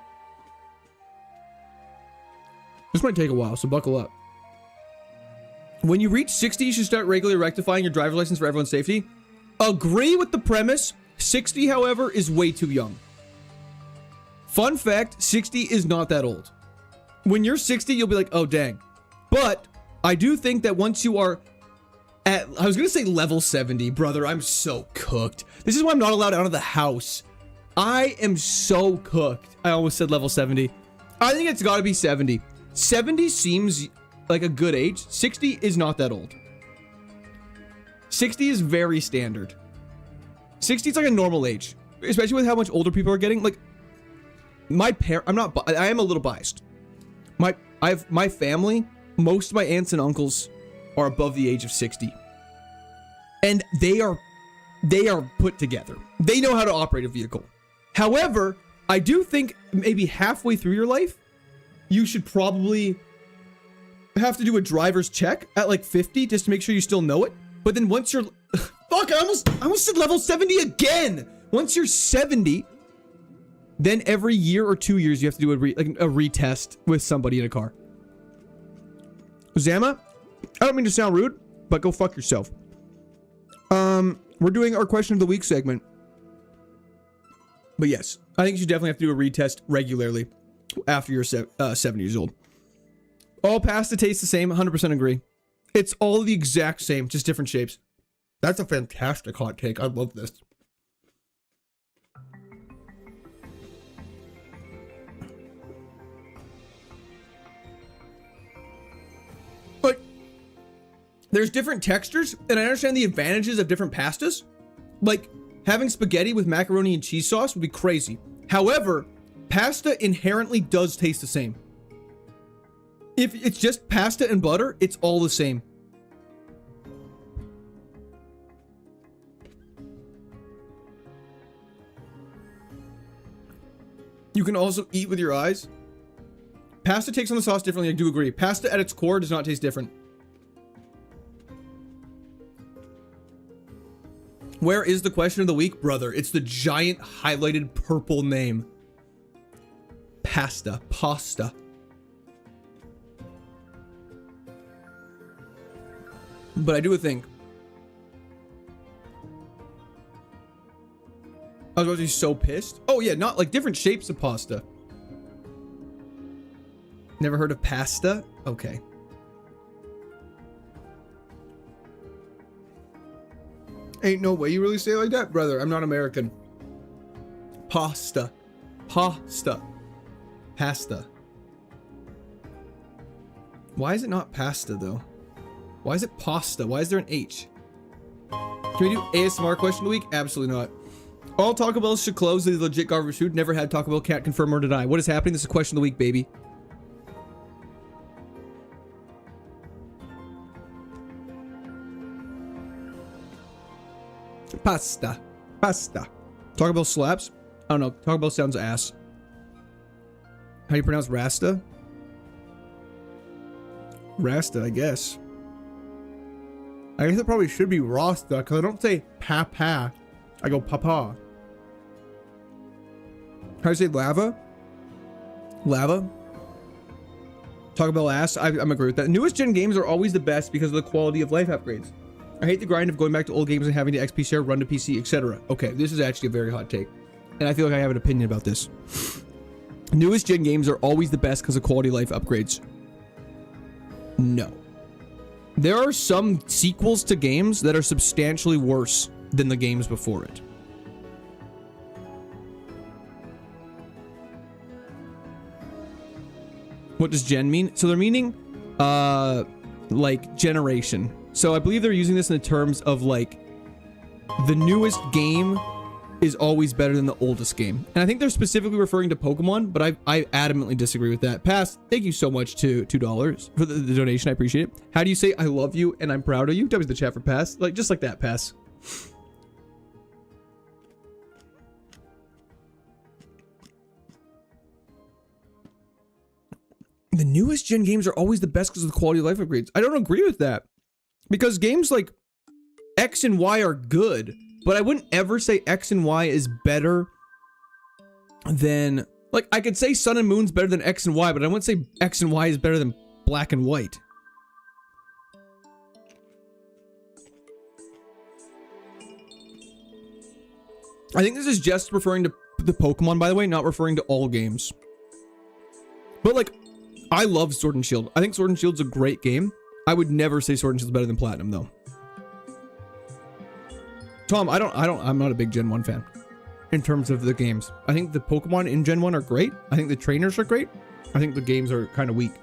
This might take a while, so buckle up. When you reach 60, you should start regularly rectifying your driver's license for everyone's safety. Agree with the premise. 60, however, is way too young. Fun fact, 60 is not that old. When you're 60, you'll be like, oh, dang. But I do think that once you are at, I was going to say level 70, brother, I'm so cooked. This is why I'm not allowed out of the house. I am so cooked. I almost said level 70. I think it's got to be 70. 70 seems like a good age. 60 is not that old. 60 is very standard. 60 is like a normal age, especially with how much older people are getting. Like my I am a little biased. My family, most of my aunts and uncles are above the age of 60. And they are put together. They know how to operate a vehicle. However, I do think maybe halfway through your life, you should probably have to do a driver's check at like 50 just to make sure you still know it. But then once you're fuck, I almost said level 70 again. Once you're 70, then every year or 2 years you have to do a retest with somebody in a car. Zama, I don't mean to sound rude, but go fuck yourself. We're doing our question of the week segment. But yes, I think you should definitely have to do a retest regularly after you're 70 years old. All pasta tastes the same, 100% agree. It's all the exact same, just different shapes. That's a fantastic hot take. I love this. But there's different textures, and I understand the advantages of different pastas. Like, having spaghetti with macaroni and cheese sauce would be crazy. However, pasta inherently does taste the same. If it's just pasta and butter, it's all the same. You can also eat with your eyes. Pasta takes on the sauce differently, I do agree. Pasta at its core does not taste different. Where is the question of the week, brother? It's the giant highlighted purple name. Pasta. Pasta. But I do think. I was about to be so pissed. Oh yeah, not like different shapes of pasta. Never heard of pasta? Okay. Ain't no way you really say it like that, brother. I'm not American. Pasta. Pasta. Pasta. Why is it not pasta, though? Why is it pasta? Why is there an H? Can we do ASMR question of the week? Absolutely not. All Taco Bells should close. They're legit garbage food. Never had Taco Bell. Can't confirm or deny. What is happening? This is question of the week, baby. Pasta. Pasta. Taco Bell slaps? I don't know. Taco Bell sounds ass. How do you pronounce Rasta? Rasta, I guess. I guess it probably should be Rasta, because I don't say papa. I go papa. How do you say lava? Lava? Taco Bell ass? I'm agree with that. Newest gen games are always the best because of the quality of life upgrades. I hate the grind of going back to old games and having to XP share, run to PC, etc. Okay, this is actually a very hot take. And I feel like I have an opinion about this. Newest gen games are always the best because of quality of life upgrades. No. There are some sequels to games that are substantially worse than the games before it. What does gen mean? So they're meaning, like, generation. So I believe they're using this in the terms of, like, the newest game is always better than the oldest game. And I think they're specifically referring to Pokemon, but I adamantly disagree with that. Pass, thank you so much to $2 for the donation. I appreciate it. How do you say I love you and I'm proud of you? W's the chat for Pass. Like, just like that, Pass. The newest gen games are always the best because of the quality of life upgrades. I don't agree with that. Because games like X and Y are good, but I wouldn't ever say X and Y is better than... Like, I could say Sun and Moon's better than X and Y, but I wouldn't say X and Y is better than Black and White. I think this is just referring to the Pokemon, by the way, not referring to all games. But, like, I love Sword and Shield. I think Sword and Shield's a great game. I would never say Sword and Shield's better than Platinum, though. Tom, I'm not a big Gen 1 fan in terms of the games. I think the Pokemon in Gen 1 are great. I think the trainers are great. I think the games are kind of weak.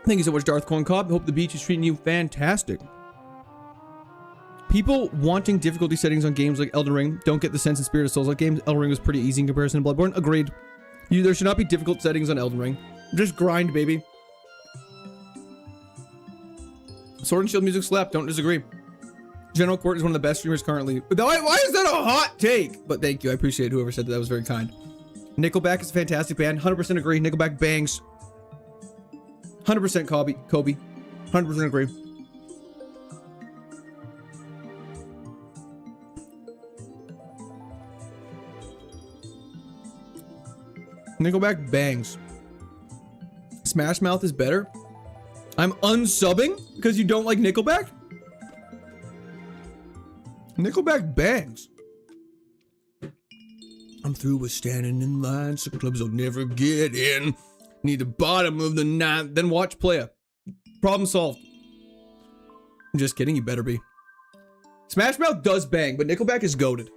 Thank you so much, Darth Corn Cobb. Hope the beach is treating you fantastic. People wanting difficulty settings on games like Elden Ring don't get the sense and spirit of Souls-like games. Elden Ring was pretty easy in comparison to Bloodborne. Agreed. There should not be difficult settings on Elden Ring. Just grind, baby. Sword and Shield music slap. Don't disagree. General Court is one of the best streamers currently. Why is that a hot take? But thank you. I appreciate whoever said that. That was very kind. Nickelback is a fantastic band. 100% agree. Nickelback bangs. 100% Kobe. 100% agree. Nickelback bangs. Smash Mouth is better. I'm unsubbing because you don't like Nickelback? Nickelback bangs. I'm through with standing in line, so clubs will never get in. Need the bottom of the ninth, then watch Playa. Problem solved. I'm just kidding, you better be. Smash Mouth does bang, but Nickelback is goated.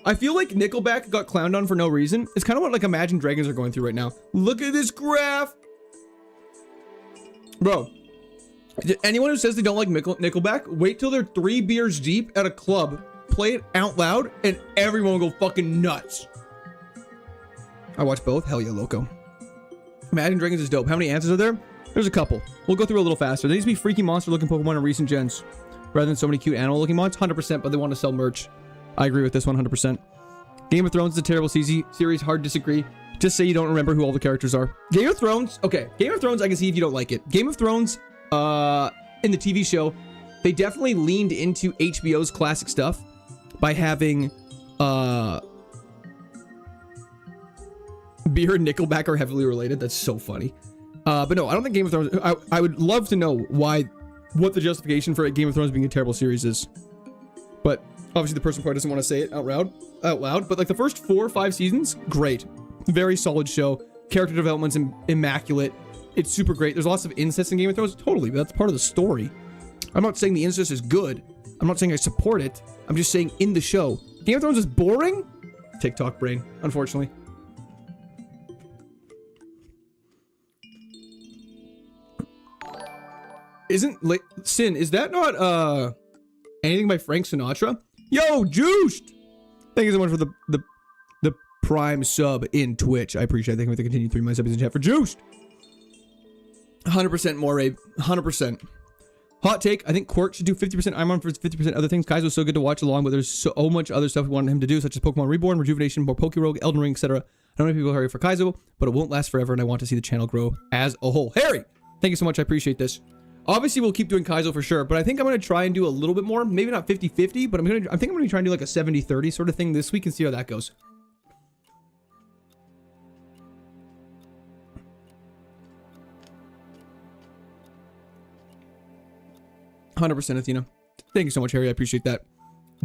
I feel like Nickelback got clowned on for no reason. It's kind of what like Imagine Dragons are going through right now. Look at this graph. Bro, anyone who says they don't like Nickelback, wait till they're 3 beers deep at a club, play it out loud, and everyone will go fucking nuts. I watch both. Hell yeah, loco. Imagine Dragons is dope. How many answers are there? There's a couple. We'll go through a little faster. There needs to be freaky monster-looking Pokemon in recent gens, rather than so many cute animal-looking mons. 100%, but they want to sell merch. I agree with this 100%. Game of Thrones is a terrible series. Hard to disagree. Just say you don't remember who all the characters are. Game of Thrones. Okay, Game of Thrones. I can see if you don't like it. Game of Thrones. In the TV show, they definitely leaned into HBO's classic stuff by having beer and Nickelback are heavily related. That's so funny. But no, I don't think Game of Thrones. I would love to know what the justification for Game of Thrones being a terrible series is. But obviously the person probably doesn't want to say it out loud. But like the first 4 or 5 seasons, great. Very solid show. Character development's immaculate. It's super great. There's lots of incest in Game of Thrones. Totally, but that's part of the story. I'm not saying the incest is good. I'm not saying I support it. I'm just saying in the show. Game of Thrones is boring? TikTok brain, unfortunately. Sin, is that not anything by Frank Sinatra? Yo, Juiced! Thank you so much for the prime sub in Twitch. I appreciate it. Thank you for the continued 3 months subs in chat for Juiced. 100% more, Abe. 100%. Hot take. I think Quirk should do 50%. I'm on for 50% other things. Kaizo's so good to watch along, but there's so much other stuff we wanted him to do, such as Pokemon Reborn, Rejuvenation, more Pokerogue, Elden Ring, etc. I don't know if people hurry for Kaizo, but it won't last forever, and I want to see the channel grow as a whole. Harry! Thank you so much. I appreciate this. Obviously, we'll keep doing Kaizo for sure, but I think I'm going to try and do a little bit more. Maybe not 50-50, but I think I'm going to try and do like a 70-30 sort of thing this week and see how that goes. "100% Athena. Thank you so much, Harry. I appreciate that.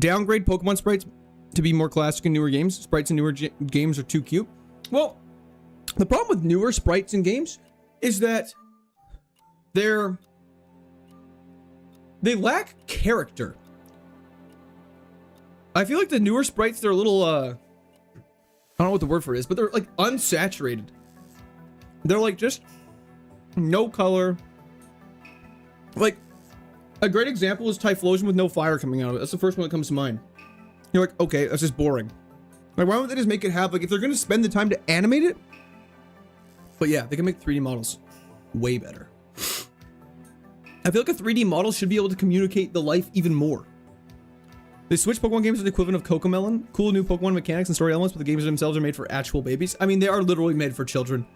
Downgrade Pokemon sprites to be more classic in newer games. Sprites in newer games are too cute. Well, the problem with newer sprites in games is that they lack character. I feel like the newer sprites, they're a little, I don't know what the word for it is, but they're like unsaturated. They're like just no color. Like, a great example is Typhlosion with no fire coming out of it. That's the first one that comes to mind. You're like, okay, that's just boring. Like, why don't they just make it have, like, if they're going to spend the time to animate it? But yeah, they can make 3D models way better. I feel like a 3D model should be able to communicate the life even more. They switch Pokemon games to the equivalent of Cocomelon. Cool new Pokemon mechanics and story elements, but the games themselves are made for actual babies. I mean, they are literally made for children.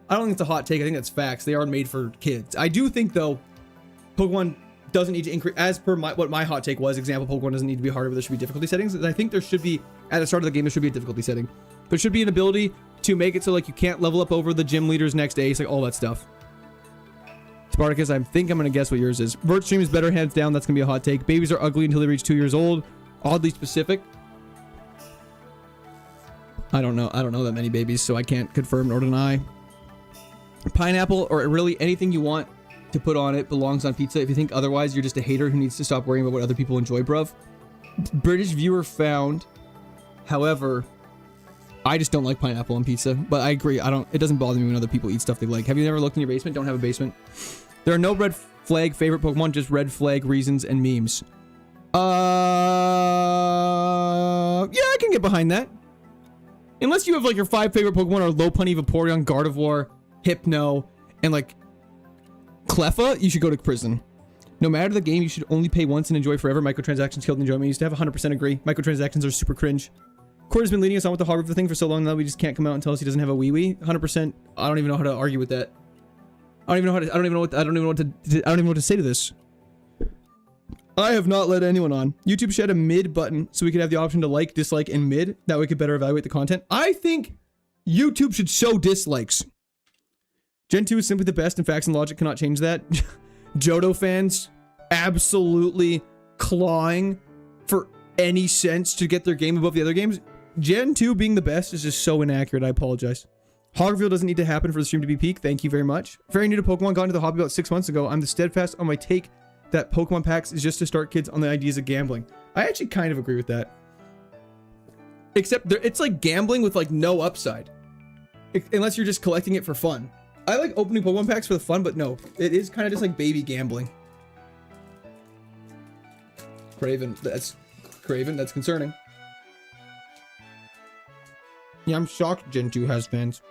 I don't think it's a hot take. I think that's facts. They are made for kids. I do think, though, Pokemon doesn't need to increase, as per what my hot take was, example, Pokemon doesn't need to be harder, but there should be difficulty settings. And I think there should be, at the start of the game, there should be a difficulty setting. There should be an ability to make it so, like, you can't level up over the gym leader's next ace, like, all that stuff. Spartacus, I think I'm going to guess what yours is. Vert Stream is better, hands down. That's going to be a hot take. Babies are ugly until they reach 2 years old. Oddly specific. I don't know that many babies, so I can't confirm nor deny. Pineapple, or really anything you want to put on it, belongs on pizza. If you think otherwise, you're just a hater who needs to stop worrying about what other people enjoy, bruv. British viewer found. However, I just don't like pineapple on pizza, but I agree. It doesn't bother me when other people eat stuff they like. Have you never looked in your basement? Don't have a basement. There are no red flag favorite Pokemon, just red flag reasons and memes. Yeah, I can get behind that. Unless you have like your 5 favorite Pokemon are Lopunny, Vaporeon, Gardevoir, Hypno, and like Cleffa, you should go to prison. No matter the game, you should only pay once and enjoy forever. Microtransactions killed enjoyment. I used to have 100% agree. Microtransactions are super cringe. Court has been leading us on with the hard thing for so long now we just can't come out and tell us he doesn't have a wee-wee. 100%. I don't even know how to argue with that. I don't even know what to say to this. I have not led anyone on. YouTube should have a mid button so we could have the option to like, dislike, and mid. That way we could better evaluate the content. I think YouTube should show dislikes. Gen 2 is simply the best, and facts and logic cannot change that. Johto fans absolutely clawing for any sense to get their game above the other games. Gen 2 being the best is just so inaccurate. I apologize. Hog reveal doesn't need to happen for the stream to be peak. Thank you very much. Very new to Pokemon, got into the hobby about 6 months ago. I'm the steadfast on my take that Pokemon packs is just to start kids on the ideas of gambling. I actually kind of agree with that. Except it's like gambling with like no upside. Unless you're just collecting it for fun. I like opening Pokemon packs for the fun, but no. It is kind of just like baby gambling. Craven, that's concerning. Yeah, I'm shocked Gen 2 has fans.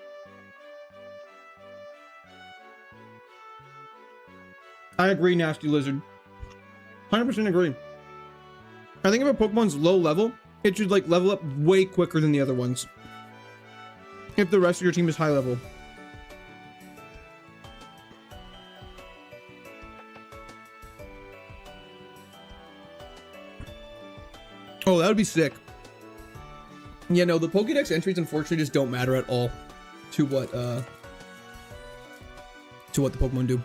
I agree, Nasty Lizard. 100% agree. I think if a Pokemon's low level, it should like level up way quicker than the other ones. If the rest of your team is high level. Oh, that would be sick. Yeah, no, the Pokédex entries unfortunately just don't matter at all to what the Pokemon do.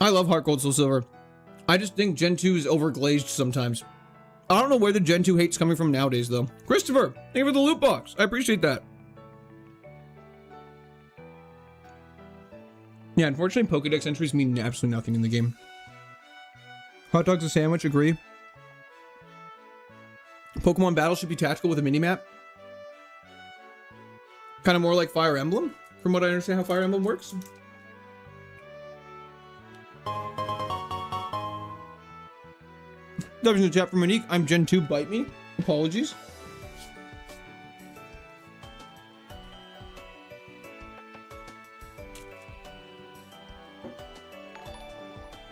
I love Heart Gold Soul Silver. I just think Gen 2 is overglazed sometimes. I don't know where the Gen 2 hate's coming from nowadays, though. Christopher, thank you for the loot box. I appreciate that. Yeah, unfortunately, Pokédex entries mean absolutely nothing in the game. Hot Dog's a sandwich, agree. Pokemon Battle should be tactical with a minimap. Kind of more like Fire Emblem, from what I understand how Fire Emblem works. That was in the chat from Monique. I'm Gen 2, bite me. Apologies.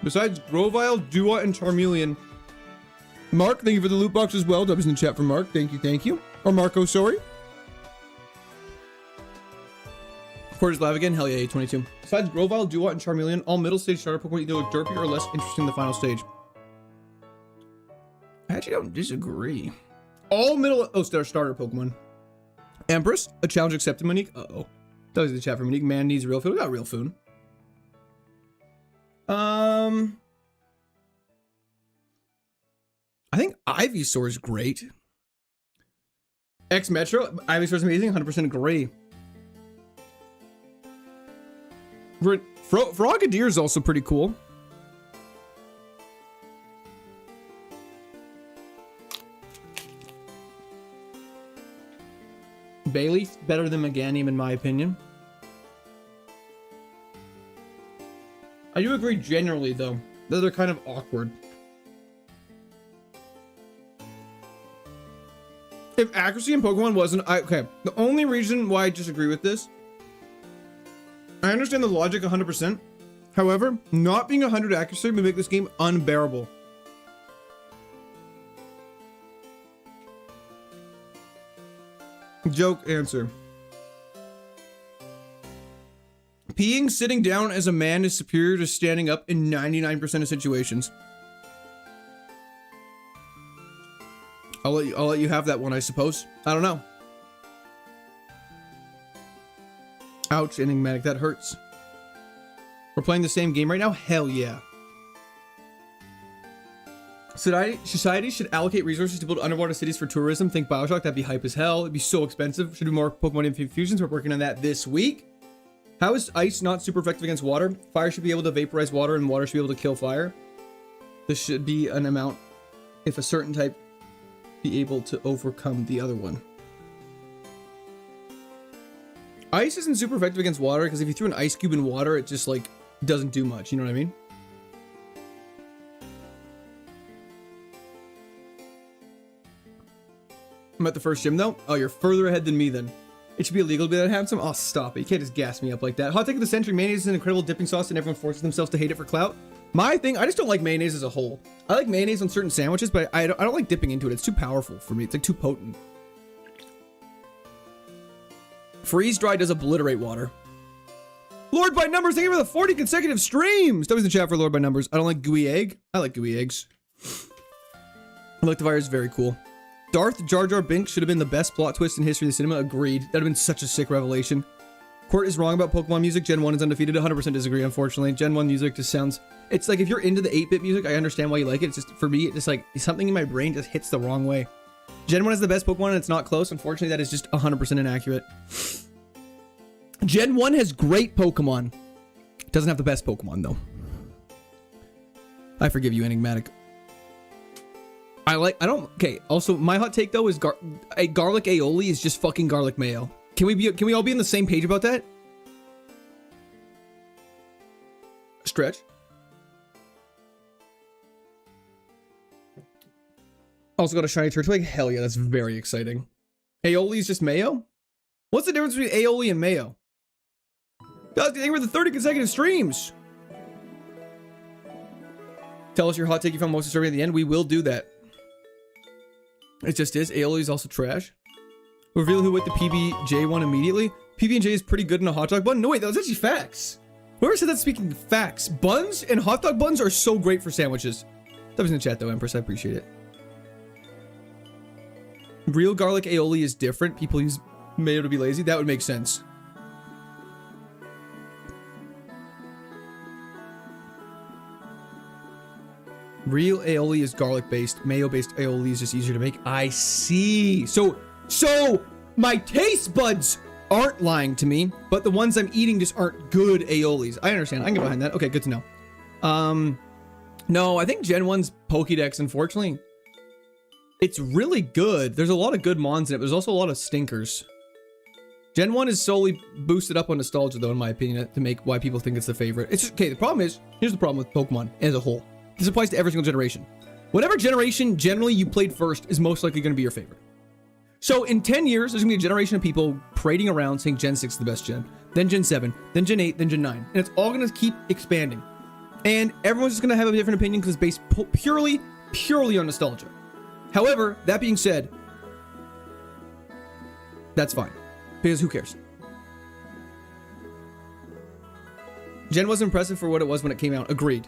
Besides Grovyle, Duat, and Charmeleon. Mark, thank you for the loot box as well. That was in the chat from Mark. Thank you, thank you. Or Marco, sorry. Quarters live again. Hell yeah, 22. Besides Grovyle, Duat, and Charmeleon, all middle stage starter Pokemon either look derpy or less interesting in the final stage. I actually don't disagree. All middle... Oh, starter Pokemon. Empress, a challenge accepted, Monique. Uh-oh. That was in the chat from Monique. Man needs real food. We got real food. I think Ivysaur is great. X Metro, Ivysaur is amazing. 100% agree. Frogadier is also pretty cool. Bailey, better than Meganium in my opinion. I do agree generally though, that they're kind of awkward. If accuracy in Pokemon wasn't, okay, the only reason why I disagree with this, I understand the logic 100%. However, not being 100 accuracy would make this game unbearable. Joke answer. Peeing sitting down as a man is superior to standing up in 99% of situations. I'll let you have that one, I suppose. I don't know. Ouch, enigmatic, that hurts. We're playing the same game right now? Hell yeah. Society should allocate resources to build underwater cities for tourism. Think Bioshock, that'd be hype as hell. It'd be so expensive. Should do more Pokemon infusions. We're working on that this week. How is ice not super effective against water? Fire should be able to vaporize water and water should be able to kill fire. This should be an amount if a certain type be able to overcome the other one. Ice isn't super effective against water because if you threw an ice cube in water, it just like doesn't do much. You know what I mean? I'm at the first gym though. Oh, you're further ahead than me then. It should be illegal to be that handsome. Oh, stop it. You can't just gas me up like that. Hot take of the century. Mayonnaise is an incredible dipping sauce and everyone forces themselves to hate it for clout. My thing, I just don't like mayonnaise as a whole. I like mayonnaise on certain sandwiches, but I don't like dipping into it. It's too powerful for me. It's like too potent. Freeze dry does obliterate water. Lord by Numbers, thank you for the 40 consecutive streams. That was in the chat for Lord by Numbers. I don't like gooey egg. I like gooey eggs. Electivire is very cool. Darth Jar Jar Binks should have been the best plot twist in history of the cinema. Agreed. That'd have been such a sick revelation. Court is wrong about Pokemon music. Gen 1 is undefeated. 100% disagree, unfortunately. Gen 1 music just sounds... It's like if you're into the 8-bit music, I understand why you like it. It's just, for me, it's just like something in my brain just hits the wrong way. Gen 1 is the best Pokemon and it's not close. Unfortunately, that is just 100% inaccurate. Gen 1 has great Pokemon. Doesn't have the best Pokemon, though. I forgive you, Enigmatic. Okay, also, my hot take, though, is a garlic aioli is just fucking garlic mayo. Can we all be on the same page about that? Stretch. Also got a shiny Turtwig. Hell yeah, that's very exciting. Aioli is just mayo? What's the difference between aioli and mayo? Guys, thank you for the 30 consecutive streams. Tell us your hot take you found most disturbing at the end. We will do that. It just is. Aioli is also trash. Reveal who with the PB&J one immediately. PB&J is pretty good in a hot dog bun. No, wait, that was actually facts. Whoever said that speaking facts. Buns and hot dog buns are so great for sandwiches. That was in the chat though, Empress. I appreciate it. Real garlic aioli is different. People use mayo to be lazy. That would make sense. Real aioli is garlic based. Mayo based aioli is just easier to make. I see. So my taste buds aren't lying to me, but the ones I'm eating just aren't good aiolis. I understand. I can get behind that. Okay, good to know. No, I think Gen 1's Pokédex, unfortunately, it's really good. There's a lot of good mons in it, but there's also a lot of stinkers. Gen 1 is solely boosted up on nostalgia, though, in my opinion, to make why people think it's the favorite. It's just, okay, the problem is, here's the problem with Pokemon as a whole. This applies to every single generation. Whatever generation generally you played first is most likely going to be your favorite. So in 10 years, there's going to be a generation of people parading around saying Gen 6 is the best gen, then Gen 7, then Gen 8, then Gen 9. And it's all going to keep expanding. And everyone's just going to have a different opinion because it's based purely on nostalgia. However, that being said, that's fine. Because who cares? Gen was impressive for what it was when it came out. Agreed.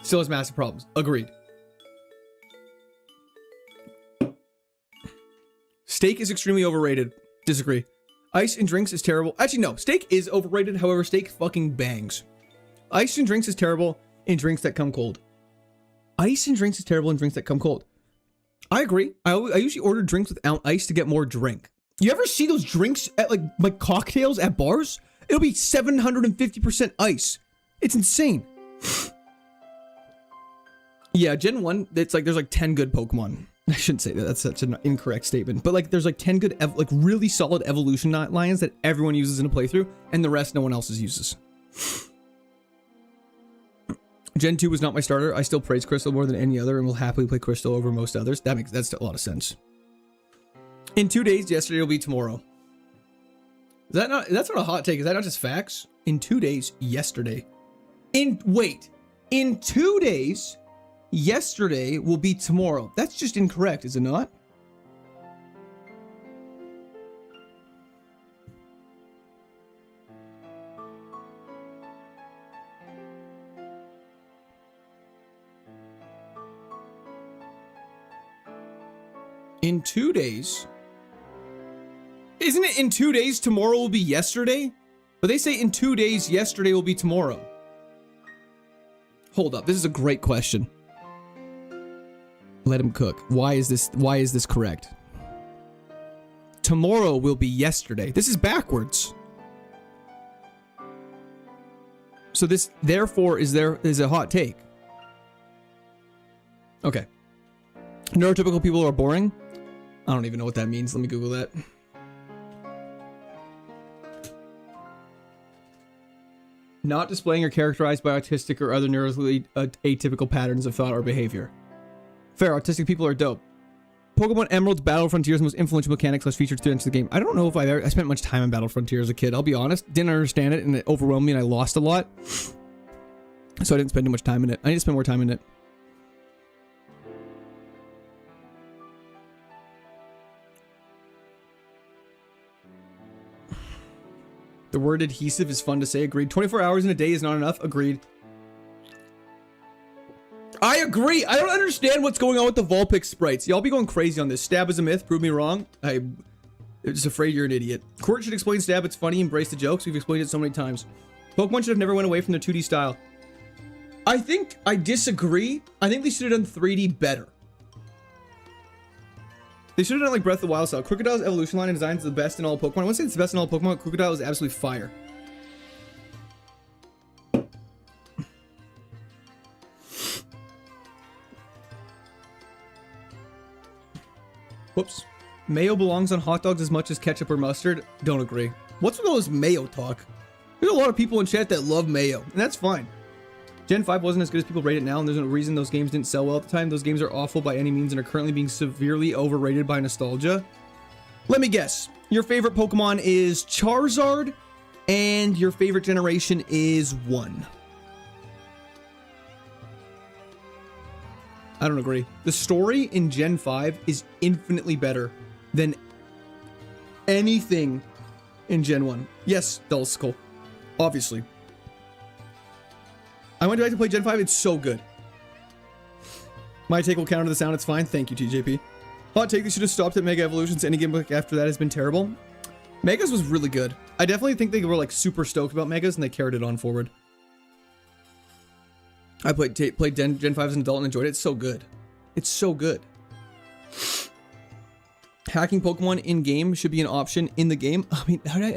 Still has massive problems. Agreed. Steak is extremely overrated. Disagree. Ice in drinks is terrible. Actually, no. Steak is overrated. However, steak fucking bangs. Ice in drinks is terrible in drinks that come cold. Ice in drinks is terrible in drinks that come cold. I agree. I usually order drinks without ice to get more drink. You ever see those drinks at like cocktails at bars? It'll be 750% ice. It's insane. Yeah, Gen 1, it's like there's like 10 good Pokemon. I shouldn't say that. That's such an incorrect statement. But like there's like 10 good, like really solid evolution lines that everyone uses in a playthrough, and the rest no one else uses. Gen 2 was not my starter. I still praise Crystal more than any other and will happily play Crystal over most others. That's a lot of sense. In 2 days, yesterday will be tomorrow. That's not a hot take. Is that not just facts? In 2 days, yesterday. In 2 days, yesterday will be tomorrow. That's just incorrect, is it not? In 2 days? Isn't it in 2 days tomorrow will be yesterday? But they say in 2 days yesterday will be tomorrow. Hold up, this is a great question. Let him cook. Why is this correct? Tomorrow will be yesterday. This is backwards. So this therefore is a hot take. Okay. Neurotypical people are boring. I don't even know what that means. Let me Google that. Not displaying or characterized by autistic or other neurologically atypical patterns of thought or behavior. Fair, autistic people are dope. Pokemon Emerald's Battle Frontier's most influential mechanics / featured students of the game. I don't know if I spent much time in Battle Frontier as a kid. I'll be honest. Didn't understand it and it overwhelmed me and I lost a lot. So I didn't spend too much time in it. I need to spend more time in it. The word adhesive is fun to say. Agreed. 24 hours in a day is not enough. Agreed. I agree. I don't understand what's going on with the Vulpix sprites. Y'all be going crazy on this. Stab is a myth. Prove me wrong. I'm just afraid you're an idiot. Court should explain Stab. It's funny. Embrace the jokes. We've explained it so many times. Pokemon should have never went away from their 2D style. I think I disagree. I think they should have done 3D better. They should have done like Breath of the Wild style. Crocodile's evolution line and design is the best in all Pokemon. I wouldn't say it's the best in all Pokemon. Crocodile is absolutely fire. Whoops. Mayo belongs on hot dogs as much as ketchup or mustard. Don't agree. What's with all this mayo talk? There's a lot of people in chat that love mayo, and that's fine. Gen 5 wasn't as good as people rate it now, and there's no reason those games didn't sell well at the time. Those games are awful by any means and are currently being severely overrated by nostalgia. Let me guess. Your favorite Pokemon is Charizard, and your favorite generation is 1. I don't agree. The story in Gen 5 is infinitely better than anything in Gen 1. Yes, Dulcicle. Obviously. I went back to play Gen 5. It's so good. My take will counter the sound. It's fine. Thank you, TJP. Hot take, they should have stopped at Mega Evolutions. Any game after that has been terrible. Megas was really good. I definitely think they were like super stoked about Megas and they carried it on forward. I played Gen 5 as an adult and enjoyed it. It's so good. It's so good. Hacking Pokemon in-game should be an option in the game. I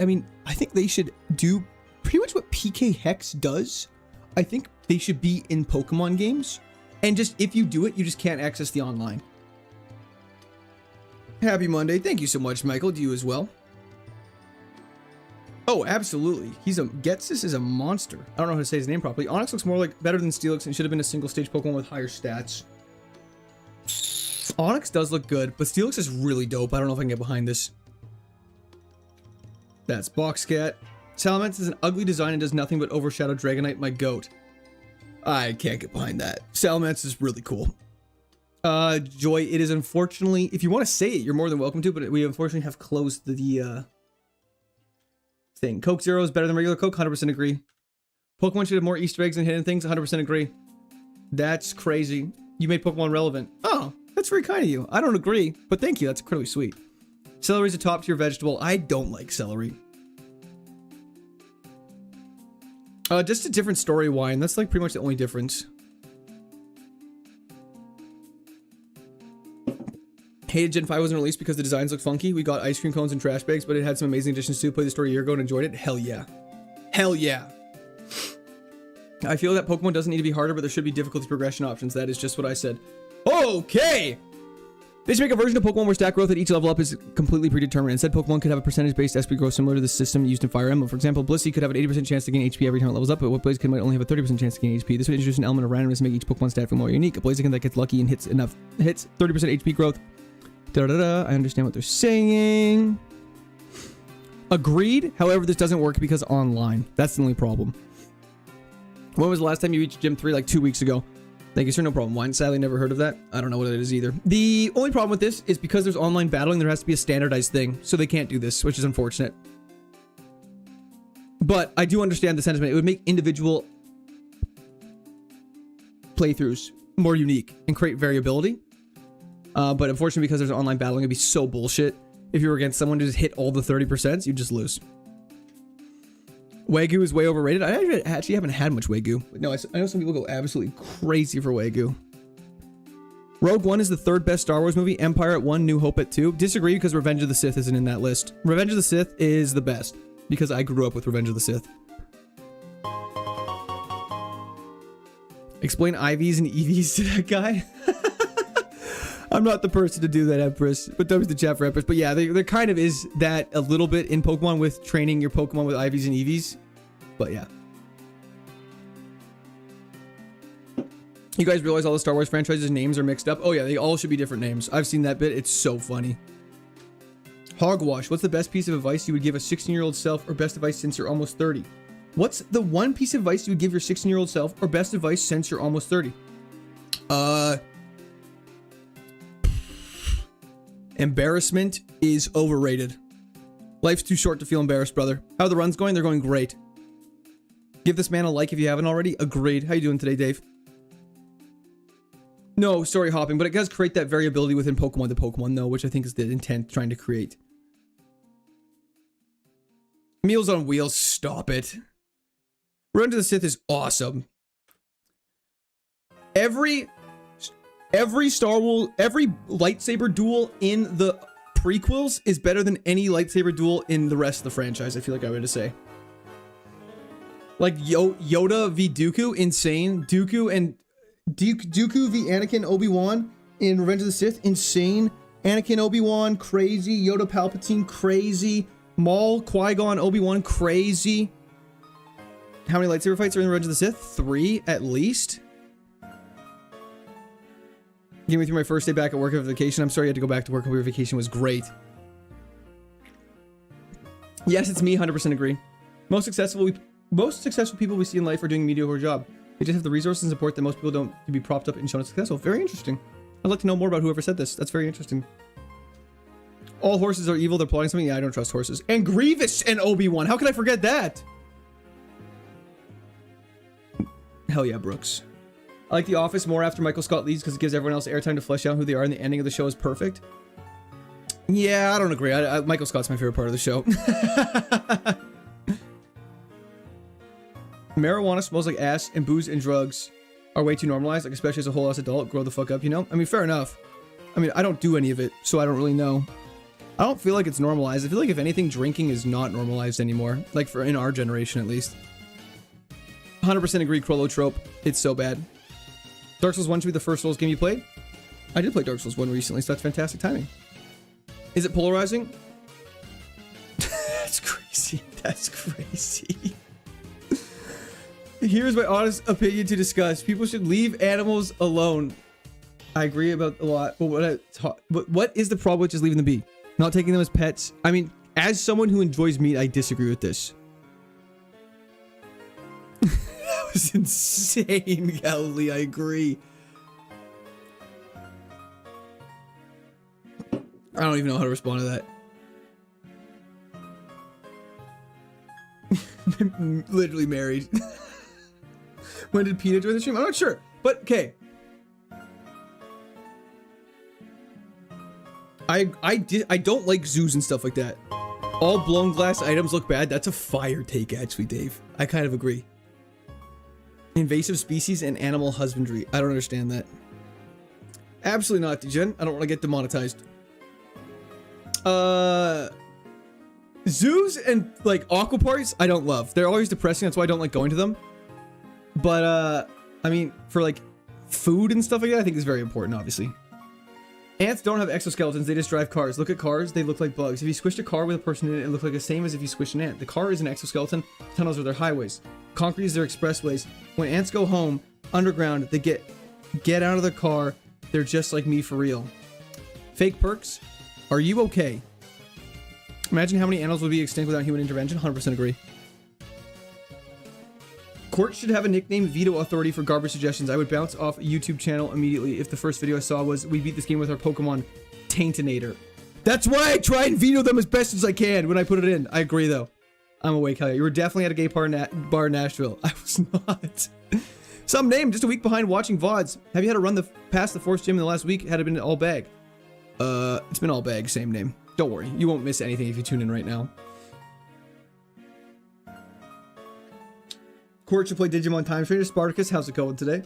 mean, I think they should do pretty much what PK Hex does. I think they should be in Pokemon games. And just, if you do it, you just can't access the online. Happy Monday. Thank you so much, Michael. Do you as well? Oh, absolutely. Getsis is a monster. I don't know how to say his name properly. Onix looks more like better than Steelix and should have been a single stage Pokemon with higher stats. Onix does look good, but Steelix is really dope. I don't know if I can get behind this. That's Boxcat. Salamence is an ugly design and does nothing but overshadow Dragonite, my goat. I can't get behind that. Salamence is really cool. Joy, it is unfortunately, if you want to say it, you're more than welcome to, but we unfortunately have closed the thing. Coke Zero is better than regular Coke, 100% agree. Pokemon should have more Easter eggs and hidden things, 100% agree. That's crazy. You made Pokemon relevant. Oh, that's very kind of you. I don't agree, but thank you. That's incredibly sweet. Celery is a top tier vegetable. I don't like celery. Just a different story wine. That's like pretty much the only difference. Hated Gen 5 wasn't released because the designs look funky. We got ice cream cones and trash bags, but it had some amazing additions too. Played the story a year ago and enjoyed it. Hell yeah. Hell yeah. I feel that Pokemon doesn't need to be harder, but there should be difficulty progression options. That is just what I said. Okay. They should make a version of Pokemon where stat growth at each level up is completely predetermined. Instead, Pokemon could have a percentage-based SP growth similar to the system used in Fire Emblem. For example, Blissey could have an 80% chance to gain HP every time it levels up, but what Blaziken might only have a 30% chance to gain HP. This would introduce an element of randomness to make each Pokemon stat feel more unique. A Blaziken that gets lucky and hits 30% HP growth. I understand what they're saying. Agreed. However, this doesn't work because online. That's the only problem. When was the last time you reached Gym 3? Like 2 weeks ago. Thank you, sir. No problem. Wine, sadly, never heard of that. I don't know what it is either. The only problem with this is because there's online battling, there has to be a standardized thing. So they can't do this, which is unfortunate. But I do understand the sentiment. It would make individual playthroughs more unique and create variability. But unfortunately, because there's online battling, it'd be so bullshit. If you were against someone to just hit all the 30%, you'd just lose. Wagyu is way overrated. I actually haven't had much Wagyu. No, I know some people go absolutely crazy for Wagyu. Rogue One is the third best Star Wars movie. Empire at 1, New Hope at 2. Disagree because Revenge of the Sith isn't in that list. Revenge of the Sith is the best because I grew up with Revenge of the Sith. Explain IVs and EVs to that guy. I'm not the person to do that, Empress, but that was the chat for Empress. But yeah, there kind of is that a little bit in Pokemon with training your Pokemon with IVs and EVs. But yeah. You guys realize all the Star Wars franchises names are mixed up? Oh yeah, they all should be different names. I've seen that bit. It's so funny. Hogwash. What's the best piece of advice you would give a 16-year-old self or best advice since you're almost 30? What's the one piece of advice you would give your 16-year-old self or best advice since you're almost 30? Embarrassment is overrated. Life's too short to feel embarrassed, brother. How are the runs going? They're going great. Give this man a like if you haven't already. Agreed. How you doing today, Dave? No, story hopping, but it does create that variability within Pokemon to Pokemon, though, which I think is the intent trying to create. Meals on Wheels, stop it. Run to the Sith is awesome. Every Star Wars, every lightsaber duel in the prequels is better than any lightsaber duel in the rest of the franchise, I feel like I would say. Like Yoda v Dooku, insane. Dooku v Anakin Obi-Wan in Revenge of the Sith, insane. Anakin Obi-Wan, crazy. Yoda Palpatine, crazy. Maul, Qui-Gon, Obi-Wan, crazy. How many lightsaber fights are in Revenge of the Sith? 3 at least. Getting me through my first day back at work over vacation. I'm sorry you had to go back to work. Hope your vacation was great. Yes, it's me. 100% agree. Most successful people we see in life are doing a mediocre job. They just have the resources and support that most people don't to be propped up and shown as successful. Very interesting. I'd like to know more about whoever said this. That's very interesting. All horses are evil. They're plotting something. Yeah, I don't trust horses. And Grievous and Obi-Wan. How could I forget that? Hell yeah, Brooks. I like The Office more after Michael Scott leaves because it gives everyone else airtime to flesh out who they are, and the ending of the show is perfect. Yeah, I don't agree. Michael Scott's my favorite part of the show. Marijuana smells like ass, and booze and drugs are way too normalized, like especially as a whole ass adult. Grow the fuck up, you know? I mean, fair enough. I mean, I don't do any of it, so I don't really know. I don't feel like it's normalized. I feel like if anything, drinking is not normalized anymore. Like for in our generation, at least. 100% agree, Crollotrope. It's so bad. Dark Souls 1 should be the first Souls game you played? I did play Dark Souls 1 recently, so that's fantastic timing. Is it polarizing? That's crazy. That's crazy. Here's my honest opinion to discuss. People should leave animals alone. I agree about a lot, but what is the problem with just leaving them be? Not taking them as pets? I mean, as someone who enjoys meat, I disagree with this. That was insane, Galilee. I agree. I don't even know how to respond to that. Literally married. When did Peter join the stream? I'm not sure, but okay. I don't like zoos and stuff like that. All blown glass items look bad. That's a fire take, actually, Dave. I kind of agree. Invasive species and animal husbandry. I don't understand that. Absolutely not, Degen. I don't want to get demonetized. Zoos and like aqua parks, I don't love. They're always depressing. That's why I don't like going to them. But I mean, for like food and stuff like that, I think is very important, obviously. Ants don't have exoskeletons, they just drive cars. Look at cars, they look like bugs. If you squished a car with a person in it, it looks like the same as if you squished an ant. The car is an exoskeleton, tunnels are their highways. Concrete is their expressways. When ants go home, underground, they get out of their car. They're just like me for real. Fake perks, are you okay? Imagine how many animals would be extinct without human intervention. 100% agree. Court should have a nickname, Veto Authority, for garbage suggestions. I would bounce off a YouTube channel immediately if the first video I saw was, we beat this game with our Pokemon Taintinator. That's why I try and veto them as best as I can when I put it in. I agree, though. I'm awake, hell yeah. You were definitely at a gay bar in Nashville. I was not. Some name, just a week behind watching VODs. Have you had to run past the Force Gym in the last week? Had it been all bag? It's been all bag, same name. Don't worry, you won't miss anything if you tune in right now. Court should play Digimon Time Trainer. Spartacus, how's it going today?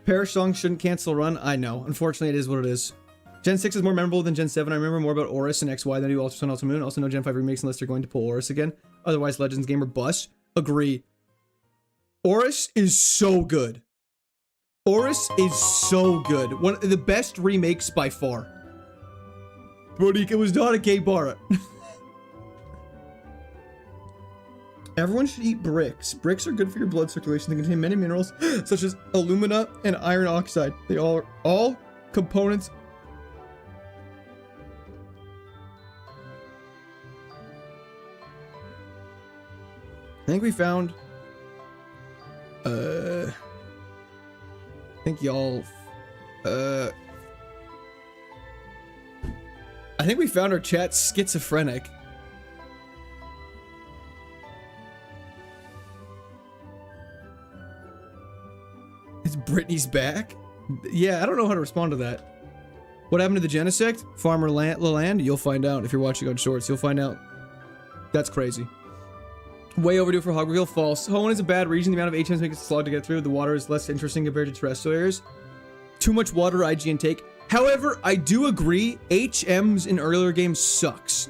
Parish Song shouldn't cancel run. I know. Unfortunately, it is what it is. Gen 6 is more memorable than Gen 7. I remember more about Oris and XY than I do Ultra Sun, Ultra Moon. Also, no Gen 5 remakes unless they're going to pull Oris again. Otherwise, Legends Gamer bust. Agree. Oris is so good. Oris is so good. One of the best remakes by far. Monique, it was not a gay bar. Everyone should eat bricks. Bricks are good for your blood circulation. They contain many minerals such as alumina and iron oxide. They are all components. I think we found I think we found our chat schizophrenic. Is Brittany's back? Yeah, I don't know how to respond to that. What happened to the Genesect? Farmer Land? You'll find out if you're watching on Shorts. You'll find out. That's crazy. Way overdue for Hogwarts. False. Hoenn is a bad region. The amount of HMs makes it slog to get through. The water is less interesting compared to terrestrial areas. Too much water IG intake. However, I do agree, HMs in earlier games sucks.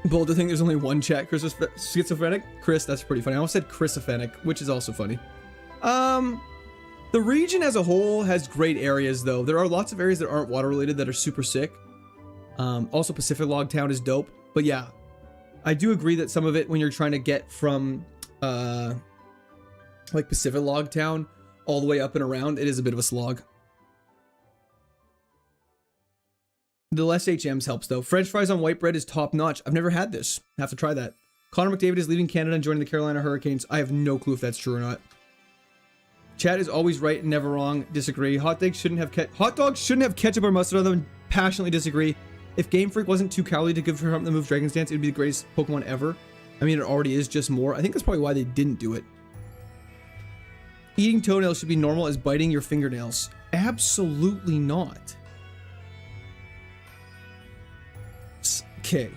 Bold to think there's only one chat. Chris is schizophrenic. Chris, that's pretty funny. I almost said Chrisophenic, which is also funny. The region as a whole has great areas, though. There are lots of areas that aren't water related that are super sick. Also, Pacific Log Town is dope. But yeah, I do agree that some of it, when you're trying to get from like Pacific Log Town all the way up and around, it is a bit of a slog. The less HMs helps, though. French fries on white bread is top notch. I've never had this. Have to try that. Connor McDavid is leaving Canada and joining the Carolina Hurricanes. I have no clue if that's true or not. Chat is always right and never wrong. Disagree. Hot dogs shouldn't have ketchup or mustard on them. Passionately disagree. If Game Freak wasn't too cowardly to give him the move Dragon's Dance, it would be the greatest Pokemon ever. I mean, it already is, just more. I think that's probably why they didn't do it. Eating toenails should be normal as biting your fingernails. Absolutely not. Okay.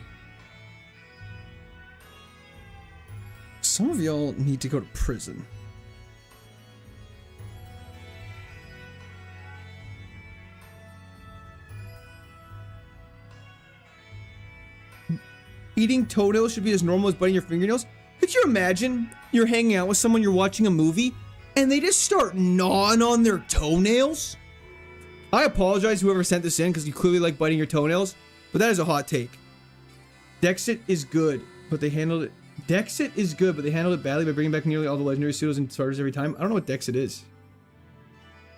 Some of y'all need to go to prison. Eating toenails should be as normal as biting your fingernails. Could you imagine you're hanging out with someone, you're watching a movie, and they just start gnawing on their toenails? I apologize whoever sent this in because you clearly like biting your toenails, but that is a hot take. Dexit is good, but they handled it. Dexit is good, but they handled it badly by bringing back nearly all the legendary pseudos and starters every time. I don't know what Dexit is.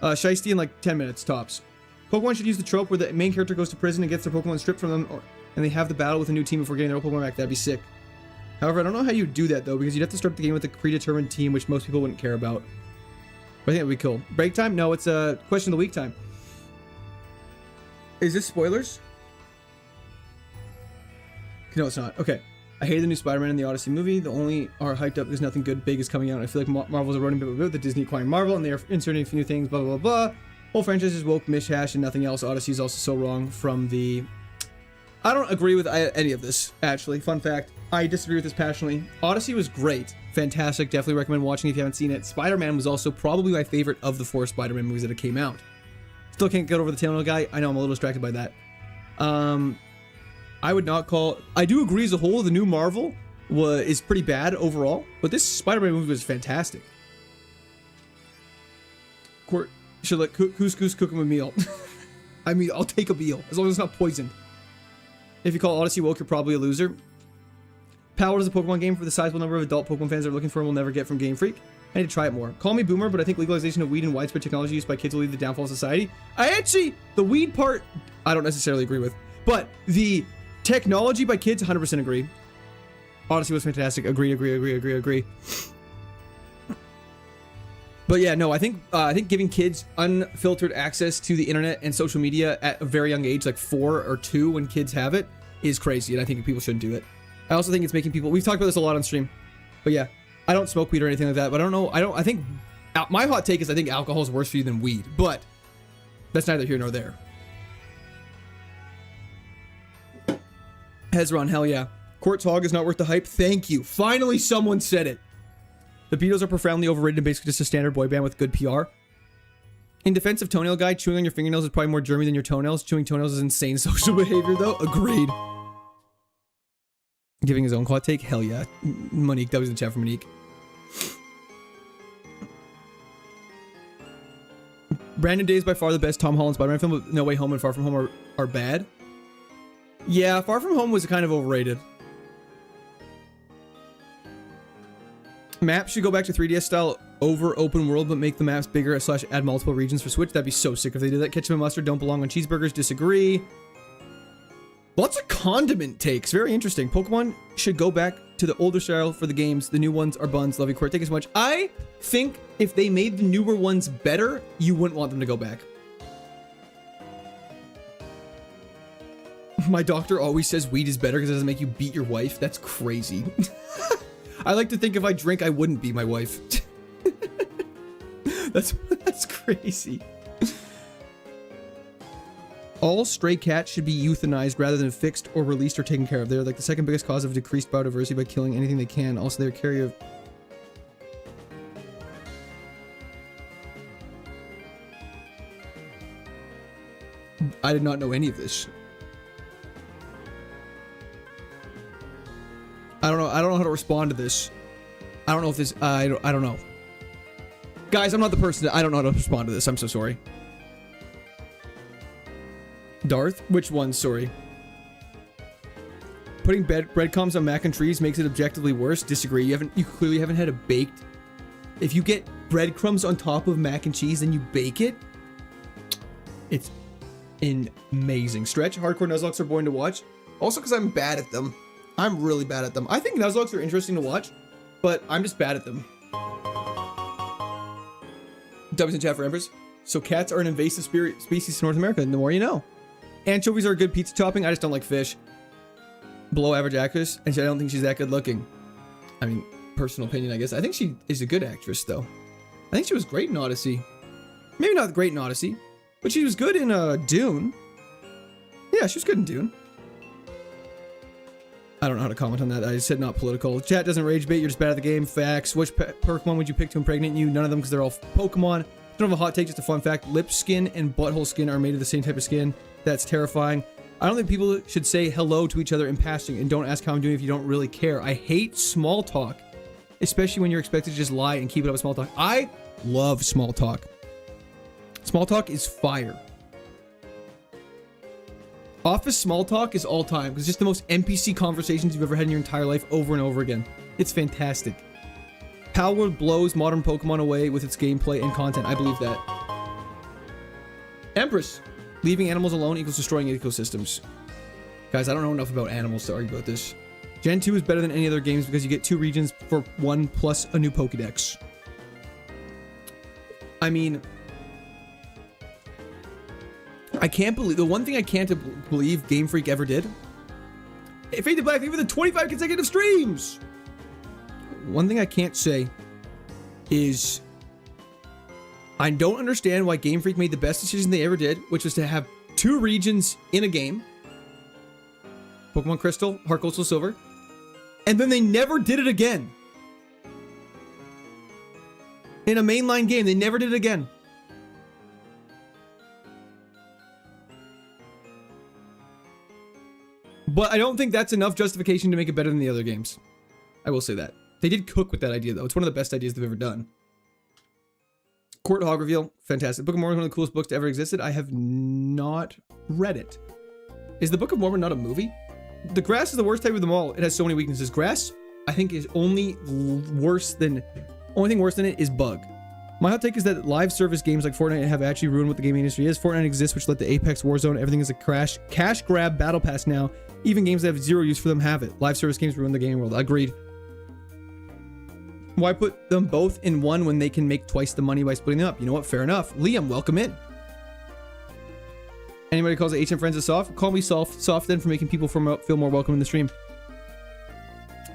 Shiesty in like 10 minutes tops. Pokemon should use the trope where the main character goes to prison and gets their Pokemon stripped from them, and they have the battle with a new team before getting their Pokemon back. That'd be sick. However, I don't know how you do that though, because you'd have to start the game with a predetermined team, which most people wouldn't care about. But I think it would be cool. Break time? No, it's a question of the week time. Is this spoilers? No, it's not. Okay. I hated the new Spider-Man in the Odyssey movie. The only are hyped up because nothing good big is coming out. I feel like Marvel's eroding bit by bit with Disney acquiring Marvel, and they are inserting a few new things, blah, blah, blah, blah. Whole franchise is woke, mishash, and nothing else. Odyssey is also so wrong from the... I don't agree with any of this, actually. Fun fact, I disagree with this passionately. Odyssey was great. Fantastic. Definitely recommend watching if you haven't seen it. Spider-Man was also probably my favorite of the 4 Spider-Man movies that came out. Still can't get over the tail guy. I know I'm a little distracted by that. I would not call... I do agree as a whole, the new Marvel is pretty bad overall, but this Spider-Man movie was fantastic. Court should let couscous cook him a meal. I mean, I'll take a meal as long as it's not poisoned. If you call Odyssey woke, you're probably a loser. Power is a Pokemon game for the sizable number of adult Pokemon fans that are looking for and will never get from Game Freak. I need to try it more. Call me boomer, but I think legalization of weed and widespread technology used by kids will lead to the downfall of society. The weed part, I don't necessarily agree with, but the technology by kids, 100% agree. Odyssey was fantastic. Agree. But yeah, no, I think giving kids unfiltered access to the internet and social media at a very young age, like 4 or 2 when kids have it, is crazy, and I think people shouldn't do it. I also think it's making people... We've talked about this a lot on stream, but yeah, I don't smoke weed or anything like that, but I don't know. I think... My hot take is I think alcohol is worse for you than weed, but that's neither here nor there. Hezron, hell yeah. Quartz Hog is not worth the hype. Thank you. Finally, someone said it. The Beatles are profoundly overrated and basically just a standard boy band with good PR. In defense of Toenail Guy, chewing on your fingernails is probably more germy than your toenails. Chewing toenails is insane social behavior, though. Agreed. Giving his own hot take? Hell yeah. Monique, that was in the chat for Monique. Brandon Day is by far the best Tom Holland Spider-Man film, but No Way Home and Far From Home are bad. Yeah, Far From Home was kind of overrated. Maps should go back to 3DS style over open world, but make the maps bigger / add multiple regions for Switch. That'd be so sick if they did that. Ketchup and mustard don't belong on cheeseburgers. Disagree. Lots of condiment takes. Very interesting. Pokemon should go back to the older style for the games. The new ones are buns. Love you, Court. Thank you so much. I think if they made the newer ones better, you wouldn't want them to go back. My doctor always says weed is better because it doesn't make you beat your wife. That's crazy. I like to think if I drink, I wouldn't beat my wife. That's crazy. All stray cats should be euthanized rather than fixed or released or taken care of. They're like the second biggest cause of decreased biodiversity by killing anything they can. Also, they're carrier of... I did not know any of this. I don't know how to respond to this. I don't know if this... I don't know. Guys, I'm not the person I don't know how to respond to this. I'm so sorry. Darth? Which one? Sorry. Putting breadcrumbs on mac and cheese makes it objectively worse. Disagree. You clearly haven't had it baked. If you get breadcrumbs on top of mac and cheese and you bake it, it's amazing. Stretch. Hardcore Nuzlocke are boring to watch. Also because I'm bad at them. I'm really bad at them. I think Nuzlocke are interesting to watch, but I'm just bad at them. W's in chat for Embers. So cats are an invasive species to North America. The more you know. Anchovies are a good pizza topping. I just don't like fish. Below average actress, and I don't think she's that good looking. I mean, personal opinion, I guess. I think she is a good actress, though. I think she was great in Odyssey. Maybe not great in Odyssey, but she was good in Dune. Yeah, she was good in Dune. I don't know how to comment on that. I said not political. Chat doesn't rage bait. You're just bad at the game. Facts. Which Pokemon would you pick to impregnate you? None of them, because they're all Pokemon. Don't have a hot take, just a fun fact. Lip skin and butthole skin are made of the same type of skin. That's terrifying. I don't think people should say hello to each other in passing and don't ask how I'm doing if you don't really care. I hate small talk, especially when you're expected to just lie and keep it up with small talk. I love small talk. Small talk is fire. Office small talk is all time. It's just the most NPC conversations you've ever had in your entire life over and over again. It's fantastic. Palworld blows modern Pokemon away with its gameplay and content. I believe that. Empress. Leaving animals alone equals destroying ecosystems. Guys, I don't know enough about animals to argue about this. Gen 2 is better than any other games because you get 2 regions for 1 plus a new Pokédex. I mean, I can't believe... The one thing I can't believe Game Freak ever did... Fade to Black, thank you for the 25 consecutive streams! One thing I can't say is... I don't understand why Game Freak made the best decision they ever did, which was to have 2 regions in a game. Pokemon Crystal, Heart Gold, Soul Silver. And then they never did it again. In a mainline game, they never did it again. But I don't think that's enough justification to make it better than the other games. I will say that. They did cook with that idea, though. It's one of the best ideas they've ever done. Court Hog Reveal, fantastic. Book of Mormon is one of the coolest books to ever existed. I have not read it. Is the Book of Mormon not a movie? The grass is the worst type of them all. It has so many weaknesses. Grass, I think, is only worse than... Only thing worse than it is bug. My hot take is that live service games like Fortnite have actually ruined what the gaming industry is. Fortnite exists, which led to Apex, Warzone. Everything is a cash grab battle pass now. Even games that have zero use for them have it. Live service games ruin the gaming world. Agreed. Why put them both in one when they can make twice the money by splitting them up? You know what? Fair enough. Liam, welcome in. Anybody calls it HM Friends is soft? Call me soft then for making people feel more welcome in the stream.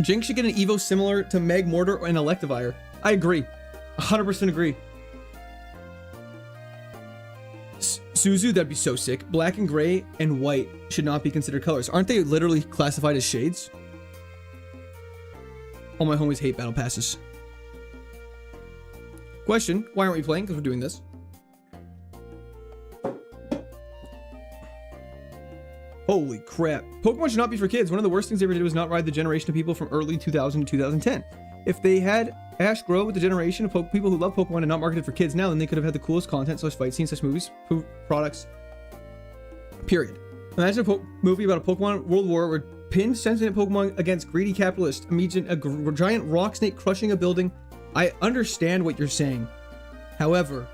Jinx should get an Evo similar to Meg, Mortar, and Electivire. I agree. 100% agree. Suzu, that'd be so sick. Black and gray and white should not be considered colors. Aren't they literally classified as shades? All my homies hate battle passes. Question, why aren't we playing? Because we're doing this. Holy crap. Pokemon should not be for kids. One of the worst things they ever did was not ride the generation of people from early 2000 to 2010. If they had Ash grow with the generation of people who love Pokemon and not marketed for kids now, then they could have had the coolest content, such fight scenes, such movies, products, period. Imagine a movie about a Pokemon World War where pinned sentient Pokemon against greedy capitalists, imagine a giant rock snake crushing a building. I understand what you're saying. However,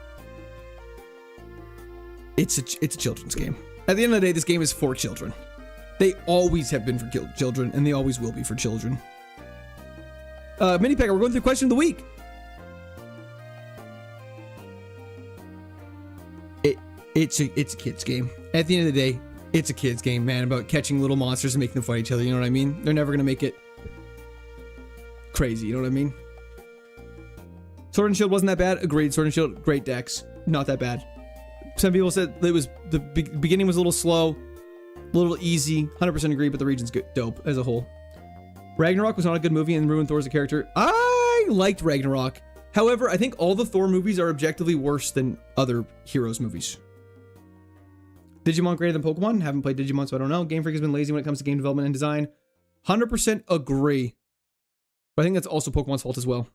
it's a children's game. At the end of the day, this game is for children. They always have been for children, and they always will be for children. Mini Packer, we're going through question of the week. It's a kid's game. At the end of the day, it's a kid's game, man, about catching little monsters and making them fight each other. You know what I mean? They're never gonna make it crazy. You know what I mean? Sword and Shield wasn't that bad. Agreed. Sword and Shield, great decks. Not that bad. Some people said it was the beginning was a little slow, a little easy. 100% agree, but the region's good, dope as a whole. Ragnarok was not a good movie and ruined Thor as a character. I liked Ragnarok. However, I think all the Thor movies are objectively worse than other heroes movies. Digimon greater than Pokemon? Haven't played Digimon, so I don't know. Game Freak has been lazy when it comes to game development and design. 100% agree. But I think that's also Pokemon's fault as well.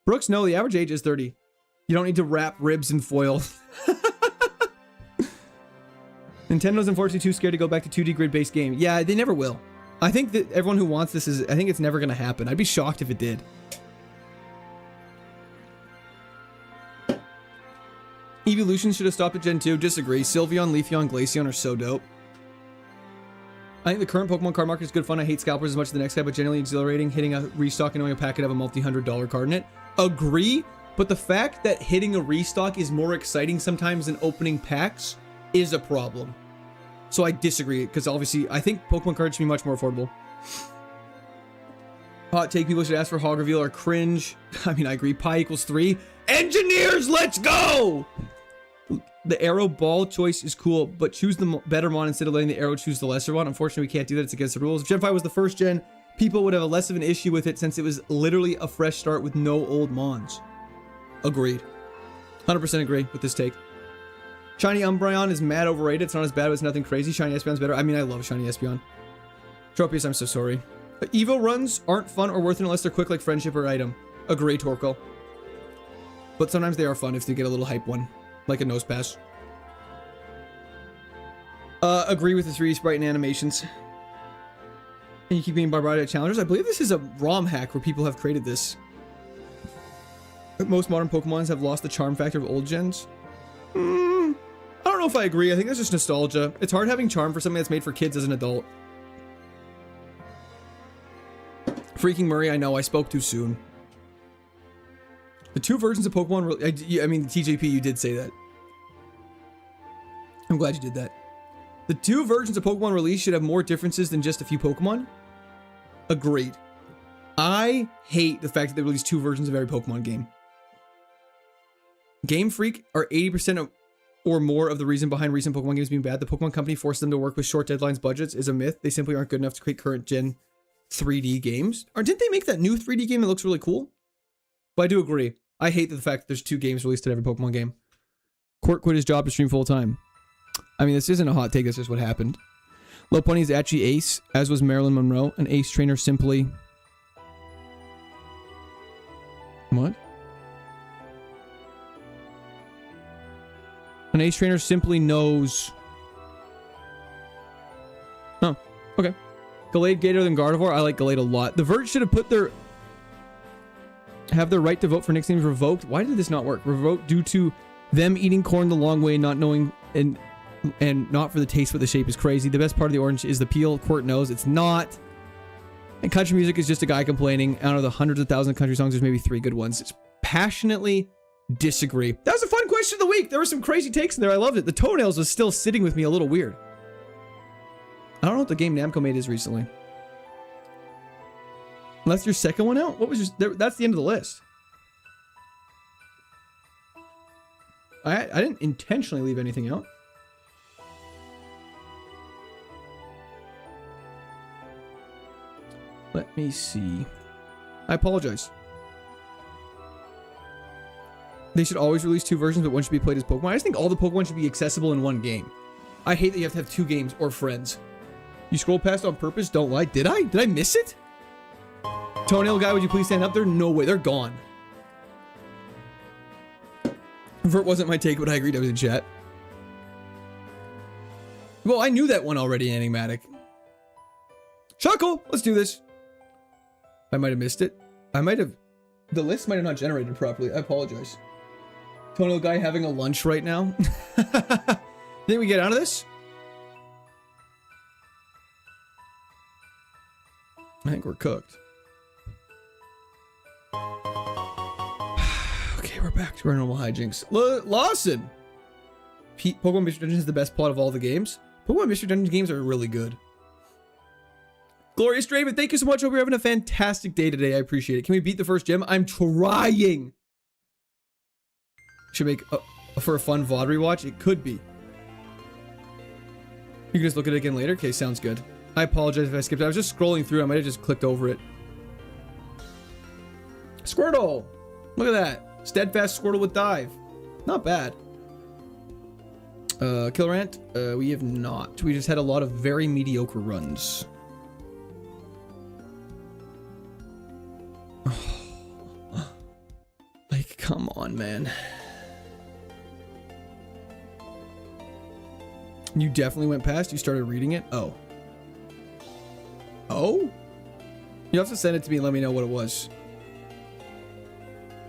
Brooks, no, the average age is 30. You don't need to wrap ribs in foil. Nintendo's unfortunately too scared to go back to 2D grid-based game. Yeah, they never will. I think that everyone who wants this I think it's never going to happen. I'd be shocked if it did. Evolution should have stopped at Gen 2. Disagree. Sylveon, Leafeon, Glaceon are so dope. I think the current Pokemon card market is good fun. I hate scalpers as much as the next guy, but generally exhilarating. Hitting a restock and knowing a packet of a multi-$100 card in it. Agree, but the fact that hitting a restock is more exciting sometimes than opening packs is a problem. So I disagree, because obviously I think Pokemon cards should be much more affordable. Hot take, people should ask for Hog Reveal or cringe. I mean, I agree. Pi equals 3. Engineers, let's go! The arrow ball choice is cool, but choose the better mon instead of letting the arrow choose the lesser one. Unfortunately, we can't do that. It's against the rules. If Gen 5 was the first gen, people would have a less of an issue with it since it was literally a fresh start with no old mons. Agreed. 100% agree with this take. Shiny Umbreon is mad overrated. It's not as bad, but it's nothing crazy. Shiny Espeon's better. I mean, I love Shiny Espeon. Tropius, I'm so sorry. But Evo runs aren't fun or worth it unless they're quick like Friendship or Item. Agree, Torkoal. But sometimes they are fun if you get a little hype one. Like a Nose Pass. Agree with the 3D sprite and animations. And you keep being bombarded at challengers. I believe this is a ROM hack where people have created this. Most modern Pokemons have lost the charm factor of old gens. I don't know if I agree. I think that's just nostalgia. It's hard having charm for something that's made for kids as an adult. Freaking Murray, I know I spoke too soon. The 2 versions of Pokemon... I mean, TJP, you did say that. I'm glad you did that. The 2 versions of Pokemon released should have more differences than just a few Pokemon. Agreed. I hate the fact that they released 2 versions of every Pokemon game. Game Freak are 80% or more of the reason behind recent Pokemon games being bad. The Pokemon Company forced them to work with short deadlines budgets is a myth. They simply aren't good enough to create current gen 3D games. Or didn't they make that new 3D game that looks really cool? But I do agree. I hate the fact that there's 2 games released in every Pokemon game. Court quit his job to stream full time. I mean, this isn't a hot take. That's just what happened. Low Pony is actually Ace, as was Marilyn Monroe. An Ace trainer simply... What? An Ace trainer simply knows... Oh, okay. Gallade Gator than Gardevoir. I like Gallade a lot. The Vert should have put their... Have their right to vote for nicknames revoked. Why did this not work? Revoked due to them eating corn the long way, not knowing and not for the taste, but the shape is crazy. The best part of the orange is the peel. Court knows it's not. And country music is just a guy complaining. Out of the hundreds of thousands of country songs, there's maybe 3 good ones. It's passionately disagree. That was a fun question of the week. There were some crazy takes in there. I loved it. The toenails was still sitting with me a little weird. I don't know what the game Namco made is recently. Unless your second one out? What was your... That's the end of the list. I didn't intentionally leave anything out. Let me see. I apologize. They should always release 2 versions, but one should be played as Pokemon. I just think all the Pokemon should be accessible in one game. I hate that you have to have 2 games or friends. You scroll past on purpose? Don't lie. Did I? Did I miss it? Toenail guy, would you please stand up? There? No way. They're gone. Vert wasn't my take, but I agreed. I was in chat. Well, I knew that one already, Enigmatic. Shuckle! Let's do this. I might have missed it. I might have... The list might have not generated properly. I apologize. Toenail guy having a lunch right now. Think we get out of this? I think we're cooked. Okay, we're back to our normal hijinks. Lawson! Pokemon Mystery Dungeon is the best plot of all the games. Pokemon Mystery Dungeon games are really good. Glorious Draven, thank you so much. Hope you're having a fantastic day today. I appreciate it. Can we beat the first gym? I'm trying. Should make for a fun VOD rewatch. It could be. You can just look at it again later. Okay, sounds good. I apologize if I skipped it. I was just scrolling through. I might have just clicked over it. Squirtle. Look at that. Steadfast Squirtle with dive. Not bad. Killer Ant. We have not. We just had a lot of very mediocre runs. Like, come on, man. You definitely went past. You started reading it. Oh. Oh? You have to send it to me and let me know what it was.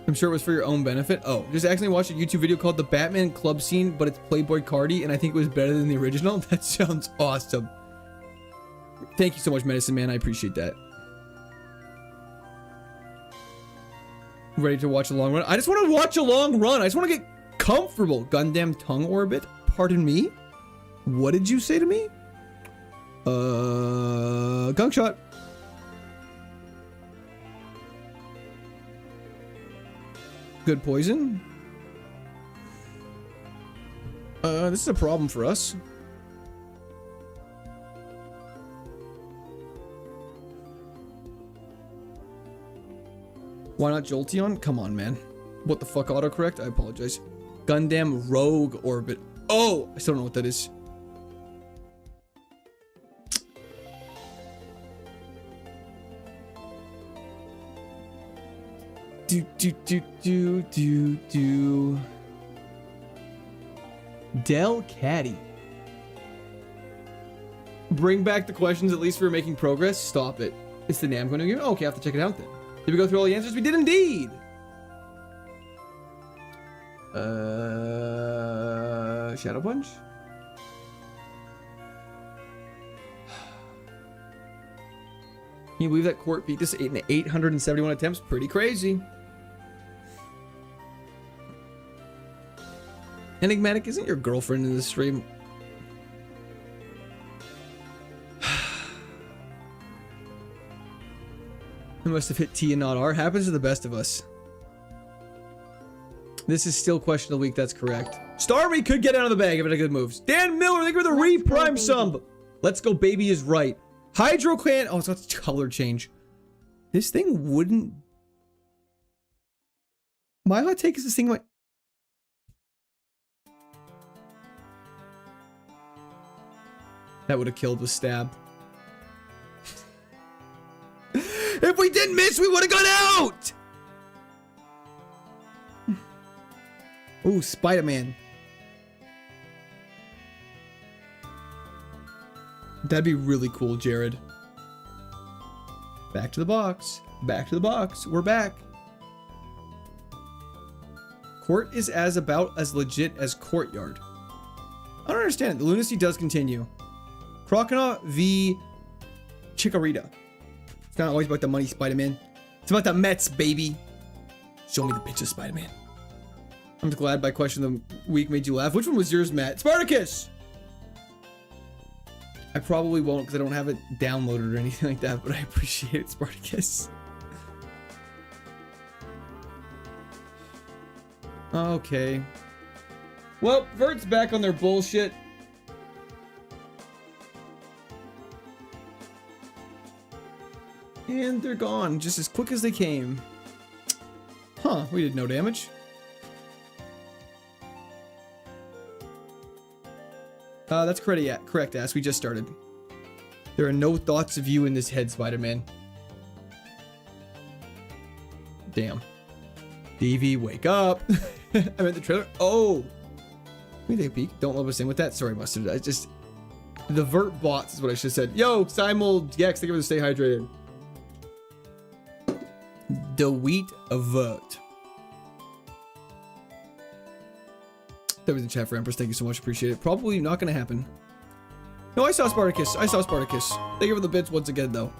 I'm sure it was for your own benefit. Oh, just accidentally watched a YouTube video called The Batman Club Scene, but it's Playboy Cardi, and I think it was better than the original. That sounds awesome. Thank you so much, Medicine Man. I appreciate that. Ready to watch a long run? I just want to watch a long run. I just want to get comfortable. Gundam Tongue Orbit? Pardon me? What did you say to me? Gunk Shot. Good poison. This is a problem for us. Why not Jolteon? Come on, man. What the fuck, autocorrect? I apologize. Gundam Rogue Orbit. Oh, I still don't know what that is. Do. Del Caddy. Bring back the questions, at least we were making progress. Stop it. It's the Namco new game. Oh, okay, I have to check it out then. Did we go through all the answers? We did indeed. Shadow Punch? Can you believe that Court beat this in 871 attempts? Pretty crazy. Enigmatic, isn't your girlfriend in this stream? I must have hit T and not R. Happens to the best of us. This is still question of the week. That's correct. Starmie could get out of the bag if it had good moves. Dan Miller, thank you for the re-prime sub. Let's go, baby is right. Hydro Clan. Oh, it's got color change. This thing wouldn't. My hot take is this thing like. That would have killed with stab. If we didn't miss, we would have gone out! Ooh, Spider-Man. That'd be really cool, Jared. Back to the box. Back to the box. We're back. Court is about as legit as Courtyard. I don't understand. The lunacy does continue. Crocodile v. Chikorita. It's not always about the money, Spider-Man. It's about the Mets, baby. Show me the picture, Spider-Man. I'm glad my question of the week made you laugh. Which one was yours, Matt? Spartacus! I probably won't because I don't have it downloaded or anything like that, but I appreciate it, Spartacus. Okay. Well, Vert's back on their bullshit. And they're gone just as quick as they came. Huh, we did no damage. That's correct, ass. We just started. There are no thoughts of you in this head, Spider-Man. Damn. DV, wake up. I'm in the trailer. Oh. Let me take a peek. Don't love us in with that. Sorry, Mustard. I just... The Vert bots is what I should have said. Yo, Simul Gex, thank you for the stay hydrated. The wheat avert. That was in chat for Empress. Thank you so much. Appreciate it. Probably not going to happen. No, I saw Spartacus. I saw Spartacus. Thank you for the bits once again, though.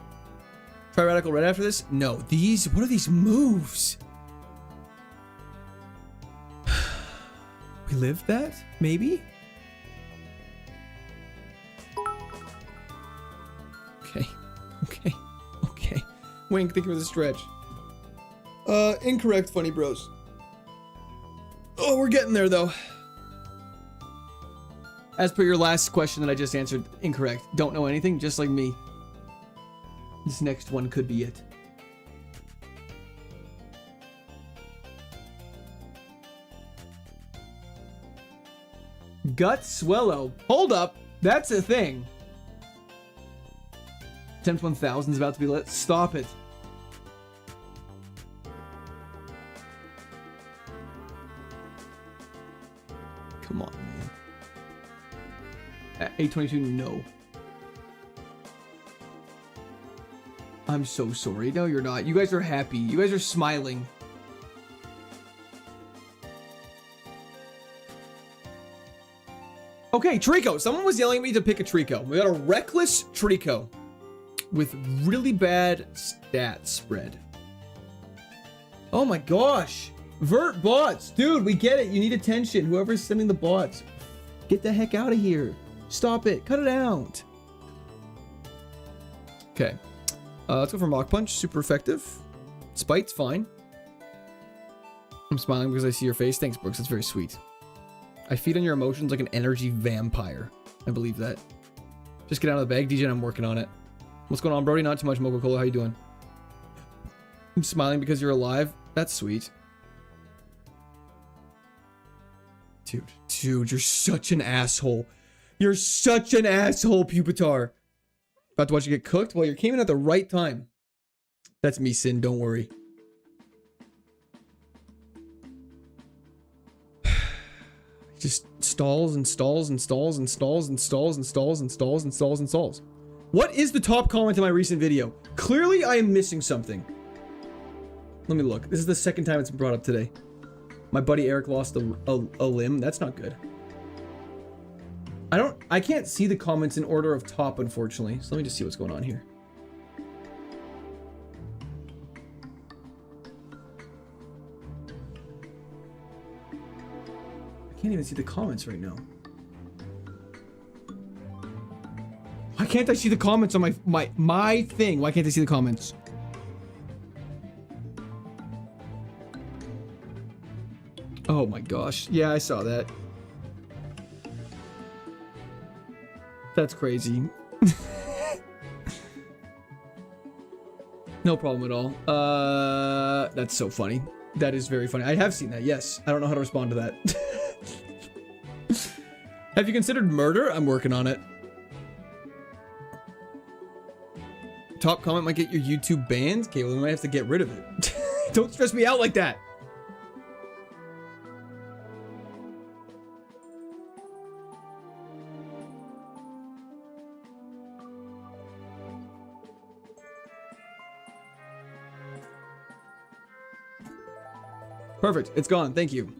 Try Radical Red after this? No. These... What are these moves? We lived that? Maybe? Okay. Okay. Wink, thank you for the stretch. Incorrect, funny bros. Oh, we're getting there though. As per your last question that I just answered, incorrect. Don't know anything, just like me. This next one could be it. Gut swallow. Hold up. That's a thing. 10-1000 is about to be let. Stop it. Come on, man. At 822, no. I'm so sorry. No, you're not. You guys are happy. You guys are smiling. Okay, Trico. Someone was yelling at me to pick a Trico. We got a reckless Trico with really bad stat spread. Oh my gosh. Vert bots. Dude, we get it. You need attention. Whoever's sending the bots. Get the heck out of here. Stop it. Cut it out. Okay. Let's go for Mach Punch. Super effective. Spite's fine. I'm smiling because I see your face. Thanks, Brooks. That's very sweet. I feed on your emotions like an energy vampire. I believe that. Just get out of the bag, DJ, and I'm working on it. What's going on, Brody? Not too much, Moco Cola. How you doing? I'm smiling because you're alive. That's sweet. Dude, you're such an asshole. You're such an asshole, Pupitar. About to watch you get cooked? Well, you came in at the right time. That's me, Sin. Don't worry. Just stalls and stalls and stalls and stalls and stalls and stalls and stalls and stalls and stalls. What is the top comment in my recent video? Clearly, I am missing something. Let me look. This is the second time it's been brought up today. My buddy Eric lost a limb. That's not good. I can't see the comments in order of top, unfortunately. So let me just see what's going on here. I can't even see the comments right now. Why can't I see the comments on my thing? Why can't I see the comments? Oh my gosh. Yeah, I saw that. That's crazy. No problem at all. That's so funny. That is very funny. I have seen that, yes. I don't know how to respond to that. Have you considered murder? I'm working on it. Top comment might get your YouTube banned? Okay, well, we might have to get rid of it. Don't stress me out like that. Perfect. It's gone. Thank you.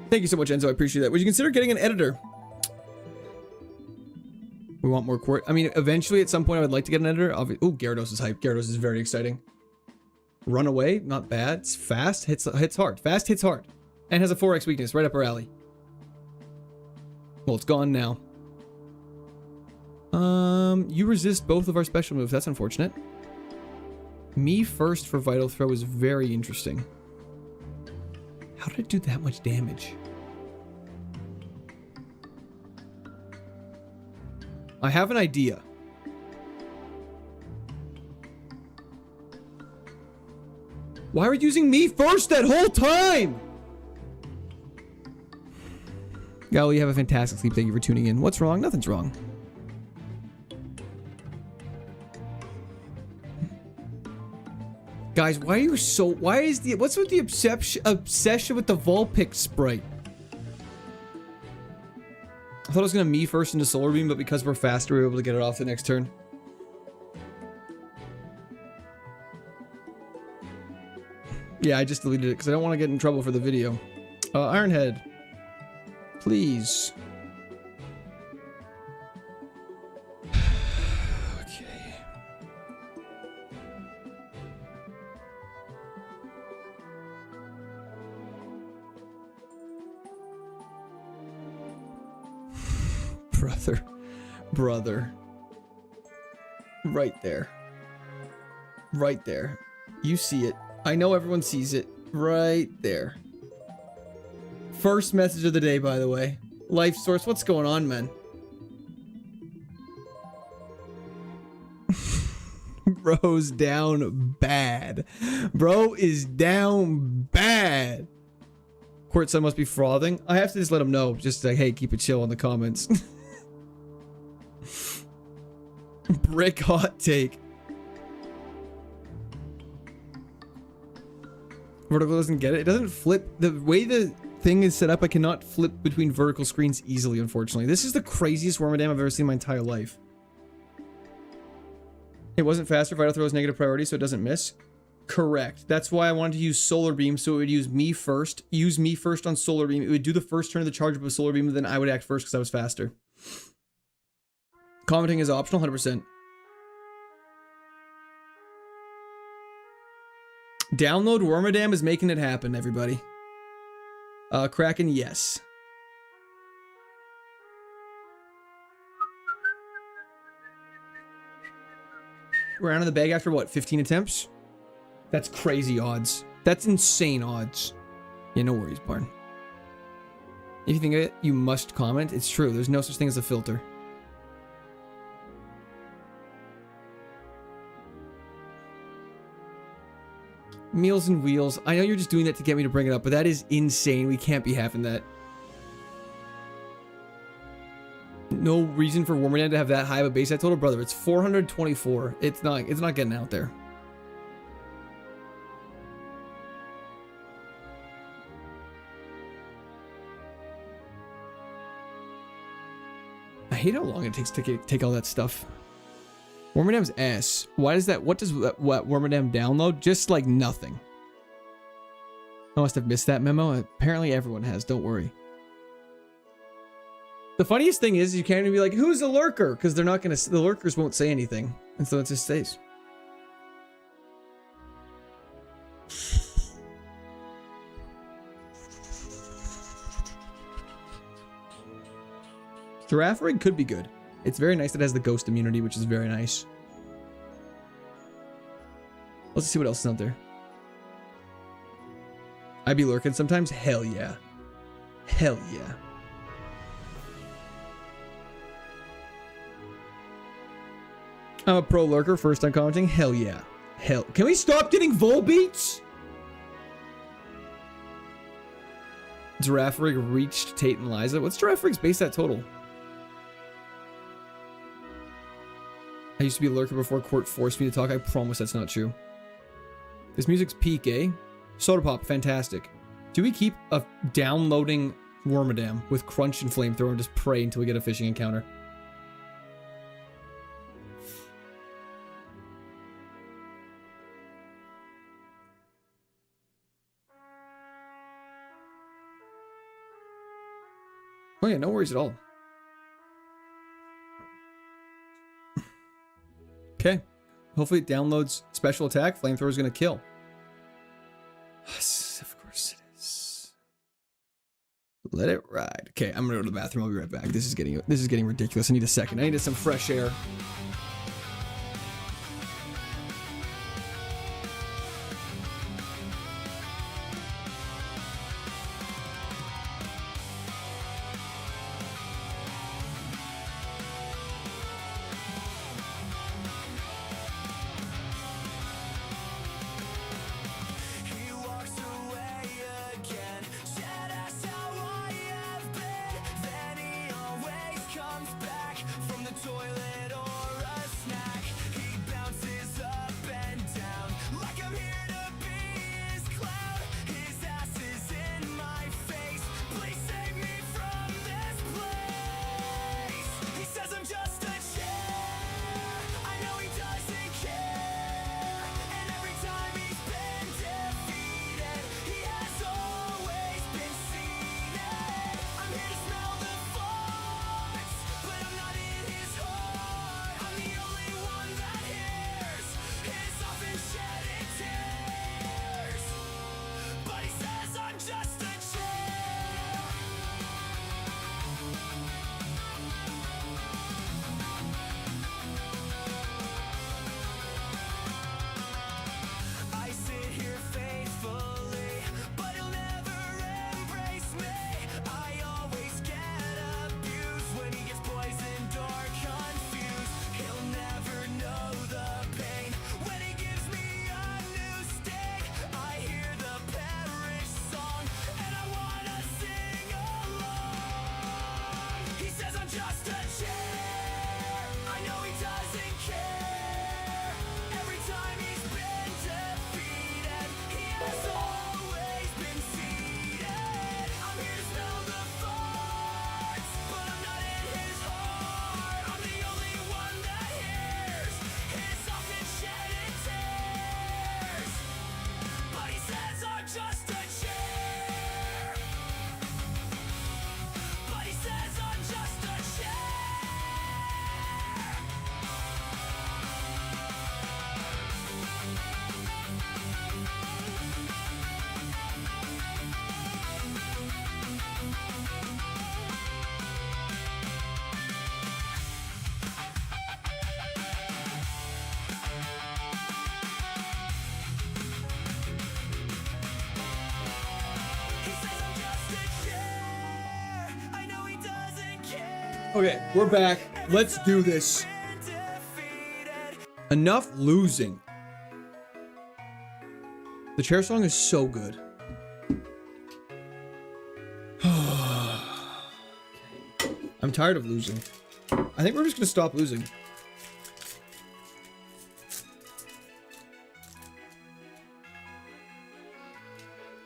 Thank you so much, Enzo. I appreciate that. Would you consider getting an editor? We want more court. I mean, eventually, at some point, I would like to get an editor. Oh, Gyarados is hype. Gyarados is very exciting. Runaway, not bad. It's fast. Hits hard. Fast hits hard. And has a 4x weakness. Right up our alley. Well, it's gone now. You resist both of our special moves. That's unfortunate. Me first for Vital Throw is very interesting. How did it do that much damage? I have an idea. Why are you using me first that whole time? Gal, you have a fantastic sleep. Thank you for tuning in. What's wrong? Nothing's wrong. Guys, why are you so... What's with the obsession with the Vulpix sprite? I thought I was going to me first into Solar Beam, but because we're faster, we were able to get it off the next turn. Yeah, I just deleted it because I don't want to get in trouble for the video. Ironhead. Please. Okay. Brother. Right there. Right there. You see it. I know everyone sees it. Right there. First message of the day, by the way. Life Source, what's going on, man? Bro's down bad. Bro is down bad. Court Sun must be frothing. I have to just let him know. Just like, hey, keep it chill in the comments. Brick hot take. Vertical doesn't get it. It doesn't flip. The way the thing is set up, I cannot flip between vertical screens easily, unfortunately. This is the craziest Wormadam I've ever seen in my entire life. It wasn't faster. Vital Throw is negative priority, so it doesn't miss. Correct. That's why I wanted to use Solar Beam, so it would use me first. Use me first on Solar Beam. It would do the first turn of the charge up with Solar Beam, and then I would act first because I was faster. Commenting is optional, 100%. Download Wormadam is making it happen, everybody. Kraken, yes. We're out of the bag after what, 15 attempts? That's crazy odds. That's insane odds. Yeah, no worries, Barn. If you think of it, you must comment. It's true. There's no such thing as a filter. Meals and Wheels. I know you're just doing that to get me to bring it up, but that is insane. We can't be having that. No reason for Wormadam to have that high of a base set total, brother. It's 424. It's not getting out there. I hate how long it takes to take all that stuff. Wormadam's ass. Why does that? What does what Wormadam download? Just like nothing. I must have missed that memo. Apparently everyone has. Don't worry. The funniest thing is you can't even be like, who's a lurker? Because they're not gonna. The lurkers won't say anything, and so it just stays. Giraffe Rig could be good. It's very nice that it has the ghost immunity, which is very nice. Let's see what else is out there. I be lurking sometimes? Hell yeah. Hell yeah. I'm a pro lurker, first time commenting. Hell yeah. Hell. Can we stop getting vol beats? Giraffe Rig reached Tate and Liza. What's Giraffe Rig's base at total? I used to be a lurker before Court forced me to talk. I promise that's not true. This music's peak, eh? Soda Pop, fantastic. Do we keep downloading Wormadam with Crunch and Flamethrower and just pray until we get a fishing encounter? Oh yeah, no worries at all. Okay. Hopefully it downloads special attack. Flamethrower is going to kill. Of course it is. Let it ride. Okay, I'm going to go to the bathroom. I'll be right back. This is getting ridiculous. I need a second. I needed some fresh air. He walks away again, said that's how I have been. Then he always comes back from the toilet or Okay, we're back. Let's do this. Enough losing. The chair song is so good. I'm tired of losing. I think we're just gonna stop losing.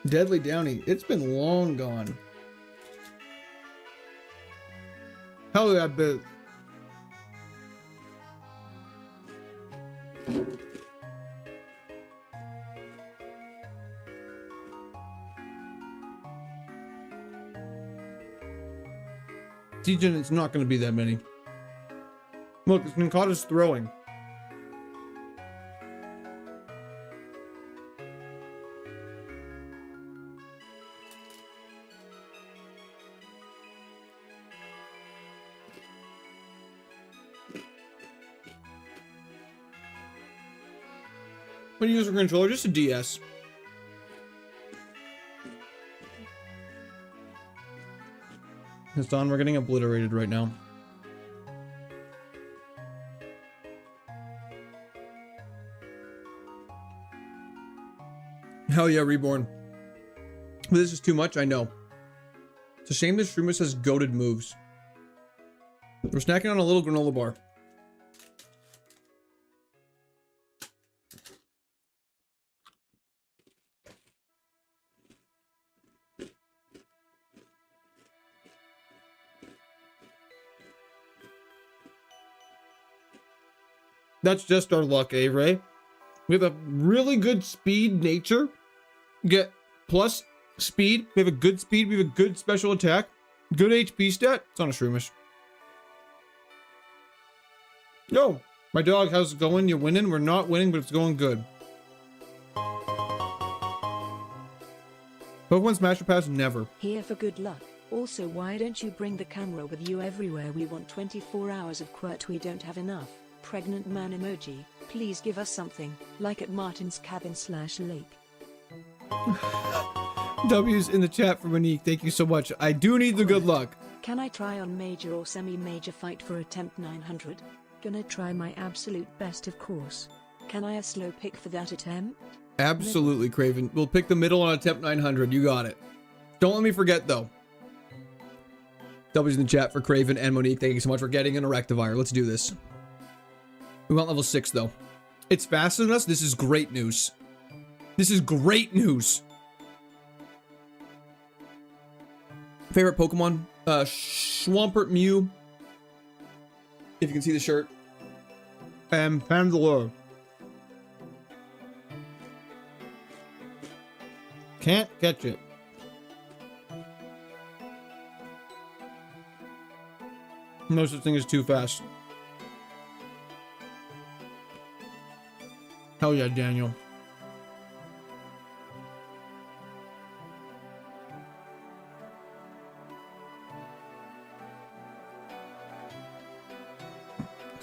Deadly Downy, it's been long gone. Hell yeah, but Tejan, it's not going to be that many. Look, Ninkata's throwing. What do you use for controller? Just a DS. Hassan, we're getting obliterated right now. Hell yeah, Reborn. But this is too much, I know. It's a shame this Shroomus has goated moves. We're snacking on a little granola bar. That's just our luck, eh, Ray? We have a really good speed nature. Get plus speed. We have a good speed. We have a good special attack. Good HP stat. It's on a Shroomish. Yo, my dog, how's it going? You're winning? We're not winning, but it's going good. Pokemon Smasher Pass, never. Here for good luck. Also, why don't you bring the camera with you everywhere? We want 24 hours of quirt. We don't have enough. Pregnant man emoji. Please give us something, like at Martin's cabin/lake. W's in the chat for Monique. Thank you so much. I do need the good luck. Can I try on major or semi-major fight for attempt 900? Gonna try my absolute best, of course. Can I a slow pick for that attempt? Absolutely, Craven. We'll pick the middle on attempt 900. You got it. Don't let me forget, though. W's in the chat for Craven and Monique. Thank you so much for getting an Erectivire. Let's do this. We want level 6, though. It's faster than us. This is great news. This is great news. Favorite Pokemon? Swampert Mew. If you can see the shirt. And Pandalore. Can't catch it. No such thing as too fast. Hell yeah, Daniel.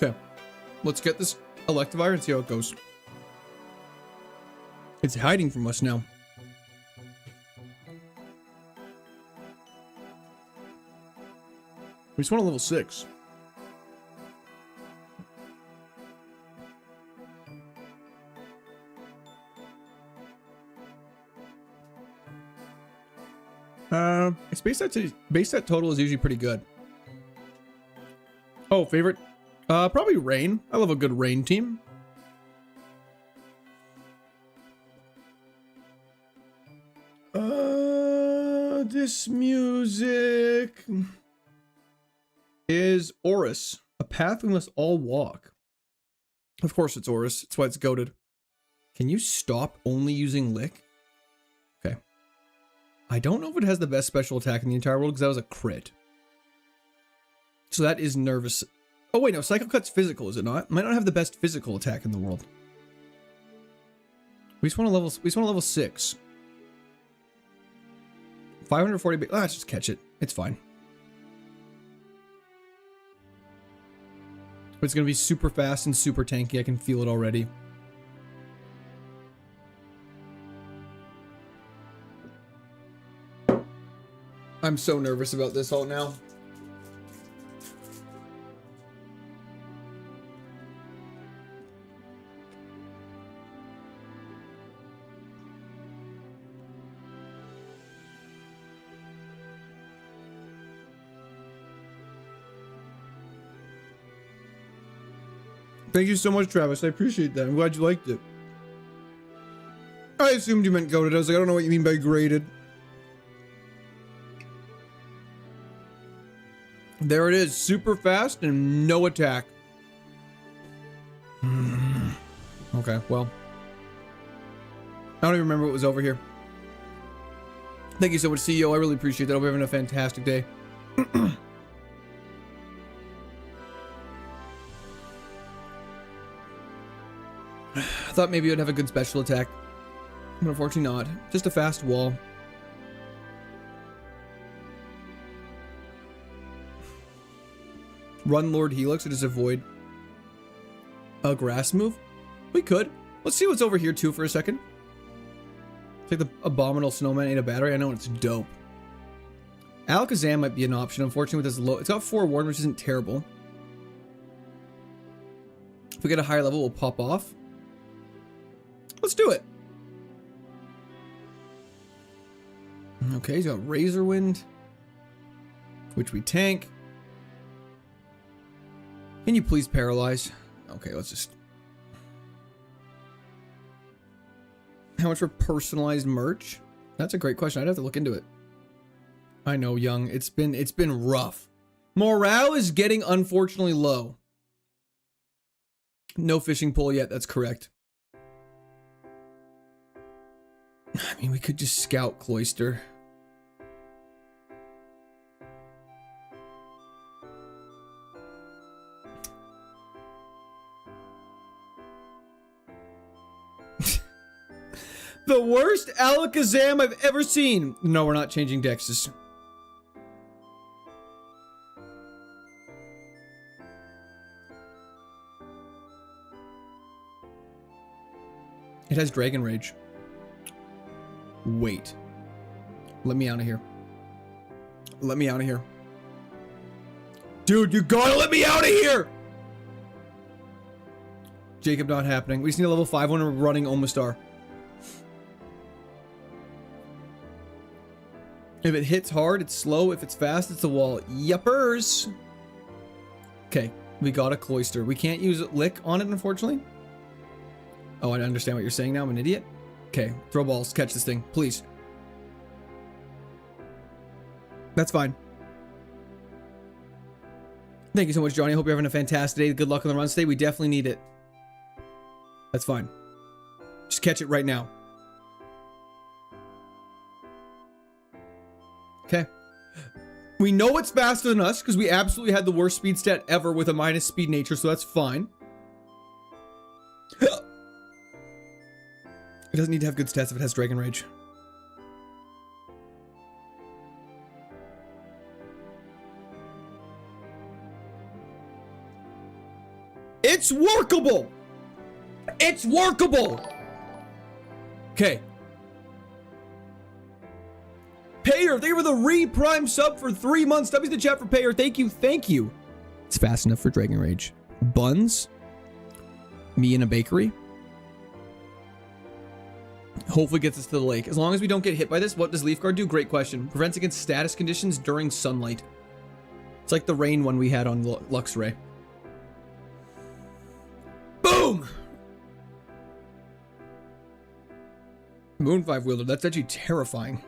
Okay. Let's get this Electivire and see how it goes. It's hiding from us now. We just want a level 6. Its base set total is usually pretty good. Oh, favorite? Probably Rain. I love a good Rain team. This music is Oris, a path we must all walk. Of course it's Oris. That's why it's goated. Can you stop only using Lick? Okay. I don't know if it has the best special attack in the entire world because that was a crit. So that is nervous. Oh wait, no, Psycho Cut's physical, is it not? It might not have the best physical attack in the world. We just want a level 6. 540 let's just catch it. It's fine. But it's gonna be super fast and super tanky. I can feel it already. I'm so nervous about this all now. Thank you so much, Travis. I appreciate that. I'm glad you liked it. I assumed you meant goated. I was like, I don't know what you mean by graded. There it is. Super fast and no attack. Okay, well. I don't even remember what was over here. Thank you so much, CEO. I really appreciate that. I hope you're having a fantastic day. I thought maybe it would have a good special attack. But unfortunately not. Just a fast wall. Run Lord Helix or just avoid a grass move? We could. Let's see what's over here too for a second. Take the Abominable Snowman and a battery. I know it's dope. Alakazam might be an option. Unfortunately with this low, it's got 4 warden, which isn't terrible. If we get a higher level, we'll pop off. Let's do it. Okay, he's got Razor Wind, which we tank. Can you please paralyze? Okay, let's just... How much for personalized merch? That's a great question. I'd have to look into it. I know, Young. It's been rough. Morale is getting unfortunately low. No fishing pole yet. That's correct. I mean, we could just scout Cloyster. The worst Alakazam I've ever seen. No, we're not changing Dexys. It has Dragon Rage. Wait. Let me out of here. Let me out of here. Dude, you gotta let me out of here! Jacob, not happening. We just need a level 5 when we're running Omastar. If it hits hard, it's slow. If it's fast, it's a wall. Yuppers! Okay, we got a Cloyster. We can't use Lick on it, unfortunately. Oh, I understand what you're saying now. I'm an idiot. Okay, throw balls. Catch this thing, please. That's fine. Thank you so much, Johnny. I hope you're having a fantastic day. Good luck on the runs today. We definitely need it. That's fine. Just catch it right now. Okay. We know it's faster than us because we absolutely had the worst speed stat ever with a minus speed nature, so that's fine. It doesn't need to have good stats if it has Dragon Rage. It's workable! It's workable! Okay. Payer, thank you for the re-prime sub for 3 months. W's the chat for Payer. Thank you, thank you. It's fast enough for Dragon Rage. Buns. Me in a bakery. Hopefully gets us to the lake. As long as we don't get hit by this, what does Leaf Guard do? Great question. Prevents against status conditions during sunlight. It's like the rain one we had on Luxray. Boom! Moon 5-wheeler. That's actually terrifying.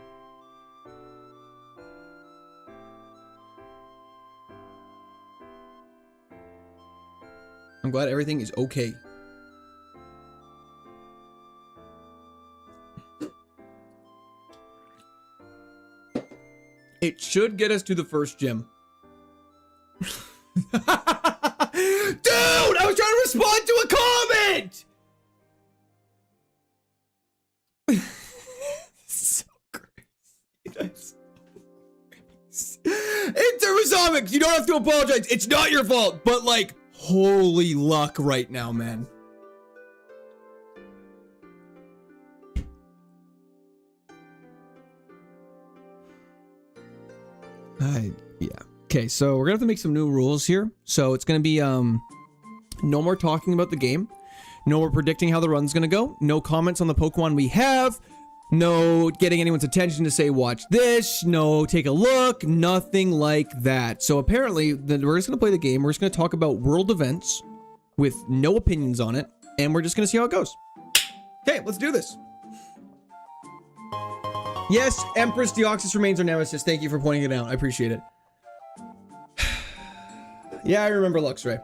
I'm glad everything is okay. It should get us to the first gym. Dude, I was trying to respond to a comment! So crazy. That's so crazy. Intermisomics, you don't have to apologize. It's not your fault, but like, holy luck right now, man. Yeah. Okay, so we're gonna have to make some new rules here. So it's gonna be no more talking about the game, no more predicting how the run's gonna go, no comments on the Pokemon we have, no getting anyone's attention to say watch this, no take a look, nothing like that. So apparently we're just gonna play the game. We're just gonna talk about world events, with no opinions on it, and we're just gonna see how it goes. Okay, let's do this. Yes, Empress Deoxys remains our nemesis. Thank you for pointing it out. I appreciate it. Yeah, I remember Luxray.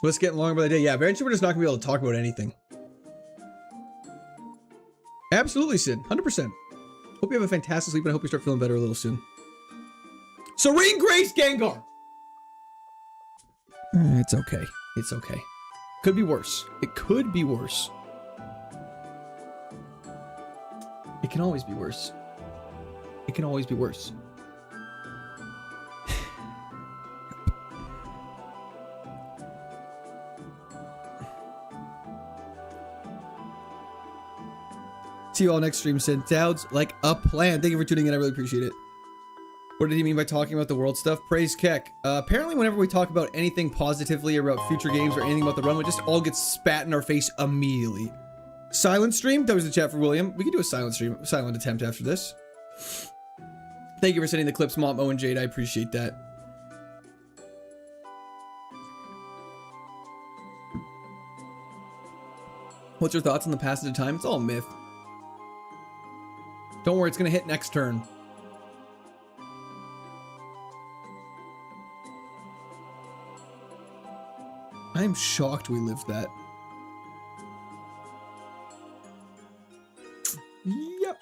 Let's get longer by the day. Yeah, eventually we're just not gonna be able to talk about anything. Absolutely, Sid. 100%. Hope you have a fantastic sleep, and I hope you start feeling better a little soon. Serene Grace Gengar! It's okay. It's okay. Could be worse. It could be worse. It can always be worse. It can always be worse. See you all next stream, Sid. Sounds like a plan. Thank you for tuning in. I really appreciate it. What did he mean by talking about the world stuff? Praise Keck. Apparently, whenever we talk about anything positively about future games or anything about the run, it just all gets spat in our face immediately. Silent stream? That was the chat for William. We can do a silent stream, silent attempt after this. Thank you for sending the clips, Momo and Jade. I appreciate that. What's your thoughts on the passage of time? It's all a myth. Don't worry, it's gonna hit next turn. I am shocked we lived that. Yep.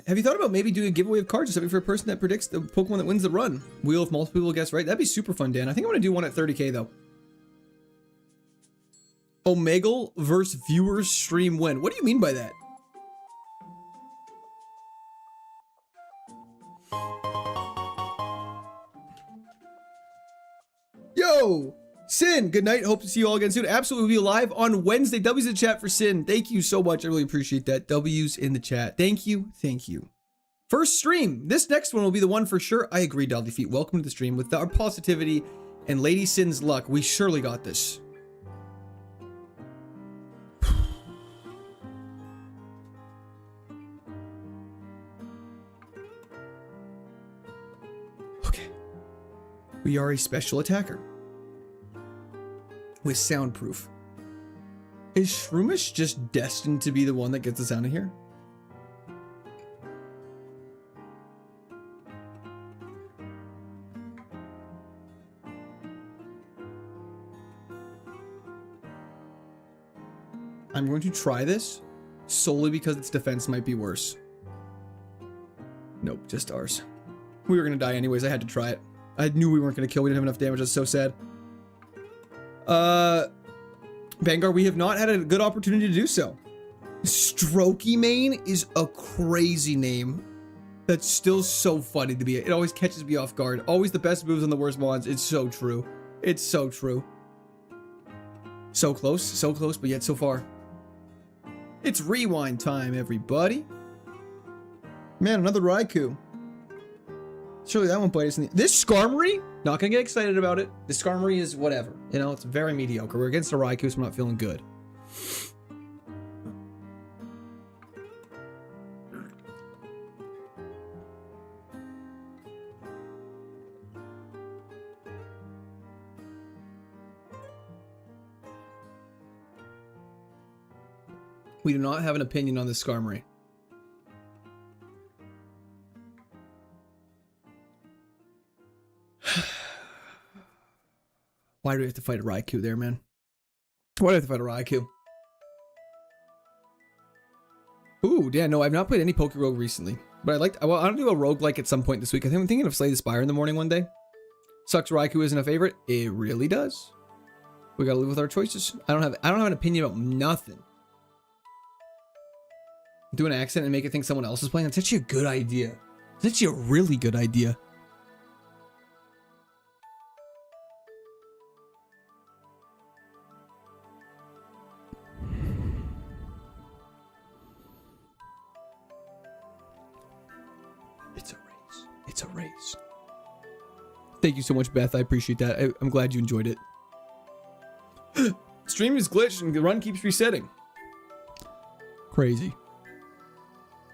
Have you thought about maybe doing a giveaway of cards or something for a person that predicts the Pokemon that wins the run? Wheel if multiple people guess right. That'd be super fun, Dan. I think I'm gonna do one at 30K though. Omegle versus viewers stream win. What do you mean by that? Yo, Sin, good night. Hope to see you all again soon. Absolutely, we'll be live on Wednesday. W's in the chat for Sin. Thank you so much. I really appreciate that. W's in the chat. Thank you. Thank you. First stream. This next one will be the one for sure. I agree, Dodly Feet. Welcome to the stream. With our positivity and Lady Sin's luck, we surely got this. Okay. We are a special attacker with soundproof. Is Shroomish just destined to be the one that gets us out of here? I'm going to try this solely because its defense might be worse. Nope, just ours. We were gonna die anyways. I had to try it. I knew we weren't gonna kill. We didn't have enough damage. That's so sad. Vanguard, we have not had a good opportunity to do so. Strokey Mane is a crazy name. That's still so funny to me. It always catches me off guard. Always the best moves on the worst mons. It's so true. It's so true. So close, but yet so far. It's rewind time, everybody. Man, another Raikou. Surely that won't bite us in the... This Skarmory? Not gonna get excited about it. This Skarmory is whatever. You know, it's very mediocre. We're against a Raikou, so I'm not feeling good. We do not have an opinion on this Skarmory. Why do we have to fight a Raikou there, man? Why do we have to fight a Raikou? Ooh, yeah, no, I've not played any Poke Rogue recently. But I like, well, I don't do a roguelike at some point this week. I think I'm thinking of Slay the Spire in the morning one day. Sucks Raikou isn't a favorite. It really does. We gotta live with our choices. I don't have an opinion about nothing. Do an accent and make it think someone else is playing. That's actually a good idea. That's actually a really good idea. It's a race. It's a race. Thank you so much, Beth. I appreciate that. I'm glad you enjoyed it. Stream is glitched and the run keeps resetting. Crazy.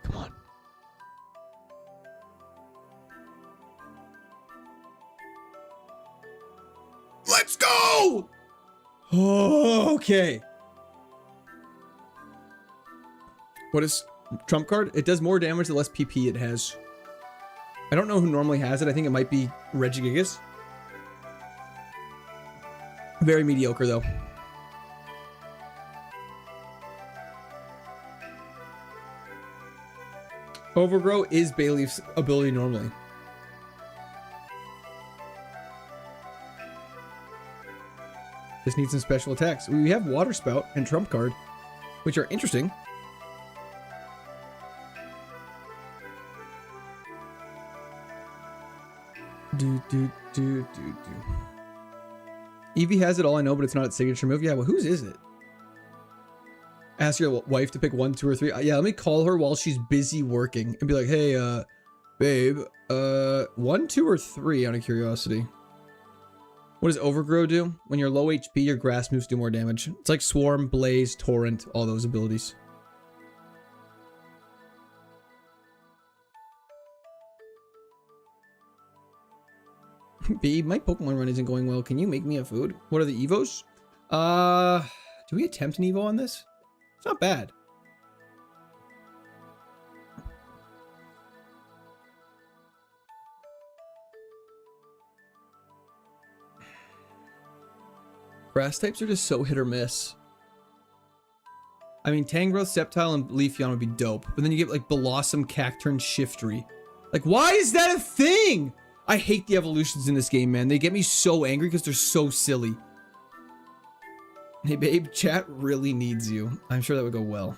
Come on. Okay. What is trump card? It does more damage the less PP it has. I don't know who normally has it. I think it might be Regigigas. Very mediocre though. Overgrow is Bayleaf's ability normally. Just needs some special attacks. We have Water Spout and Trump Card, which are interesting. Eevee has it all, I know, but it's not its signature move. Yeah, well, whose is it? Ask your wife to pick 1, 2, or 3. Yeah, let me call her while she's busy working and be like, hey, babe, 1, 2, or 3 out of curiosity. What does Overgrow do? When you're low HP, your grass moves do more damage. It's like Swarm, Blaze, Torrent, all those abilities. Babe, my Pokemon run isn't going well. Can you make me a food? What are the Evos? Do we attempt an Evo on this? It's not bad. Grass types are just so hit or miss. I mean, Tangrowth, Sceptile, and Leafeon would be dope. But then you get like Blossom, Cacturne, Shiftry. Like, why is that a thing? I hate the evolutions in this game, man. They get me so angry because they're so silly. Hey, babe, chat really needs you. I'm sure that would go well.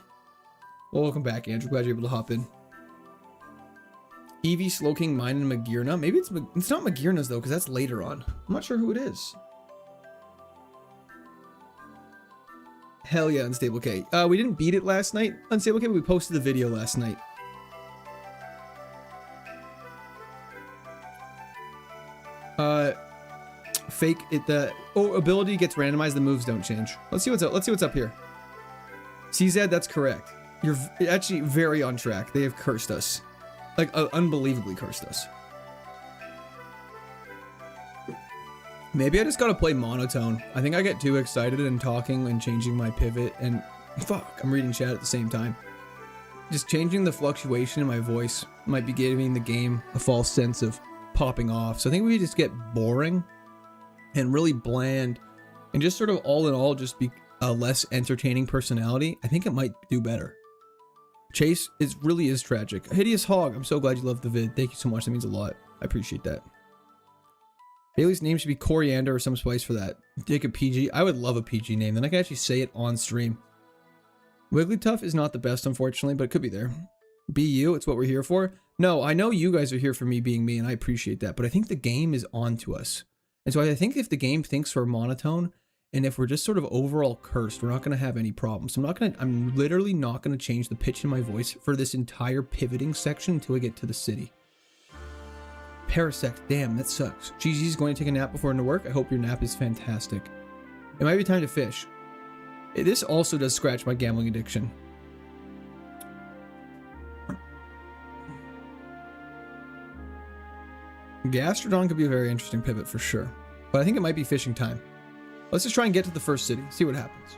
Well, welcome back, Andrew. Glad you're able to hop in. Eevee, Slowking, Mine, and Magearna. Maybe it's not Magearna's, though, because that's later on. I'm not sure who it is. Hell yeah, Unstable K. We didn't beat it last night, Unstable K, but we posted the video last night. Fake it. The ability gets randomized. The moves don't change. Let's see what's up. Let's see what's up here. CZ, that's correct. You're actually very on track. They have cursed us, like unbelievably cursed us. Maybe I just gotta play monotone. I think I get too excited and talking and changing my pivot and fuck, I'm reading chat at the same time. Just changing the fluctuation in my voice might be giving the game a false sense of popping off. So I think we just get boring and really bland and just sort of all in all just be a less entertaining personality. I think it might do better. Chase, it really is tragic. Hideous Hog, I'm so glad you loved the vid. Thank you so much. That means a lot. I appreciate that. Bailey's name should be Coriander or some spice for that. Take a PG. I would love a PG name. Then I can actually say it on stream. Wigglytuff is not the best, unfortunately, but it could be there. Be you. It's what we're here for. No, I know you guys are here for me being me, and I appreciate that. But I think the game is on to us. And so I think if the game thinks we're monotone, and if we're just sort of overall cursed, we're not going to have any problems. I'm literally not going to change the pitch in my voice for this entire pivoting section until I get to the city. Parasect, damn, that sucks. Gigi's going to take a nap before into work. I hope your nap is fantastic. It might be time to fish. This also does scratch my gambling addiction. Gastrodon could be a very interesting pivot for sure, but I think it might be fishing time. Let's just try and get to the first city, see what happens.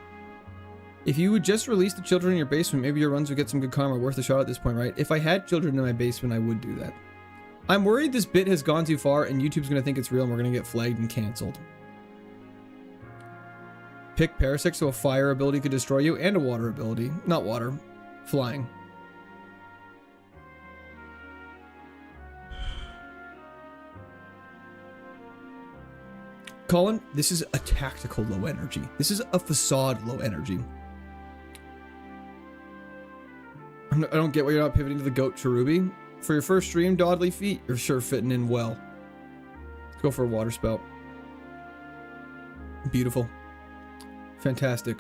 If you would just release the children in your basement, maybe your runs would get some good karma. Worth a shot at this point, right? If I had children in my basement, I would do that. I'm worried this bit has gone too far and YouTube's going to think it's real and we're going to get flagged and canceled. Pick Parasect so a fire ability could destroy you and a water ability. Not water, flying. Colin, this is a tactical low energy. This is a facade low energy. I don't get why you're not pivoting to the goat Cherubi. For your first stream, Dodley Feet, you're sure fitting in well. Let's go for a water spout. Beautiful. Fantastic.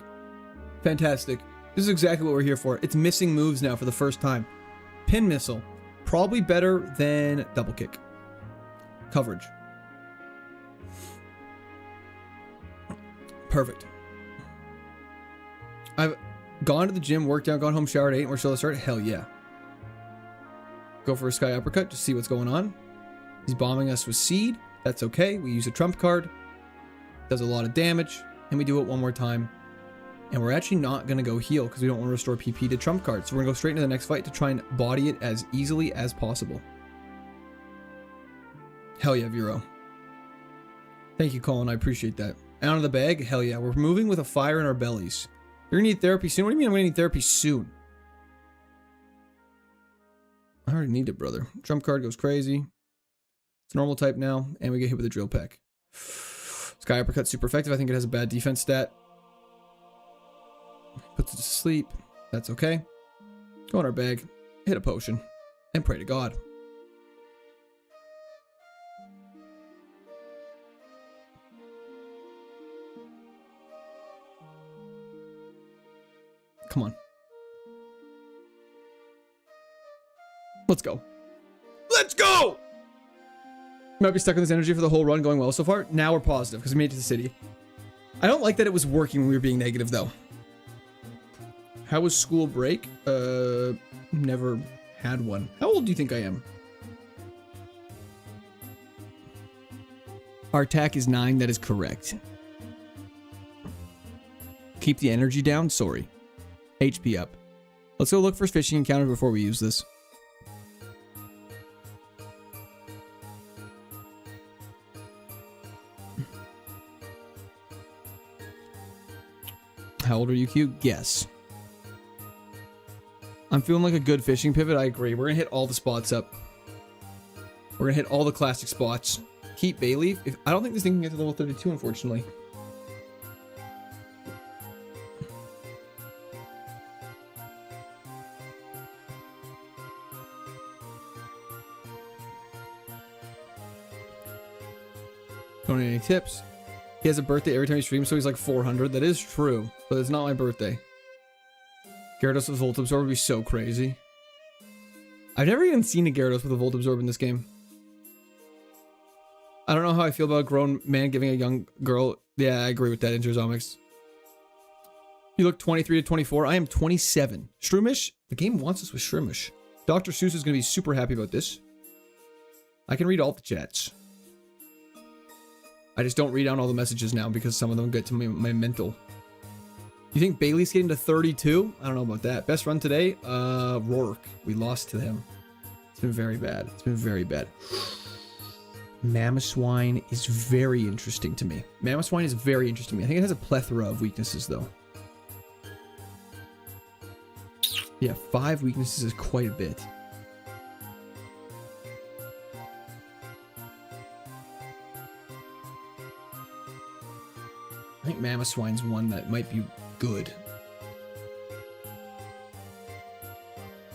Fantastic. This is exactly what we're here for. It's missing moves now for the first time. Pin Missile. Probably better than Double Kick. Coverage. Perfect. I've gone to the gym, worked out, gone home, showered, ate, and we're still to start. Hell yeah. Go for a Sky Uppercut to see what's going on. He's bombing us with Seed. That's okay. We use a trump card. Does a lot of damage. and we do it one more time. And we're actually not going to go heal because we don't want to restore PP to trump cards. So we're going to go straight into the next fight to try and body it as easily as possible. Hell yeah, Vero. Thank you, Colin. I appreciate that. Out of the bag? Hell yeah. We're moving with a fire in our bellies. You're going to need therapy soon? What do you mean I'm going to need therapy soon? I already need it, brother. Trump card goes crazy. It's normal type now, and we get hit with a drill peck. Sky Uppercut's super effective. I think it has a bad defense stat. Puts it to sleep. That's okay. Go in our bag, hit a potion, and pray to God. Come on. Let's go. Let's go! Might be stuck in this energy for the whole run, going well so far. Now we're positive because we made it to the city. I don't like that it was working when we were being negative, though. How was school break? Never had one. How old do you think I am? Our attack is 9. That is correct. Keep the energy down? Sorry. HP up. Let's go look for fishing encounter before we use this. How old are you, Q? Guess. I'm feeling like a good fishing pivot. I agree. We're going to hit all the spots up. We're going to hit all the classic spots. Keep Bayleaf. I don't think this thing can get to level 32, unfortunately. Don't need any tips. He has a birthday every time he streams, so he's like 400. That is true, but it's not my birthday. Gyarados with Volt Absorb would be so crazy. I've never even seen a Gyarados with a Volt Absorb in this game. I don't know how I feel about a grown man giving a young girl. Yeah, I agree with that, Interzomics. You look 23 to 24. I am 27. Shroomish? The game wants us with Shroomish. Dr. Seuss is going to be super happy about this. I can read all the chats. I just don't read down all the messages now because some of them get to my mental. You think Bailey's getting to 32? I don't know about that. Best run today? Rourke. We lost to him. It's been very bad. It's been very bad. Mamoswine is very interesting to me. Mamoswine is very interesting to me. I think it has a plethora of weaknesses, though. Yeah, 5 weaknesses is quite a bit. I think Mamoswine's one that might be good.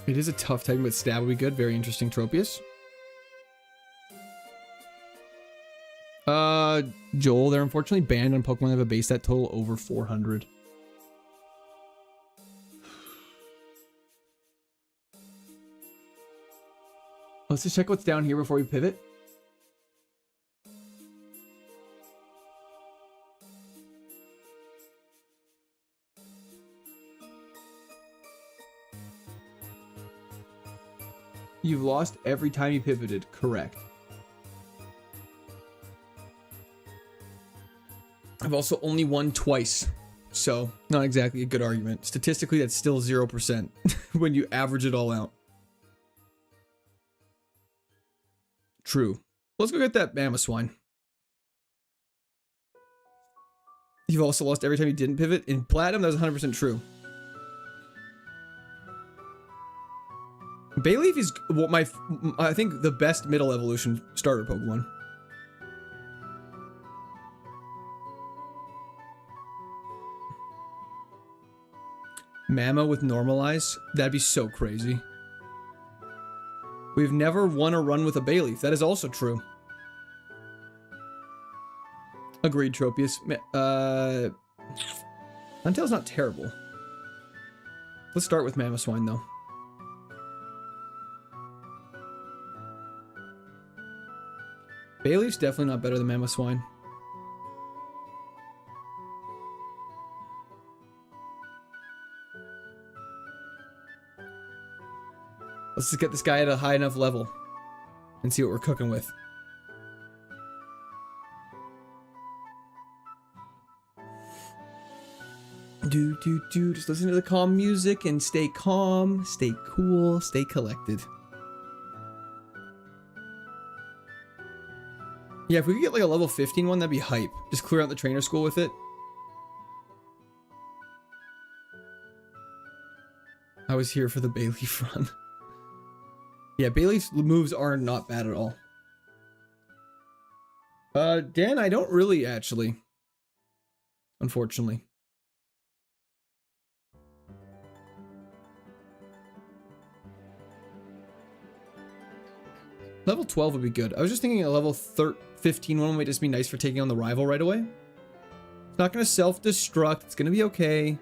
It is a tough type, but stab would be good. Very interesting, Tropius. Joel, they're unfortunately banned on Pokemon that have a base stat total over 400. Let's just check what's down here before we pivot. You've lost every time you pivoted. Correct. I've also only won twice. So, not exactly a good argument. Statistically, that's still 0% when you average it all out. True. Let's go get that Mamoswine. You've also lost every time you didn't pivot. In Platinum, that was 100% true. Bayleaf is what I think the best middle evolution starter Pokemon. Mamo with Normalize? That'd be so crazy. We've never won a run with a Bayleaf. That is also true. Agreed, Tropius. Huntail's not terrible. Let's start with Mamoswine, though. Bayleaf's definitely not better than Mamoswine. Let's just get this guy at a high enough level and see what we're cooking with. Just listen to the calm music and stay calm, stay cool, stay collected. Yeah, if we could get like a level 15 one, that'd be hype. Just clear out the trainer school with it. I was here for the Bayleaf run. Yeah, Bayleaf's moves are not bad at all. Dan, I don't really actually. Unfortunately. Level 12 would be good. I was just thinking a level 15 one might just be nice for taking on the rival right away. It's not going to self-destruct. It's going to be okay.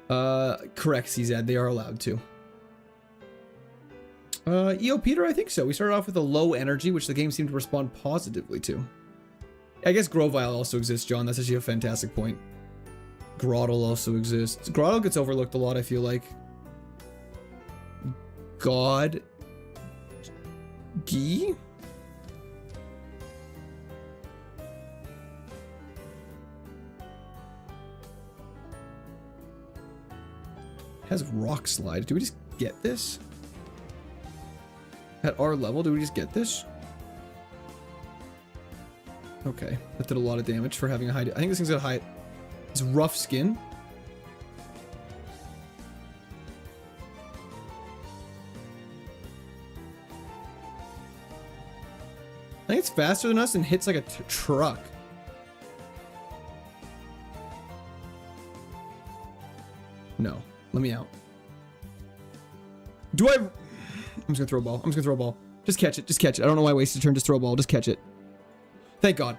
Correct, CZ. They are allowed to. EO Peter, I think so. We started off with a low energy, which the game seemed to respond positively to. I guess Grovile also exists, John. That's actually a fantastic point. Grottle also exists. Grottle gets overlooked a lot, I feel like. God... Gee? Has rock slide. Do we just get this? At our level, do we just get this? Okay, that did a lot of damage for having a high... I think this thing's got high... It's rough skin. I think it's faster than us and hits like a truck. No. Let me out. Do I... I'm just gonna throw a ball. I'm just gonna throw a ball. Just catch it. Just catch it. I don't know why I wasted a turn. Just throw a ball. Just catch it. Thank God.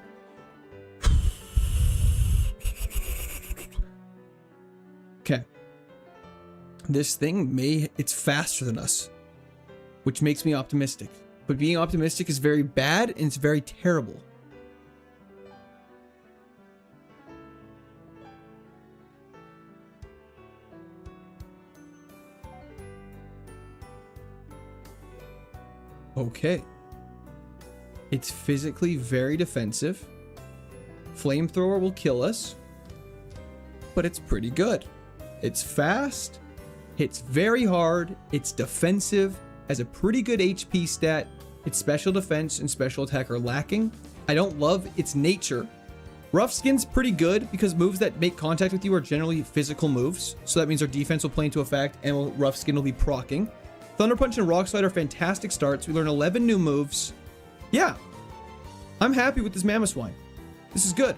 Okay. This thing may... It's faster than us. Which makes me optimistic. But being optimistic is very bad and it's very terrible. Okay. It's physically very defensive. Flamethrower will kill us. But it's pretty good. It's fast. Hits very hard. It's defensive. Has a pretty good HP stat. Its special defense and special attack are lacking. I don't love its nature. Rough Skin's pretty good because moves that make contact with you are generally physical moves. So that means our defense will play into effect and Rough Skin will be proccing. Thunder Punch and Rock Slide are fantastic starts. We learn 11 new moves. Yeah. I'm happy with this Mamoswine. This is good.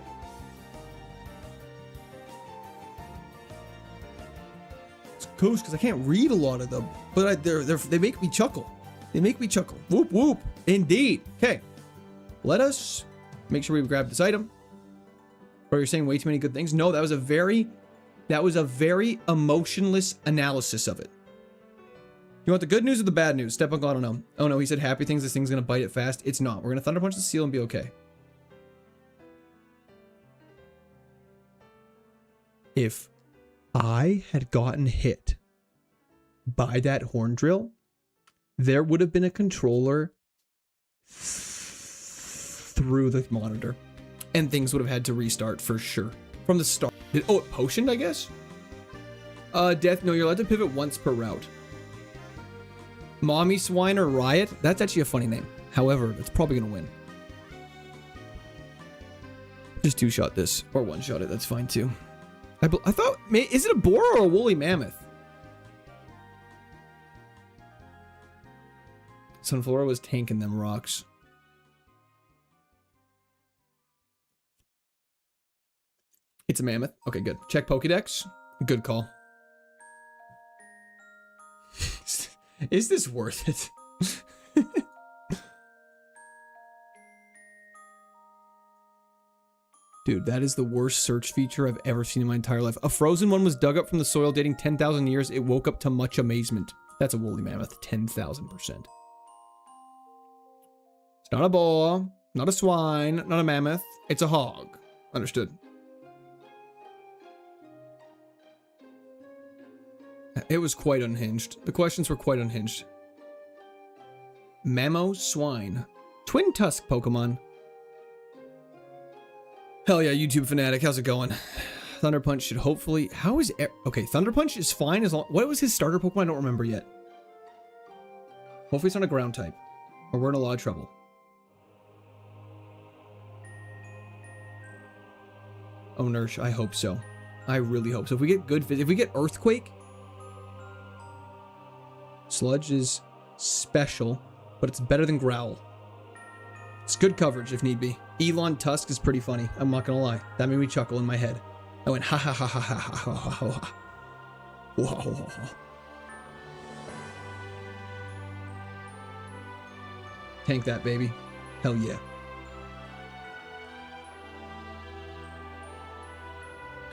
It's cool because I can't read a lot of them, but they make me chuckle. They make me chuckle. Whoop, whoop. Indeed. Okay. Let us make sure we grab this item. Or you're saying way too many good things? No, that was a very emotionless analysis of it. You want the good news or the bad news? Step on, I don't know. Oh no, he said happy things. This thing's going to bite it fast. It's not. We're going to Thunder Punch the seal and be okay. If I had gotten hit by that horn drill, there would have been a controller through the monitor. And things would have had to restart for sure. From the start. Oh, it potioned, I guess? Death, no, you're allowed to pivot once per route. Mommy Swine or Riot? That's actually a funny name. However, it's probably going to win. Just two-shot this. Or one-shot it, that's fine too. I thought, is it a boar or a woolly mammoth? Sunflora was tanking them rocks. It's a mammoth. Okay, good. Check Pokédex. Good call. Is this worth it? Dude, that is the worst search feature I've ever seen in my entire life. A frozen one was dug up from the soil dating 10,000 years. It woke up to much amazement. That's a woolly mammoth. 10,000%. It's not a boar, not a swine, not a mammoth. It's a hog. Understood. It was quite unhinged. The questions were quite unhinged. Mamoswine. Twin Tusk Pokemon. Hell yeah, YouTube fanatic. How's it going? Thunder Punch should hopefully... How is... Okay, Thunder Punch is fine as long... What was his starter Pokemon? I don't remember yet. Hopefully it's not a ground type. Or we're in a lot of trouble. Oh, Nursh, I hope so. I really hope so. If we get good... If we get Earthquake... Sludge is special, but it's better than Growl. It's good coverage if need be. Elon Tusk is pretty funny. I'm not gonna lie. That made me chuckle in my head. I went ha ha ha ha ha ha ha ha ha ha. Whoa. Tank that, baby. Hell yeah.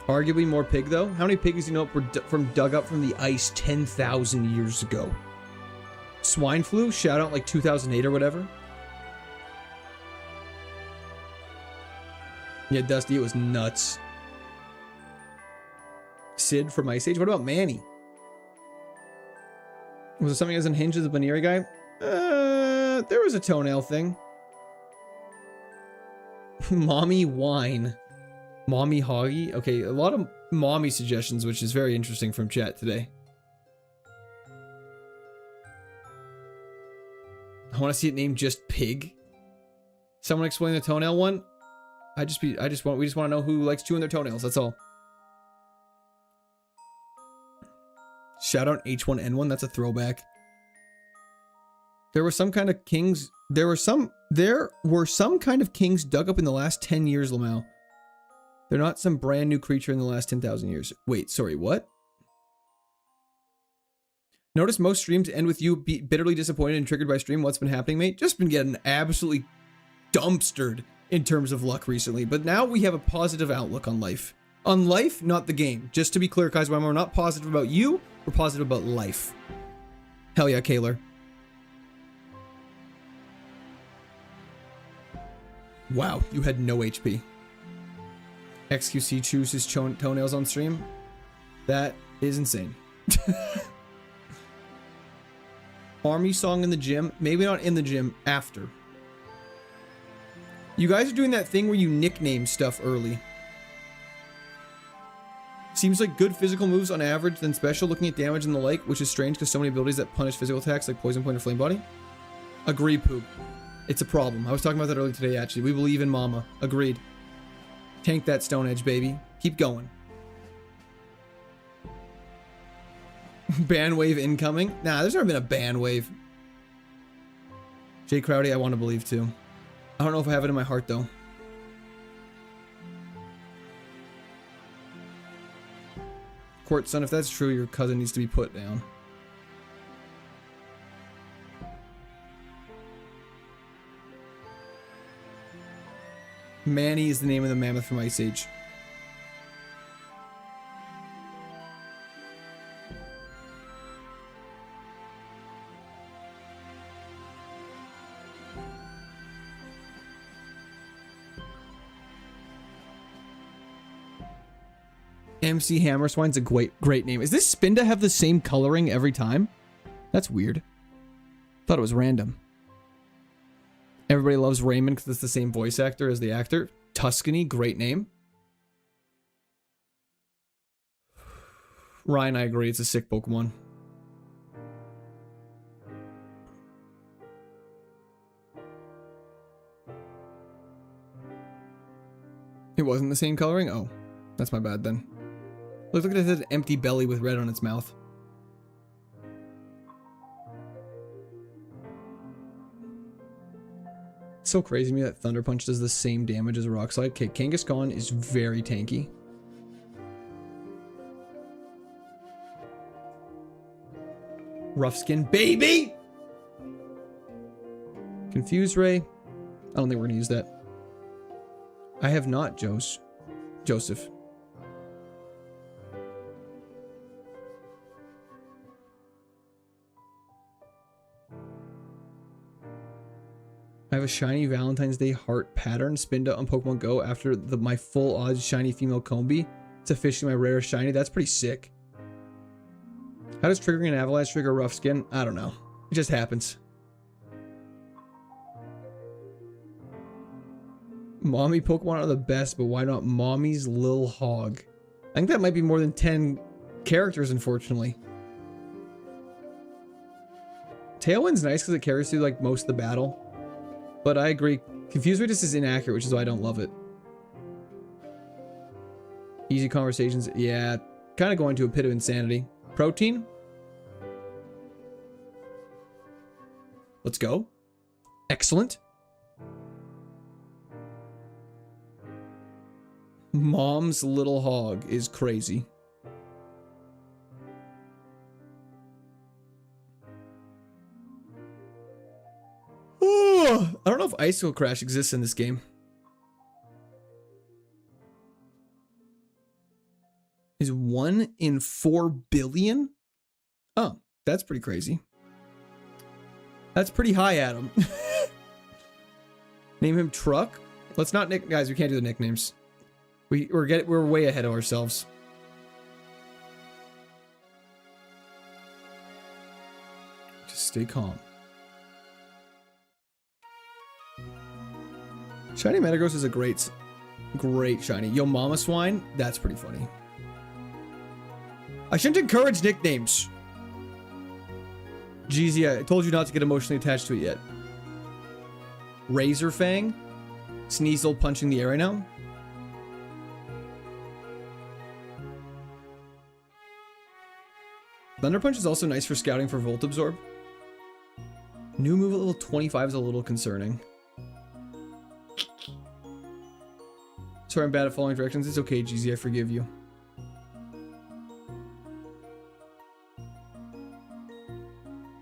Arguably more pig, though. How many pigs do you know were dug up from the ice 10,000 years ago? Swine flu? Shout out like 2008 or whatever. Yeah, Dusty, it was nuts. Sid from Ice Age? What about Manny? Was it something as unhinged as the Baneri guy? There was a toenail thing. Mommy Wine. Mommy Hoggy? Okay, a lot of mommy suggestions, which is very interesting from chat today. I want to see it named just Pig. Someone explain the toenail one? we just want to know who likes chewing their toenails, that's all. Shout out H1N1, that's a throwback. There were some kind of kings dug up in the last 10 years, Lamau. They're not some brand new creature in the last 10,000 years. Wait, sorry, what? Notice most streams end with you bitterly disappointed and triggered by stream. What's been happening, mate? Just been getting absolutely dumpstered in terms of luck recently. But now we have a positive outlook on life. On life, not the game. Just to be clear, Kaizo, we're not positive about you. We're positive about life. Hell yeah, Kaler. Wow, you had no HP. XQC chews his toenails on stream. That is insane. Army song in the gym. Maybe not in the gym, after. You guys are doing that thing where you nickname stuff early. Seems like good physical moves on average, then special looking at damage and the like, which is strange because so many abilities that punish physical attacks like Poison Point or Flame Body. Agree, Poop. It's a problem. I was talking about that earlier today, actually. We believe in Mama. Agreed. Tank that Stone Edge, baby. Keep going. Ban wave incoming? Nah, there's never been a ban wave. Jay Crowdy, I want to believe too. I don't know if I have it in my heart though. Court son, if that's true, your cousin needs to be put down. Manny is the name of the mammoth from Ice Age. MC Hammerswine's a great name. Is this Spinda have the same coloring every time? That's weird. Thought it was random. Everybody loves Raymond because it's the same voice actor as the actor. Tuscany, great name. Ryan, I agree. It's a sick Pokemon. It wasn't the same coloring? Oh, that's my bad then. Look at it, has an empty belly with red on its mouth. It's so crazy to me that Thunder Punch does the same damage as a Rock Slide. Okay, Kangaskhan is very tanky. Rough Skin, baby! Confuse Ray. I don't think we're gonna use that. I have not, Joseph. I have a shiny Valentine's Day heart pattern Spinda on Pokemon Go after my full odds shiny female Combi. It's officially my rarest shiny. That's pretty sick. How does triggering an avalanche trigger Rough Skin? I don't know. It just happens. Mommy Pokemon are the best, but why not Mommy's Lil Hog? think that might be more than 10 characters, unfortunately. Tailwind's nice because it carries through like most of the battle. But I agree. Confuse Ray just is inaccurate, which is why I don't love it. Easy conversations. Yeah, kind of going to a pit of insanity. Protein. Let's go. Excellent. Mom's little hog is crazy. Oh, I don't know if Icicle Crash exists in this game. Is 1 in 4 billion? Oh, that's pretty crazy. That's pretty high, Adam. Name him Truck. Let's not guys. We can't do the nicknames. We're way ahead of ourselves. Just stay calm. Shiny Metagross is a great shiny. Yo Mama Swine, that's pretty funny. I shouldn't encourage nicknames. Jeezy, I told you not to get emotionally attached to it yet. Razor Fang? Sneasel punching the air right now? Thunder Punch is also nice for scouting for Volt Absorb. New move at level 25 is a little concerning. Sorry, I'm bad at following directions. It's okay, Jeezy, I forgive you.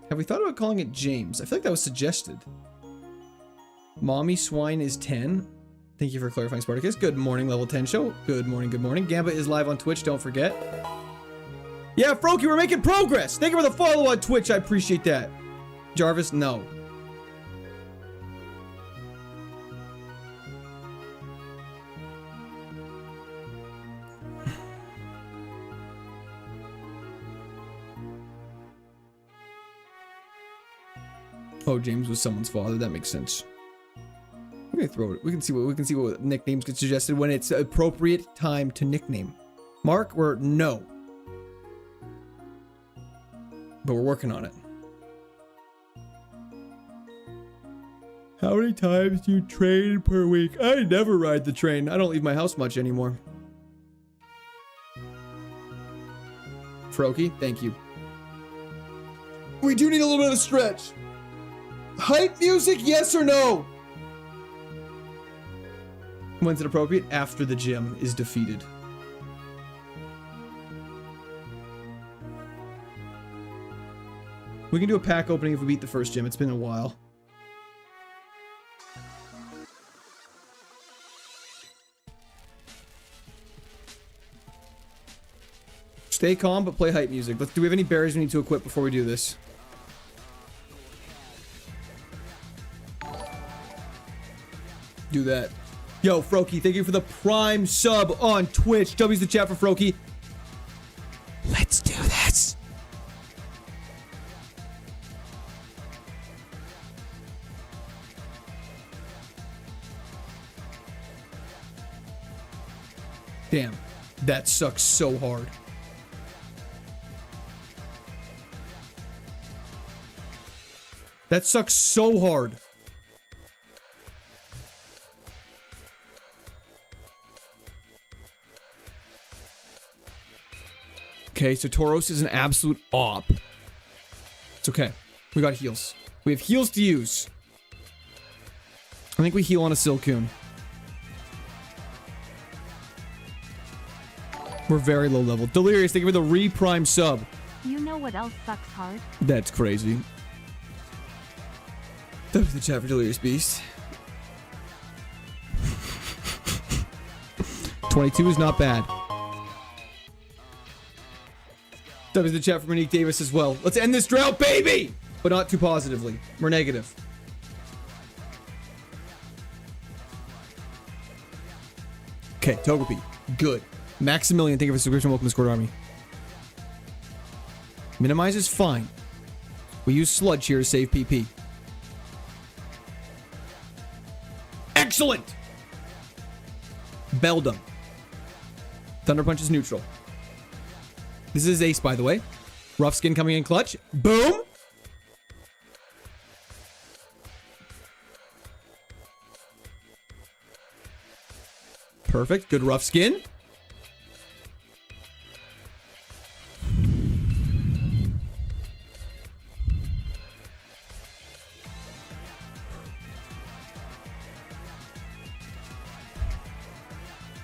Have we thought about calling it James? I feel like that was suggested. Mommy Swine is 10. Thank you for clarifying, Spartacus. Good morning, level 10 show. Good morning, good morning. Gamba is live on Twitch, don't forget. Yeah, Froky, we're making progress. Thank you for the follow on Twitch. I appreciate that. Jarvis, no. Oh, James was someone's father. That makes sense. We're gonna throw it. We can see what nicknames get suggested when it's appropriate time to nickname. Mark, we're no. But we're working on it. How many times do you train per week? I never ride the train. I don't leave my house much anymore. Froky, thank you. We do need a little bit of a stretch. Hype music, yes or no? When's it appropriate? After the gym is defeated. We can do a pack opening if we beat the first gym. It's been a while. Stay calm, but play hype music. Do we have any berries we need to equip before we do this? Do that. Yo, Froky, thank you for the prime sub on Twitch. W's the chat for Froky. Let's do this. Damn, that sucks so hard. That sucks so hard. Okay, so Tauros is an absolute op. It's okay. We got heals. We have heals to use. I think we heal on a Silcoon. We're very low level. Delirious, thank you for the re-prime sub. You know what else sucks hard? That's crazy. That was the chat for Delirious Beast. 22 is not bad. That was the chat for Monique Davis as well. Let's end this drought, baby! But not too positively. We're negative. Okay, Togepi. Good. Maximilian, thank you for the subscription. Welcome to Squad Army. Minimize is fine. We use Sludge here to save PP. Excellent! Beldum. Thunder Punch is neutral. This is ace, by the way. Rough Skin coming in clutch. Boom. Perfect. Good Rough Skin.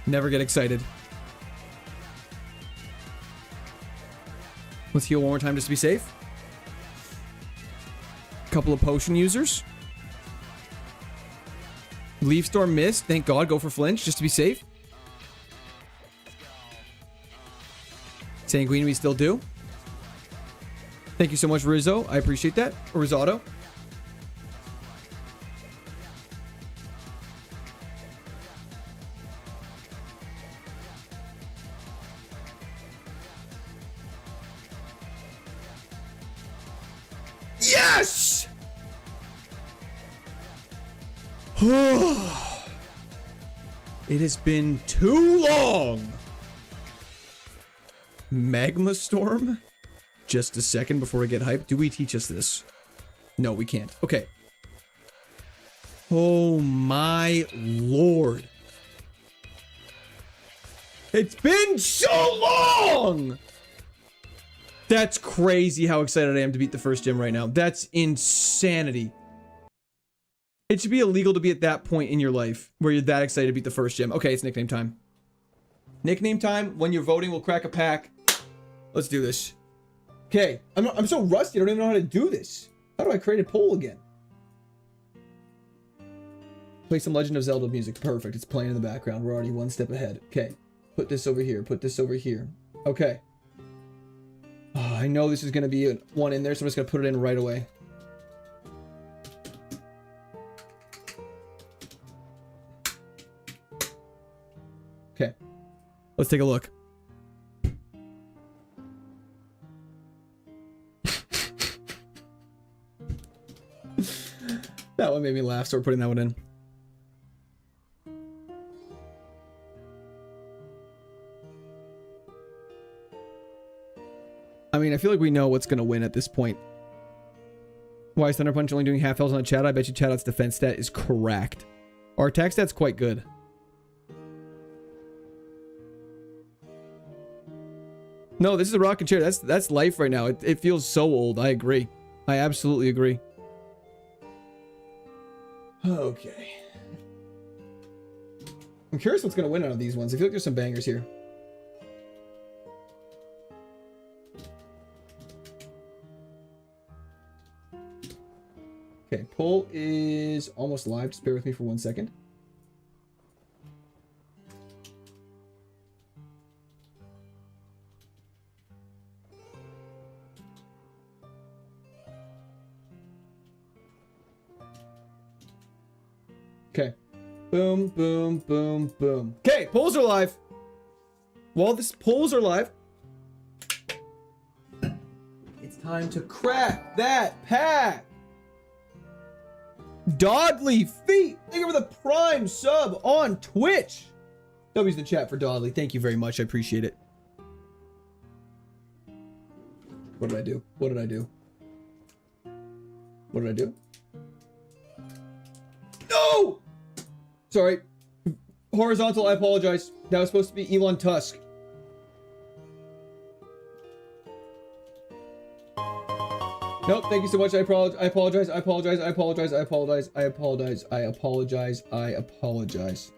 Never get excited. Let's heal one more time just to be safe. Couple of potion users. Leaf Storm missed. Thank God. Go for flinch just to be safe. Sanguine we still do. Thank you so much, Rizzo. I appreciate that. Or Risotto. Yes! It has been too long. Magma Storm? Just a second before I get hyped. Do we teach us this? No, we can't. Okay. Oh my lord. It's been so long! That's crazy how excited I am to beat the first gym right now. That's insanity. It should be illegal to be at that point in your life where you're that excited to beat the first gym. Okay, it's nickname time. Nickname time. When you're voting, we'll crack a pack. Let's do this. Okay, I'm so rusty. I don't even know how to do this. How do I create a poll again? Play some Legend of Zelda music. Perfect. It's playing in the background. We're already one step ahead. Okay. Put this over here. Put this over here. Okay. Oh, I know this is going to be one in there, so I'm just going to put it in right away. Okay. Let's take a look. That one made me laugh, so we're putting that one in. I mean, I feel like we know what's going to win at this point. Why is Thunder Punch only doing half health on the chat? I bet you Chatot's defense stat is correct. Our attack stat's quite good. No, this is a rocking chair. That's life right now. It feels so old. I agree. I absolutely agree. Okay. I'm curious what's going to win out of these ones. I feel like there's some bangers here. Okay, poll is almost live. Just bear with me for 1 second. Okay. Boom, boom, boom, boom. Okay, polls are live. While this polls are live, it's time to crack that pack. Dodley Feet, thank you for the prime sub on Twitch. W's in the chat for Dodley. Thank you very much. I appreciate it. What did I do? What did I do? What did I do? No! Sorry. Horizontal, I apologize. That was supposed to be Elon Tusk. Nope, thank you so much. I apologize. I apologize. I apologize. I apologize. I apologize. I apologize. I apologize.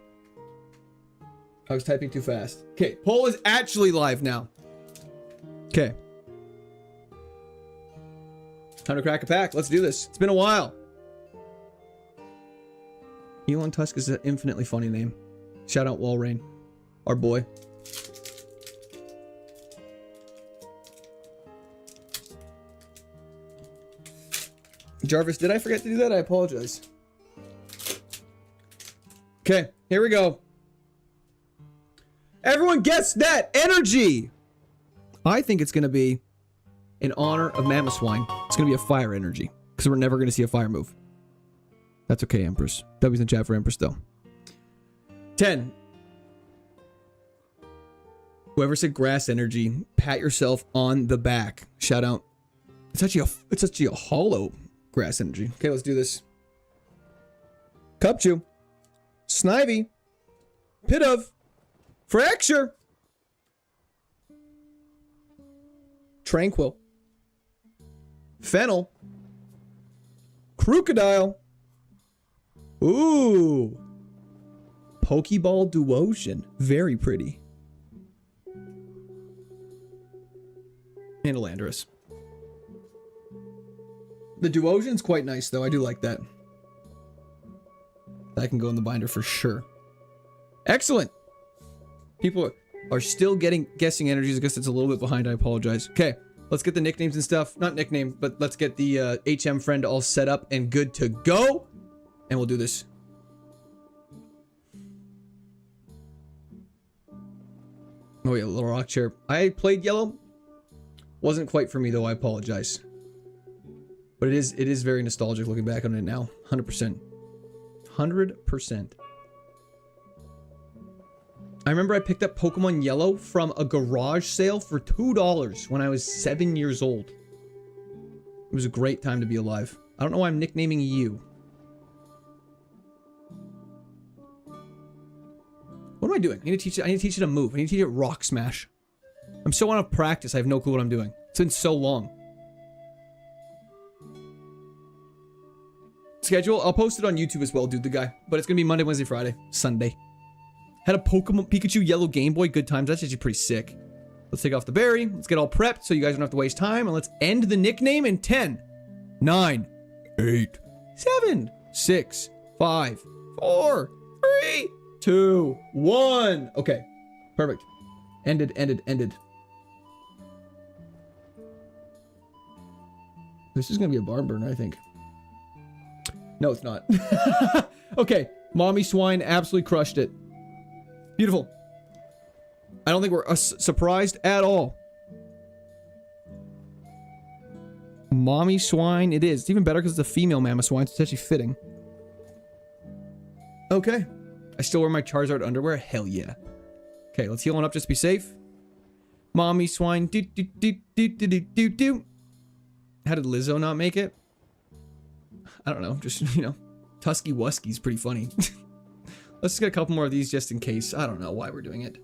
I was typing too fast. Okay, poll is actually live now. Okay. Time to crack a pack. Let's do this. It's been a while. Elon Tusk is an infinitely funny name. Shout out Walrain, our boy. Jarvis, did I forget to do that? I apologize. Okay, here we go. Everyone gets that energy. I think it's going to be in honor of Mamoswine. It's going to be a fire energy because we're never going to see a fire move. That's okay, Empress. W's in chat for Empress, though. 10. Whoever said grass energy, pat yourself on the back. Shout out. It's actually a hollow grass energy. Okay, let's do this. Cupchew. Snivy. Pit of. Fracture. Tranquil. Fennel. Crocodile. Ooh. Pokeball Duosion. Very pretty. And Elandris. The Duosion's quite nice, though. I do like that. That can go in the binder for sure. Excellent. People are still guessing energies. I guess it's a little bit behind. I apologize. Okay, let's get the nicknames and stuff. Not nickname, but let's get the HM friend all set up and good to go. And we'll do this. Oh yeah, little rock chair. I played yellow. Wasn't quite for me though. I apologize. But it is very nostalgic looking back on it now. 100%. 100%. I remember I picked up Pokemon Yellow from a garage sale for $2 when I was 7 years old. It was a great time to be alive. I don't know why I'm nicknaming you. What am I doing? I need to teach it a move. I need to teach it Rock Smash. I'm so out of practice, I have no clue what I'm doing. It's been so long. Schedule, I'll post it on YouTube as well, dude, the guy. But it's gonna be Monday, Wednesday, Friday, Sunday. Had a Pokemon Pikachu Yellow Game Boy, good times. That's actually pretty sick. Let's take off the berry. Let's get all prepped so you guys don't have to waste time. And let's end the nickname in 10, 9, 8, 7, 6, 5, 4, 3, 2, 1. Okay, perfect. Ended. This is gonna be a barn burner, I think. No, it's not. Okay, Mommy Swine absolutely crushed it. Beautiful. I don't think we're surprised at all. Mommy Swine it is. It's even better because it's a female Mammoth Swine, so it's actually fitting. Okay. I still wear my Charizard underwear? Hell yeah. Okay, let's heal on up just to be safe. Mommy Swine. Do. How did Lizzo not make it? I don't know. Just, you know, Tusky Wusky's pretty funny. Let's just get a couple more of these just in case. I don't know why we're doing it.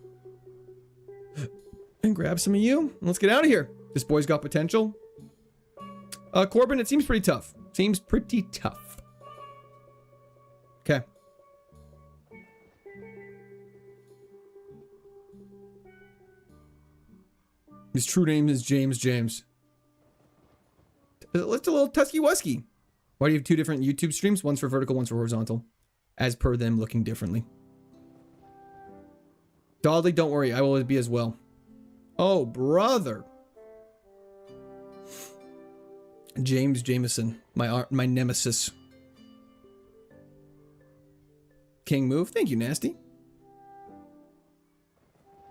And grab some of you. Let's get out of here. This boy's got potential. Corbin, it seems pretty tough. Seems pretty tough. Okay. His true name is James. Let's do a little Tusky Wusky. Why do you have two different YouTube streams? One's for vertical, one's for horizontal. As per them looking differently. Dodley, don't worry. I will be as well. Oh, brother. James Jameson. My nemesis. King move. Thank you, Nasty.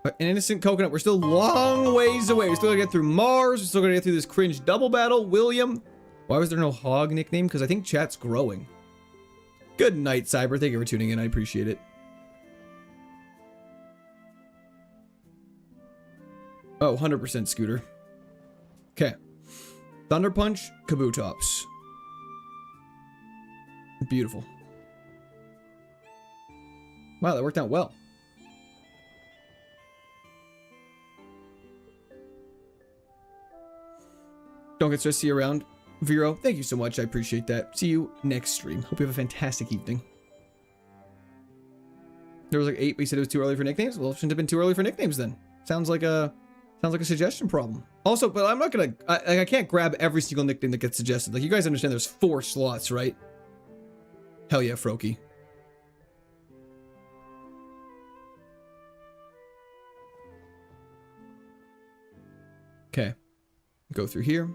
An innocent coconut. We're still long ways away. We're still gonna get through Mars. We're still gonna get through this cringe double battle. William. Why was there no hog nickname? Because I think chat's growing. Good night, Cyber. Thank you for tuning in. I appreciate it. Oh, 100% Scooter. Okay. Thunder Punch, Kabutops. Beautiful. Wow, that worked out well. Don't get stressed. See you around. Vero, thank you so much. I appreciate that. See you next stream. Hope you have a fantastic evening. There was like 8, but you said it was too early for nicknames? Well, it shouldn't have been too early for nicknames then. Sounds like a suggestion problem. Also, but I'm not gonna... I can't grab every single nickname that gets suggested. Like, you guys understand there's 4 slots, right? Hell yeah, Froakie. Okay. Go through here.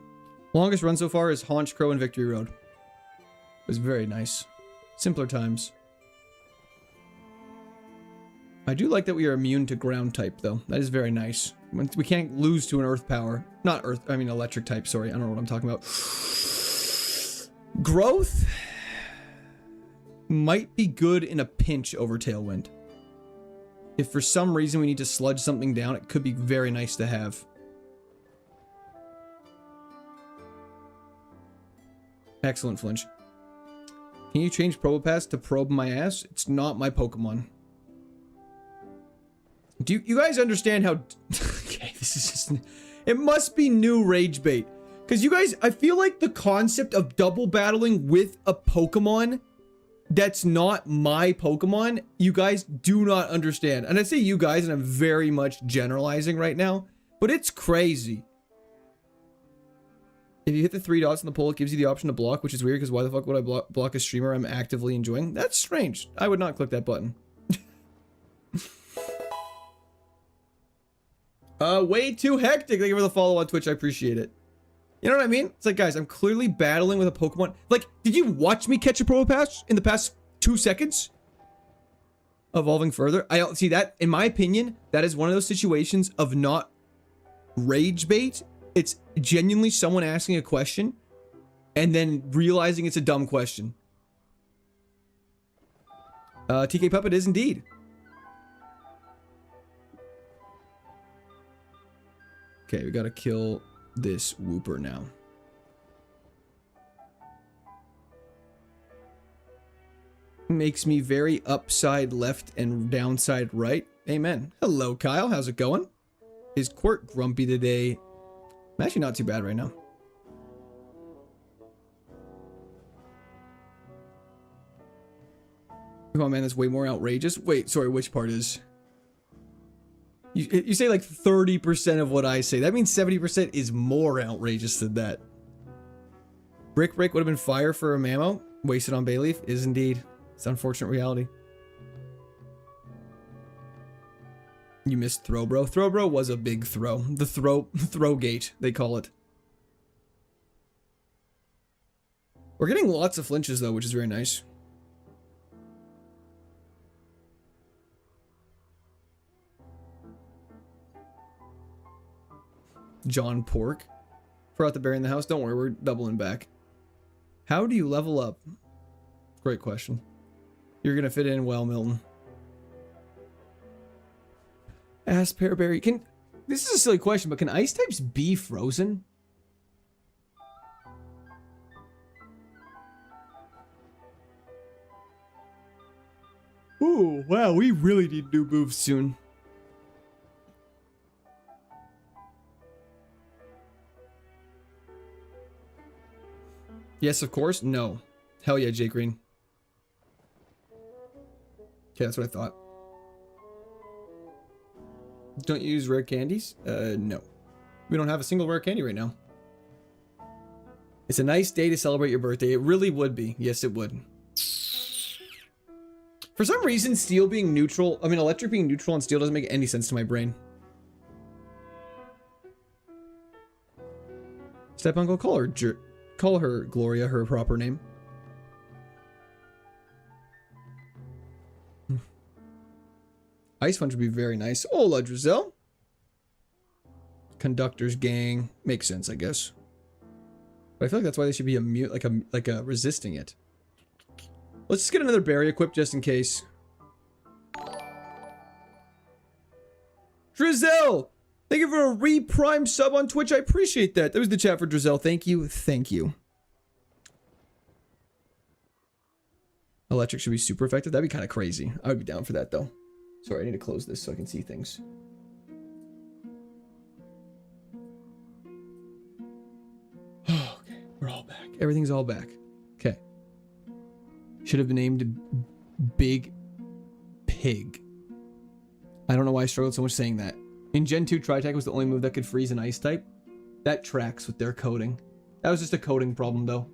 Longest run so far is Haunch Crow and Victory Road. It was very nice. Simpler times. I do like that we are immune to ground type, though. That is very nice. We can't lose to an earth power. Not earth, I mean electric type, sorry. I don't know what I'm talking about. Growth might be good in a pinch over Tailwind. If for some reason we need to sludge something down, it could be very nice to have. Excellent, Flinch. Can you change Probopass to probe my ass? It's not my Pokemon. Do you guys understand how... Okay, this is just... It must be new rage bait. Because you guys, I feel like the concept of double battling with a Pokemon that's not my Pokemon, you guys do not understand. And I say you guys, and I'm very much generalizing right now, but it's crazy. If you hit the 3 dots on the pole, it gives you the option to block, which is weird because why the fuck would I block a streamer I'm actively enjoying? That's strange. I would not click that button. Way too hectic. Thank you for the follow on Twitch. I appreciate it. You know what I mean? It's like, guys, I'm clearly battling with a Pokemon. Like, did you watch me catch a Probopass in the past 2 seconds? Evolving further. I don't see that. In my opinion, that is one of those situations of not rage bait. It's genuinely someone asking a question and then realizing it's a dumb question. TK Puppet is indeed. Okay, we gotta kill this Wooper now. Makes me very upside left and downside right. Amen. Hello, Kyle. How's it going? Is Quirk grumpy today? I'm actually not too bad right now. Oh man, that's way more outrageous. Wait, sorry, which part is? You say like 30% of what I say. That means 70% is more outrageous than that. Brick Break would have been fire for a Mamo. Wasted on Bayleaf is indeed. It's an unfortunate reality. You missed Throw Bro. Throw Bro was a big throw. The throw gate, they call it. We're getting lots of flinches though, which is very nice. John Pork. Forgot the berry in the house. Don't worry, we're doubling back. How do you level up? Great question. You're gonna fit in well, Milton. Ask Pearberry. This is a silly question, but can ice types be frozen? Ooh, wow, we really need new moves soon. Yes, of course. No. Hell yeah, Jake Green. Okay, that's what I thought. Don't you use rare candies? No. We don't have a single rare candy right now. It's a nice day to celebrate your birthday. It really would be. Yes, it would. For some reason, steel being neutral... I mean, electric being neutral on steel doesn't make any sense to my brain. Step Uncle, call her Gloria, her proper name. Ice Punch would be very nice. Hola, Drizel. Conductor's gang. Makes sense, I guess. But I feel like that's why they should be a mute, like a resisting it. Let's just get another berry equipped just in case. Drizel! Thank you for a re-prime sub on Twitch. I appreciate that. That was the chat for Drizel. Thank you. Thank you. Electric should be super effective. That'd be kind of crazy. I would be down for that, though. Sorry, I need to close this so I can see things. Oh, okay, we're all back. Everything's all back. Okay. Should have been named Big Pig. I don't know why I struggled so much saying that. In Gen 2, Tri-Attack was the only move that could freeze an ice type. That tracks with their coding. That was just a coding problem, though.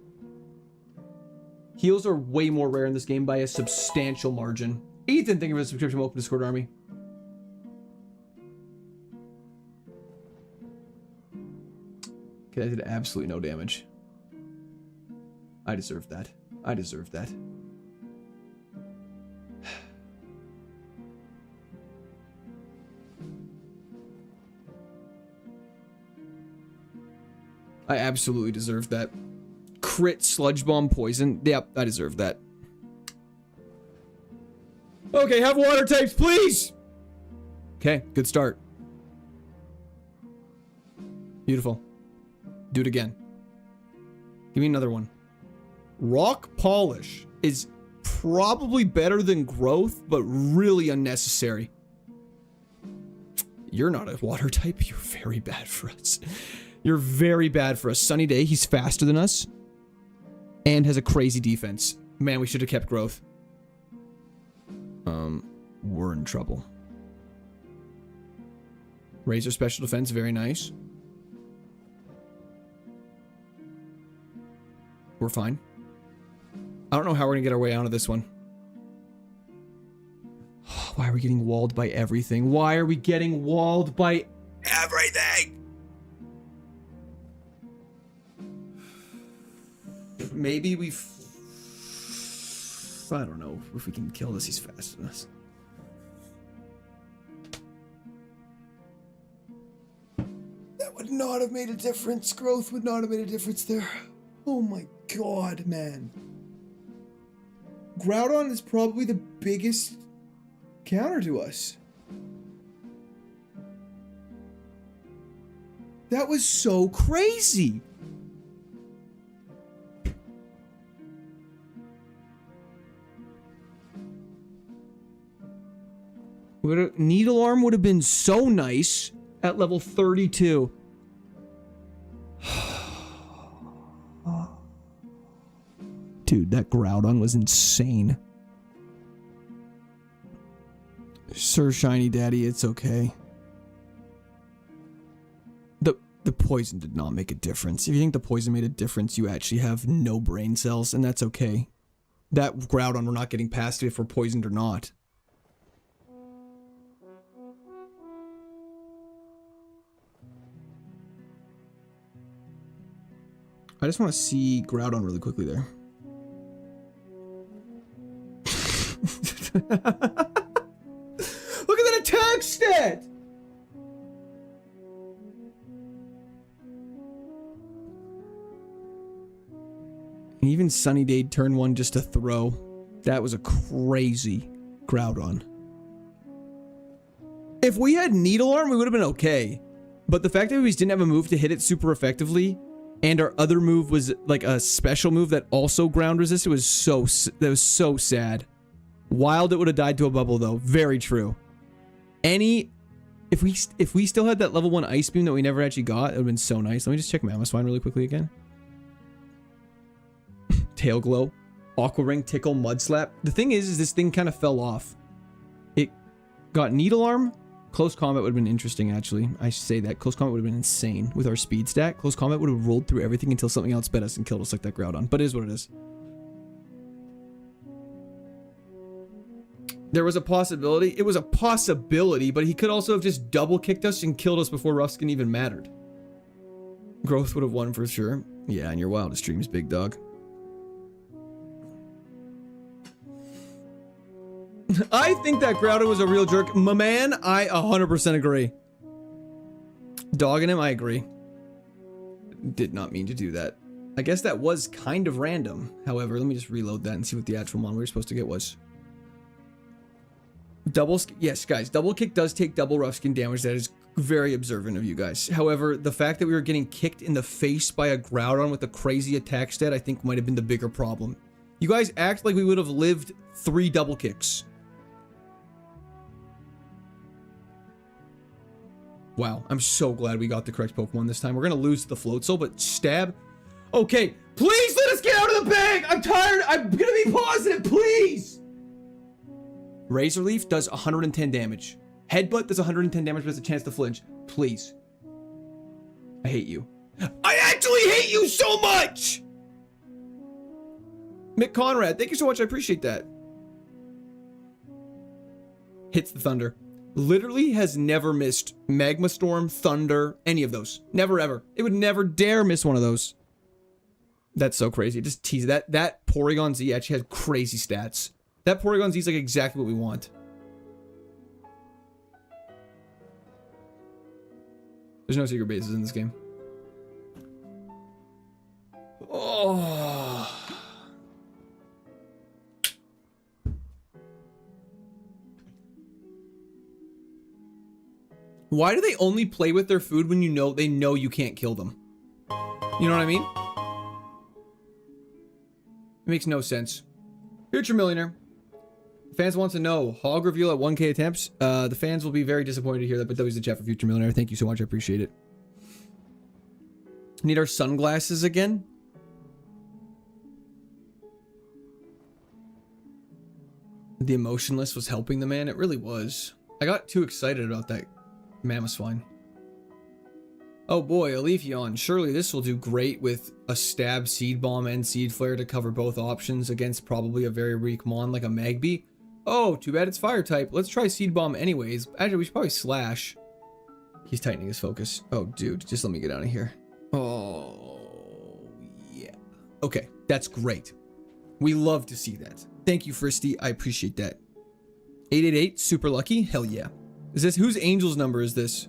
Heals are way more rare in this game by a substantial margin. Ethan, thank you for the subscription. Welcome to Discord Army. Okay, that did absolutely no damage. I deserve that. I deserve that. I absolutely deserve that. Crit Sludge Bomb Poison. Yep, I deserve that. Okay, have water types, please! Okay, good start. Beautiful. Do it again. Give me another one. Rock Polish is probably better than Growth, but really unnecessary. You're not a water type. You're very bad for us. You're very bad for us. Sunny Day, he's faster than us. And has a crazy defense. Man, we should have kept Growth. We're in trouble. Razor special defense, very nice. We're fine. I don't know how we're gonna get our way out of this one. Why are we getting walled by everything? Why are we getting walled by everything? Maybe we've... I don't know if we can kill this. He's faster than us. That would not have made a difference. Growth would not have made a difference there. Oh my god, man. Groudon is probably the biggest counter to us. That was so crazy. Needle Arm would have been so nice at level 32. Dude, that Groudon was insane. Sir Shiny Daddy, it's okay. The poison did not make a difference. If you think the poison made a difference, you actually have no brain cells, and that's okay. That Groudon we're not getting past if we're poisoned or not. I just want to see Groudon really quickly there. Look at that attack stat! And even Sunny Day turn 1 just to throw. That was a crazy Groudon. If we had Needle Arm, we would have been okay. But the fact that we just didn't have a move to hit it super effectively, and our other move was like a special move that also ground resisted, was so sad. Wild, it would have died to a bubble though. Very true. If we still had that level 1 Ice Beam that we never actually got, it would have been so nice. Let me just check Mammoth really quickly again. Tail Glow, Aqua Ring, Tickle, Mud Slap. The thing is this thing kind of fell off. It got Needle Arm. Close Combat would have been interesting, actually. I say that. Close Combat would have been insane. With our speed stat, Close Combat would have rolled through everything until something else bit us and killed us like that Groudon. But it is what it is. There was a possibility. It was a possibility, but he could also have just double kicked us and killed us before Ruskin even mattered. Growth would have won for sure. Yeah, in your wildest dreams, big dog. I think that Groudon was a real jerk. My man, I 100% agree. Dogging him, I agree. Did not mean to do that. I guess that was kind of random. However, let me just reload that and see what the actual one we were supposed to get was. Yes, guys, double kick does take double rough skin damage. That is very observant of you guys. However, the fact that we were getting kicked in the face by a Groudon with a crazy attack stat, I think might have been the bigger problem. You guys act like we would have lived 3 double kicks. Wow, I'm so glad we got the correct Pokemon this time. We're gonna lose to the Float Soul, but Stab. Okay, please let us get out of the bag! I'm tired! I'm gonna be positive, please! Razor Leaf does 110 damage. Headbutt does 110 damage, but has a chance to flinch. Please. I hate you. I actually hate you so much! Mick Conrad, thank you so much. I appreciate that. Hits the Thunder. Literally has never missed Magma Storm, Thunder, any of those. Never ever. It would never dare miss one of those. That's so crazy. Just tease that. That Porygon Z actually has crazy stats. That Porygon Z is like exactly what we want. There's no secret bases in this game. Oh. Why do they only play with their food when they know you can't kill them? You know what I mean? It makes no sense. Future Millionaire. Fans want to know, hog reveal at 1K attempts. The fans will be very disappointed to hear that, but W's the chat for Future Millionaire. Thank you so much. I appreciate it. Need our sunglasses again? The emotionless was helping the man. It really was. I got too excited about that mammoth swine. Oh boy, Aletheon. Surely this will do great with a stab, seed bomb, and seed flare to cover both options against probably a very weak mon like a Magby. Oh, too bad it's fire type. Let's try seed bomb anyways. Actually, we should probably slash. He's tightening his focus. Oh, dude, just let me get out of here. Oh, yeah. Okay, that's great. We love to see that. Thank you, Fristy. I appreciate that. 888, super lucky. Hell yeah. Is this whose angel's number is this?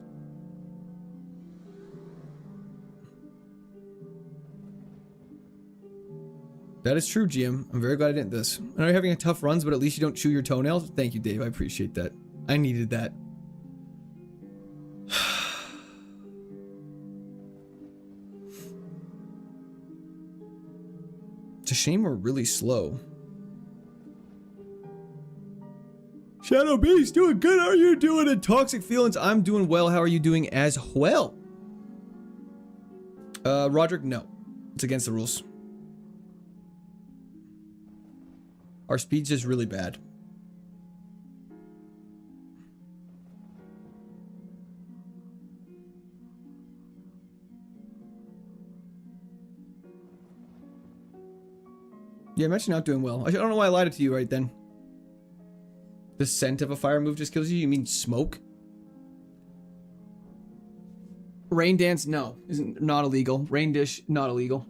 That is true, GM. I'm very glad I didn't this. I know you're having a tough runs, but at least you don't chew your toenails. Thank you, Dave. I appreciate that. I needed that. It's a shame we're really slow. Shadow Beast, doing good. How are you doing? And Toxic Feelings, I'm doing well. How are you doing as well? Roderick, no. It's against the rules. Our speed's just really bad. Yeah, I'm actually not doing well. I don't know why I lied to you right then. The scent of a fire move just kills you? You mean smoke? Rain dance? No. Not illegal. Rain dish? Not illegal.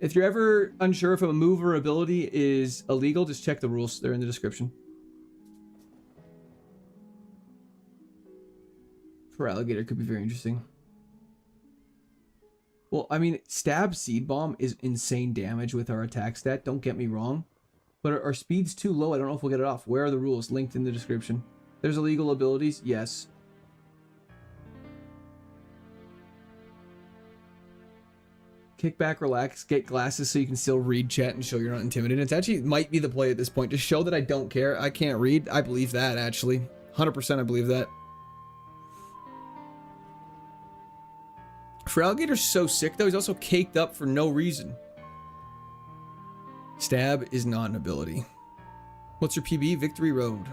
If you're ever unsure if a move or ability is illegal, just check the rules. They're in the description. For alligator could be very interesting. Well, I mean, stab seed bomb is insane damage with our attack stat. Don't get me wrong. But our speed's too low. I don't know if we'll get it off. Where are the rules? Linked in the description. There's illegal abilities. Yes. Kick back, relax, get glasses so you can still read chat and show you're not intimidated. It's actually might be the play at this point to show that I don't care. I can't read. I believe that, actually. 100% I believe that. For alligator's so sick, though, he's also caked up for no reason. Stab is not an ability. What's your PB? Victory Road.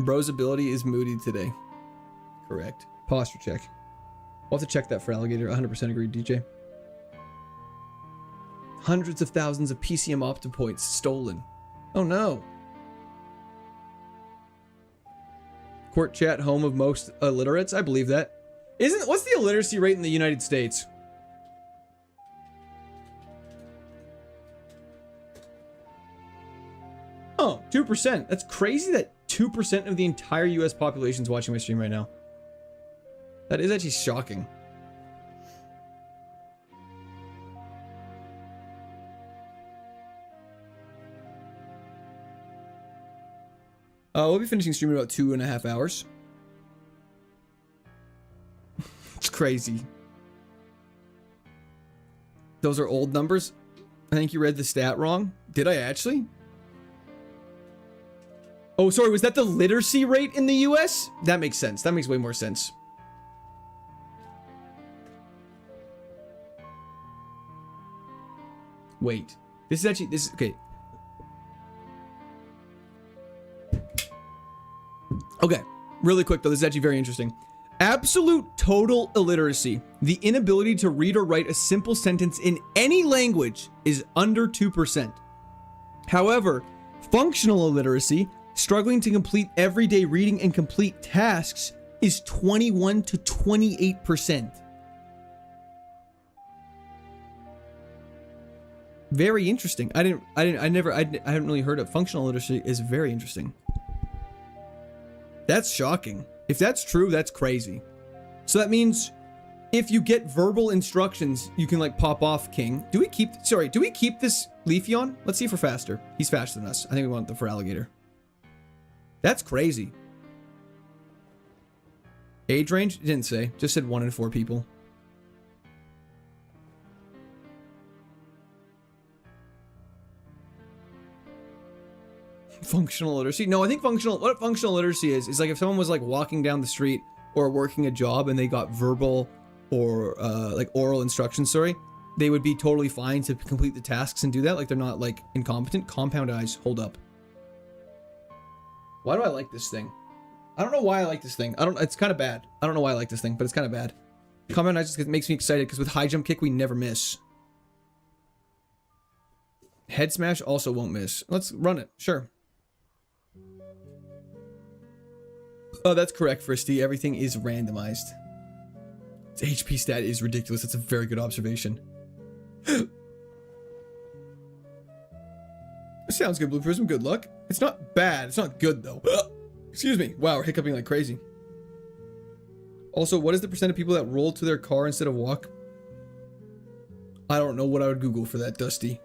Bro's ability is moody today. Correct. Posture check. We'll have to check that for alligator. 100% agreed, DJ. Hundreds of thousands of PCM Opta points stolen. Oh no. Court chat, home of most illiterates. I believe that. What's the illiteracy rate in the United States? Oh, 2%. That's crazy that 2% of the entire US population is watching my stream right now. That is actually shocking. We'll be finishing stream in about 2.5 hours. It's crazy. Those are old numbers. I think you read the stat wrong. Did I actually? Oh, sorry. Was that the literacy rate in the US? That makes sense. That makes way more sense. Wait. This is okay. Okay. Really quick though. This is actually very interesting. Absolute total illiteracy, the inability to read or write a simple sentence in any language, is under 2%. However, functional illiteracy, struggling to complete everyday reading and complete tasks, is 21 to 28%. Very interesting. I haven't really heard of functional literacy. Is very interesting. That's shocking. If that's true, that's crazy. So that means if you get verbal instructions, you can like pop off King. Do we keep this Leafeon? Let's see if we're faster. He's faster than us. I think we want the for alligator. That's crazy. Age range? It didn't say. Just said 1 in 4 people. Functional literacy? No, I think what functional literacy is like if someone was like walking down the street or working a job and they got verbal or like oral instructions, sorry, they would be totally fine to complete the tasks and do that. Like they're not like incompetent. Compound eyes, hold up. Why do I like this thing? I don't know why I like this thing. It's kind of bad. I don't know why I like this thing, but it's kind of bad. Compound eyes just makes me excited because with high jump kick, we never miss. Head smash also won't miss. Let's run it. Sure. Oh, that's correct, Fristy. Everything is randomized. Its HP stat is ridiculous. That's a very good observation. Sounds good, Blue Prism. Good luck. It's not bad. It's not good, though. Excuse me. Wow, we're hiccuping like crazy. Also, what is the percent of people that roll to their car instead of walk? I don't know what I would Google for that, Dusty.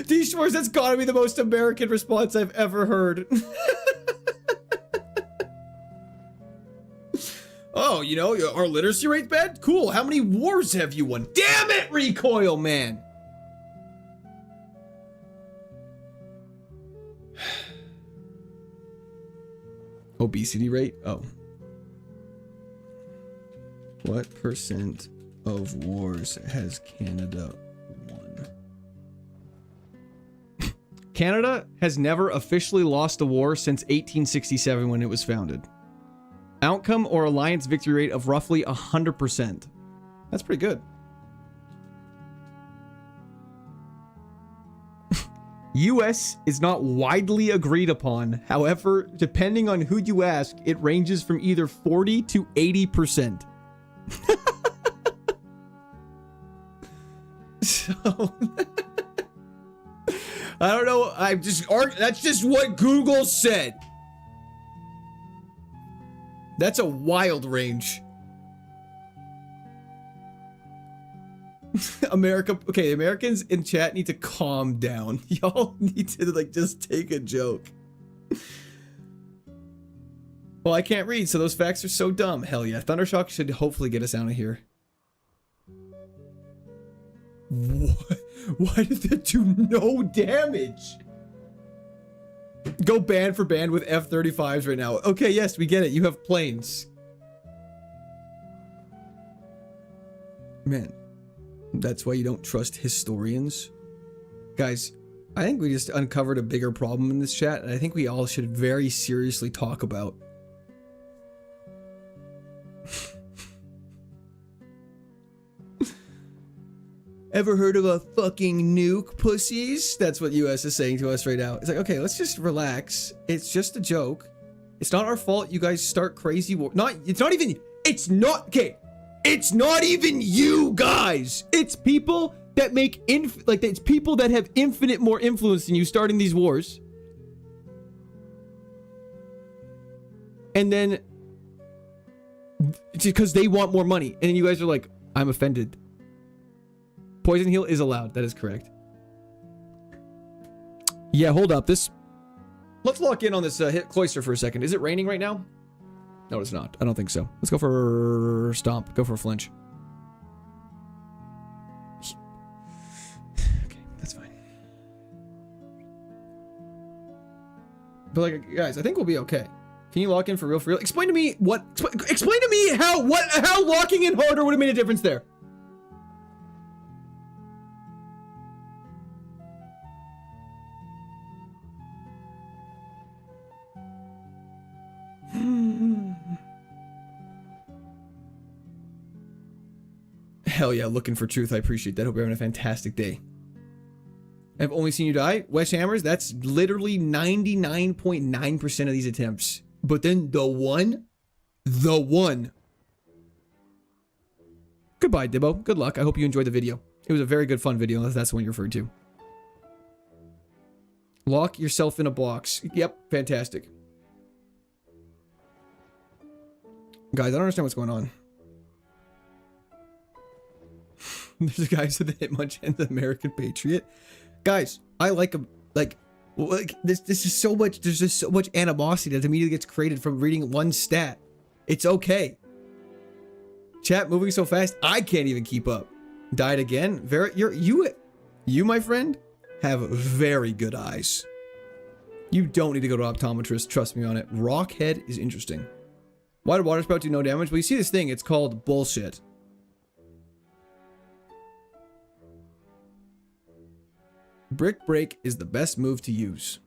D. Schwartz, that's gotta be the most American response I've ever heard. Oh, you know, our literacy rate's bad? Cool. How many wars have you won? Damn it, Recoil, man. Obesity rate? Oh. What percent of wars has Canada won? Canada has never officially lost a war since 1867 when it was founded. Outcome or alliance victory rate of roughly 100%. That's pretty good. US is not widely agreed upon. However, depending on who you ask, it ranges from either 40 to 80%. So I don't know. That's just what Google said. That's a wild range. America, okay, Americans in chat need to calm down. Y'all need to like just take a joke. Well, I can't read, so those facts are so dumb. Hell yeah, Thundershock should hopefully get us out of here. What? Why did that do no damage? Go band for band with F-35s right now. Okay, yes, we get it. You have planes. Man, that's why you don't trust historians. Guys, I think we just uncovered a bigger problem in this chat, and I think we all should very seriously talk about. Ever heard of a fucking nuke, pussies? That's what US is saying to us right now. It's like, okay, let's just relax. It's just a joke. It's not our fault you guys start crazy war. It's not even you guys. It's people that make it's people that have infinite more influence than you starting these wars. And then because they want more money. And then you guys are like, I'm offended. Poison heal is allowed. That is correct. Yeah, hold up. Let's lock in on this hit cloister for a second. Is it raining right now? No, it's not. I don't think so. Let's go for stomp. Go for a flinch. Okay, that's fine. But like, guys, I think we'll be okay. Can you lock in for real? Explain to me what. Explain to me how locking in harder would have made a difference there. Hell yeah, looking for truth. I appreciate that. Hope you're having a fantastic day. I've only seen you die. West Hammers, that's literally 99.9% of these attempts. But then the one. Goodbye, Dibbo. Good luck. I hope you enjoyed the video. It was a very good, fun video, if that's the one you're referring to. Lock yourself in a box. Yep, fantastic. Guys, I don't understand what's going on. There's a guy who said the Hitmonchan's an American patriot. Guys, I like him. Like, Like this is so much. There's just so much animosity that immediately gets created from reading one stat. It's okay. Chat moving so fast, I can't even keep up. Died again. You, my friend, have very good eyes. You don't need to go to optometrist. Trust me on it. Rockhead is interesting. Why did water spout do no damage? Well, you see this thing. It's called bullshit. Brick break is the best move to use.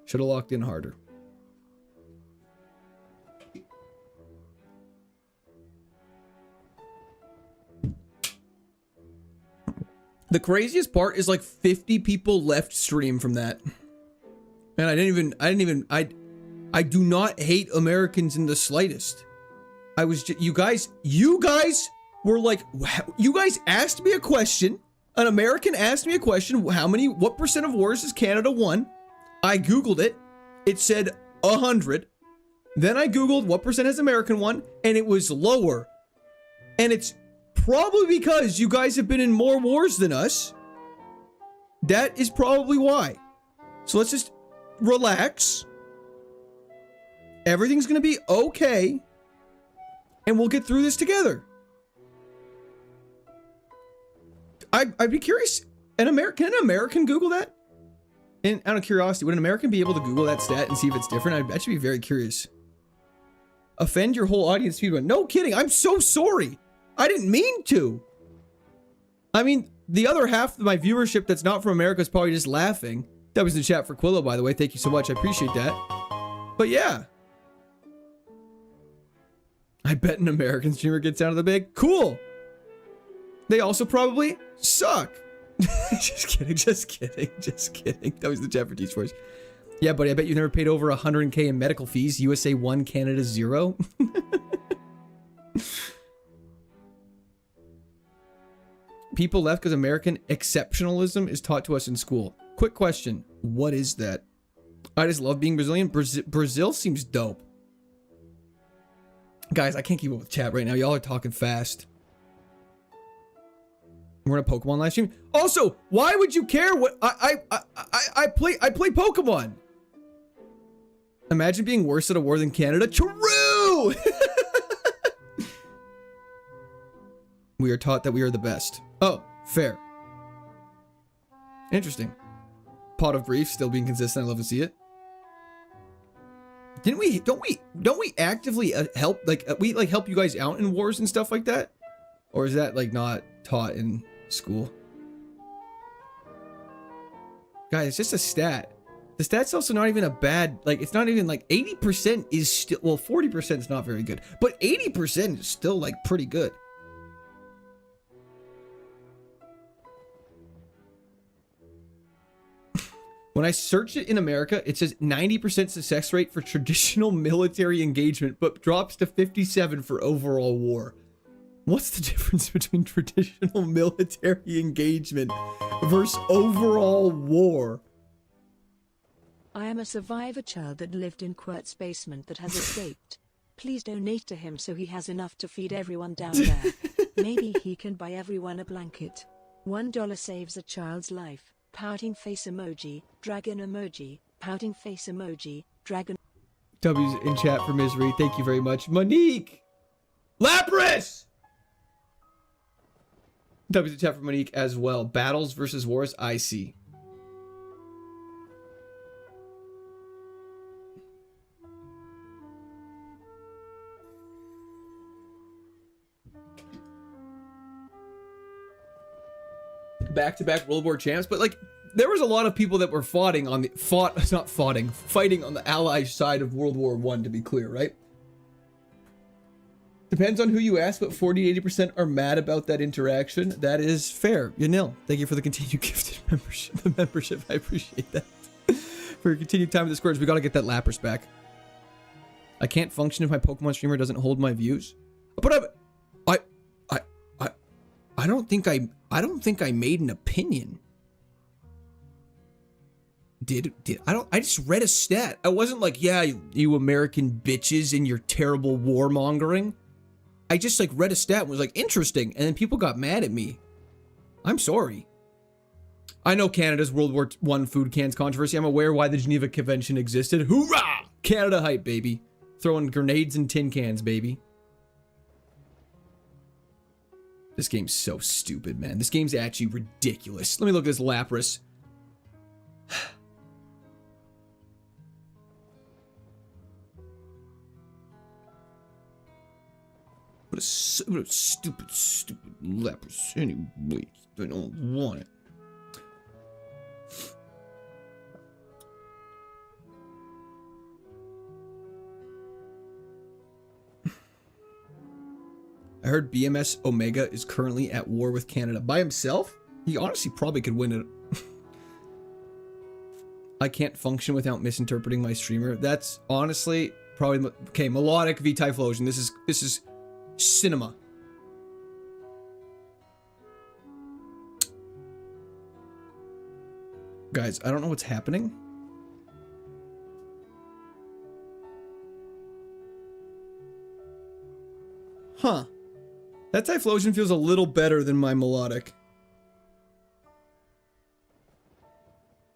Should have locked in harder. The craziest part is like 50 people left stream from that. And I do not hate Americans in the slightest. I was just, you guys were like, you guys asked me a question. An American asked me a question. What percent of wars has Canada won? I Googled it. It said 100. Then I Googled what percent has American won, and it was lower. And it's probably because you guys have been in more wars than us. That is probably why. So let's just relax. Everything's gonna be okay. And we'll get through this together. I'd be curious. Can an American Google that? And out of curiosity, would an American be able to Google that stat and see if it's different? I'd actually be very curious. Offend your whole audience, speedrun. No kidding. I'm so sorry. I didn't mean to. I mean, the other half of my viewership that's not from America is probably just laughing. That was in the chat for Quillo, by the way. Thank you so much. I appreciate that. But yeah. I bet an American streamer gets out of the big. Cool. They also probably suck. Just kidding. That was the chat for T-Sports. Yeah, buddy, I bet you've never paid over 100K in medical fees. USA 1, Canada 0. People left because American exceptionalism is taught to us in school. Quick question. What is that? I just love being Brazilian. Brazil seems dope. Guys, I can't keep up with chat right now. Y'all are talking fast. We're in a Pokemon live stream. Also, why would you care what I play Pokemon? Imagine being worse at a war than Canada. True! We are taught that we are the best. Oh, fair. Interesting. Pot of Brief still being consistent. I love to see it. Don't we actively help help you guys out in wars and stuff like that? Or is that like not taught in school? Guys, it's just a stat. The stat's also not even a bad, like, it's not even like 80% is still, well, 40% is not very good, but 80% is still like pretty good. When I search it in America, it says 90% success rate for traditional military engagement, but drops to 57 for overall war. What's the difference between traditional military engagement versus overall war? I am a survivor child that lived in Quirt's basement that has escaped. Please donate to him so he has enough to feed everyone down there. Maybe he can buy everyone a blanket. $1 saves a child's life. Pouting face emoji, dragon emoji, pouting face emoji, dragon. W's in chat for misery. Thank you very much. Monique! Lapras! W's in chat for Monique as well. Battles versus wars, I see. Back-to-back World War champs, but like there was a lot of people that were fighting on the fighting on the Allied side of World War I, to be clear, right? Depends on who you ask, but 40-80% are mad about that interaction. That is fair. Yanil, thank you for the continued gifted membership. I appreciate that. For your continued time with the squares, we gotta get that Lapras back. I can't function if my Pokemon streamer doesn't hold my views. But I don't think I made an opinion. I just read a stat. I wasn't like, yeah, you American bitches and your terrible warmongering. I just like read a stat and was like, interesting. And then people got mad at me. I'm sorry. I know Canada's World War I food cans controversy. I'm aware why the Geneva Convention existed. Hoorah! Canada hype, baby. Throwing grenades in tin cans, baby. This game's so stupid, man. This game's actually ridiculous. Let me look at this Lapras. What a stupid Lapras. Anyway, I don't want it. I heard BMS Omega is currently at war with Canada. By himself? He honestly probably could win it. I can't function without misinterpreting my streamer. That's honestly probably... Okay, Melodic v Typhlosion. This is cinema. Guys, I don't know what's happening. Huh. That Typhlosion feels a little better than my Melodic.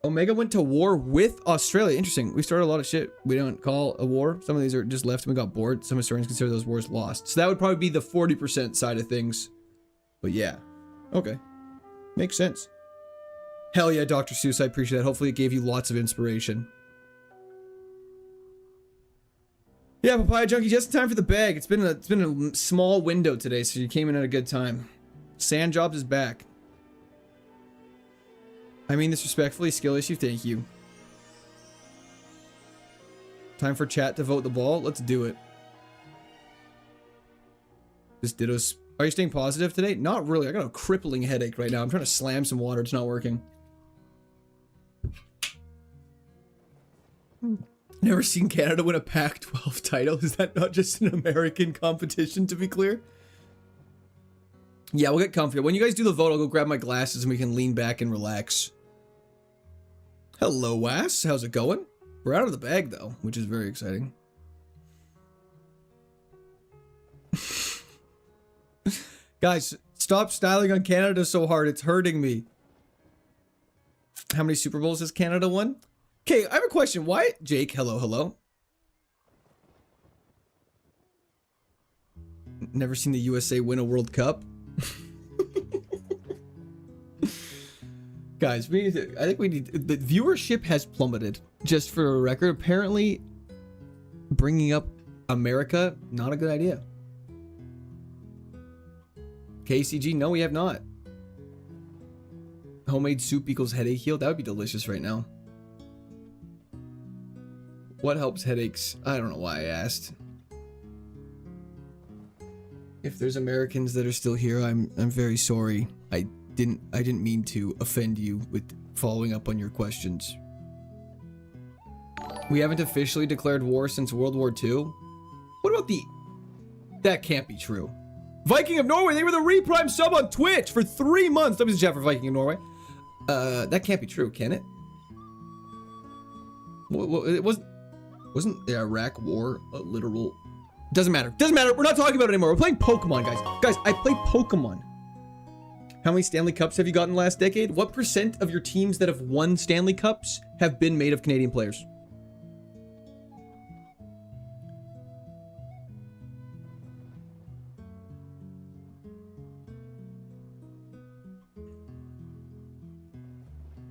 Omega went to war with Australia. Interesting. We started a lot of shit we don't call a war. Some of these are just left and we got bored. Some historians consider those wars lost. So that would probably be the 40% side of things. But yeah. Okay. Makes sense. Hell yeah, Dr. Seuss. I appreciate that. Hopefully it gave you lots of inspiration. Yeah, Papaya Junkie, just in time for the bag. It's been a small window today, so you came in at a good time. Sand Jobs is back. I mean this respectfully, skill issue, thank you. Time for chat to vote the ball. Let's do it. This Ditto's... Are you staying positive today? Not really. I got a crippling headache right now. I'm trying to slam some water. It's not working. Never seen Canada win a Pac-12 title. Is that not just an American competition, to be clear? Yeah, we'll get comfy. When you guys do the vote, I'll go grab my glasses and we can lean back and relax. Hello, Wass. How's it going? We're out of the bag, though, which is very exciting. Guys, stop styling on Canada so hard. It's hurting me. How many Super Bowls has Canada won? Okay, I have a question. Why? Jake, hello, hello. Never seen the USA win a World Cup? Guys, I think we need... The viewership has plummeted. Just for a record, apparently bringing up America, not a good idea. KCG, no, we have not. Homemade soup equals headache heal. That would be delicious right now. What helps headaches? I don't know why I asked. If there's Americans that are still here, I'm very sorry. I didn't mean to offend you with following up on your questions. We haven't officially declared war since World War II. What about the... That can't be true. Viking of Norway, they were the reprime sub on Twitch for 3 months. That was a chat for Viking of Norway. That can't be true, can it? It wasn't the Iraq war a literal... Doesn't matter. Doesn't matter. We're not talking about it anymore. We're playing Pokemon, guys. Guys, I play Pokemon. How many Stanley Cups have you gotten last decade? What % of your teams that have won Stanley Cups have been made of Canadian players?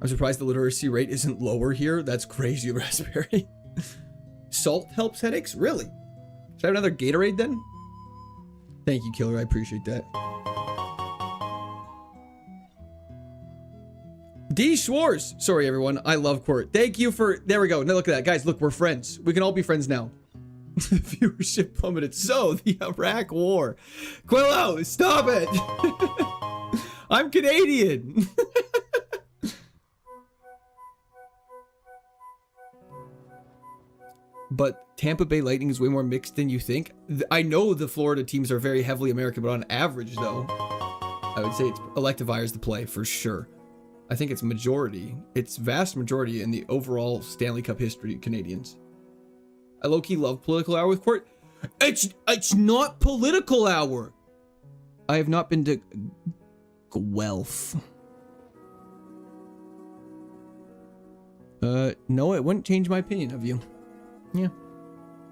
I'm surprised the literacy rate isn't lower here. That's crazy, Raspberry. Salt helps headaches? Really? Should I have another Gatorade then? Thank you, Killer. I appreciate that. D. Schwartz. Sorry, everyone. I love Court. Thank you for... There we go. Now look at that. Guys, look, we're friends. We can all be friends now. Viewership plummeted. So, the Iraq War. Quillo, stop it. I'm Canadian. But Tampa Bay Lightning is way more mixed than you think. I know the Florida teams are very heavily American, but on average, though, I would say it's Electivire's the play for sure. I think it's majority. It's vast majority in the overall Stanley Cup history, Canadians. I low-key love Political Hour with Court. It's not Political Hour. I have not been to Guelph. No, it wouldn't change my opinion of you. Yeah.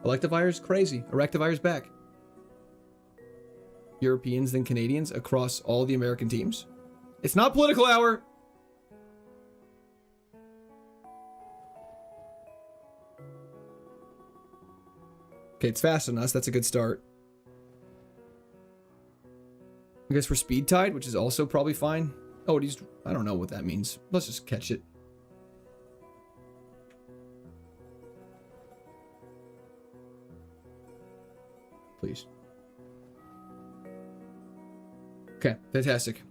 Electivire's crazy. Erectivire's back. Europeans than Canadians across all the American teams. It's not political hour. Okay, it's faster than us. That's a good start. I guess we're speed tied, which is also probably fine. Oh, he's... I don't know what that means. Let's just catch it. Please. Okay, fantastic.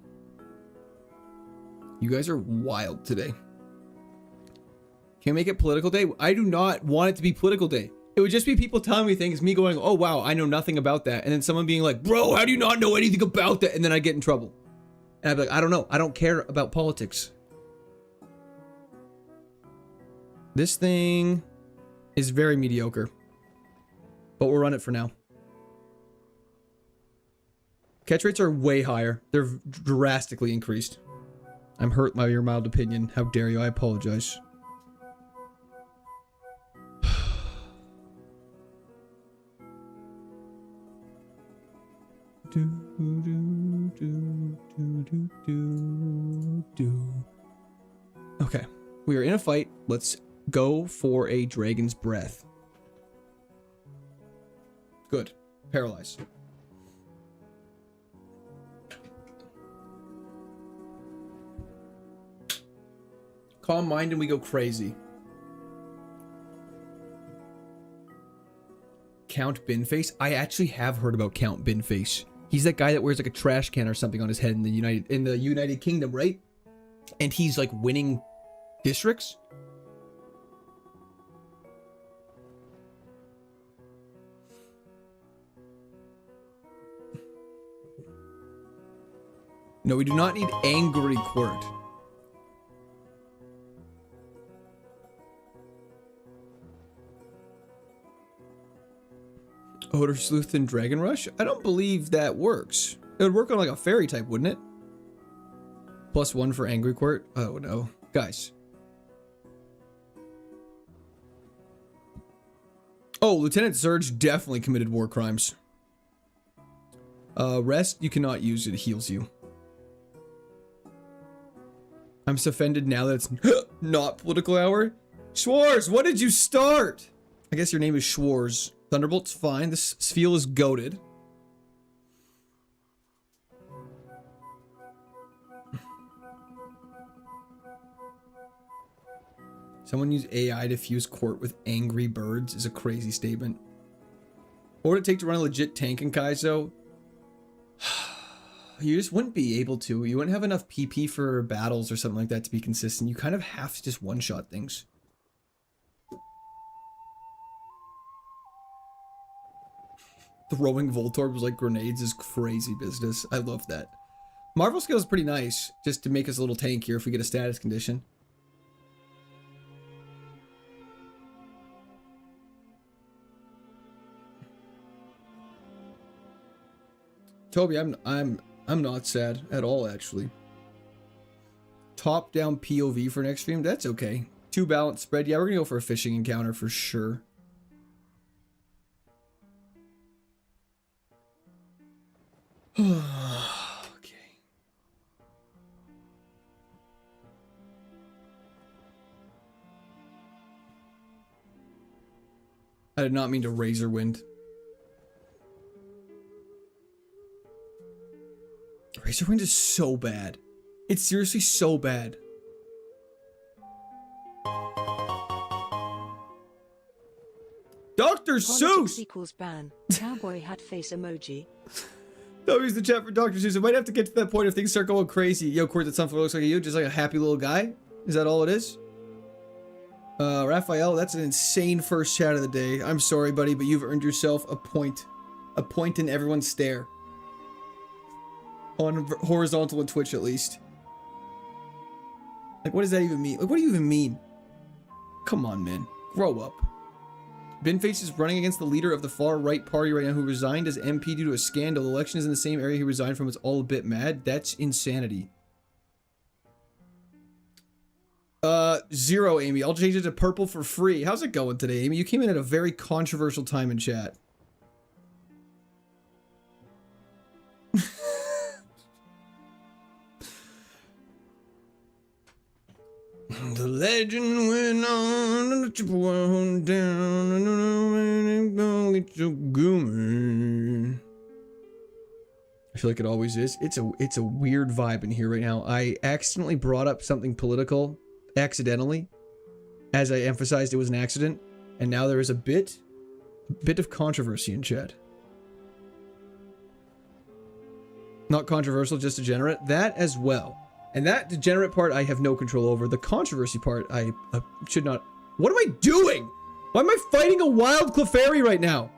You guys are wild today. Can we make it political day? I do not want it to be political day. It would just be people telling me things, me going, oh wow, I know nothing about that. And then someone being like, bro, how do you not know anything about that? And then I get in trouble. And I'd be like, I don't know. I don't care about politics. This thing is very mediocre. But we'll run it for now. Catch rates are way higher. They're drastically increased. I'm hurt by your mild opinion. How dare you? I apologize. Okay, we are in a fight. Let's go for a dragon's breath. Good. Paralyze. Calm mind and we go crazy. Count Binface? I actually have heard about Count Binface. He's that guy that wears like a trash can or something on his head in the United Kingdom, right? And he's like winning districts. No, we do not need Angry Quirt. Odor Sleuth and Dragon Rush? I don't believe that works. It would work on like a fairy type, wouldn't it? +1 for Angry Quirt? Oh no. Guys. Oh, Lieutenant Surge definitely committed war crimes. Rest, you cannot use it. It heals you. I'm so offended now that it's not political hour. Schwarz, what did you start? I guess your name is Schwarz. Thunderbolt's fine. This Spheal is goated. Someone use AI to fuse Court with angry birds is a crazy statement. What would it take to run a legit tank in Kaizo? You just wouldn't be able to. You wouldn't have enough PP for battles or something like that to be consistent. You kind of have to just one-shot things. Throwing Voltorbs like grenades is crazy business. I love that. Marvel Scale is pretty nice, just to make us a little tankier if we get a status condition. Toby, I'm not sad at all, actually. Top-down POV for next stream? That's okay. 2 balanced spread. Yeah, we're gonna go for a fishing encounter for sure. Okay. I did not mean to razor wind. Razor wind is so bad. It's seriously so bad. Dr. Seuss! Equals ban. Cowboy hat face emoji. Don't use the chat for Dr. Seuss. I might have to get to that point if things start going crazy. Yo, Court, that Sunflower looks like you. Just like a happy little guy. Is that all it is? Raphael, that's an insane first chat of the day. I'm sorry, buddy, but you've earned yourself a point. A point in everyone's stare. On horizontal and Twitch, at least. Like, what does that even mean? Like, what do you even mean? Come on, man. Grow up. Binface is running against the leader of the far-right party right now who resigned as MP due to a scandal. The election is in the same area he resigned from. It's all a bit mad. That's insanity. 0, Amy. I'll change it to purple for free. How's it going today, Amy? You came in at a very controversial time in chat. The legend went on and the triple went down and the get your goomer. I feel like it always is. It's a weird vibe in here right now. I accidentally brought up something political, accidentally, as I emphasized it was an accident, and now there is a bit of controversy in chat. Not controversial, just degenerate. That as well. And that degenerate part I have no control over. The controversy part I should not... What am I doing? Why am I fighting a wild Clefairy right now?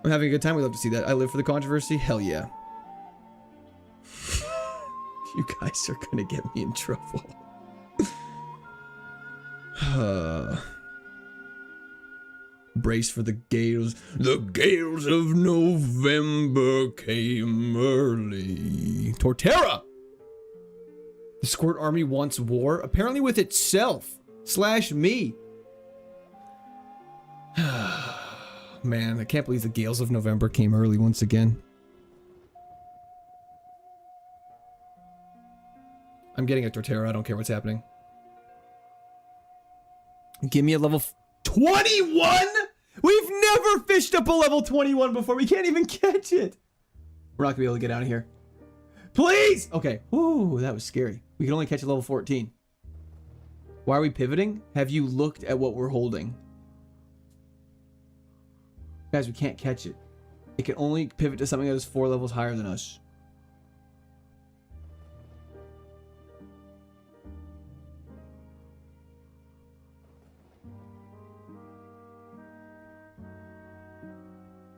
I'm having a good time. We love to see that. I live for the controversy. Hell yeah. You guys are gonna get me in trouble. Brace for the gales. The gales of November came early. Torterra! The Squirt Army wants war, apparently with itself. / me. Man, I can't believe the gales of November came early once again. I'm getting a Torterra, I don't care what's happening. Give me a level 21? We've never fished up a level 21 before. We can't even catch it. We're not gonna be able to get out of here. Please! Okay. Ooh, that was scary. We can only catch a level 14. Why are we pivoting? Have you looked at what we're holding? Guys, we can't catch it. It can only pivot to something that is 4 levels higher than us.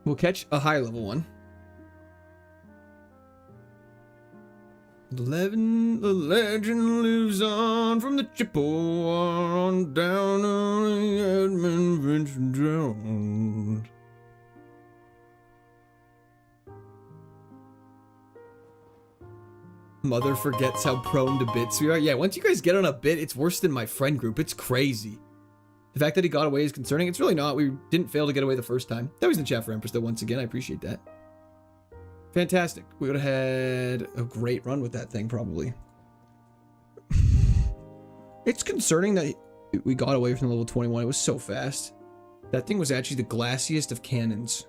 We'll catch a higher level one. The legend lives on from the Chippewa on down on the Edmund Vincent drowned. Mother forgets how prone to bits we are. Yeah, once you guys get on a bit, it's worse than my friend group. It's crazy. The fact that he got away is concerning. It's really not. We didn't fail to get away the first time. That was in the chat for Empress, though, once again. I appreciate that. Fantastic. We would have had a great run with that thing, probably. It's concerning that we got away from level 21. It was so fast. That thing was actually the glassiest of cannons.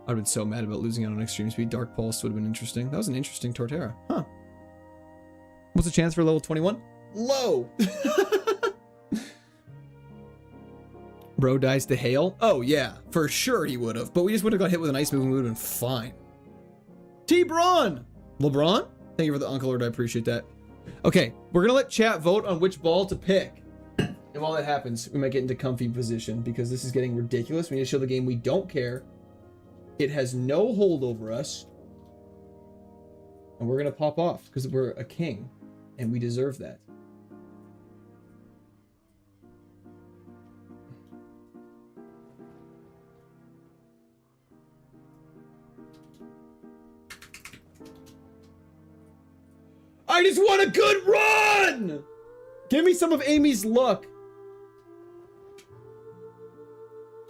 I'd have been so mad about losing out on extreme speed. Dark Pulse would have been interesting. That was an interesting Torterra. Huh. What's the chance for level 21? Low! Bro dies to hail? Oh yeah, for sure he would have. But we just would have got hit with an ice move and we would have been fine. T-Bron! LeBron? Thank you for the Uncle Lord, I appreciate that. Okay, we're gonna let chat vote on which ball to pick. And while that happens, we might get into comfy position because this is getting ridiculous. We need to show the game we don't care. It has no hold over us. And we're gonna pop off because we're a king. And we deserve that. I just want a good run! Give me some of Amy's luck.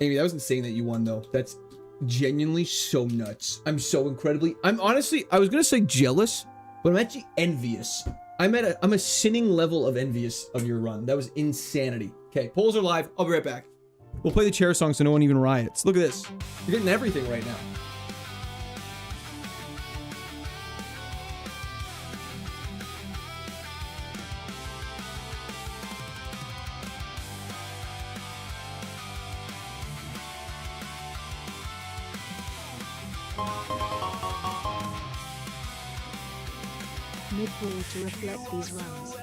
Amy, that was insane that you won, though. That's genuinely so nuts. I'm so incredibly... I'm honestly... I was going to say jealous, but I'm actually envious. I'm a sinning level of envious of your run. That was insanity. Okay, polls are live. I'll be right back. We'll play the chair song so no one even riots. Look at this. You're getting everything right now. Mid-ball to reflect these runs.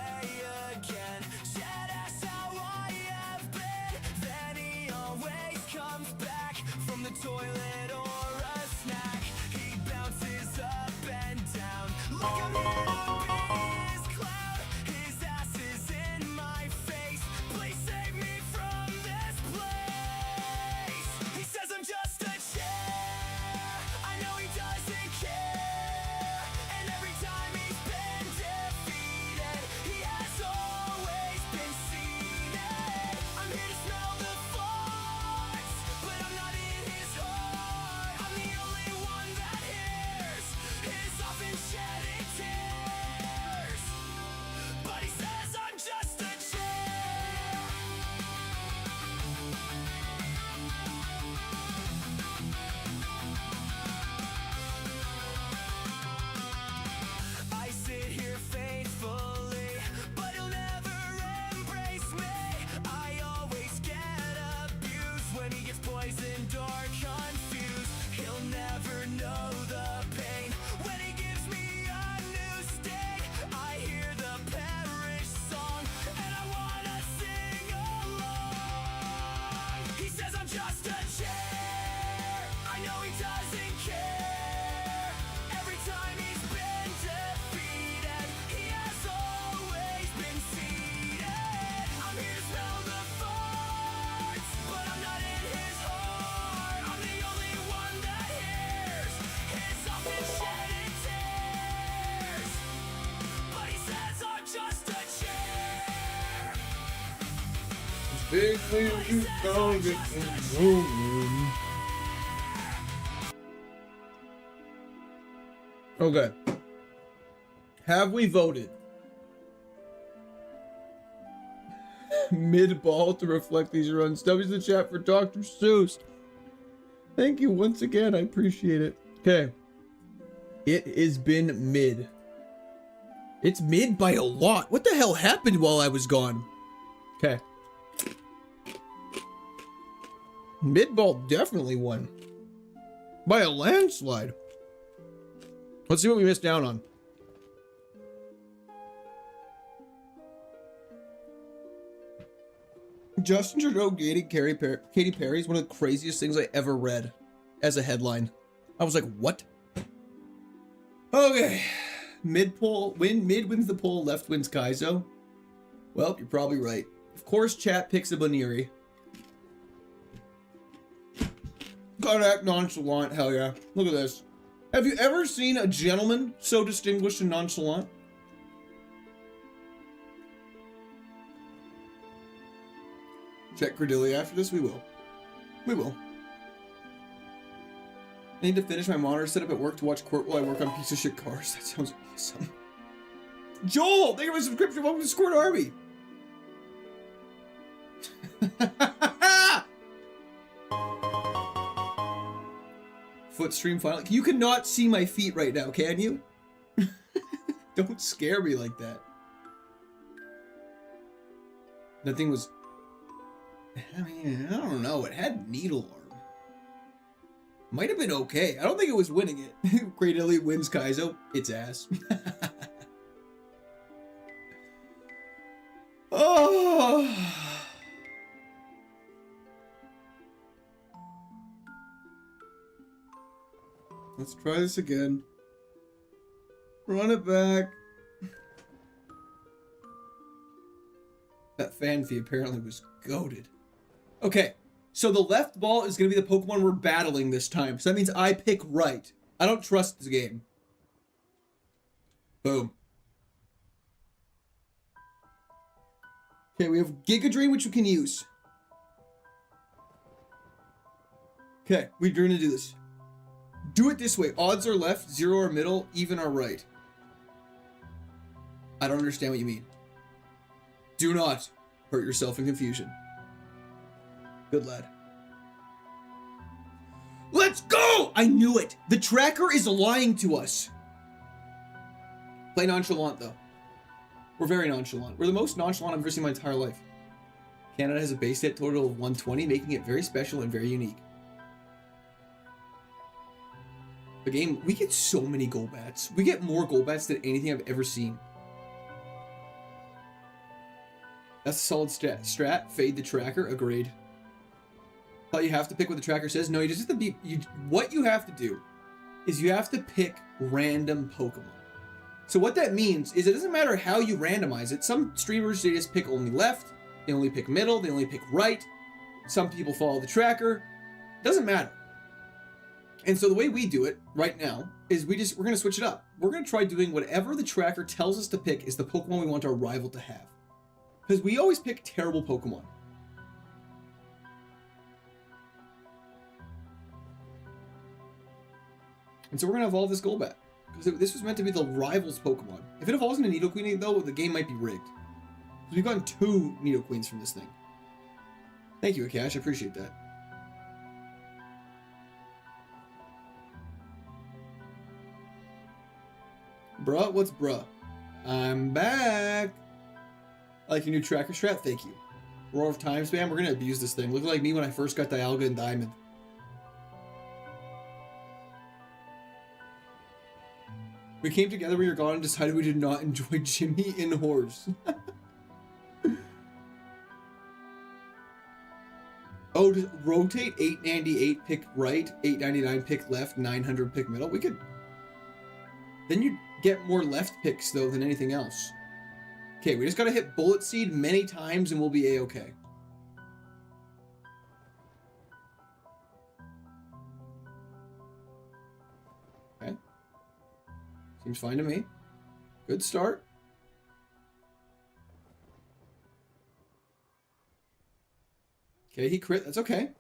Big wheels gonna get moving. Okay. Have we voted? Mid-ball to reflect these runs. W's in the chat for Dr. Seuss. Thank you once again. I appreciate it. Okay. It has been mid. It's mid by a lot. What the hell happened while I was gone? Okay. Mid-ball definitely won. By a landslide. Let's see what we missed down on. Justin Trudeau gating Katy Perry is one of the craziest things I ever read as a headline. I was like, what? Okay. Mid wins the poll, left wins KAIZO. Well, you're probably right. Of course, chat picks a Baniri. Gotta act nonchalant, hell yeah. Look at this. Have you ever seen a gentleman so distinguished and nonchalant? Check Cordelia after this? We will. We will. I need to finish my monitor setup at work to watch Court while I work on piece of shit cars. That sounds awesome. Joel! Thank you for the subscription. Welcome to Squirt Army. Foot stream finally. You cannot see my feet right now, can you? Don't scare me like that. That thing was... I mean, I don't know. It had needle arm. Might have been okay. I don't think it was winning it. Great Elite wins KAIZO. It's ass. Oh. Let's try this again. Run it back. That Fanfi apparently was goated. Okay, so the left ball is going to be the Pokemon we're battling this time. So that means I pick right. I don't trust this game. Boom. Okay, we have Giga Drain, which we can use. Okay, we're going to do this. Do it this way. Odds are left, 0 are middle, even are right. I don't understand what you mean. Do not hurt yourself in confusion. Good lad. Let's go! I knew it! The tracker is lying to us. Play nonchalant, though. We're very nonchalant. We're the most nonchalant I've ever seen in my entire life. Canada has a base hit total of 120, making it very special and very unique. The game, we get so many goal bats. We get more goal bats than anything I've ever seen. That's a solid strat. Fade the tracker. Agreed. Thought you have to pick what the tracker says. No, you just have to be... what you have to do is you have to pick random Pokemon. So what that means is it doesn't matter how you randomize it. Some streamers, they just pick only left. They only pick middle. They only pick right. Some people follow the tracker. Doesn't matter. And so the way we do it right now is we're going to switch it up. We're going to try doing whatever the tracker tells us to pick is the Pokemon we want our rival to have. Because we always pick terrible Pokemon. And so we're going to evolve this Golbat. Because this was meant to be the rival's Pokemon. If it evolves into Nidoqueen, though, the game might be rigged. Because we've gotten 2 Nidoqueens from this thing. Thank you, Akash. I appreciate that. Bruh? What's bruh? I'm back! I like your new tracker strat? Thank you. Roar of Time Spam? We're going to abuse this thing. Look like me when I first got Dialga and Diamond. We came together when you're gone and decided we did not enjoy Jimmy in Horse. Oh, just rotate 898 pick right, 899 pick left, 900 pick middle. We could... Then you get more left picks, though, than anything else. Okay, we just gotta hit Bullet Seed many times and we'll be A-okay. Okay. Seems fine to me. Good start. Okay, he crit. That's okay.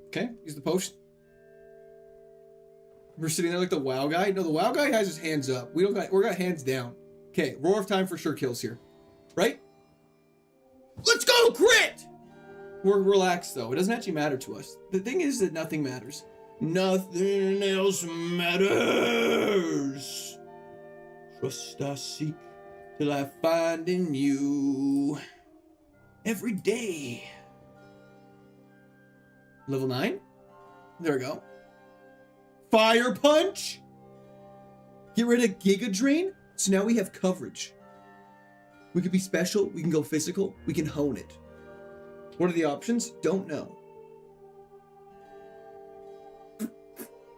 Okay, use the potion. We're sitting there like the WoW guy. No, the WoW guy has his hands up. We got hands down. Okay, Roar of Time for sure kills here. Right? Let's go, crit! We're relaxed though. It doesn't actually matter to us. The thing is that nothing matters. Nothing else matters. Trust I seek till I find in you. Every day. Level 9? There we go. Fire Punch! Get rid of Giga Drain. So now we have coverage. We could be special, we can go physical, we can hone it. What are the options? Don't know.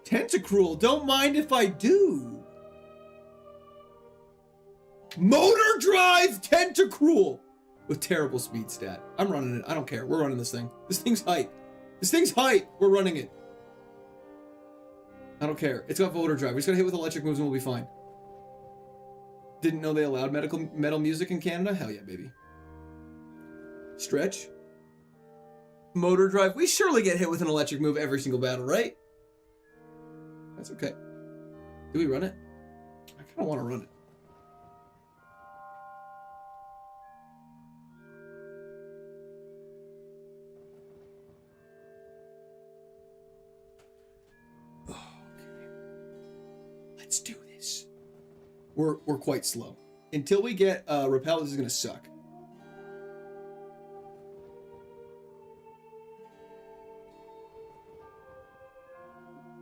Tentacruel, don't mind if I do. Motor Drive Tentacruel! With terrible speed stat. I'm running it, I don't care, we're running this thing. This thing's hype. This thing's hype, we're running it. I don't care, it's got Motor Drive. We just gotta hit with electric moves and we'll be fine. Didn't know they allowed metal music in Canada? Hell yeah, baby. Stretch. Motor Drive. We surely get hit with an electric move every single battle, right? That's okay. Do we run it? I kind of want to run it. Okay. Let's do this. We're quite slow. Until we get Repel, this is gonna suck.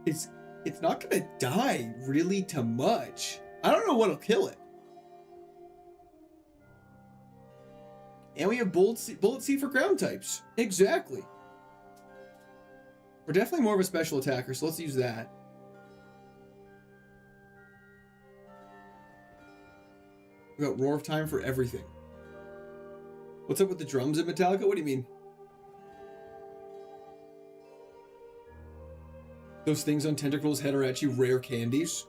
It's not gonna die really to much. I don't know what'll kill it. And we have Bullet Seed for ground types. Exactly. We're definitely more of a special attacker, so let's use that. We got Roar of Time for everything. What's up with the drums in Metallica? What do you mean? Those things on Tentacruel's head are actually rare candies?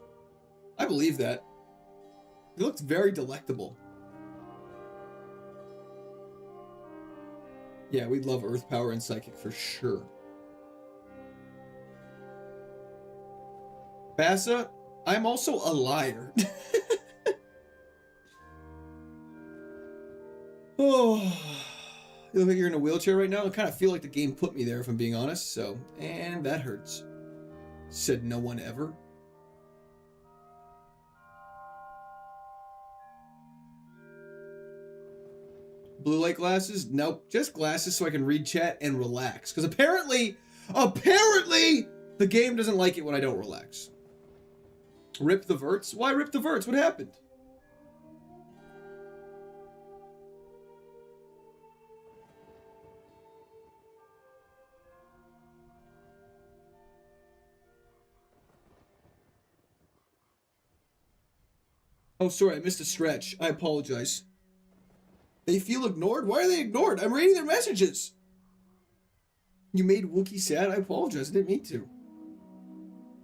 I believe that. It looks very delectable. Yeah, we'd love Earth Power and Psychic for sure. Bassa, I'm also a liar. Oh, you look like you're in a wheelchair right now. I kind of feel like the game put me there, if I'm being honest. So, and that hurts. Said no one ever. Blue light glasses? Nope, just glasses so I can read chat and relax. Because apparently the game doesn't like it when I don't relax. Rip the verts? Why rip the verts? What happened? Oh, sorry, I missed a stretch. I apologize. They feel ignored? Why are they ignored? I'm reading their messages. You made Wookiee sad? I apologize. I didn't mean to.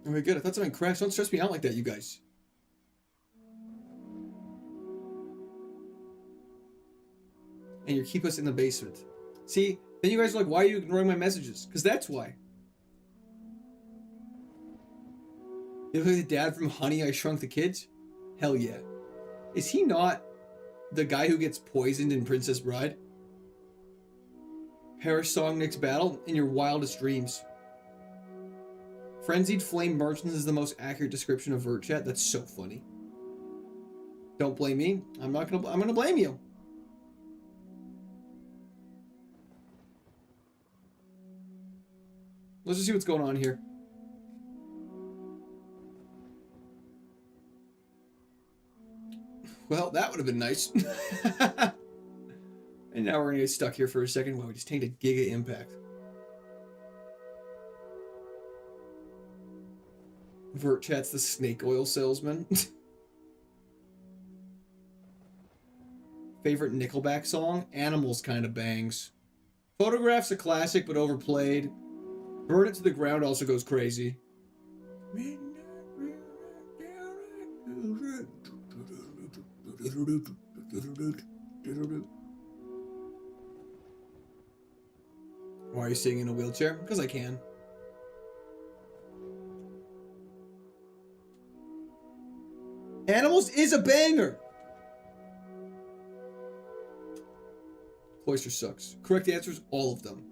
Okay, good. I thought something crashed. Don't stress me out like that, you guys. And you keep us in the basement. See? Then you guys are like, why are you ignoring my messages? Because that's why. You look like the dad from Honey, I Shrunk the Kids? Hell yeah. Is he not the guy who gets poisoned in Princess Bride? Paris Song Nick's battle in your wildest dreams. Frenzied Flame Merchants is the most accurate description of Vert Chat. That's so funny. Don't blame me. I'm gonna blame you. Let's just see what's going on here. Well, that would have been nice. And now we're gonna get stuck here for a second while we just take a Giga Impact. Vert Chat's the snake oil salesman. Favorite Nickelback song? Animals kind of bangs. Photograph's a classic but overplayed. Burn It to the Ground also goes crazy. Why are you sitting in a wheelchair? Because I can. Animals is a banger! Cloister sucks. Correct answers, all of them.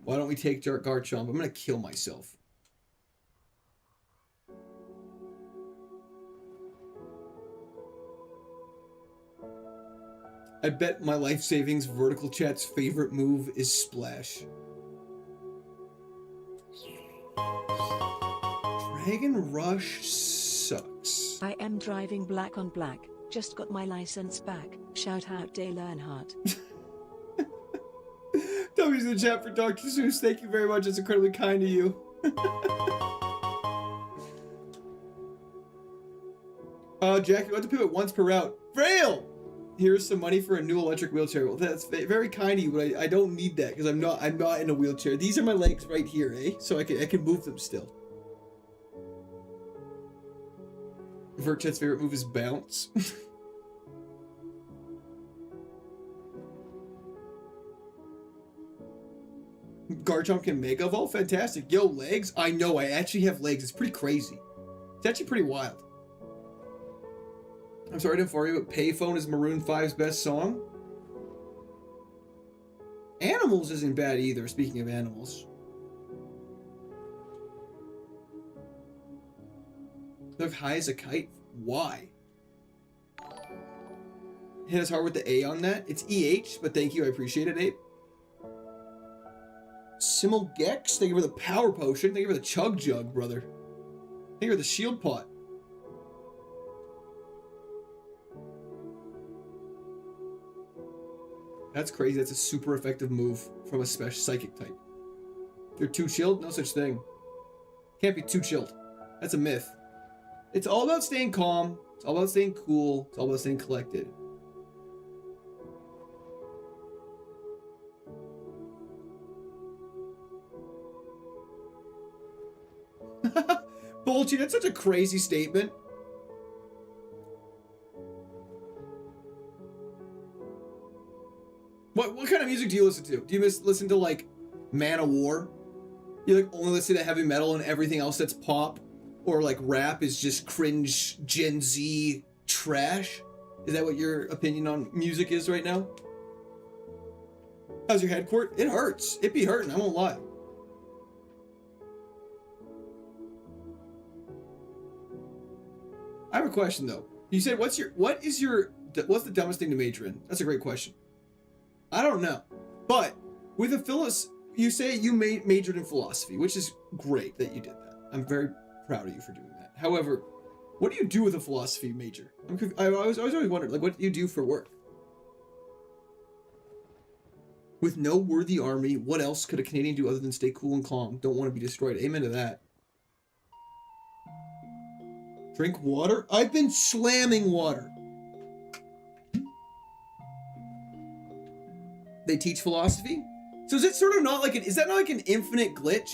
Why don't we take Garchomp? I'm gonna kill myself. I bet my life savings vertical chat's favorite move is Splash. Dragon Rush sucks. I am driving black on black. Just got my license back. Shout out Dale Earnhardt. W's in the chat for Dr. Seuss. Thank you very much. It's incredibly kind of you. Jack, you want to pivot once per route. Frail! Here's some money for a new electric wheelchair. Well, that's very kind of you, but I don't need that because I'm not in a wheelchair. These are my legs right here, eh? So I can move them still. Vertchet's favorite move is bounce. Garchomp can Mega Evolve? Fantastic. Yo, legs? I know, I actually have legs. It's pretty crazy. It's actually pretty wild. I'm sorry to inform you, but Payphone is Maroon 5's best song. Animals isn't bad either, speaking of animals. Look high as a kite? Why? Hit us hard with the A on that. It's EH, but thank you, I appreciate it, Ape. Simulgex, thank you for the power potion. Thank you for the chug jug, brother. Thank you for the shield pot. That's crazy. That's a super effective move from a special psychic type. You're too chilled? No such thing. Can't be too chilled. That's a myth. It's all about staying calm. It's all about staying cool. It's all about staying collected. Bullshit, that's such a crazy statement. What kind of music do you listen to? Do you listen to like Man of War? You like only listen to heavy metal and everything else that's pop? Or like rap is just cringe Gen Z trash? Is that what your opinion on music is right now? How's your head, Court? It hurts. It be hurting, I won't lie. I have a question though. You said what's the dumbest thing to major in? That's a great question. I don't know. But with a you say you majored in philosophy, which is great that you did that. I'm very proud of you for doing that. However, what do you do with a philosophy major? I always wondered, like, what do you do for work? With no worthy army, what else could a Canadian do other than stay cool and calm? Don't want to be destroyed. Amen to that. Drink water? I've been slamming water. They teach philosophy? So is it sort of not like is that not like an infinite glitch?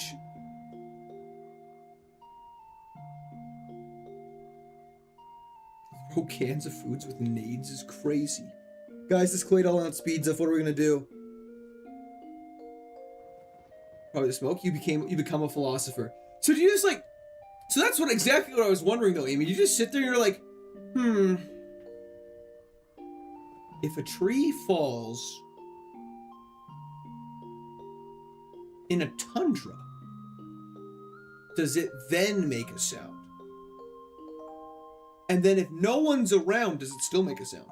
Throw cans of foods with nades is crazy. Guys, this Clay all out speeds up. What are we gonna do? Probably the smoke. You become a philosopher. So do you just like? So that's exactly what I was wondering though, Amy. You just sit there and you're like, if a tree falls in a tundra, does it then make a sound? And then if no one's around, does it still make a sound?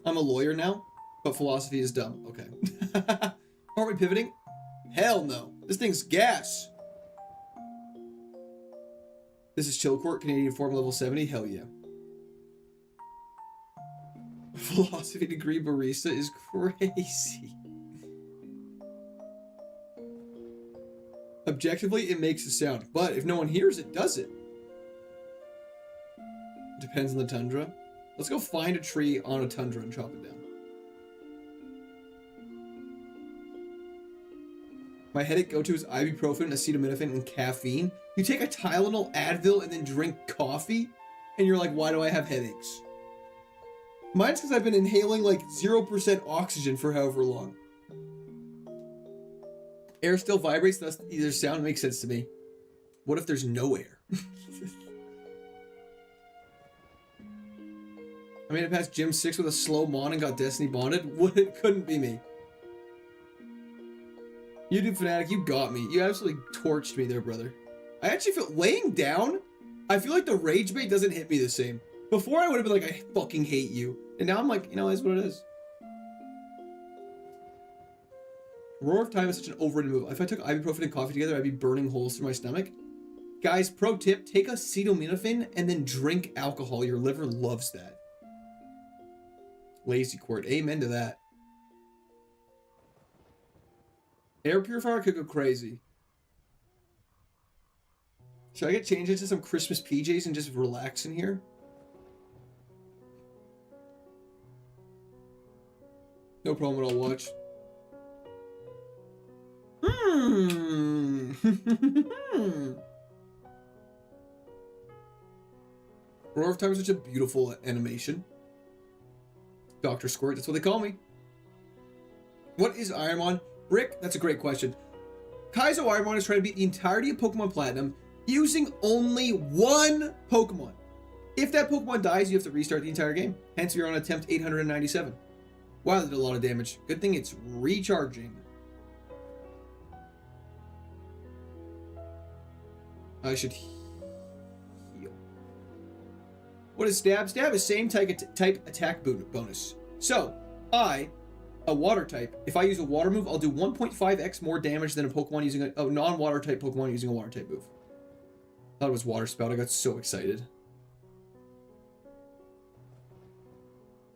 I'm a lawyer now, but philosophy is dumb. Okay. Aren't we pivoting? Hell no. This thing's gas. This is Chill Court, Canadian form level 70. Hell yeah. Philosophy degree barista is crazy. Objectively, it makes a sound, but if no one hears it, does it? Depends on the tundra. Let's go find a tree on a tundra and chop it down. My headache go-to is ibuprofen, acetaminophen, and caffeine. You take a Tylenol, Advil, and then drink coffee, and you're like, why do I have headaches? Mine's because I've been inhaling like 0% oxygen for however long. Air still vibrates, thus either sound makes sense to me. What if there's no air? I made it past Gym 6 with a slow mon and got Destiny bonded. What? It couldn't be me. YouTube fanatic, you got me. You absolutely torched me there, brother. I actually feel laying down. I feel like the rage bait doesn't hit me the same. Before I would have been like, I fucking hate you, and now I'm like, you know, that's what it is. Roar of Time is such an overrated move. If I took ibuprofen and coffee together, I'd be burning holes through my stomach. Guys, pro tip: take acetaminophen and then drink alcohol. Your liver loves that. Lazy Court, amen to that. Air purifier could go crazy. Should I get changed into some Christmas PJs and just relax in here? No problem at all, watch. Roar of Time is such a beautiful animation. Dr. Squirt, that's what they call me. What is Ironmon? Rick, that's a great question. KAIZO Ironmon is trying to beat the entirety of Pokemon Platinum using only one Pokemon. If that Pokemon dies, you have to restart the entire game. Hence, you're on attempt 897. Wow, that did a lot of damage. Good thing it's recharging. I should heal. What is Stab? Stab is same type attack bonus. So, a water type, if I use a water move, I'll do 1.5x more damage than a Pokemon using a non-water type Pokemon using a water type move. Thought it was Water Spout. I got so excited.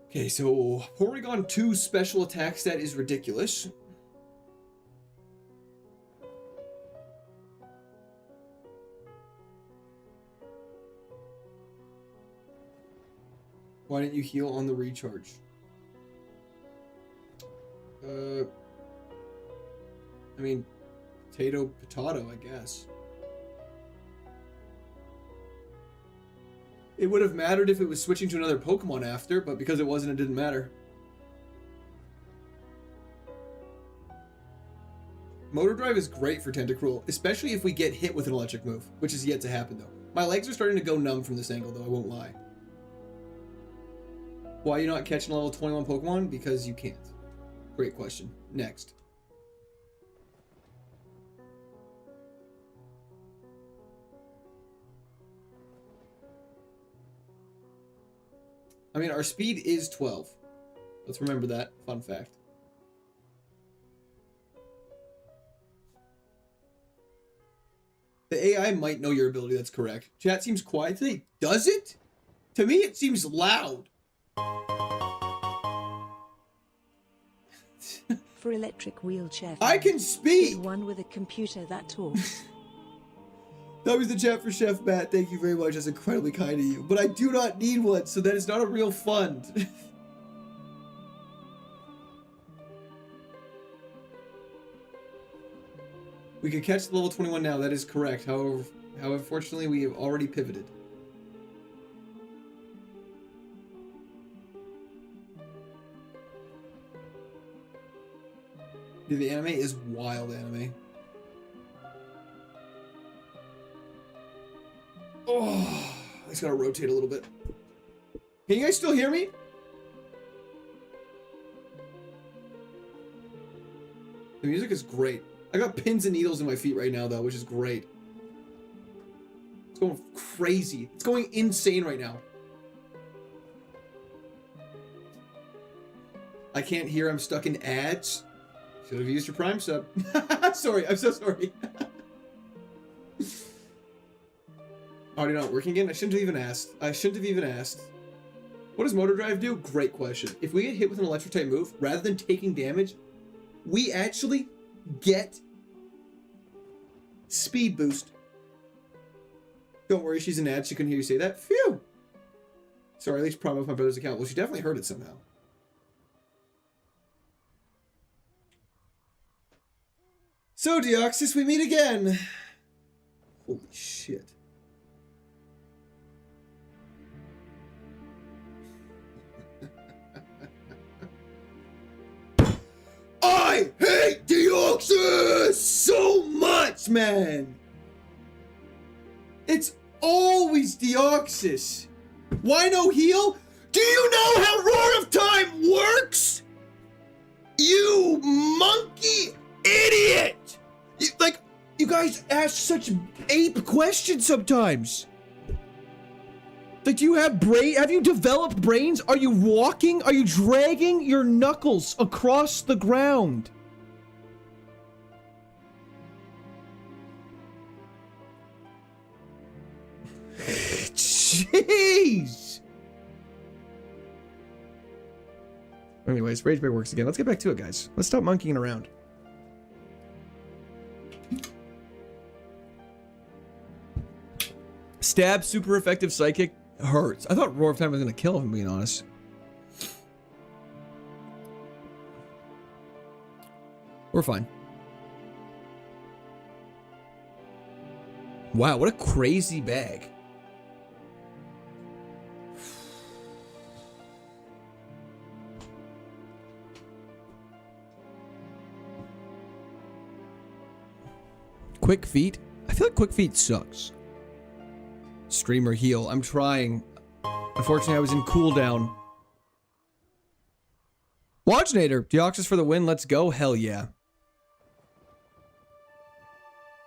Okay, so Porygon 2 special attack stat is ridiculous. Why didn't you heal on the recharge? I mean, potato, I guess. It would have mattered if it was switching to another Pokemon after, but because it wasn't, it didn't matter. Motor Drive is great for Tentacruel, especially if we get hit with an electric move, which is yet to happen though. My legs are starting to go numb from this angle though, I won't lie. Why are you not catching level 21 Pokemon? Because you can't. Great question. Next. I mean, our speed is 12. Let's remember that. Fun fact. The AI might know your ability. That's correct. Chat seems quiet today. Does it? To me, it seems loud. For electric wheelchair. I can speak. One with a computer that talks. That was the chat for Chef Matt. Thank you very much. That's incredibly kind of you. But I do not need one, so that is not a real fund. We can catch the level 21 now. That is correct. However, unfortunately, we have already pivoted. Dude, the anime is wild anime. Oh, I just gotta rotate a little bit. Can you guys still hear me? The music is great. I got pins and needles in my feet right now, though, which is great. It's going crazy. It's going insane right now. I can't hear. I'm stuck in ads. Should have used your Prime sub. Sorry, I'm so sorry. Audio not working again? I shouldn't have even asked. What does Motor Drive do? Great question. If we get hit with an electric type move, rather than taking damage, we actually get speed boost. Don't worry, she's an ad. She couldn't hear you say that. Phew. Sorry, at least Prime off my brother's account. Well, she definitely heard it somehow. So, Deoxys, we meet again. Holy shit. sucks, man. It's always Deoxys. Why no heal? Do you know how Roar of Time works? You monkey idiot! You guys ask such ape questions sometimes. Like, do you have brain? Have you developed brains? Are you walking? Are you dragging your knuckles across the ground? Jeez. Anyways, Rage Bay works again. Let's get back to it, guys. Let's stop monkeying around. Stab, super effective psychic, hurts. I thought Roar of Time was going to kill him, being honest. We're fine. Wow, what a crazy bag. Quick Feet? I feel like Quick Feet sucks. Streamer heal. I'm trying. Unfortunately, I was in cooldown. Watchnator. Deoxys for the win. Let's go. Hell yeah.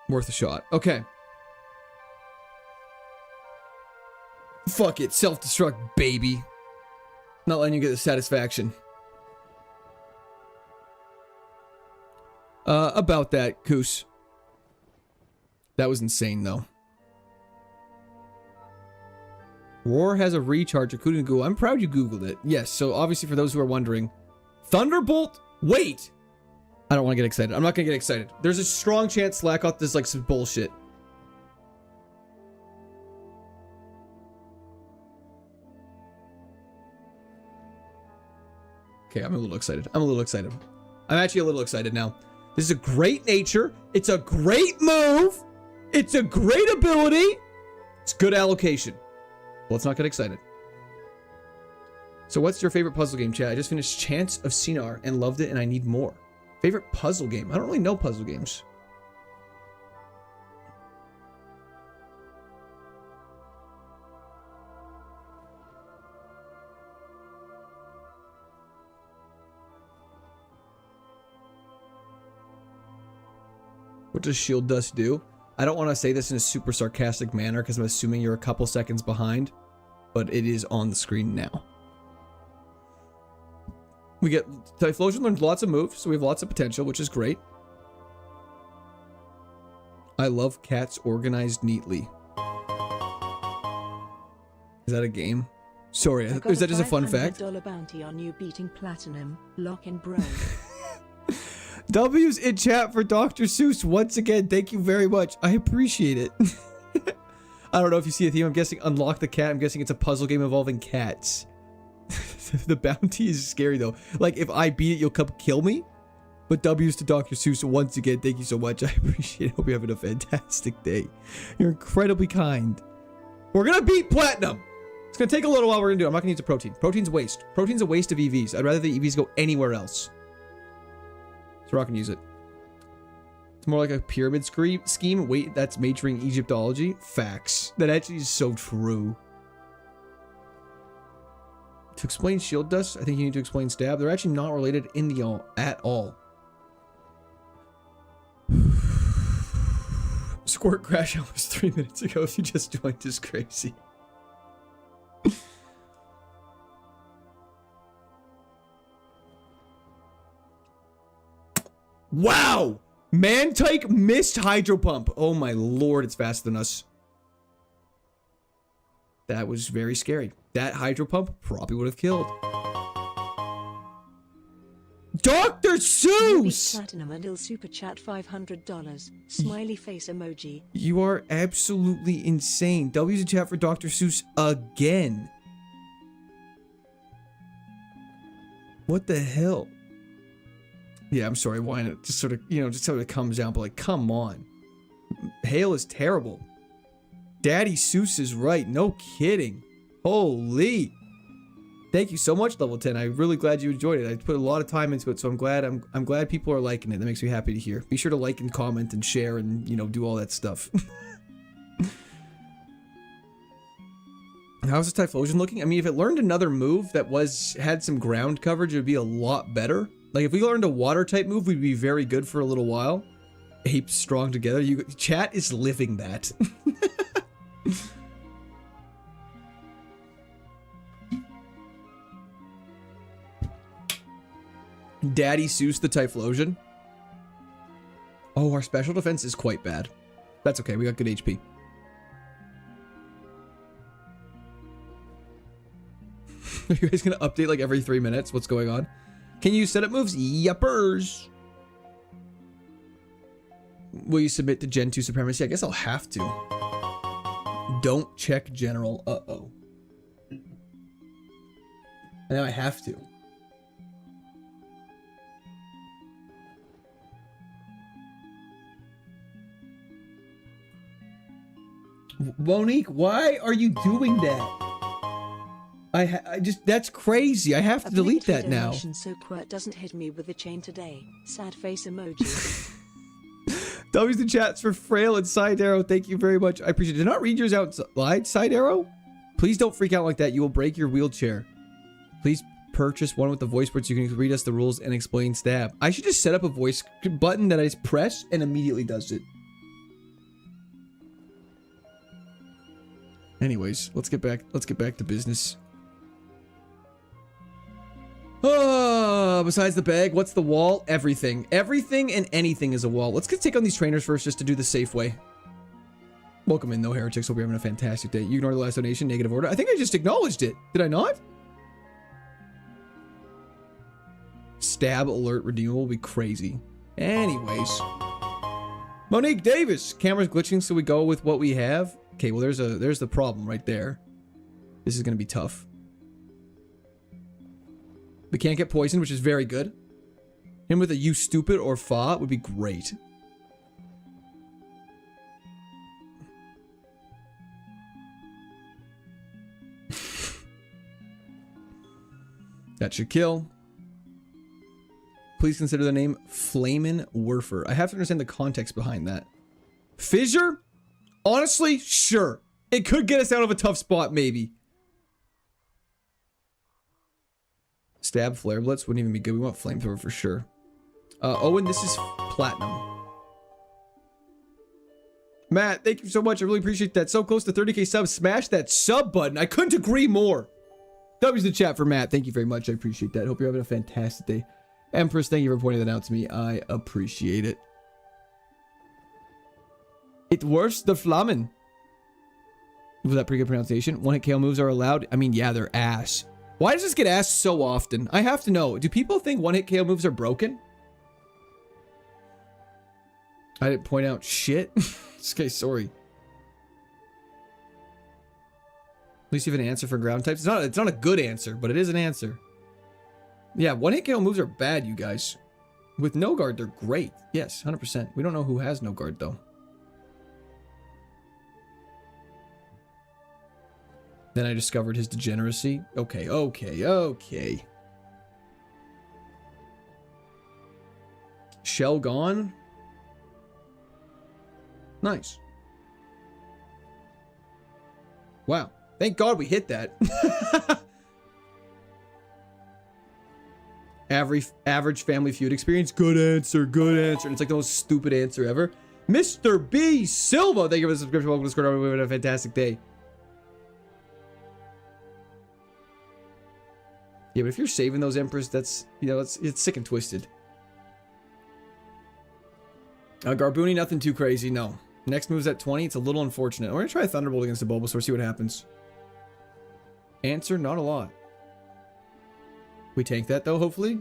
Worth a shot. Okay. Fuck it. Self-destruct, baby. Not letting you get the satisfaction. About that, Koos. That was insane, though. Roar has a recharge, including Google. I'm proud you Googled it. Yes, so obviously for those who are wondering, Thunderbolt? Wait! I don't want to get excited. I'm not going to get excited. There's a strong chance Slackoth is like some bullshit. Okay, I'm a little excited. I'm actually a little excited now. This is a great nature. It's a great move. It's a great ability. It's good allocation. Well, let's not get excited. So what's your favorite puzzle game, chat? I just finished Chants of Sinar and loved it, and I need more. Favorite puzzle game? I don't really know puzzle games. What does Shield Dust do? I don't want to say this in a super sarcastic manner because I'm assuming you're a couple seconds behind, but it is on the screen now. We get Typhlosion learns lots of moves, so we have lots of potential, which is great. I love cats organized neatly. Is that a game? Sorry, is that just a fun fact? $500 bounty on you beating platinum. Lock and bro. W's in chat for Dr. Seuss once again. Thank you very much. I appreciate it. I don't know if you see a theme. I'm guessing Unlock the Cat. I'm guessing it's a puzzle game involving cats. The bounty is scary though. Like if I beat it, you'll come kill me. But W's to Dr. Seuss once again. Thank you so much. I appreciate it. Hope you're having a fantastic day. You're incredibly kind. We're gonna beat platinum. It's gonna take a little while. We're gonna do it. I'm not gonna use a protein. Protein's a waste. Protein's a waste of EVs. I'd rather the EVs go anywhere else. So we're not gonna use it. It's more like a pyramid scheme. Wait, that's majoring Egyptology? Facts. That actually is so true. To explain Shield Dust, I think you need to explain Stab. They're actually not related in the all at all. Squirt Crash almost 3 minutes ago. If you just joined, is crazy. Wow! Mantike missed Hydro Pump. Oh my lord, it's faster than us. That was very scary. That Hydro Pump probably would have killed. Dr. Seuss! Platinum and Il Super Chat $500. Smiley face emoji. You are absolutely insane. W's in chat for Dr. Seuss again. What the hell? Yeah, I'm sorry, why not? Just sort of, you know, just how it comes out, but like, come on. Hail is terrible. Daddy Seuss is right, no kidding. Holy. Thank you so much, level 10. I'm really glad you enjoyed it. I put a lot of time into it, so I'm glad people are liking it. That makes me happy to hear. Be sure to like and comment and share and, you know, do all that stuff. How's the Typhlosion looking? I mean, if it learned another move that had some ground coverage, it would be a lot better. Like, if we learned a water type move, we'd be very good for a little while. Apes strong together. Chat is living that. Daddy Seuss the Typhlosion. Oh, our special defense is quite bad. That's okay, we got good HP. Are you guys gonna update like every 3 minutes? What's going on? Can you set up moves? Yuppers. Will you submit to Gen 2 Supremacy? I guess I'll have to. Don't check general. Uh-oh. Now I have to. Monique, why are you doing that? I just, that's crazy. I have to delete that now. So Quirt doesn't hit me with a chain today. Sad face emoji. W's the chats for Frail and Side Arrow. Thank you very much. I appreciate it. Did not read yours out loud, Side Arrow? Please don't freak out like that. You will break your wheelchair. Please purchase one with the voice words so you can read us the rules and explain stab. I should just set up a voice button that I just press and immediately does it. Anyways, let's get back to business. Besides the bag, what's the wall? Everything. Everything and anything is a wall. Let's take on these trainers first just to do the safe way. Welcome in, though, heretics. Hope you're having a fantastic day. You ignored the last donation, negative order. I think I just acknowledged it. Did I not? Stab alert redeemable will be crazy. Anyways. Monique Davis. Camera's glitching, so we go with what we have. Okay, well, there's the problem right there. This is going to be tough. We can't get poisoned, which is very good. Him with a you stupid or fa would be great. That should kill. Please consider the name Flamin' Werfer. I have to understand the context behind that. Fissure? Honestly, sure. It could get us out of a tough spot, maybe. Stab, Flare Blitz wouldn't even be good. We want Flamethrower for sure. Owen, this is Platinum. Matt, thank you so much. I really appreciate that. So close to 30k subs. Smash that sub button. I couldn't agree more. W's the chat for Matt. Thank you very much. I appreciate that. Hope you're having a fantastic day. Empress, thank you for pointing that out to me. I appreciate it. It worse the Flammen. Was that pretty good pronunciation? One-hit KO moves are allowed? I mean, yeah, they're ass. Why does this get asked so often? I have to know. Do people think one-hit KO moves are broken? I didn't point out shit. Okay, sorry. At least you have an answer for ground types. It's not a good answer, but it is an answer. Yeah, one-hit KO moves are bad, you guys. With no guard, they're great. Yes, 100%. We don't know who has no guard, though. Then I discovered his degeneracy. Okay, okay, okay. Shell gone. Nice. Wow. Thank God we hit that. Average Family Feud experience. Good answer, good answer. And it's like the most stupid answer ever. Mr. B. Silva. Thank you for the subscription. Welcome to Discord. We're having a fantastic day. Yeah, but if you're saving those Emperors, that's, you know, it's sick and twisted. Garbooni, nothing too crazy, no. Next move's at 20, it's a little unfortunate. We're gonna try Thunderbolt against the Bulbasaur, see what happens. Answer, not a lot. We tank that though, hopefully.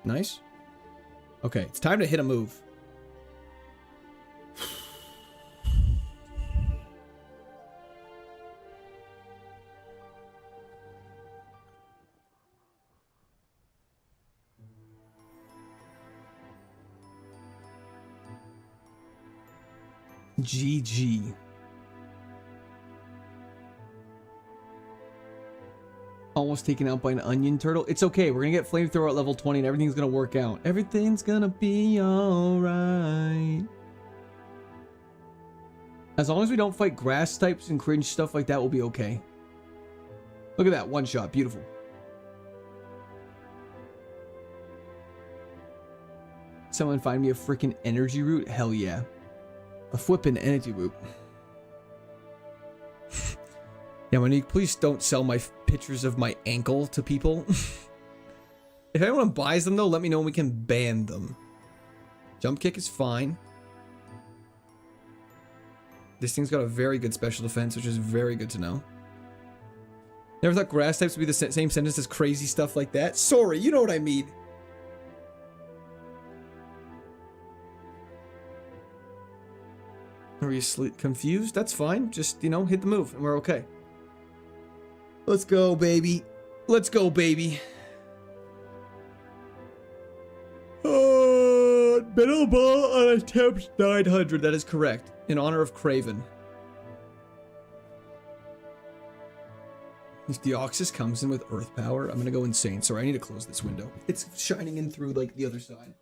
Nice. Okay, it's time to hit a move. GG. Almost taken out by an onion turtle. It's okay. We're gonna get flamethrower at level 20 and everything's gonna work out. Everything's gonna be alright. As long as we don't fight grass types and cringe stuff like that, we'll be okay. Look at that. One shot. Beautiful. Someone find me a freaking energy root? Hell yeah. A flippin' energy root. Yeah, Monique, please don't sell my pictures of my ankle to people. If anyone buys them, though, let me know and we can ban them. Jump kick is fine. This thing's got a very good special defense, which is very good to know. Never thought grass types would be the same sentence as crazy stuff like that. Sorry, you know what I mean. Are you confused? That's fine. Just, you know, hit the move and we're okay. Let's go, baby. Let's go, baby. Middle ball on attempt 900. That is correct. In honor of Craven. If Deoxys comes in with Earth Power, I'm gonna go insane. Sorry, I need to close this window. It's shining in through, like, the other side.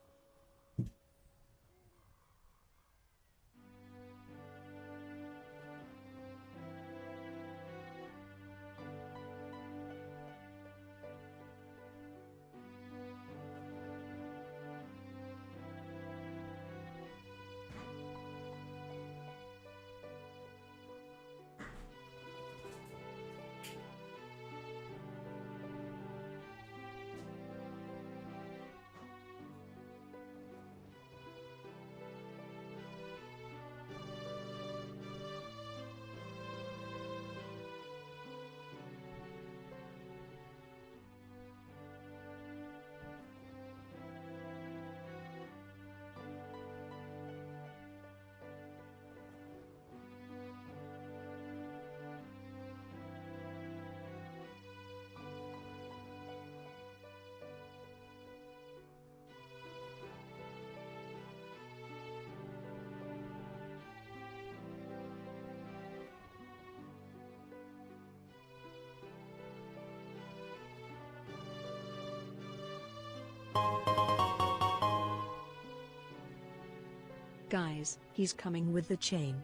Guys, he's coming with the chain.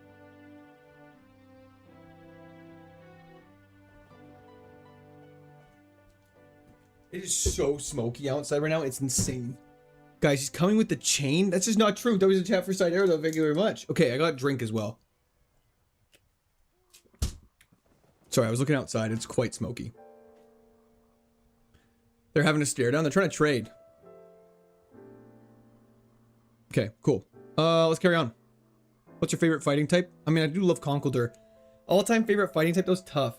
It is so smoky outside right now. It's insane. Guys, he's coming with the chain? That's just not true. That was a chat for side arrow, though. Thank you very much. Okay, I got a drink as well. Sorry, I was looking outside. It's quite smoky. They're having a stare down. They're trying to trade. Okay, cool. Let's carry on. What's your favorite fighting type? I mean, I do love Conkeldurr. All-time favorite fighting type, though, is tough.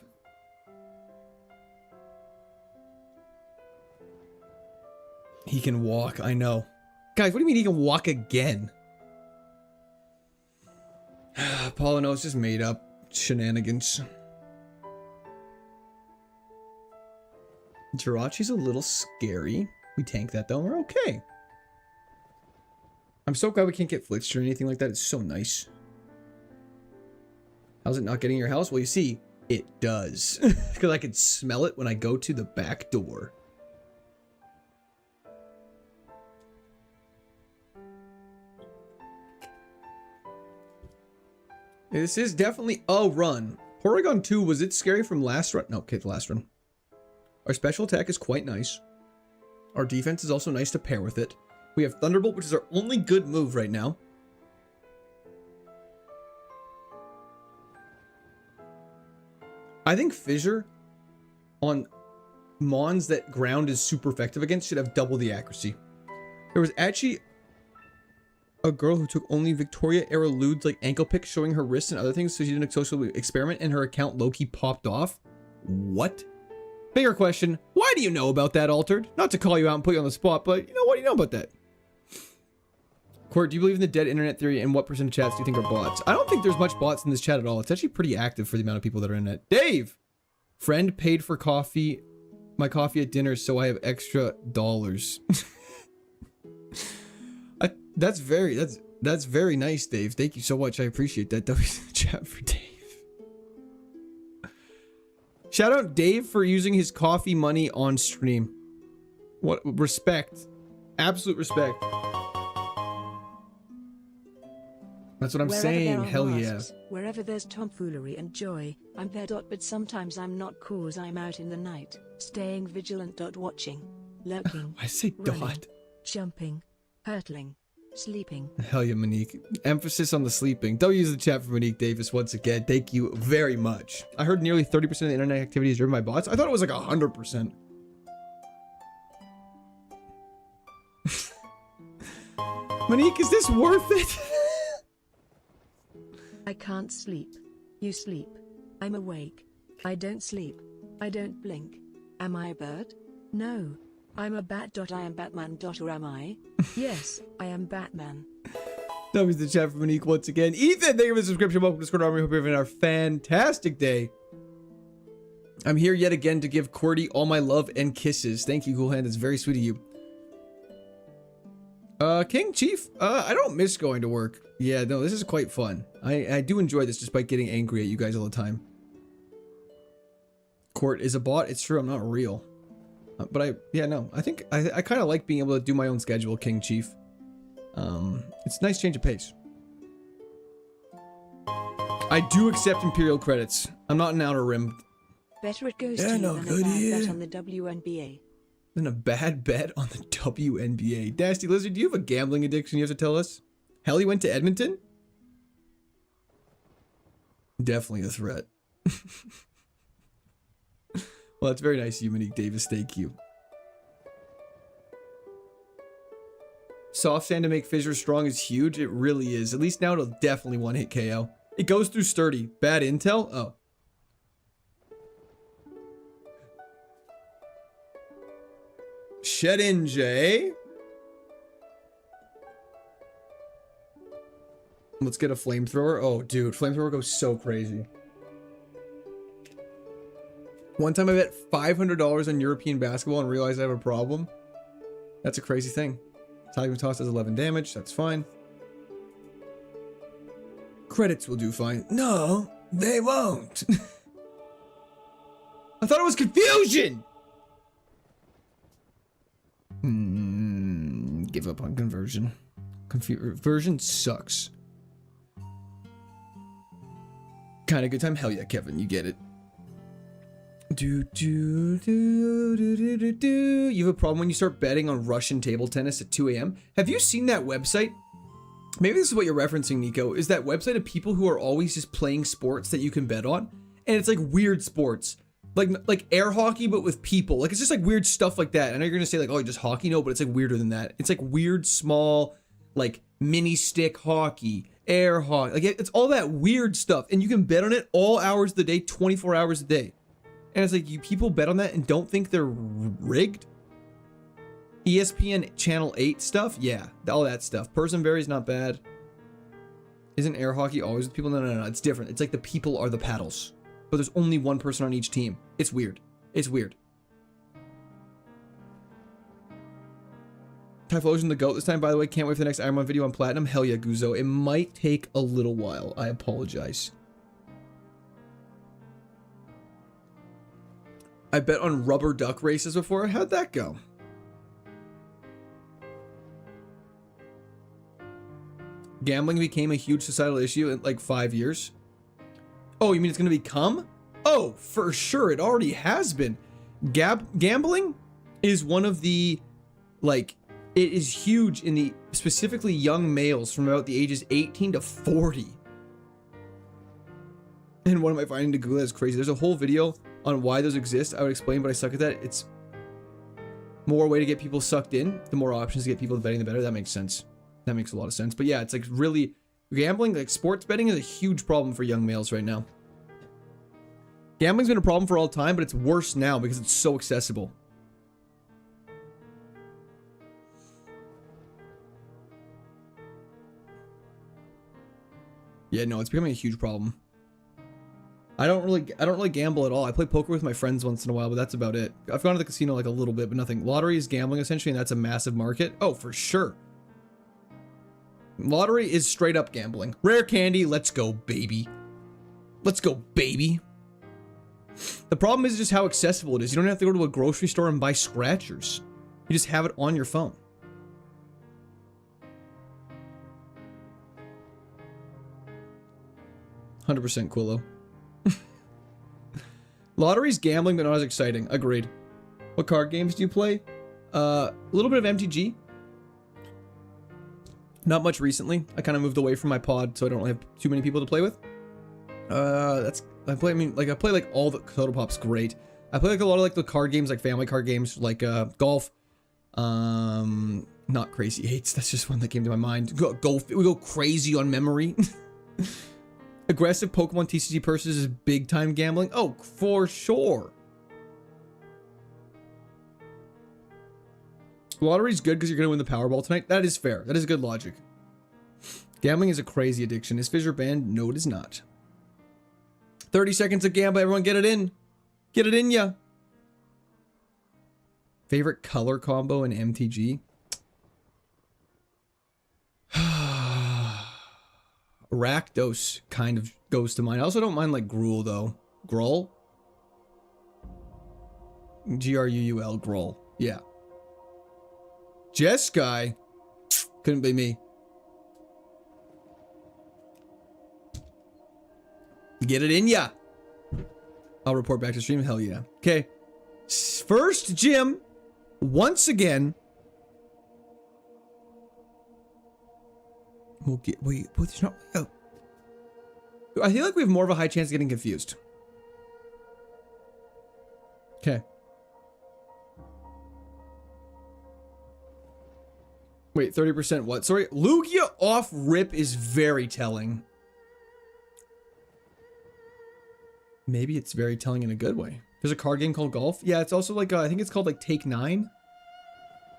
He can walk, I know. Guys, what do you mean he can walk again? Paula, no, it's just made up shenanigans. Jirachi's a little scary. We tank that, though. We're okay. I'm so glad we can't get flitched or anything like that. It's so nice. How's it not getting your house? Well, you see, it does. Because I can smell it when I go to the back door. This is definitely a run. Porygon 2, was it scary from last run? No, okay, the last run. Our special attack is quite nice. Our defense is also nice to pair with it. We have Thunderbolt, which is our only good move right now. I think Fissure on Mons that ground is super effective against should have double the accuracy. There was actually a girl who took only Victoria era Lude's like ankle pics showing her wrists and other things, so she did a social experiment and her account low-key popped off. What? Bigger question, why do you know about that, Altered? Not to call you out and put you on the spot, but you know, what do you know about that? Court, do you believe in the dead internet theory, and what percent of chats do you think are bots? I don't think there's much bots in this chat at all. It's actually pretty active for the amount of people that are in it. Dave! Friend paid for coffee, my coffee at dinner, so I have extra dollars. That's very nice, Dave. Thank you so much. I appreciate that. That was in the chat for Dave. Shout out Dave for using his coffee money on stream. What respect. Absolute respect. That's what I'm Wherever saying. there are Hell masks, yeah. Wherever there's tomfoolery and joy, I'm there. But sometimes I'm not, cause I'm out in the night, staying vigilant. Watching, lurking, I say running, dot. jumping, hurtling, sleeping. Hell yeah, Monique. Emphasis on the sleeping. Don't use the chat for Monique Davis once again. Thank you very much. I heard nearly 30% of the internet activity is driven by bots. I thought it was like 100%. Monique, is this worth it? I can't sleep. You sleep. I'm awake. I don't sleep. I don't blink. Am I a bird? No. I'm a bat. I am Batman. Or am I? Yes, I am Batman. That was the chat for Monique once again. Ethan, thank you for the subscription. Welcome to Discord Army. Hope you're having a fantastic day. I'm here yet again to give Cordy all my love and kisses. Thank you, Cool Hand. That's very sweet of you. King Chief, I don't miss going to work. Yeah, no, this is quite fun. I do enjoy this despite getting angry at you guys all the time. Court is a bot. It's true, I'm not real. But I think I kind of like being able to do my own schedule, King Chief. It's a nice change of pace. I do accept Imperial credits. I'm not an Outer Rim. Better it goes Yeah, to you no, than good a bad idea. bet on the WNBA. Then a bad bet on the WNBA. Dasty Lizard, do you have a gambling addiction you have to tell us? Hell, you went to Edmonton? Definitely a threat. Well, that's very nice of you, Monique Davis. Thank you. Soft sand to make fissures strong is huge. It really is. At least now it'll definitely one-hit KO. It goes through sturdy. Bad intel? Oh. Shedinja. Let's get a flamethrower. Oh, dude, flamethrower goes so crazy. One time I bet $500 on European basketball and realized I have a problem. That's a crazy thing. Tiger Toss does 11 damage. That's fine. Credits will do fine. No, they won't. I thought it was confusion. Give up on conversion. Conversion sucks. Kind of good time. Hell yeah, Kevin, you get it. You have a problem when you start betting on Russian table tennis at 2 a.m. Have you seen that website? Maybe this is what you're referencing, Nico. Is that website of people who are always just playing sports that you can bet on? And it's like weird sports. Like air hockey, but with people. Like, it's just like weird stuff like that. I know you're gonna say like, oh, just hockey. No, but it's like weirder than that. It's like weird, small, like mini stick hockey, air hockey. Like it's all that weird stuff. And you can bet on it all hours of the day, 24 hours a day. And it's like, you people bet on that and don't think they're rigged? ESPN Channel 8 stuff? Yeah, all that stuff. Person varies, not bad. Isn't air hockey always with people? No, it's different. It's like the people are the paddles. But there's only one person on each team. It's weird. It's weird. Typhlosion the GOAT this time, by the way. Can't wait for the next Ironman video on Platinum. Hell yeah, Guzo. It might take a little while. I apologize. I bet on rubber duck races before. How'd that go? Gambling became a huge societal issue in like 5 years. Oh, you mean it's going to become? Oh, for sure. It already has been. Gambling is one of the, like, it is huge in the specifically young males from about the ages 18 to 40. And what am I finding to Google? That's crazy. There's a whole video on why those exist. I would explain, but I suck at that. It's more way to get people sucked in. The more options to get people betting, the better. That makes sense. That makes a lot of sense. But yeah, it's like really gambling, like sports betting is a huge problem for young males right now. Gambling's been a problem for all time, but it's worse now because it's so accessible. Yeah, no, it's becoming a huge problem. I don't really gamble at all. I play poker with my friends once in a while, but that's about it. I've gone to the casino like a little bit, but nothing. Lottery is gambling essentially, and that's a massive market. Oh, for sure. Lottery is straight up gambling. Rare candy, let's go, baby. Let's go, baby. The problem is just how accessible it is. You don't have to go to a grocery store and buy scratchers. You just have it on your phone. "100% Quillo." Lottery's gambling, but not as exciting. Agreed. What card games do you play? A little bit of MTG. Not much recently. I kind of moved away from my pod, so I don't really have too many people to play with. I play like all the Total Pop's great. I play like a lot of like the card games, like family card games, like golf. Not Crazy Eights. That's just one that came to my mind. Golf. We go crazy on memory. Aggressive Pokemon TCG purses is big time gambling. Oh, for sure. Lottery's good because you're going to win the Powerball tonight. That is fair. That is good logic. Gambling is a crazy addiction. Is Fissure banned? No, it is not. 30 seconds of gamble. Everyone get it in. Get it in ya. Favorite color combo in MTG? Rakdos kind of goes to mind. I also don't mind like Gruul though. Gruul? Gruul. Gruul. Yeah. Jeskai? Couldn't be me. Get it in ya. I'll report back to stream. Hell yeah. Okay. First gym. Once again. We'll get. Wait. There's not. Oh. I feel like we have more of a high chance of getting confused. Okay. Wait, 30% what? Sorry. Lugia off rip is very telling. Maybe it's very telling in a good way. There's a card game called Golf. Yeah, it's also like, I think it's called like Take 9.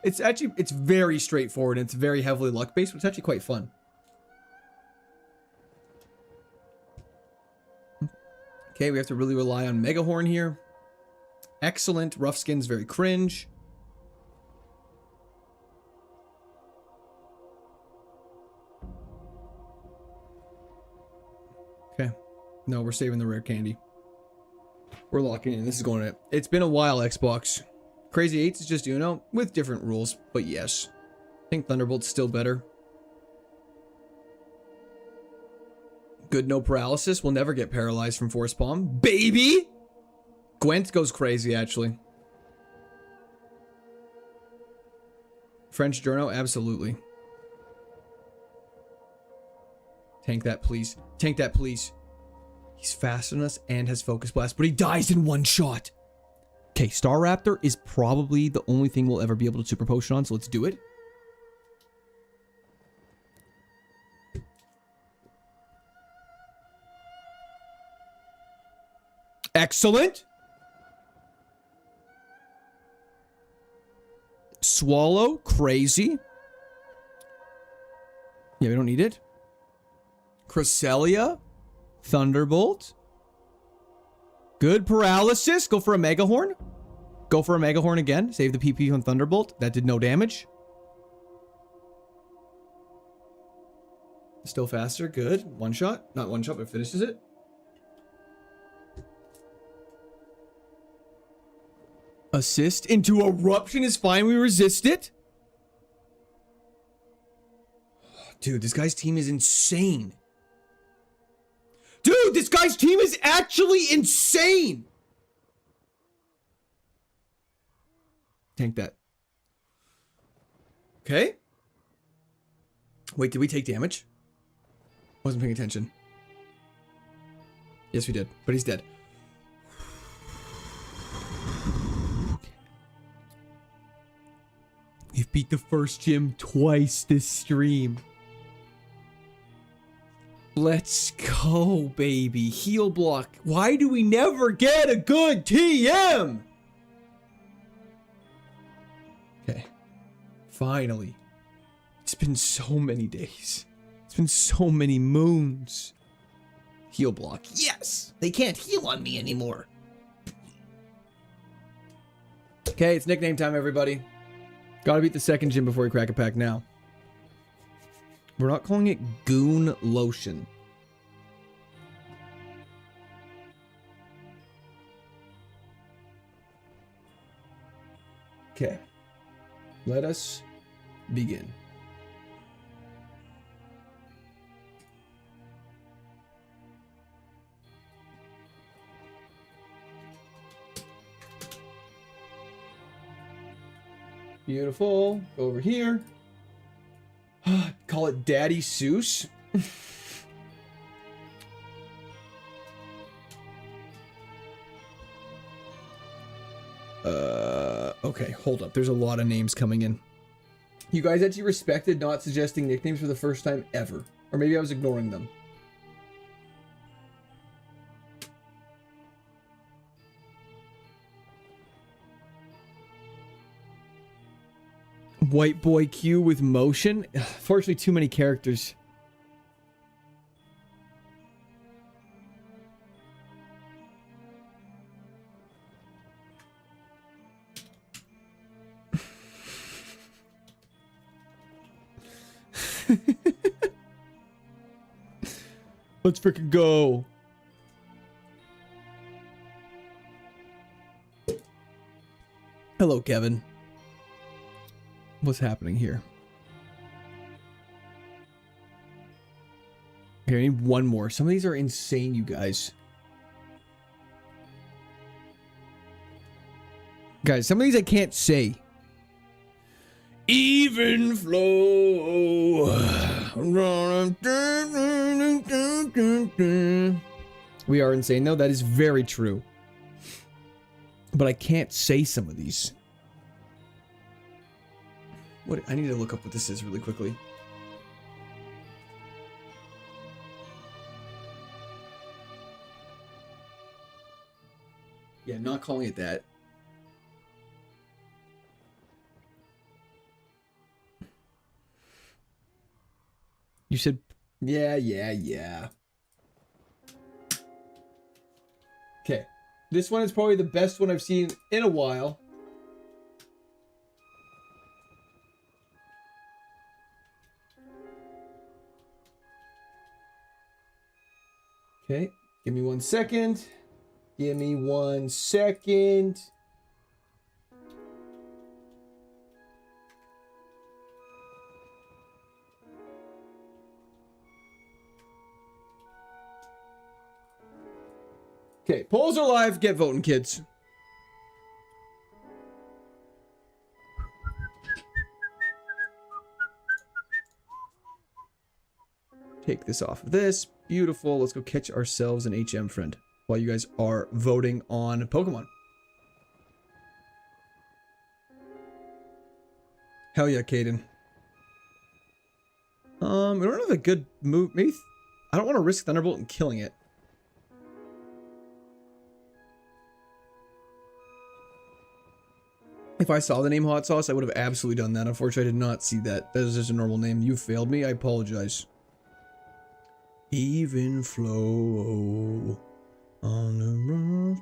It's actually, it's very straightforward and it's very heavily luck based, but it's actually quite fun. Okay, we have to really rely on Megahorn here. Excellent. Rough Skin's very cringe. Okay. No, we're saving the rare candy. We're locking in. This is going to... It's been a while, Xbox. Crazy Eights is just, you know, with different rules. But yes. I think Thunderbolt's still better. Good, no paralysis. We'll never get paralyzed from Force Palm. Baby! Gwent goes crazy, actually. French Journo? Absolutely. Tank that, please. Tank that, please. He's faster than us and has Focus Blast, but he dies in one shot. Okay, Star Raptor is probably the only thing we'll ever be able to Super Potion on, so let's do it. Excellent. Swallow, crazy. Yeah, we don't need it. Cresselia, Thunderbolt. Good paralysis. Go for a Megahorn. Go for a Megahorn again. Save the PP on Thunderbolt. That did no damage. Still faster. Good. One shot. Not one shot, but finishes it. Assist into Eruption is fine. We resist it. Dude, this guy's team is insane. Dude, this guy's team is actually insane. Tank that. Okay. Wait, did we take damage? Wasn't paying attention. Yes, we did, but he's dead. We've beat the first gym twice this stream. Let's go, baby. Heal block. Why do we never get a good TM? Okay. Finally. It's been so many days. It's been so many moons. Heal block. Yes! They can't heal on me anymore. Okay, it's nickname time, everybody. Gotta beat the second gym before we crack a pack now. We're not calling it Goon Lotion. Okay. Let us begin. Beautiful. Go over here. Call it Daddy Seuss. Okay, hold up. There's a lot of names coming in. You guys actually respected not suggesting nicknames for the first time ever. Or maybe I was ignoring them. White boy Q with motion. Fortunately, too many characters. Let's freaking go. Hello, Kevin. What's happening here? Here, I need one more. Some of these are insane, you guys. Guys, some of these I can't say. Even flow. We are insane, though. That is very true. But I can't say some of these. What? I need to look up what this is really quickly. Yeah, not calling it that. You said, yeah. Okay. This one is probably the best one I've seen in a while. Okay. Give me 1 second. Give me 1 second. Okay, polls are live. Get voting, kids. Take this off of this. Beautiful. Let's go catch ourselves an HM friend while you guys are voting on Pokemon. Hell yeah, Caden. We don't have a good move. Maybe I don't want to risk Thunderbolt and killing it. If I saw the name Hot Sauce, I would have absolutely done that. Unfortunately, I did not see that. That is just a normal name. You failed me. I apologize. Even flow on the road.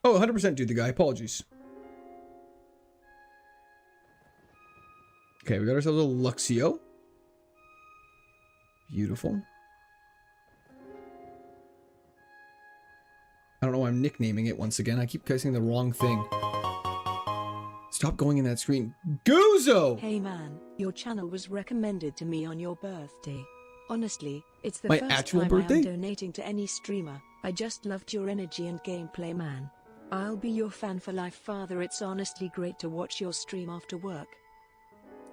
Oh, 100% dude, the guy. Apologies. Okay, we got ourselves a Luxio. Beautiful. I don't know why I'm nicknaming it once again. I keep guessing the wrong thing. Stop going in that screen. Guzo! Hey man, your channel was recommended to me on your birthday. Honestly, it's the My first actual time birthday? I am donating to any streamer. I just loved your energy and gameplay, man. I'll be your fan for life, father. It's honestly great to watch your stream after work.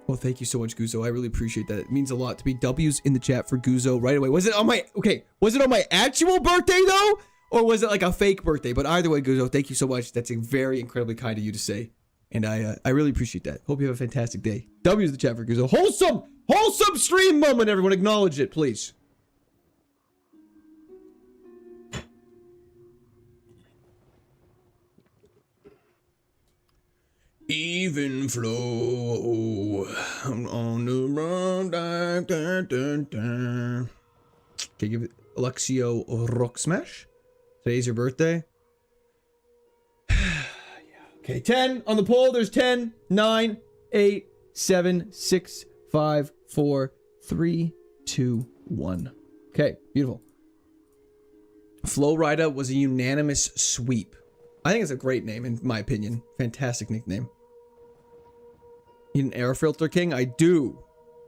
Well, thank you so much, Guzo. I really appreciate that. It means a lot to be W's in the chat for Guzo right away. Was it on my... Okay, was it on my actual birthday, though? Or was it like a fake birthday? But either way, Guzo, thank you so much. That's a very incredibly kind of you to say. And I really appreciate that. Hope you have a fantastic day. W's in the chat for Guzo. Wholesome stream moment, everyone. Acknowledge it, please. Even flow on the road. Okay, give it Alexio Rock Smash. Today's your birthday. Yeah. Okay, 10 on the poll. There's 10, 9, 8, 7, 6, 5, 4, 3, 2, 1. Okay, beautiful. Flow Rida was a unanimous sweep. I think it's a great name, in my opinion. Fantastic nickname. Need an air filter king? I do.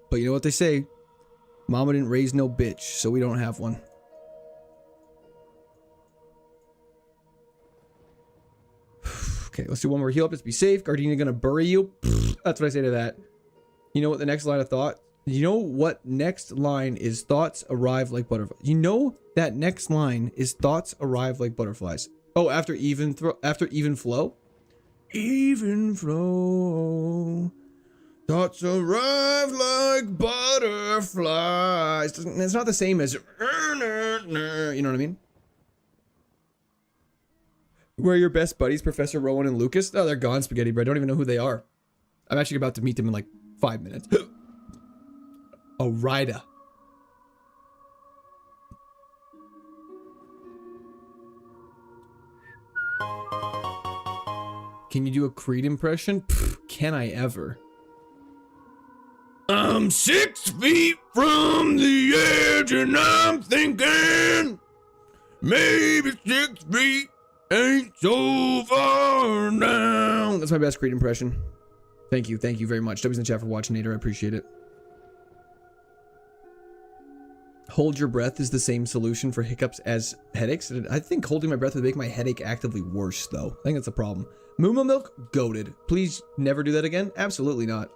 But you know what they say? Mama didn't raise no bitch, so we don't have one. Okay, let's do one more heal up. Let's be safe. Gardenia gonna bury you. That's what I say to that. You know what the next line of thought? You know what next line is thoughts arrive like butterflies. You know that next line is thoughts arrive like butterflies. Oh, after even flow? Even flow. Thoughts arrive like butterflies. It's not the same as... You know what I mean? Where are your best buddies, Professor Rowan and Lucas? Oh, they're gone, Spaghetti Bread. I don't even know who they are. I'm actually about to meet them in like 5 minutes. Oh, Rida. Can you do a Creed impression? Pfft, can I ever? I'm 6 feet from the edge and I'm thinking maybe 6 feet ain't so far down. That's my best Creed impression. Thank you very much. W's in the chat for watching, Nader. I appreciate it. Hold your breath is the same solution for hiccups as headaches. I think holding my breath would make my headache actively worse, though. I think that's a problem. Moo milk, goated. Please never do that again. Absolutely not.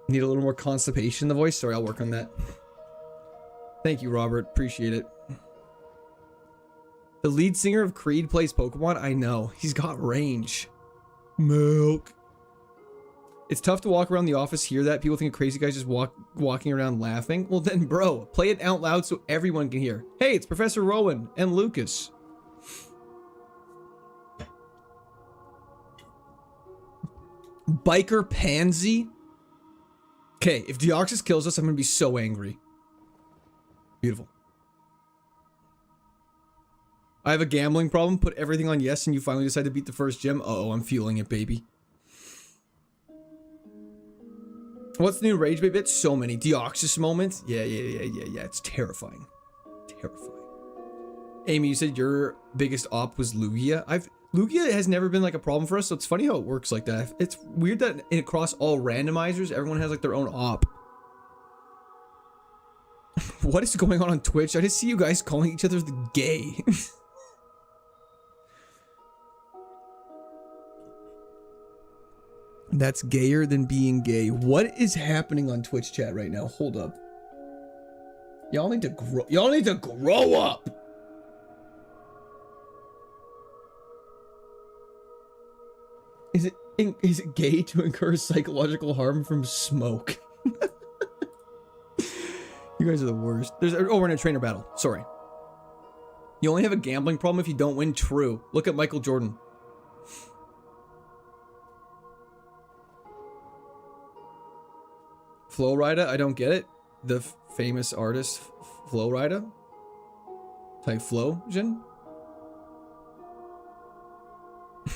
Need a little more constipation in the voice. Sorry, I'll work on that. Thank you, Robert. Appreciate it. The lead singer of Creed plays Pokemon. I know. He's got range. Milk. It's tough to walk around the office, hear that. People think a crazy guy's just walking around laughing. Well then, bro, play it out loud so everyone can hear. Hey, it's Professor Rowan and Lucas. Biker Pansy? Okay, if Deoxys kills us, I'm gonna be so angry. Beautiful. I have a gambling problem. Put everything on yes and you finally decide to beat the first gym. Uh-oh, I'm feeling it, baby. What's the new rage bait bit? So many. Deoxys moments? Yeah. It's terrifying. Terrifying. Amy, you said your biggest op was Lugia. Lugia has never been like a problem for us, so it's funny how it works like that. It's weird that across all randomizers, everyone has like their own op. What is going on Twitch? I just see you guys calling each other the gay. That's gayer than being gay. What is happening on Twitch chat right now? Hold up. Y'all need to grow. Y'all need to grow up. Is it gay to incur psychological harm from smoke? You guys are the worst. We're in a trainer battle. Sorry. You only have a gambling problem if you don't win. True. Look at Michael Jordan. Flow Rida? I don't get it. The famous artist Flow Rida? Type Flow, Jin?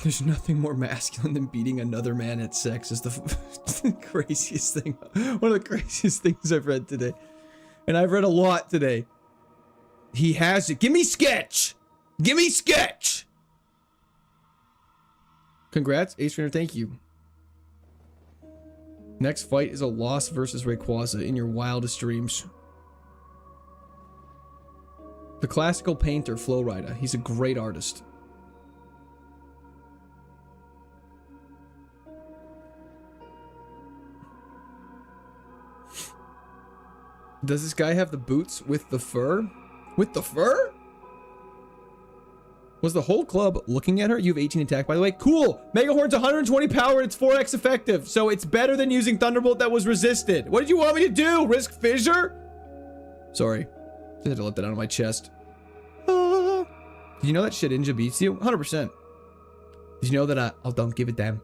There's nothing more masculine than beating another man at sex is the craziest thing. One of the craziest things I've read today. And I've read a lot today. He has it. Give me Sketch! Give me Sketch! Congrats, Ace Trainer, thank you. Next fight is a loss versus Rayquaza in your wildest dreams. The classical painter, Flow Rida. He's a great artist. Does this guy have the boots with the fur? With the fur? Was the whole club looking at her? You have 18 attack, by the way. Cool! Mega Horn's 120 power and it's 4x effective. So it's better than using Thunderbolt that was resisted. What did you want me to do? Risk fissure? Sorry. Just had to let that out of my chest. Did you know that Shedinja beats you? 100%. Did you know that oh, don't give it them.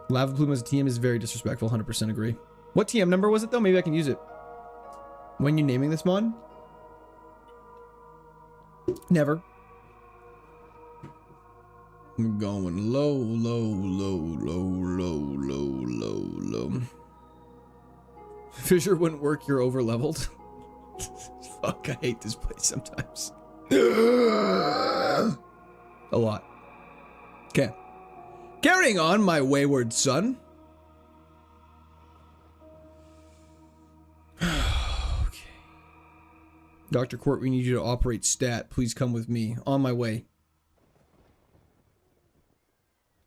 Lava Plume as a TM is very disrespectful. 100% agree. What TM number was it though? Maybe I can use it. When you naming this mon? Never. I'm going low, low, low, low, low, low, low, low. Fissure wouldn't work, you're over leveled. Fuck, I hate this place sometimes. A lot. Okay. Carrying on, my wayward son. Okay. Dr. Court, we need you to operate stat. Please come with me. On my way.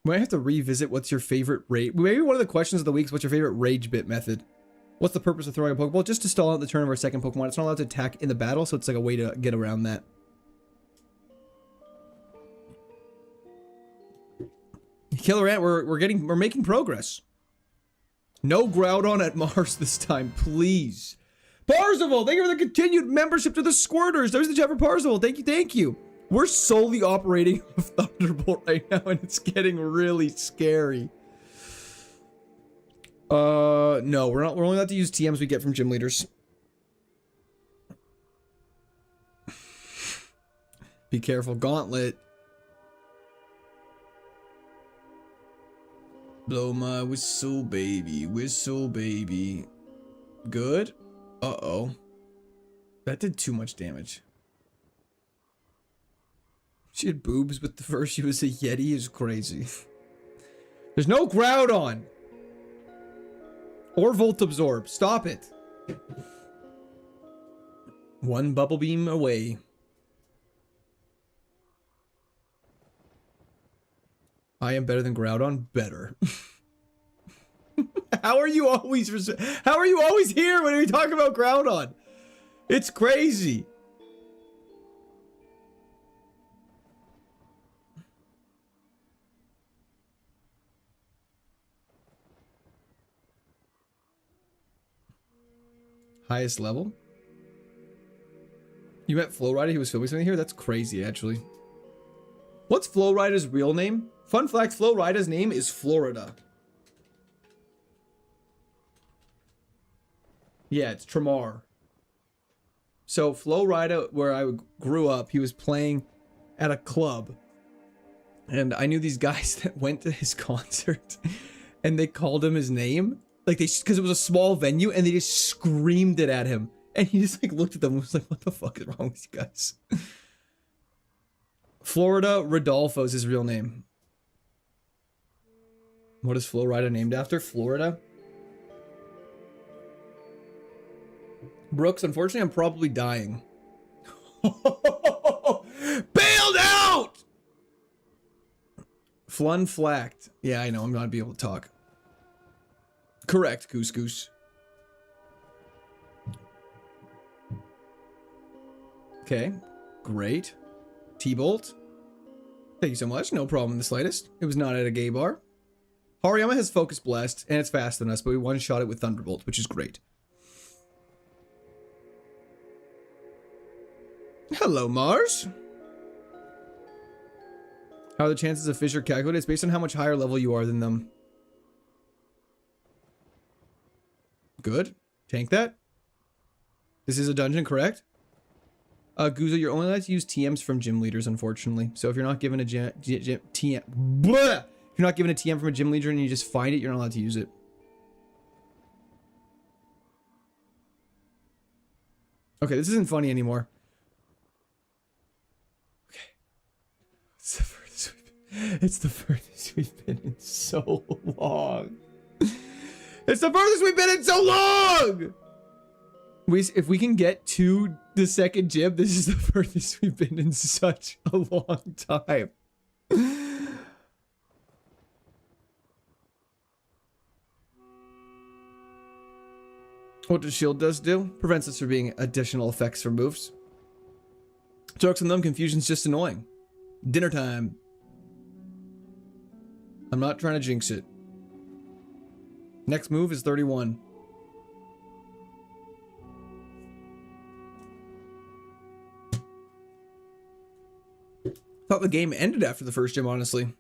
Might have to revisit what's your favorite rage. Maybe one of the questions of the week is what's your favorite rage bit method? What's the purpose of throwing a Pokeball? Just to stall out the turn of our second Pokemon. It's not allowed to attack in the battle, so it's like a way to get around that. Killer Ant, we're making progress. No Groudon at Mars this time, please. Parzival, thank you for the continued membership to the Squirters. There's the chat for Parzival. Thank you, thank you. We're solely operating with Thunderbolt right now, and it's getting really scary. No, we're not. We're only allowed to use TMs we get from gym leaders. Be careful, Gauntlet. Blow my whistle, baby, whistle, baby. Good. Uh-oh. That did too much damage. She had boobs, but the first she was a Yeti is crazy. There's no Groudon. Or Volt Absorb. Stop it. One Bubble Beam away. I am better than Groudon? Better. How are you always here when we talk about Groudon? It's crazy. Highest level? You met Flow Rider? He was filming something here? That's crazy, actually. What's Flow Rider's real name? Fun fact, Flow Rider's name is Florida. Yeah, it's Tremar. So Flow Rider, where I grew up, he was playing at a club. And I knew these guys that went to his concert. And they called him his name. Like, because it was a small venue, and they just screamed it at him. And he just, like, looked at them and was like, what the fuck is wrong with you guys? Florida Rodolfo is his real name. What is Flow Rider named after? Florida? Brooks, unfortunately, I'm probably dying. Bailed out! Flun flacked. Yeah, I know, I'm not be able to talk. Correct, Goose Goose. Okay, great. T-Bolt. Thank you so much. No problem in the slightest. It was not at a gay bar. Hariyama has Focus Blast, and it's faster than us, but we one-shot it with Thunderbolt, which is great. Hello, Mars. How are the chances of Fissure calculated? It's based on how much higher level you are than them. Good. Tank that. This is a dungeon, correct? Guzo, you're only allowed to use TMs from gym leaders, unfortunately. So if you're not given a TM... Bleh! If you're not given a TM from a gym leader and you just find it, you're not allowed to use it. Okay, this isn't funny anymore. Okay. It's the furthest we've been in so long. It's the furthest we've been in so long! If we can get to the second gym, this is the furthest we've been in such a long time. What does shield does do? Prevents us from being additional effects from moves. Jokes on them, confusion's just annoying. Dinner time. I'm not trying to jinx it. Next move is 31. Thought the game ended after the first gym, honestly.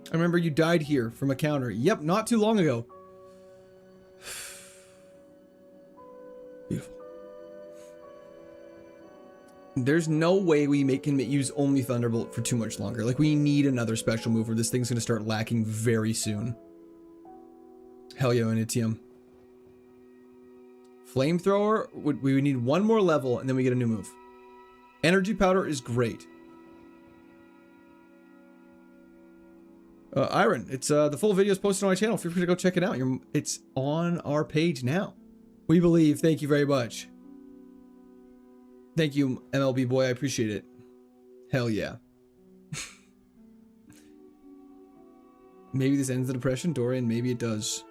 I remember you died here from a counter. Yep, not too long ago. Beautiful. There's no way we can use only Thunderbolt for too much longer. Like, we need another special move or this thing's going to start lacking very soon. Hell yeah, Initium. Flamethrower, we would need one more level and then we get a new move. Energy powder is great. Iron, it's the full video is posted on my channel. Feel free to go check it out. It's on our page now. We believe. Thank you very much. Thank you, MLB boy. I appreciate it. Hell yeah. Maybe this ends the depression, Dorian. Maybe it does.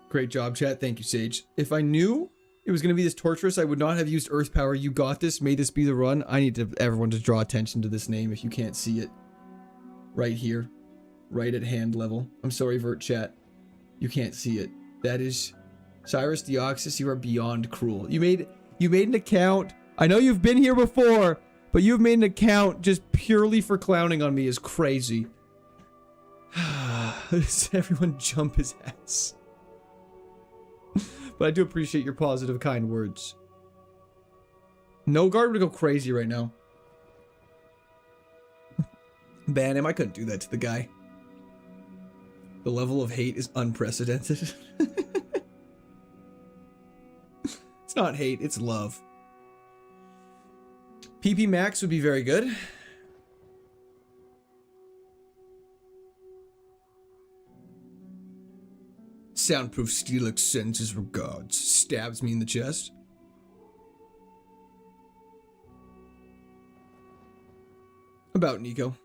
Great job, chat. Thank you, Sage. If I knew it was going to be this torturous, I would not have used Earth Power. You got this. May this be the run. I need everyone to draw attention to this name if you can't see it. Right here. Right at hand level. I'm sorry, Vert chat. You can't see it. That is Cyrus Deoxys. You are beyond cruel. You made an account. I know you've been here before, but you've made an account just purely for clowning on me is crazy. Everyone jump his ass. But I do appreciate your positive, kind words. No guard would go crazy right now. Ban him. I couldn't do that to the guy. The level of hate is unprecedented. It's not hate, it's love. PP Max would be very good. Soundproof Steelix sends his regards. Stabs me in the chest. About Nico.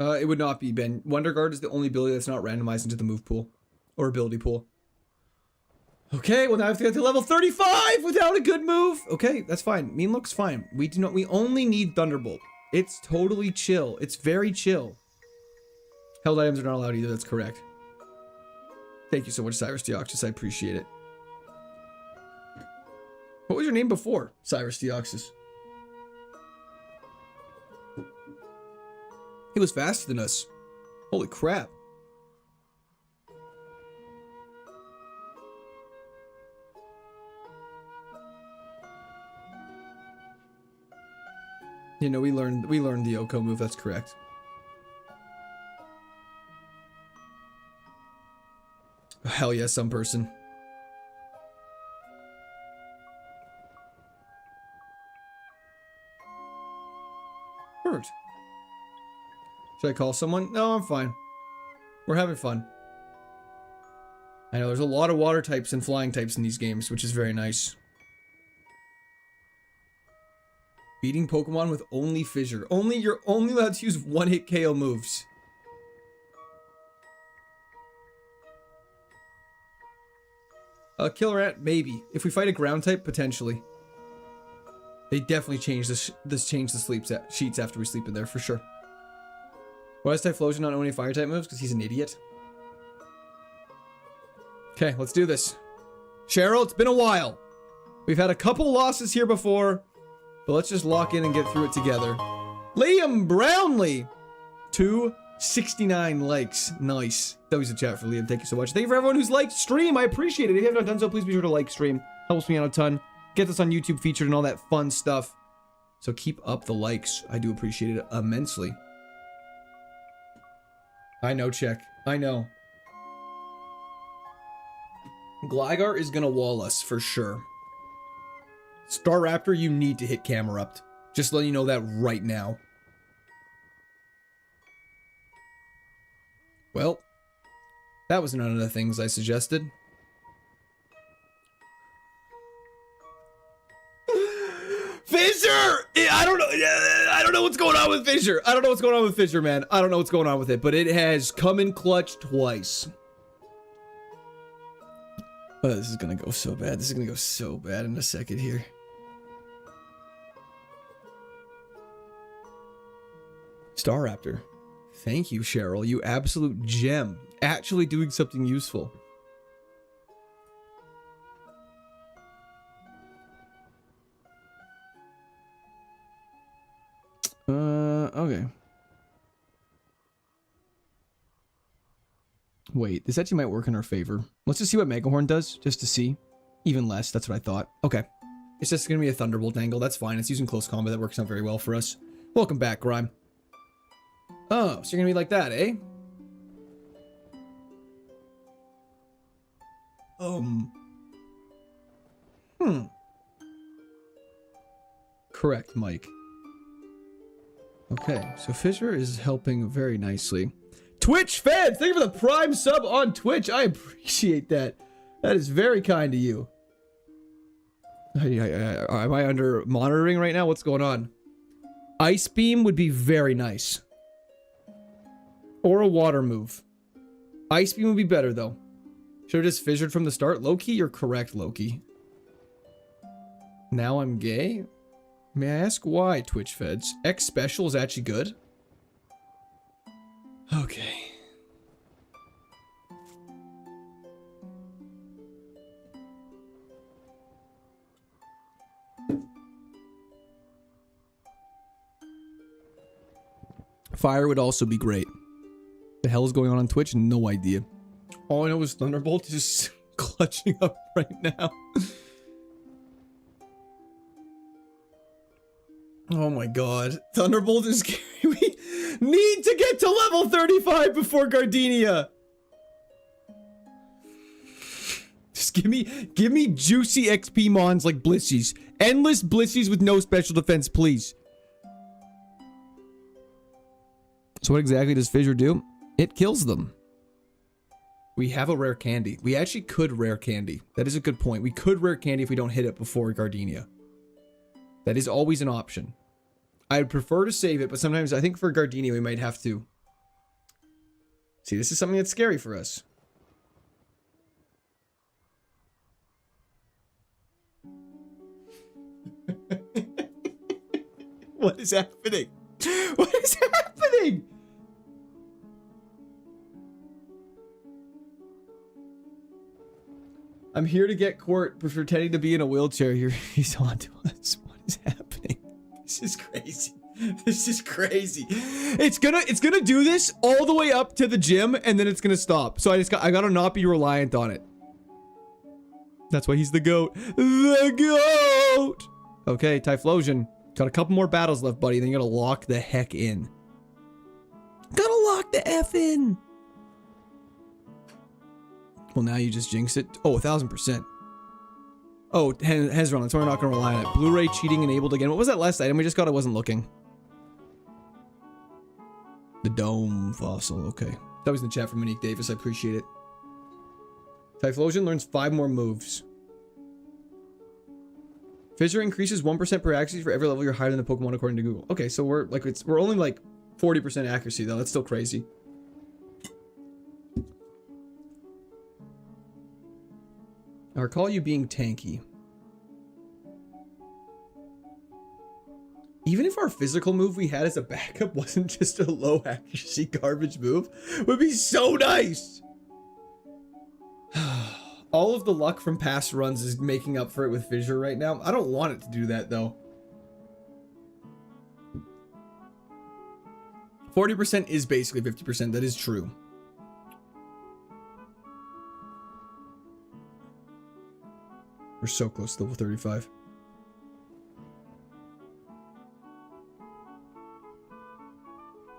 It would not be Ben. Wonder Guard is the only ability that's not randomized into the move pool. Or ability pool. Okay, well now I have to get to level 35 without a good move. Okay, that's fine. Mean looks fine. We only need Thunderbolt. It's totally chill. It's very chill. Held items are not allowed either, that's correct. Thank you so much, Cyrus Deoxys. I appreciate it. What was your name before, Cyrus Deoxys? He was faster than us. Holy crap. You know, we learned the Oko move, that's correct. Hell yeah, some person. Perfect. Should I call someone? No, I'm fine. We're having fun. I know there's a lot of water types and flying types in these games, which is very nice. Beating Pokemon with only Fissure. You're only allowed to use one-hit KO moves. Killer Ant, maybe. If we fight a ground type, potentially. They definitely changed change the sleep sheets after we sleep in there, for sure. Why is Typhlosion not owning fire type moves? Because he's an idiot. Okay, let's do this. Cheryl, it's been a while. We've had a couple losses here before, but let's just lock in and get through it together. Liam Brownlee! 269 likes. Nice. That was a chat for Liam. Thank you so much. Thank you for everyone who's liked stream. I appreciate it. If you haven't done so, please be sure to like stream. Helps me out a ton. Get this on YouTube featured and all that fun stuff. So keep up the likes. I do appreciate it immensely. I know, Check. I know. Gligar is gonna wall us for sure. Staraptor, you need to hit Camerupt. Just letting you know that right now. Well, that was none of the things I suggested. Fissure! I don't know what's going on with Fissure. I don't know what's going on with Fissure, man. I don't know what's going on with it, but it has come in clutch twice. Oh, this is gonna go so bad. This is gonna go so bad in a second here. Staraptor. Thank you, Cheryl. You absolute gem. Actually doing something useful. Okay. Wait, this actually might work in our favor. Let's just see what Megahorn does, just to see. Even less, that's what I thought. Okay. It's just gonna be a Thunderbolt angle, that's fine. It's using close combat, that works out very well for us. Welcome back, Grime. Oh, so you're gonna be like that, eh? Correct, Mike. Okay, so Fissure is helping very nicely. Twitch fans, thank you for the Prime sub on Twitch. I appreciate that. That is very kind to you. Am I under monitoring right now? What's going on? Ice Beam would be very nice. Or a water move. Ice Beam would be better, though. Should have just fissured from the start. Loki, you're correct, Loki. Now I'm gay? May I ask why, Twitch feds? X special is actually good? Okay. Fire would also be great. The hell is going on Twitch? No idea. All I know is Thunderbolt is clutching up right now. Oh my god. Thunderbolt is scary. We need to get to level 35 before Gardenia. Just give me juicy XP mons like Blissies. Endless Blissies with no special defense, please. So what exactly does Fissure do? It kills them. We have a rare candy. We actually could rare candy. That is a good point. We could rare candy if we don't hit it before Gardenia. That is always an option. I'd prefer to save it, but sometimes I think for Gardenia we might have to. See, this is something that's scary for us. What is happening? What is happening? I'm here to get Court pretending to be in a wheelchair. He's on to us. What is happening? This is crazy. This is crazy. It's gonna do this all the way up to the gym and then it's gonna stop. So I gotta not be reliant on it. That's why he's the GOAT. The GOAT! Okay, Typhlosion. Got a couple more battles left, buddy. Then you gotta lock the heck in. Gotta lock the F in. Well, now you just jinx it. Oh, 1000%. Oh, Hezron. That's why we're not gonna rely on it. Blu-ray cheating enabled again. What was that last item we just got? I wasn't looking. The dome fossil. Okay. That was in the chat from Monique Davis. I appreciate it. Typhlosion learns 5 more moves. Fissure increases 1% per accuracy for every level you're higher than the Pokemon according to Google. Okay, so we're only like 40% accuracy though. That's still crazy. I recall you being tanky. Even if our physical move we had as a backup wasn't just a low accuracy garbage move, would be so nice. All of the luck from past runs is making up for it with Fissure right now. I don't want it to do that though. 40% is basically 50%. That is true. We're so close to level 35.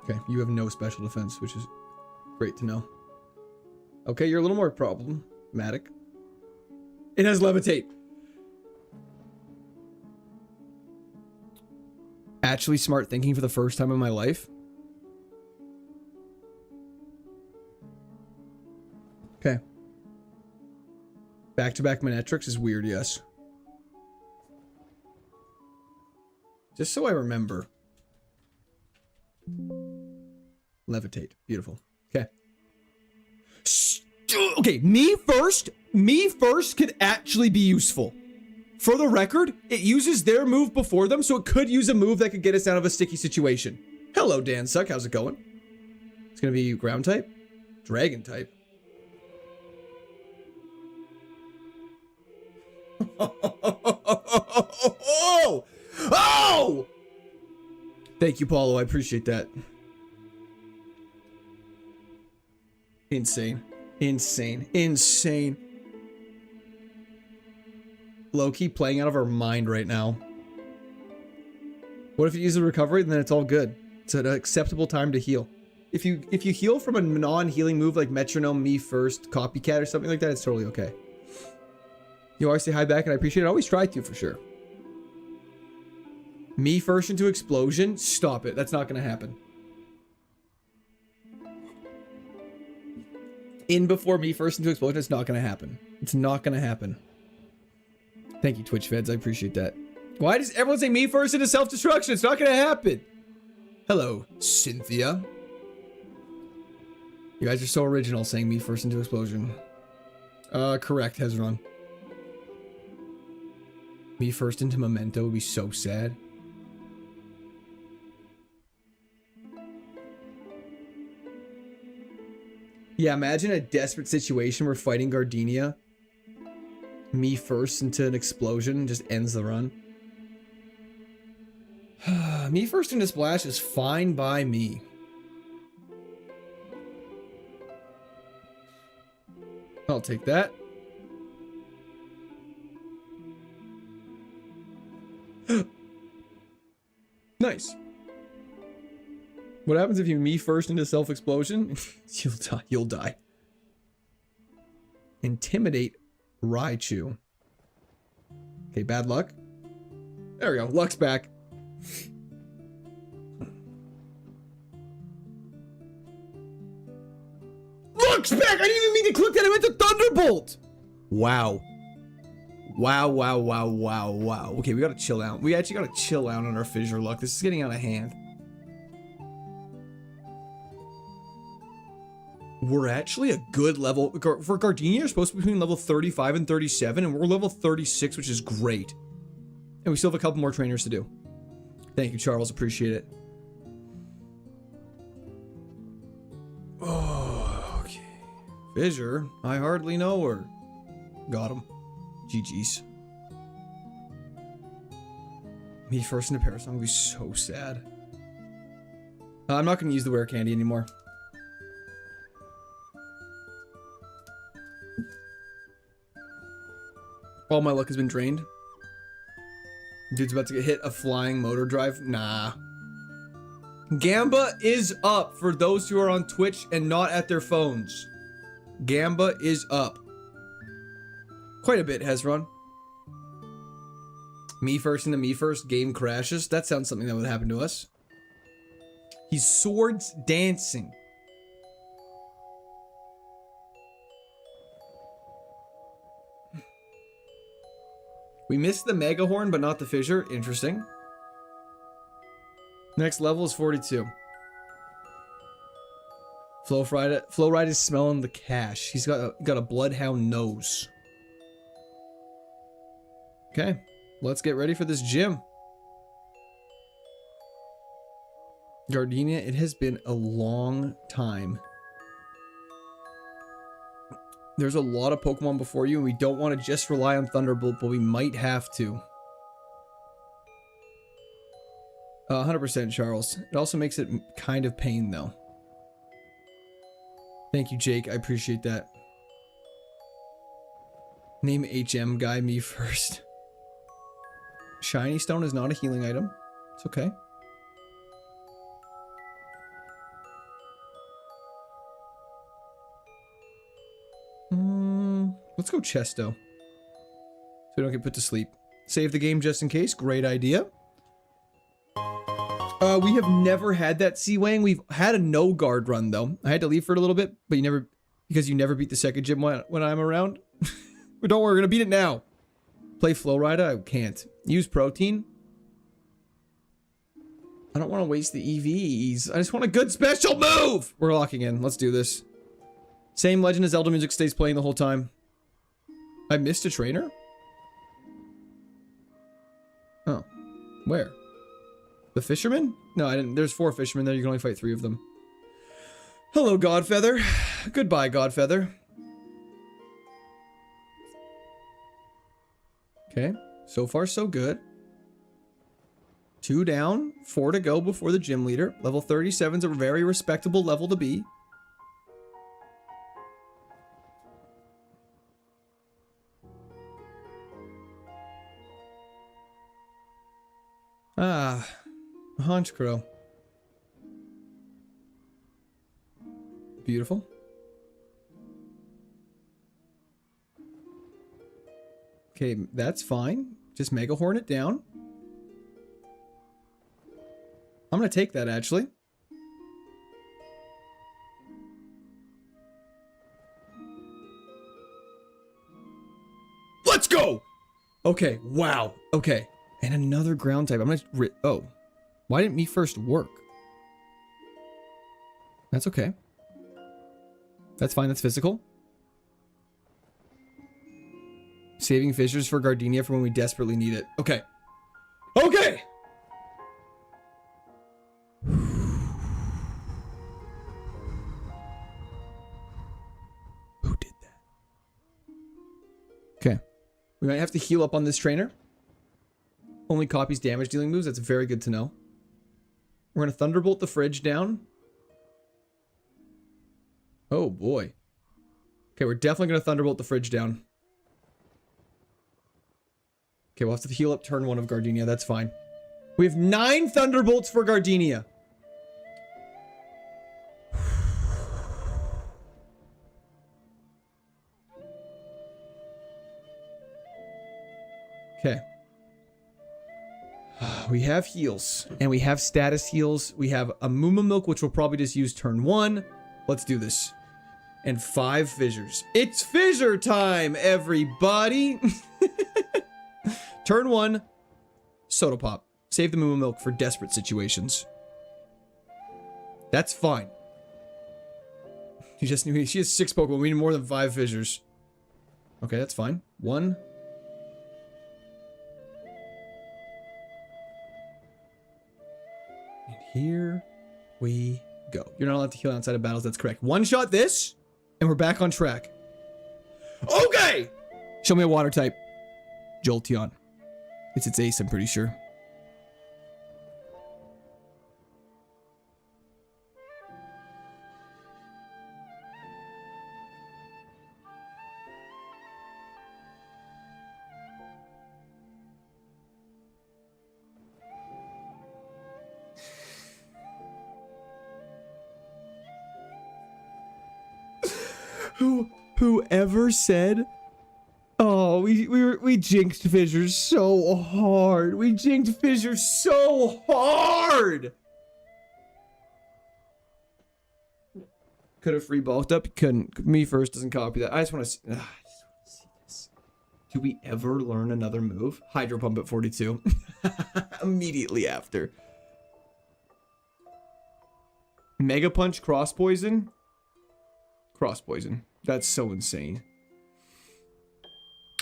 Okay, you have no special defense, which is great to know. Okay, you're a little more problematic. It has levitate. Actually smart thinking for the first time in my life. Okay. Back-to-back Manetrix is weird, yes. Just so I remember. Levitate. Beautiful. Okay. Okay, me first could actually be useful. For the record, it uses their move before them, so it could use a move that could get us out of a sticky situation. Hello, Dan Suck. How's it going? It's gonna be ground type? Dragon type. Oh! Thank you, Paulo. I appreciate that. Insane. Insane. Insane. Low-key playing out of our mind right now. What if you use a recovery and then it's all good? It's an acceptable time to heal. If you heal from a non-healing move like metronome, me first, copycat or something like that, it's totally okay. You always say hi back and I appreciate it. I always try to for sure. Me first into explosion? Stop it. That's not gonna happen. In before me first into explosion, it's not gonna happen. It's not gonna happen. Thank you, Twitch feds. I appreciate that. Why does everyone say me first into self-destruction? It's not gonna happen. Hello, Cynthia. You guys are so original saying me first into explosion. Correct, Hezron. Me first into Memento would be so sad. Yeah, imagine a desperate situation where fighting Gardenia, me first into an explosion just ends the run. Me first into splash is fine by me. I'll take that. Nice. What happens if you me first into self-explosion? You'll die. You'll die. Intimidate Raichu. Okay, bad luck. There we go. Luck's back. Luck's back! I didn't even mean to click that. I meant the Thunderbolt! Wow. Wow. Okay, we gotta chill out. We actually gotta chill out on our fissure luck. This is getting out of hand. We're actually a good level. For Gardenia, you're supposed to be between level 35 and 37, and we're level 36, which is great. And we still have a couple more trainers to do. Thank you, Charles. Appreciate it. Oh, okay. Fissure? I hardly know her. Got him. GG's. Me first into Parasong would be so sad. I'm not going to use the Wear Candy anymore. All my luck has been drained. Dude's about to get hit a flying motor drive. Nah. Gamba is up for those who are on Twitch and not at their phones. Gamba is up. Quite a bit, Hezron. Me first into me first, game crashes. That sounds something that would happen to us. He's swords dancing. We missed the Mega Horn, but not the Fissure. Interesting. Next level is 42. Flow Ride is smelling the cash. He's got a bloodhound nose. Okay, let's get ready for this gym. Gardenia, it has been a long time. There's a lot of Pokemon before you, and we don't want to just rely on Thunderbolt, but we might have to. 100% Charles. It also makes it kind of pain, though. Thank you, Jake. I appreciate that. Name HM guy me first. Shiny Stone is not a healing item. It's okay. Let's go Chesto. So we don't get put to sleep. Save the game just in case. Great idea. We have never had that Seawang. We've had a no guard run though. I had to leave for a little bit, but because you never beat the second gym when I'm around. But don't worry, we're gonna beat it now. Play Flow Rider? I can't. Use Protein? I don't want to waste the EVs. I just want a good special move! We're locking in. Let's do this. Same Legend of Zelda music stays playing the whole time. I missed a trainer? Oh. Where? The fisherman? No, I didn't. There's 4 fishermen there. You can only fight 3 of them. Hello, Godfeather. Goodbye, Godfeather. Okay. So far, so good. 2 down. 4 to go before the gym leader. Level 37's a very respectable level to be. Ah, Honchcrow. Beautiful. Okay, that's fine. Just Mega Hornet down. I'm gonna take that, actually. Let's go! Okay, wow. Okay. And another ground type. I'm gonna... Oh. Why didn't me first work? That's okay. That's fine, that's physical. Saving fissures for Gardenia for when we desperately need it. Okay. Okay! Who did that? Okay. We might have to heal up on this trainer. Only copies damage dealing moves. That's very good to know. We're going to Thunderbolt the fridge down. Oh, boy. Okay, we're definitely going to Thunderbolt the fridge down. Okay, we'll have to heal up turn 1 of Gardenia. That's fine. We have 9 Thunderbolts for Gardenia. Okay. We have heals, and we have status heals. We have a Muma Milk, which we'll probably just use turn 1. Let's do this. And 5 fissures. It's fissure time, everybody! Turn 1, Soda Pop. Save the Muma Milk for desperate situations. That's fine. She has 6 Pokemon. We need more than 5 fissures. Okay, that's fine. 1. And here we go. You're not allowed to heal outside of battles. That's correct. One shot this, and we're back on track. Okay! Show me a water type. Jolteon. It's its ace, I'm pretty sure. Whoever said, oh, we jinxed fissures so hard. We jinxed fissures so hard. Could have free bulked up. Couldn't. Me first doesn't copy that. I just want to see this. Do we ever learn another move? Hydro Pump at 42. Immediately after. Mega Punch Cross Poison. Cross Poison. That's so insane.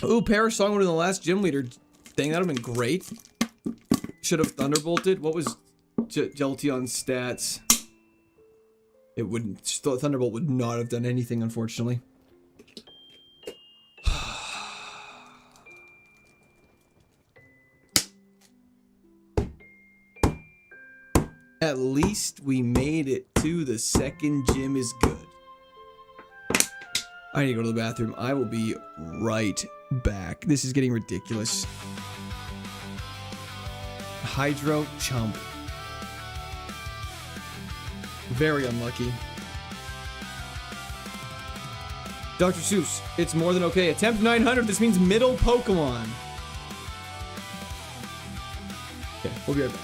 Ooh, Perish Song would have been the last gym leader. Dang, that would have been great. Should have Thunderbolted. What was Jolteon's stats? It wouldn't. Thunderbolt would not have done anything, unfortunately. At least we made it to the second gym is good. I need to go to the bathroom. I will be right back. This is getting ridiculous. Hydro Chump. Very unlucky. Dr. Seuss, it's more than okay. Attempt 900. This means middle Pokemon. Okay, we'll be right back.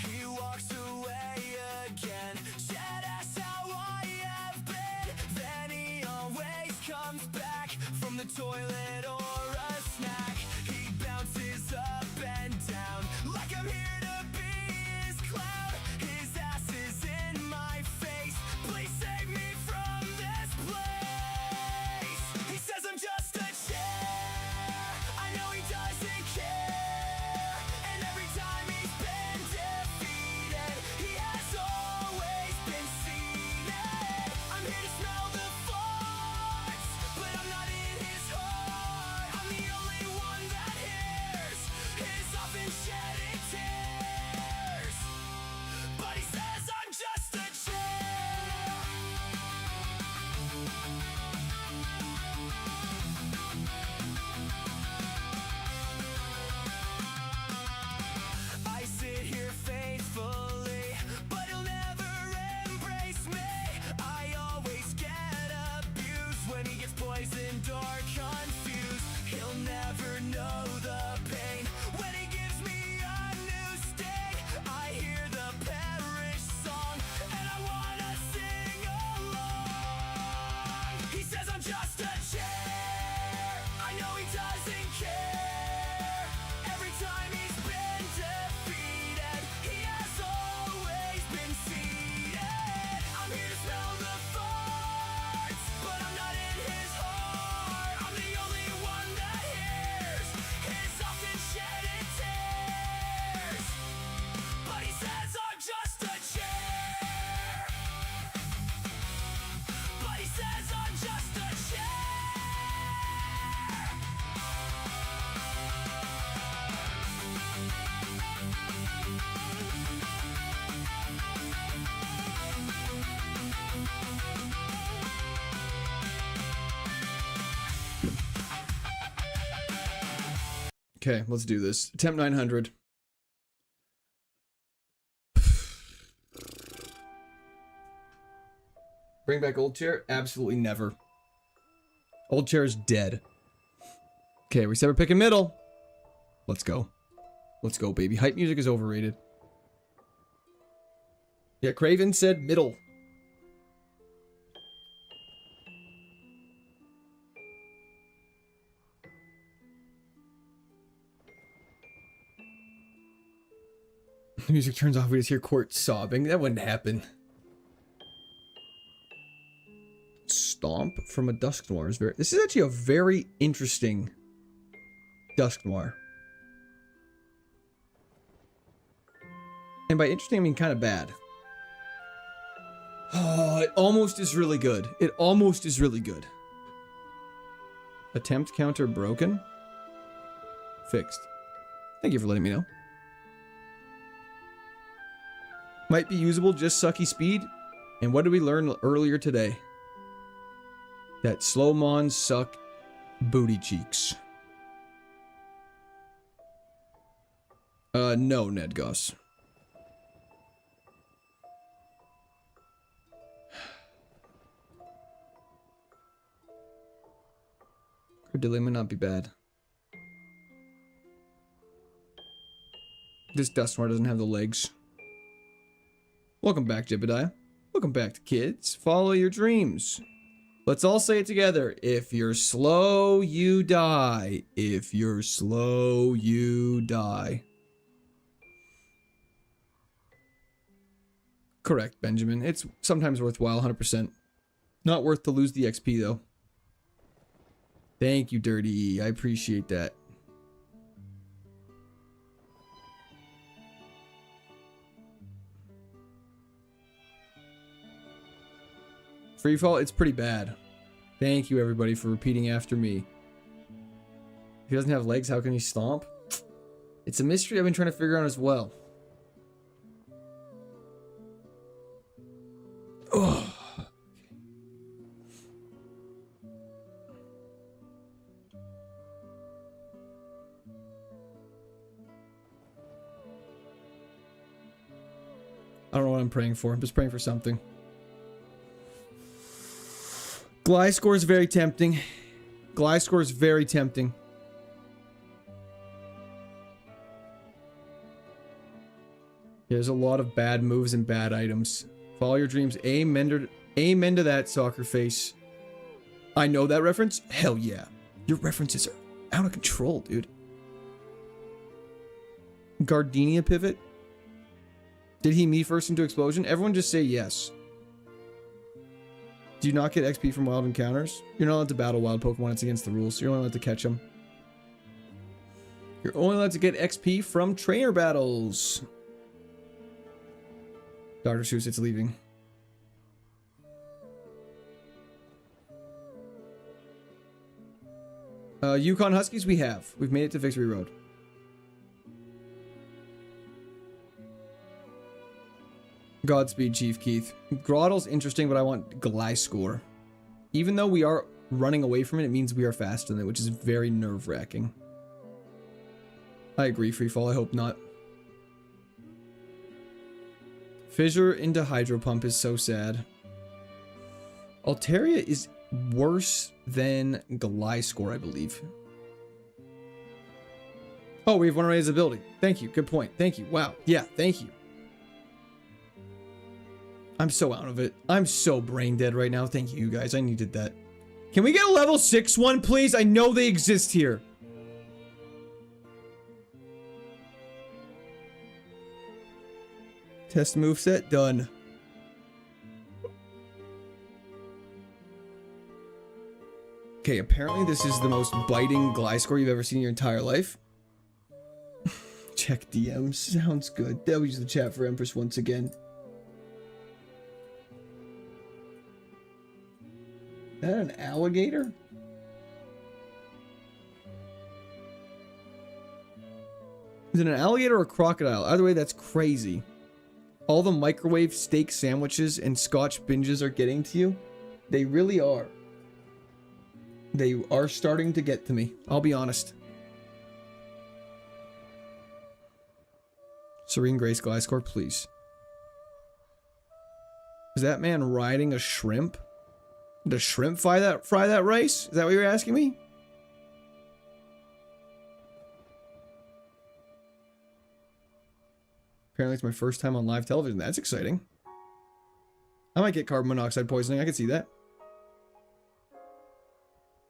He walks away again, said that's how I have been. Then he always comes back from the toilet or a snack. He bounces up and down like I'm here to be his clown. His ass is in my face. Please save me from this place. He says I'm just a chair. I know he doesn't care. And every time he's been defeated, he has always been seated. I'm here to smell the farts, but I'm not in his heart. Okay, let's do this. Attempt 900. Bring back old chair? Absolutely never. Old chair is dead. Okay, we said we're picking middle. Let's go. Let's go, baby. Hype music is overrated. Yeah, Craven said middle. The music turns off, we just hear Court sobbing. That wouldn't happen. Stomp from a Dusk Noir is very... This is actually a very interesting Dusk Noir. And by interesting, I mean kind of bad. Oh, it almost is really good. It almost is really good. Attempt counter broken? Fixed. Thank you for letting me know. Might be usable, just sucky speed. And what did we learn earlier today? That slow mons suck booty cheeks. No, Ned Goss. Cordelia may not be bad. This Dustmar doesn't have the legs. Welcome back, Jebediah. Welcome back to kids. Follow your dreams. Let's all say it together. If you're slow, you die. If you're slow, you die. Correct, Benjamin. It's sometimes worthwhile, 100%. Not worth to lose the XP, though. Thank you, Dirty. I appreciate that. Freefall, it's pretty bad. Thank you, everybody, for repeating after me. If he doesn't have legs, how can he stomp? It's a mystery I've been trying to figure out as well. Ugh. I don't know what I'm praying for. I'm just praying for something. Gliscor is very tempting. Gliscor is very tempting. There's a lot of bad moves and bad items. Follow your dreams. Amen to that, soccer face. I know that reference? Hell yeah. Your references are out of control, dude. Gardenia pivot? Did he me first into explosion? Everyone just say yes. Do you not get XP from wild encounters? You're not allowed to battle wild Pokemon. It's against the rules. So you're only allowed to catch them. You're only allowed to get XP from trainer battles. Dr. Seuss, it's leaving. Yukon Huskies, we have. We've made it to Victory Road. Godspeed, Chief Keith. Grottle's interesting, but I want Gliscor. Even though we are running away from it, it means we are faster than it, which is very nerve-wracking. I agree, Freefall. I hope not. Fissure into Hydro Pump is so sad. Altaria is worse than Gliscor, I believe. Oh, we have one raised ability. Thank you. Good point. Thank you. Wow. Yeah, thank you. I'm so out of it. I'm so brain dead right now. Thank you, guys. I needed that. Can we get a level 6 one, please? I know they exist here. Test moveset done. Okay, apparently this is the most biting Gliscor you've ever seen in your entire life. Check DMs. Sounds good. W's the chat for Empress once again. Is that an alligator? Is it an alligator or a crocodile? Either way, that's crazy. All the microwave steak sandwiches and scotch binges are getting to you. They really are. They are starting to get to me. I'll be honest. Serene Grace Gliscor, please. Is that man riding a shrimp? Does shrimp fry that rice? Is that what you're asking me? Apparently it's my first time on live television. That's exciting. I might get carbon monoxide poisoning. I can see that.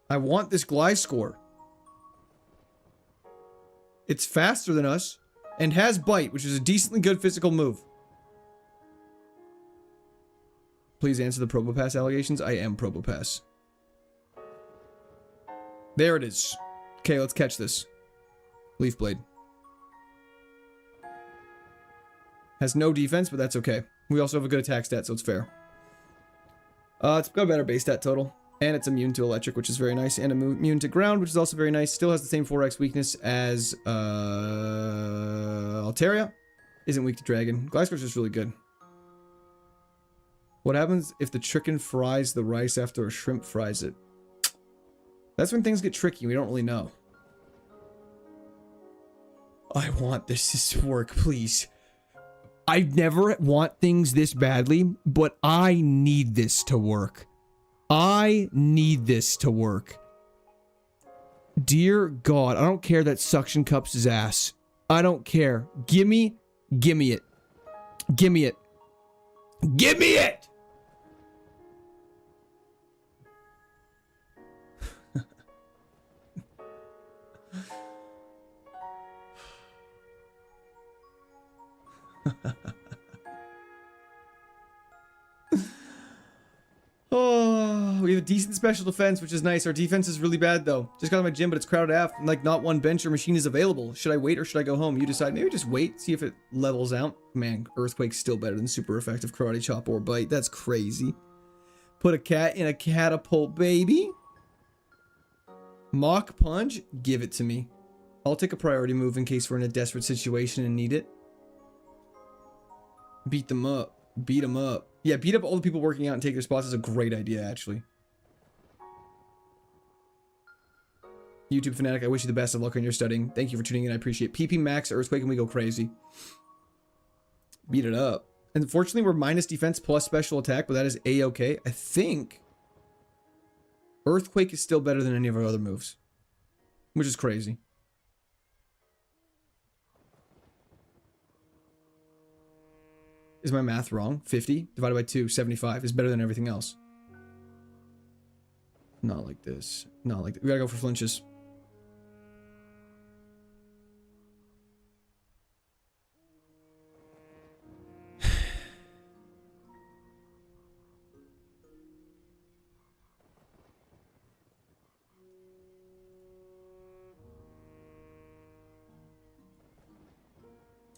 I want this Gliscor. It's faster than us and has bite, which is a decently good physical move. Please answer the Probopass allegations. I am Probopass. There it is. Okay, let's catch this. Leaf Blade. Has no defense, but that's okay. We also have a good attack stat, so it's fair. It's got a better base stat total. And it's immune to electric, which is very nice. And immune to ground, which is also very nice. Still has the same 4x weakness as Altaria. Isn't weak to dragon. Gliscor's just really good. What happens if the chicken fries the rice after a shrimp fries it? That's when things get tricky. We don't really know. I want this to work, please. I never want things this badly, but I need this to work. I need this to work. Dear God, I don't care that suction cups his ass. I don't care. Gimme it. Gimme it. Gimme it! Oh, we have a decent special defense, which is nice. Our defense is really bad, though. Just got to my gym, but it's crowded out. And, like, not one bench or machine is available. Should I wait or should I go home? You decide. Maybe just wait, see if it levels out. Man, Earthquake's still better than super effective Karate Chop or Bite. That's crazy. Put a cat in a catapult, baby. Mock Punch? Give it to me. I'll take a priority move in case we're in a desperate situation and need it. Beat them up. Beat them up. Yeah, beat up all the people working out and take their spots is a great idea, actually. YouTube Fanatic, I wish you the best of luck on your studying. Thank you for tuning in. I appreciate it. PP Max, Earthquake, and we go crazy. Beat it up. Unfortunately, we're minus defense plus special attack, but that is A-okay. I think Earthquake is still better than any of our other moves, which is crazy. Is my math wrong? 50 divided by 2, 75 is better than everything else. Not like this. Not like that. We gotta go for flinches.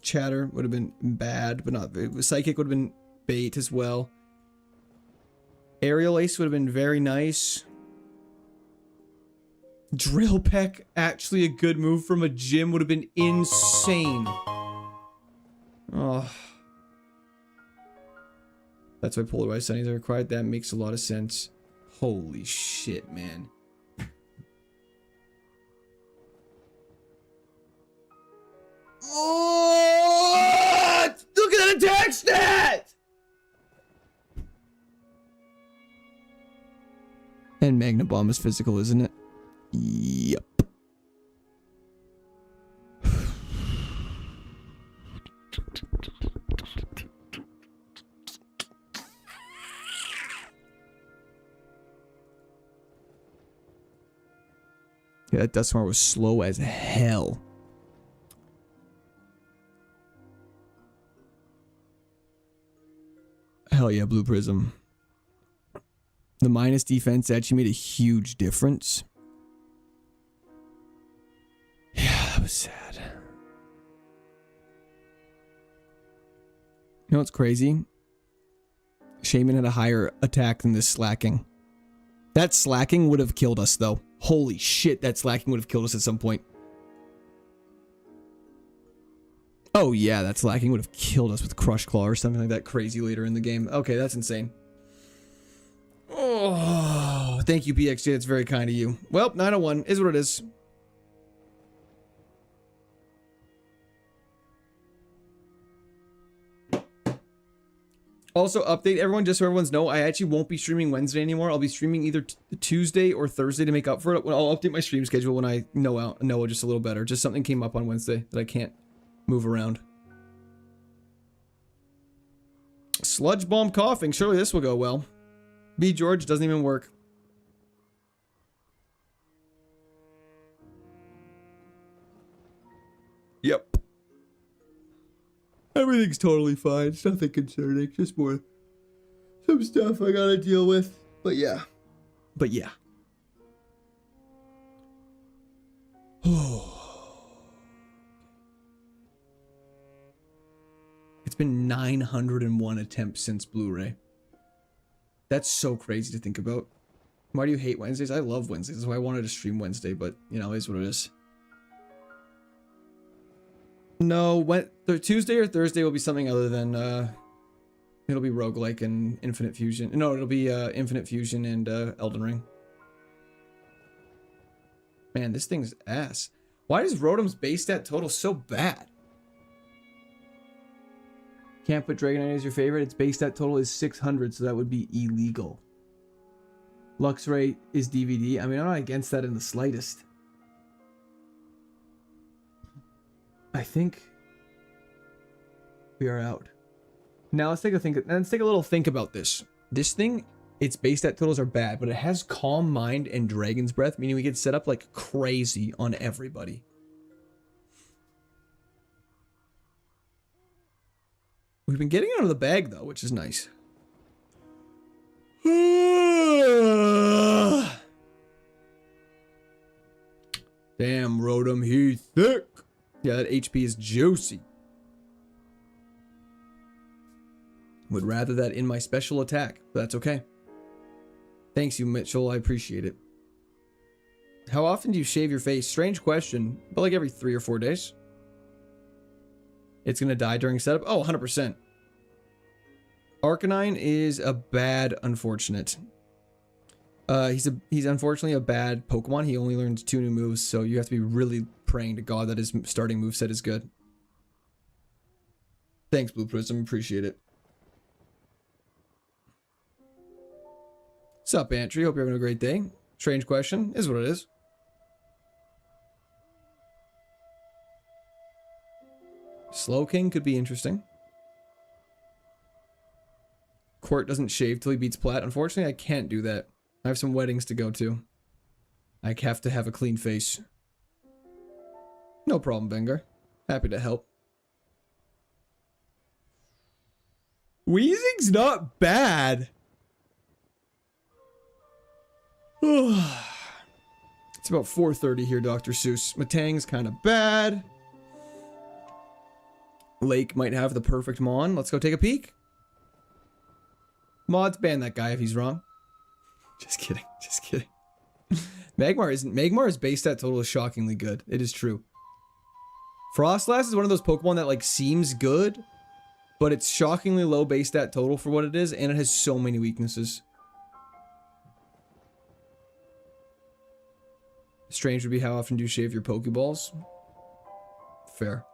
Chatter would have been bad, but not psychic would have been bait as well. Aerial Ace would have been very nice. Drill Peck, actually a good move from a gym, would have been insane. Oh. That's why polarized sunnies are required. That makes a lot of sense. Holy shit, man. Oh, look at that attack stat! And Magna Bomb is physical, isn't it? Yep. Yeah, that Dustmar was slow as hell. Hell yeah, Blue Prism. The minus defense actually made a huge difference. Yeah, that was sad. You know what's crazy? Shaman had a higher attack than this slacking. That slacking would have killed us, though. Holy shit, that slacking would have killed us at some point. Oh yeah, that slacking would have killed us with Crush Claw or something like that crazy later in the game. Okay, that's insane. Oh, thank you, PXJ. That's very kind of you. Well, 901 is what it is. Also, update everyone, just so everyone's know, I actually won't be streaming Wednesday anymore. I'll be streaming either Tuesday or Thursday to make up for it. I'll update my stream schedule when I know just a little better. Just something came up on Wednesday that I can't move around. Sludge bomb coughing. Surely this will go well. B. George doesn't even work. Yep. Everything's totally fine. It's nothing concerning. Just more some stuff I gotta deal with. But yeah. It's been 901 attempts since Blu-ray. That's so crazy to think about. Why do you hate Wednesdays? I love Wednesdays. That's why I wanted to stream Wednesday, but you know, it is what it is. No, Tuesday or Thursday will be something other than it'll be roguelike and Infinite Fusion. No, it'll be Infinite Fusion and Elden Ring. Man, this thing's ass. Why is Rotom's base stat total so bad? Can't put Dragonite as your favorite. Its base stat total is 600, so that would be illegal. Lux rate is DVD. I mean, I'm not against that in the slightest. I think we are out. Now let's take a little think about this. This thing, its base stat totals are bad, but it has Calm Mind and Dragon's Breath, meaning we can set up like crazy on everybody. We've been getting out of the bag though, which is nice. Damn, Rotom, he's thick. Yeah, that HP is juicy. Would rather that in my special attack, but that's okay. Thanks you, Mitchell. I appreciate it. How often do you shave your face? Strange question, but like every 3 or 4 days. It's gonna die during setup? Oh, 100%. Arcanine is a bad unfortunate. He's unfortunately a bad Pokemon. He only learns 2 new moves, so you have to be really praying to God that his starting moveset is good. Thanks, Blue Prism. Appreciate it. Sup, Antry? Hope you're having a great day. Strange question. Is what it is. Slowking could be interesting. Court doesn't shave till he beats Plat. Unfortunately, I can't do that. I have some weddings to go to. I have to have a clean face. No problem, Bengar. Happy to help. Weezing's not bad. It's about 4:30 here, Dr. Seuss. Matang's kind of bad. Lake might have the perfect Mon. Let's go take a peek. Mods, ban that guy if he's wrong. Just kidding. Just kidding. Magmar's base stat total is shockingly good. It is true. Frostlass is one of those Pokemon that like seems good, but it's shockingly low base stat total for what it is, and it has so many weaknesses. Strange would be how often do you shave your Pokeballs? Fair.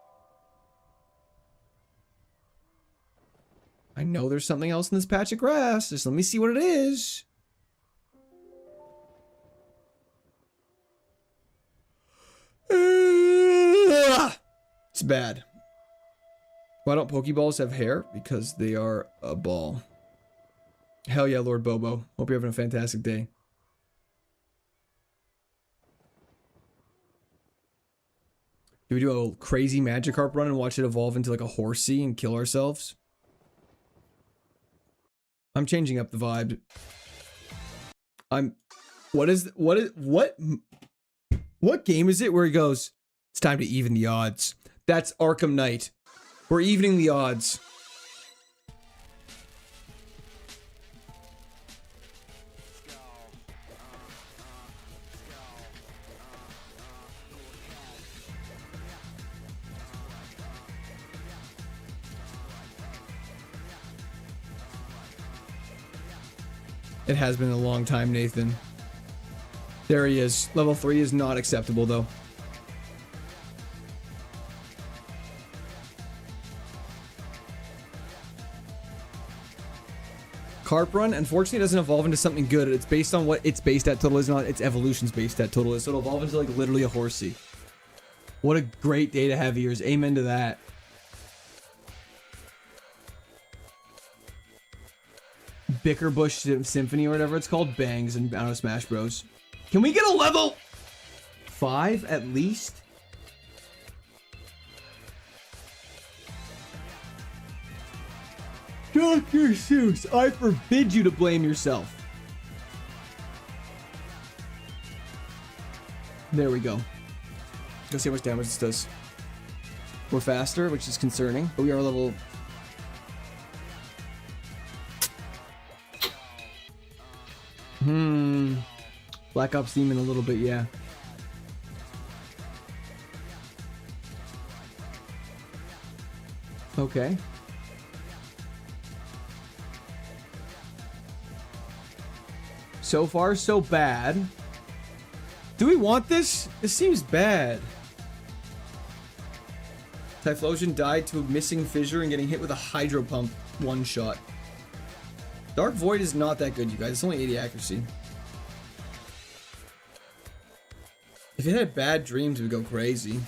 I know there's something else in this patch of grass. Just let me see what it is. It's bad. Why don't Pokeballs have hair? Because they are a ball. Hell yeah, Lord Bobo. Hope you're having a fantastic day. Do we do a crazy Magikarp run and watch it evolve into like a Horsey and kill ourselves? I'm changing up the vibe. What game is it where he goes, it's time to even the odds? That's Arkham Knight. We're evening the odds. It has been a long time, Nathan. There he is. Level 3 is not acceptable, though. Carp Run, unfortunately, doesn't evolve into something good. It's based on what its base stat total is, not its evolution's base stat total is. So it'll evolve into like literally a horsey. What a great day to have ears. Amen to that. Bickerbush Symphony or whatever it's called bangs in out of Smash Bros. Can we get a level 5 at least? Dr. Seuss, I forbid you to blame yourself. There we go. Let's see how much damage this does. We're faster, which is concerning, but we are level... Black Ops Demon a little bit, yeah. Okay. So far, so bad. Do we want this? This seems bad. Typhlosion died to a missing fissure and getting hit with a hydro pump one shot. Dark Void is not that good, you guys. It's only 80 accuracy. If it had bad dreams, it would go crazy.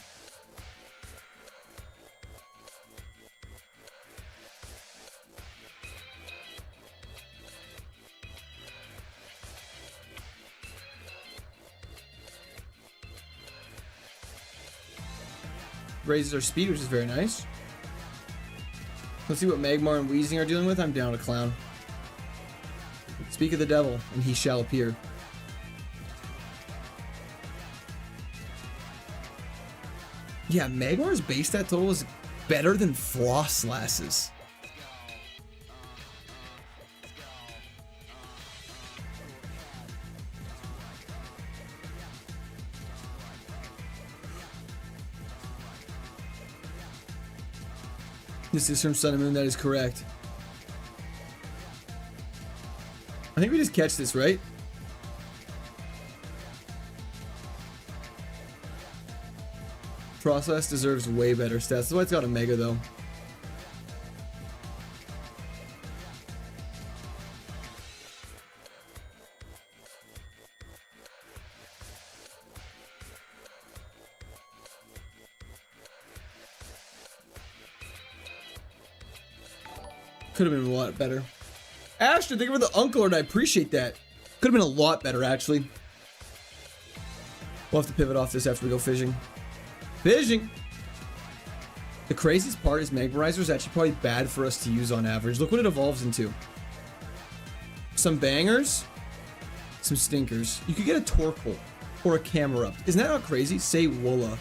Raises our speed, which is very nice. Let's see what Magmar and Weezing are dealing with. I'm down to clown. Speak of the devil, and he shall appear. Yeah, Magmar's base stat total is better than Frostlass's. This is from Sun and Moon, that is correct. I think we just catch this, right? Frostlass deserves way better stats. That's why it's got a Mega, though. Could have been a lot better. Ashton, thank you for the Uncle Lord. I appreciate that. Could have been a lot better, actually. We'll have to pivot off this after we go fishing. Fishing! The craziest part is Magmarizer is actually probably bad for us to use on average. Look what it evolves into. Some bangers, some stinkers. You could get a Torkoal or a Camerupt. Isn't that not crazy? Say Woola.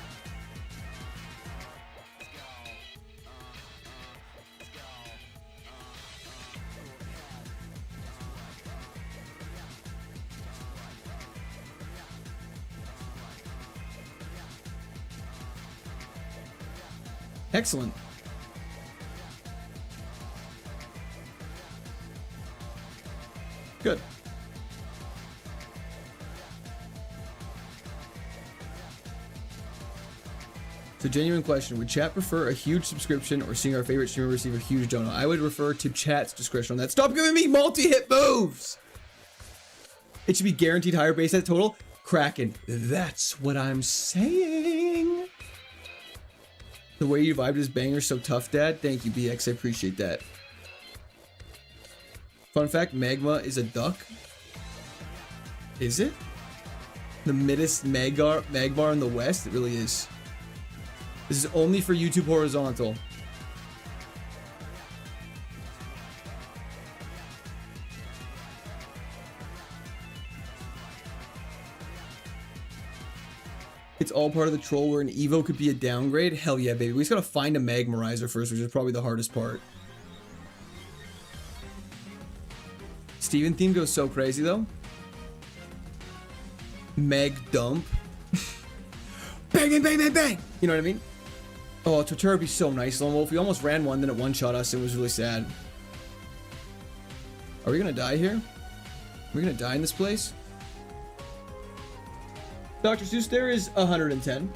Excellent. Good. So, genuine question. Would chat prefer a huge subscription or seeing our favorite streamer receive a huge donut? I would refer to chat's discretion on that. Stop giving me multi-hit moves! It should be guaranteed higher base set total. Kraken. That's what I'm saying. The way you vibed is banger, so tough, Dad. Thank you, BX. I appreciate that. Fun fact, Magma is a duck. Is it? The middest Magmar in the West? It really is. This is only for YouTube Horizontal. It's all part of the troll where an Evo could be a downgrade? Hell yeah, baby. We just gotta find a Magmarizer first, which is probably the hardest part. Steven theme goes so crazy, though. Mag dump. Bang, bang, bang, bang, bang! You know what I mean? Oh, Torterra would be so nice, Lone Wolf. We almost ran one, then it one-shot us. It was really sad. Are we gonna die here? Are we gonna die in this place? Dr. Seuss, there is 110.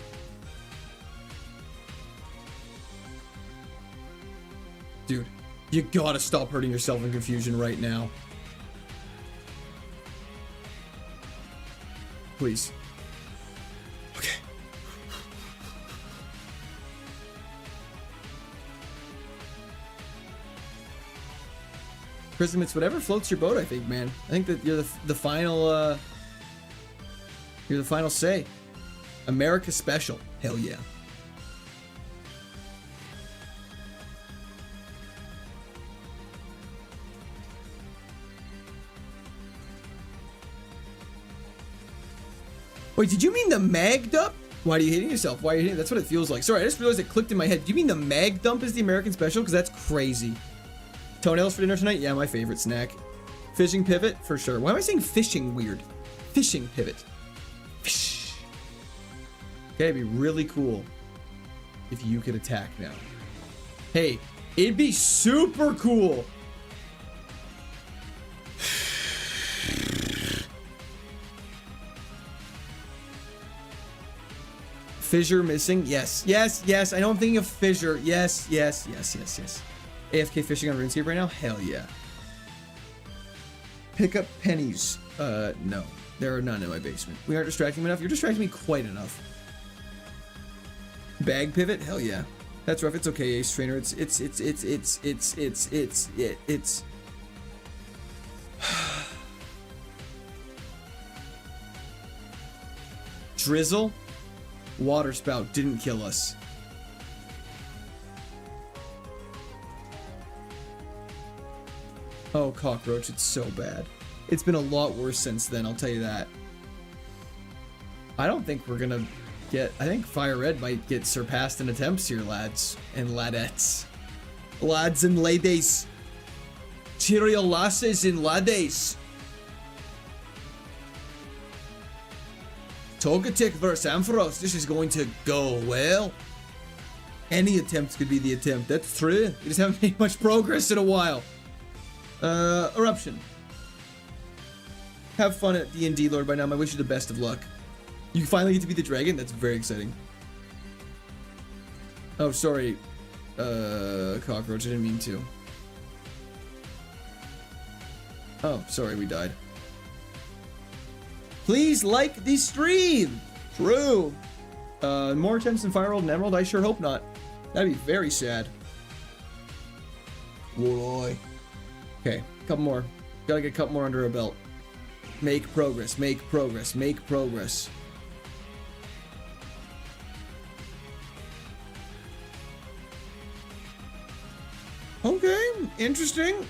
Dude, you gotta stop hurting yourself in confusion right now. Please. Okay. Prism, it's whatever floats your boat, I think, man. I think that you're the final, you're the final say. America special. Hell yeah. Wait, did you mean the mag dump? Why are you hitting yourself? Why are you hitting? That's what it feels like. Sorry, I just realized it clicked in my head. Do you mean the mag dump is the American special? Because that's crazy. Toenails for dinner tonight? Yeah, my favorite snack. Fishing pivot? For sure. Why am I saying fishing weird? Fishing pivot. Fish. Okay, it'd be really cool if you could attack now. Hey, it'd be super cool. Fissure missing? Yes. Yes, yes. I know I'm thinking of fissure. Yes, yes, yes, yes, yes. AFK fishing on RuneScape right now? Hell yeah. Pick up pennies. No. There are none in my basement. We aren't distracting me enough. You're distracting me quite enough. Bag pivot? Hell yeah. That's rough. It's okay, Ace Trainer. It's Drizzle? Water spout didn't kill us. Oh, cockroach, it's so bad. It's been a lot worse since then, I'll tell you that. I don't think we're gonna get... I think Fire Red might get surpassed in attempts here, lads and ladettes. Lads and ladies. Cheerio lasses and ladies. Togetic versus Ampharos. This is going to go well. Any attempt could be the attempt. That's true. We just haven't made much progress in a while. Eruption. Have fun at D&D, Lord, by now. I wish you the best of luck. You finally get to be the dragon? That's very exciting. Oh, sorry. Cockroach. I didn't mean to. Oh, sorry, we died. Please like the stream. True. More attempts than Fire Roll and Emerald? I sure hope not. That'd be very sad. Boy. Okay, couple more. Gotta get a couple more under our belt. Make progress, make progress, make progress. Okay, interesting.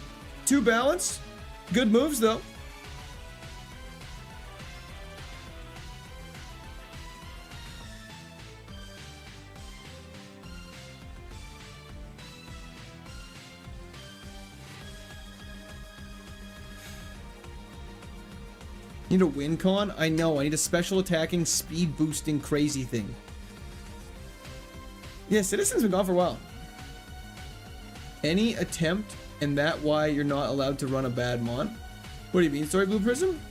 2 balance. Good moves, though. Need a win con? I know, I need a special attacking, speed boosting, crazy thing. Yeah, Citizen's been gone for a while. Any attempt, and that why you're not allowed to run a bad mon? What do you mean? Sorry, Blue Prism?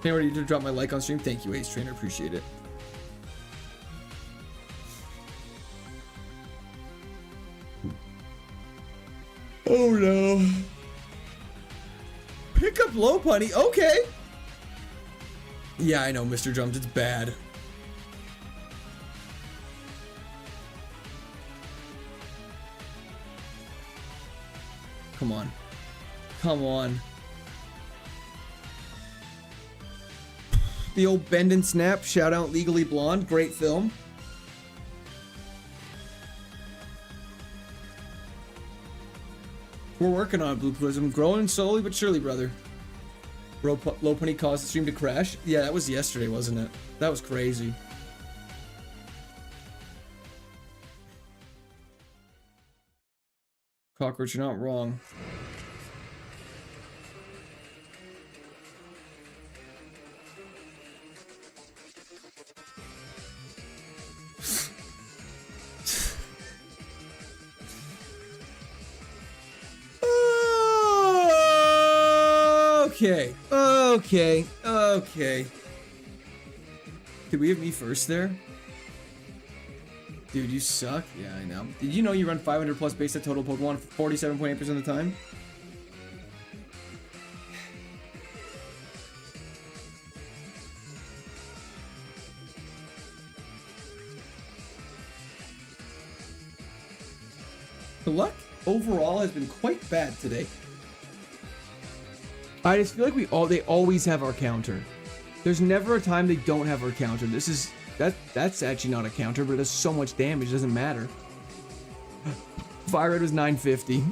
Hey, ready to drop my like on stream? Thank you, Ace Trainer, appreciate it. Oh no. Pick up low punny. Okay. Yeah, I know, Mr. Drums. It's bad. Come on. Come on. The old Bend and Snap. Shout out Legally Blonde. Great film. We're working on it, Blue Prism. Growing slowly but surely, brother. Low punny caused the stream to crash. Yeah, that was yesterday, wasn't it? That was crazy. Cockroach, you're not wrong. Okay, okay, okay. Did we have me first there? Dude, you suck. Yeah, I know. Did you know you run 500 plus base at total Pokemon 47.8% of the time? luck overall has been quite bad today. I just feel like they always have our counter. There's never a time they don't have our counter. That's actually not a counter, but it does so much damage, it doesn't matter. Fire rate was 950.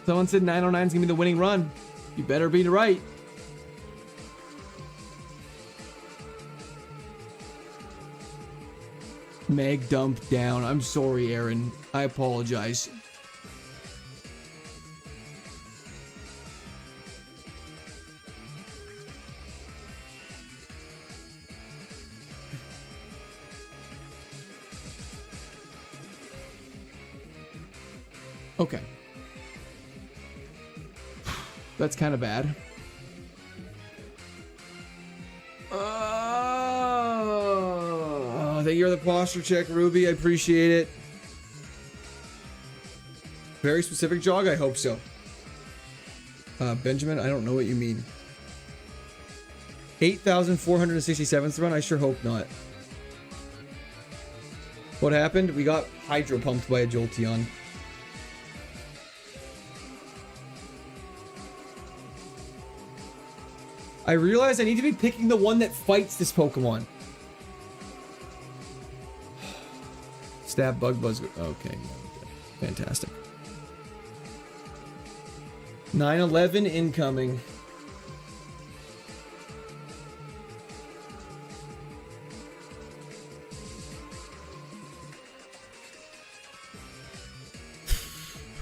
Someone said 909 is gonna be the winning run. You better be right. Meg dump down. I'm sorry, Aaron. I apologize. Okay. That's kind of bad. Oh, thank you for the posture check, Ruby. I appreciate it. Very specific jog? I hope so. Benjamin, I don't know what you mean. 8,467th run? I sure hope not. What happened? We got hydro pumped by a Jolteon. I realize I need to be picking the one that fights this Pokemon. Stab, Bug Buzz. Okay, fantastic. 9/11 incoming.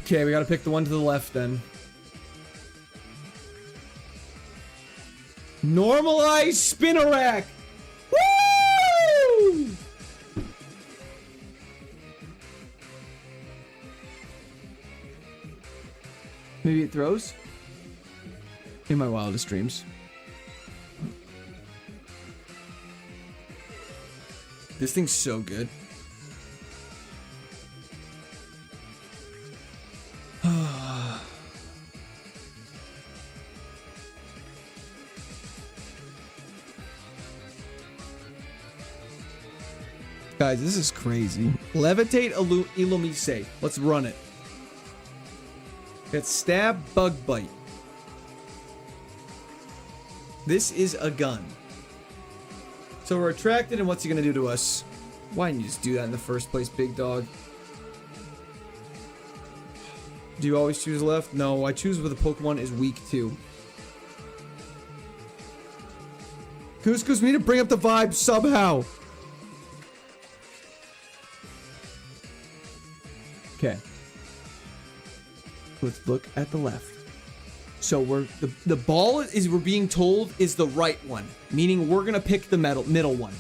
Okay, we gotta pick the one to the left then. Normalize Spinarak! Woo! Maybe it throws? In my wildest dreams. This thing's so good. Guys, this is crazy. Levitate Illumise. Let's run it. It's Stab, Bug Bite. This is a gun. So we're attracted, and what's he gonna do to us? Why didn't you just do that in the first place, big dog? Do you always choose left? No, I choose where the Pokemon is weak too. Couscous, we need to bring up the vibe somehow. Okay. Let's look at the left. So we're the ball is we're being told is the right one, meaning we're gonna pick the middle one.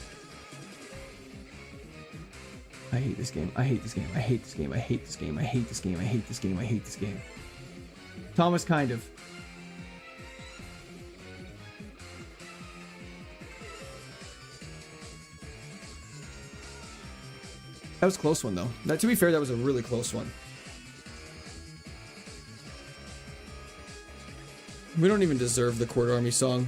I hate this game. I hate this game. I hate this game. I hate this game. I hate this game. I hate this game. I hate this game. Thomas, kind of. That was a close one, though. That, to be fair, that was a really close one. We don't even deserve the Court Army song.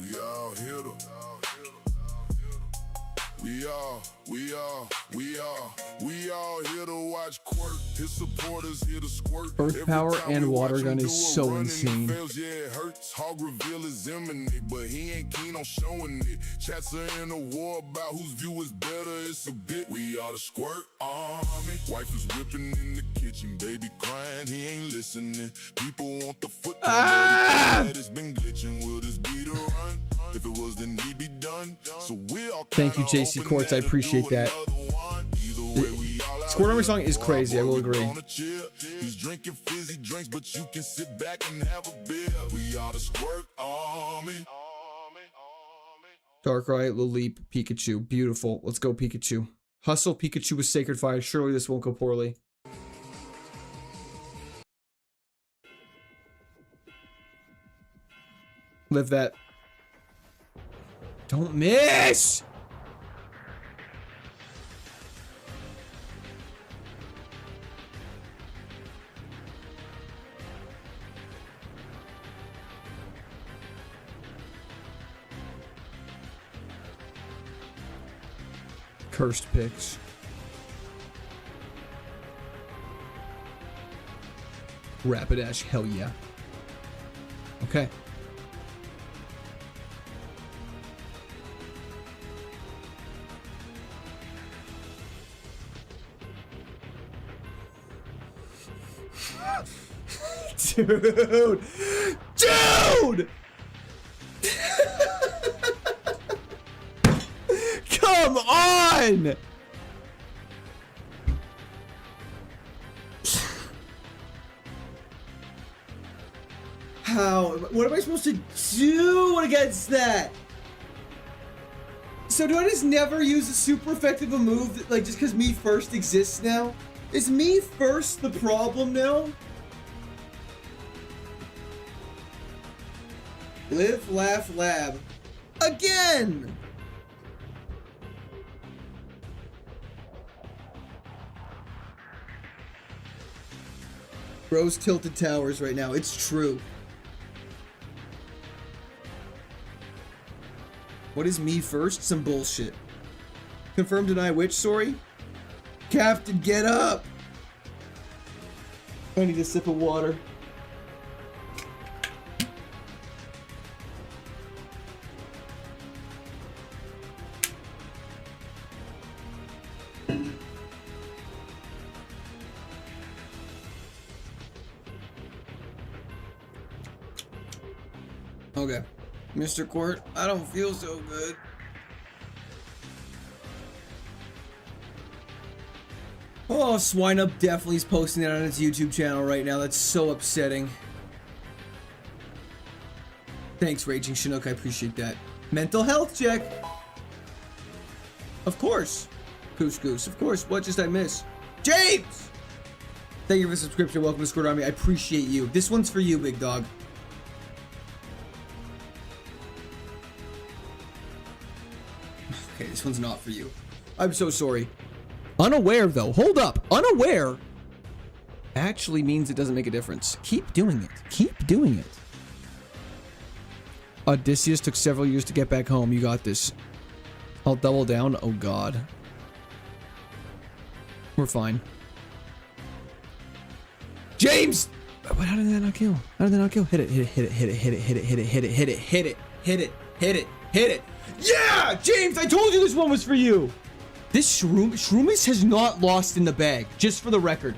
We all here to we all here to watch Quirk. His supporters here to squirt. Earth Power and Water Gun is so insane. Yeah, it hurts. Hog reveal is imminent, but he ain't keen on showing it. Chats are in a war about whose view is better. It's a bit. We are the Squirt Army. Wife is whipping in the kitchen, baby crying. He ain't listening. People want the foot. It's been glitching. Will this be the run? If it was, then he'd be done. So we all thank you, JC Courts. I appreciate that. Squirt Army song is crazy. I will agree. He's drinking fizzy drinks, but you can sit back and have a beer. We are the Squirt Army. Darkrai, Laleep, Pikachu. Beautiful. Let's go, Pikachu. Hustle Pikachu with Sacred Fire. Surely this won't go poorly. Live that. Don't miss! Cursed picks. Rapidash, hell yeah. Okay. Dude! Dude! Come on! How? What am I supposed to do against that? So do I just never use a super effective move that, like, just because me first exists now? Is me first the problem now? Live, laugh, lab. Again! Rose tilted towers right now. It's true. What is me first? Some bullshit. Confirm, deny, which? Sorry? Captain, get up! I need a sip of water. Okay. Mr. Court, I don't feel so good. Oh, Swine Up definitely is posting that on its YouTube channel right now. That's so upsetting. Thanks, Raging Chinook. I appreciate that. Mental health check. Of course. Couscous. Of course. What just I miss? James! Thank you for the subscription. Welcome to Squirt Army. I appreciate you. This one's for you, big dog. Okay, this one's not for you. I'm so sorry. Unaware, though. Hold up. Unaware actually means it doesn't make a difference. Keep doing it. Keep doing it. Odysseus took several years to get back home. You got this. I'll double down. Oh, God. We're fine. James! How did that not kill? How did that not kill? Hit it, hit it, hit it, hit it, hit it, hit it, hit it, hit it, hit it, hit it, hit it, hit it, hit it. Yeah! James, I told you this one was for you! This Shroomish has not lost in the bag, just for the record.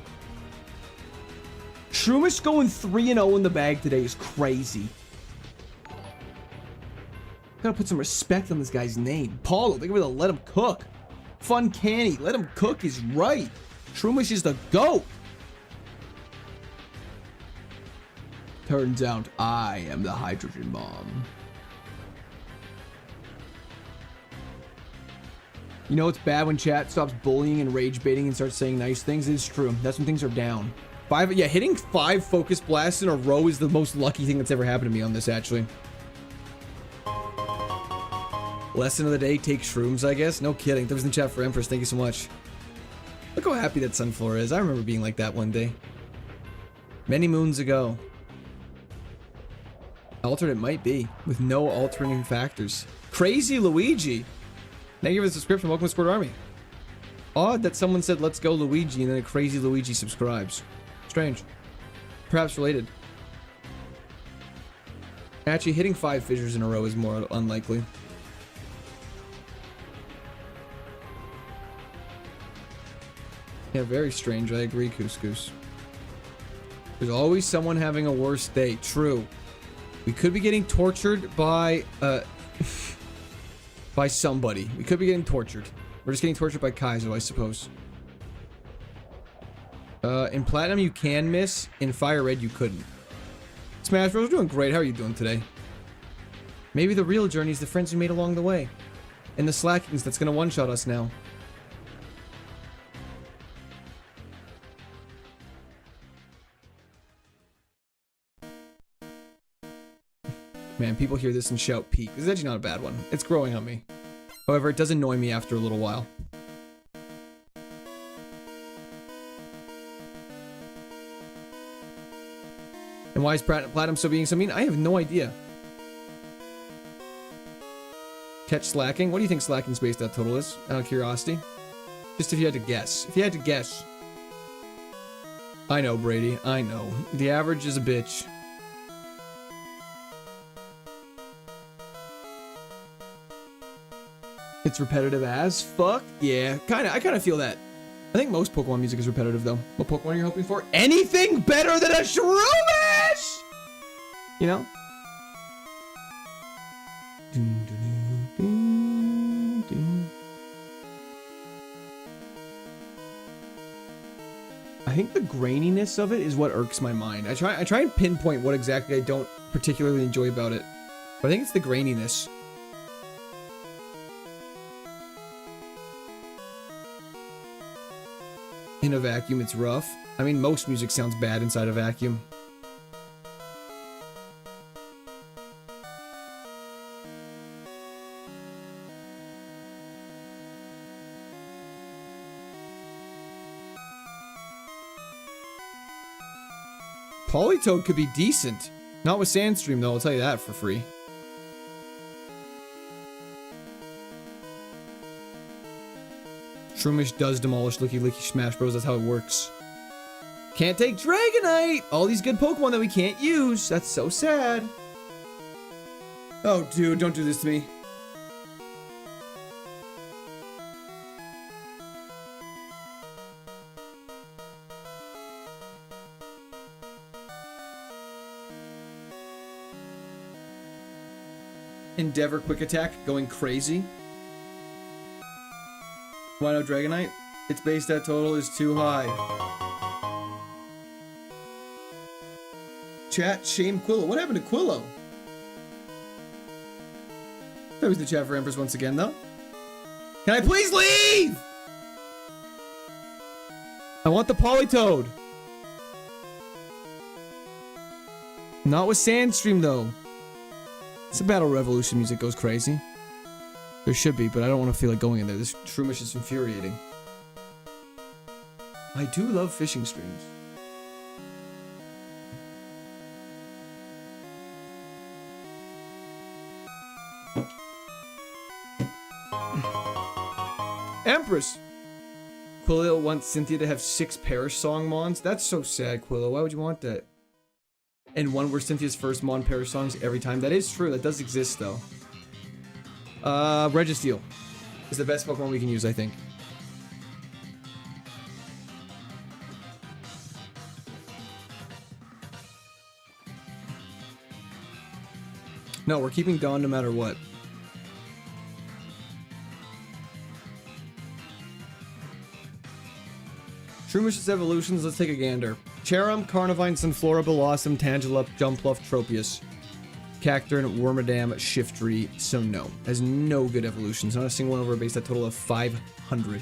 Shroomish going 3-0 in the bag today is crazy. Gotta put some respect on this guy's name. Paulo, think of it, let him cook. Fun Canny, let him cook is right. Shroomish is the GOAT. Turns out I am the hydrogen bomb. You know it's bad when chat stops bullying and rage baiting and starts saying nice things? It's true. That's when things are down. Yeah, hitting 5 focus blasts in a row is the most lucky thing that's ever happened to me on this, actually. Lesson of the day, take shrooms, I guess. No kidding. That was in the chat for Empress. Thank you so much. Look how happy that Sunflower is. I remember being like that one day. Many moons ago. Alternate might be, with no alternating factors. Crazy Luigi. Thank you for the subscription. Welcome to Squirt Army. Odd that someone said, let's go Luigi, and then a Crazy Luigi subscribes. Strange. Perhaps related. Actually, hitting 5 fissures in a row is more unlikely. Yeah, very strange. I agree, Couscous. There's always someone having a worse day. True. We could be getting tortured by, by somebody. We could be getting tortured. We're just getting tortured by KAIZO, I suppose. In Platinum, you can miss. In Fire Red, you couldn't. Smash Bros. Doing great. How are you doing today? Maybe the real journey is the friends we made along the way. And the slackings that's gonna one-shot us now. Man, people hear this and shout peak. This is actually not a bad one. It's growing on me. However, it does annoy me after a little while. And why is Platinum so being so mean? I have no idea. Catch slacking? What do you think slacking space that total is? Out of curiosity. Just if you had to guess. If you had to guess. I know, Brady. I know. The average is a bitch. It's repetitive as fuck? Yeah, I kind of feel that. I think most Pokemon music is repetitive, though. What Pokemon are you hoping for? Anything better than a Shroomish! You know? I think the graininess of it is what irks my mind. I try and pinpoint what exactly I don't particularly enjoy about it. But I think it's the graininess. In a vacuum, it's rough. I mean, most music sounds bad inside a vacuum. Polytoad could be decent. Not with Sandstream, though, I'll tell you that for free. Shroomish does demolish Licky Licky Smash Bros. That's how it works. Can't take Dragonite! All these good Pokemon that we can't use. That's so sad. Oh, dude, don't do this to me. Endeavor Quick Attack going crazy. Why no Dragonite? Its base stat total is too high. Chat, shame Quillo. What happened to Quillo? That was the chat for Empress once again, though. Can I please leave? I want the Polytoad. Not with Sandstream, though. It's a Battle Revolution music goes crazy. There should be, but I don't want to feel like going in there. This Shroomish is infuriating. I do love fishing streams. Empress! Quillo wants Cynthia to have 6 Perish Song Mons? That's so sad, Quillo. Why would you want that? And one where Cynthia's first Mon Perish songs every time. That is true. That does exist, though. Registeel is the best Pokemon we can use, I think. No, we're keeping Dawn no matter what. Shroomish evolutions, let's take a gander. Cherum, Carnivine, Sunflora, Bellossom, Tangela, Jumpluff, Tropius. Cacturne, Wormadam, Shiftry, so no. Has no good evolutions. Not a single one over a base that total of 500.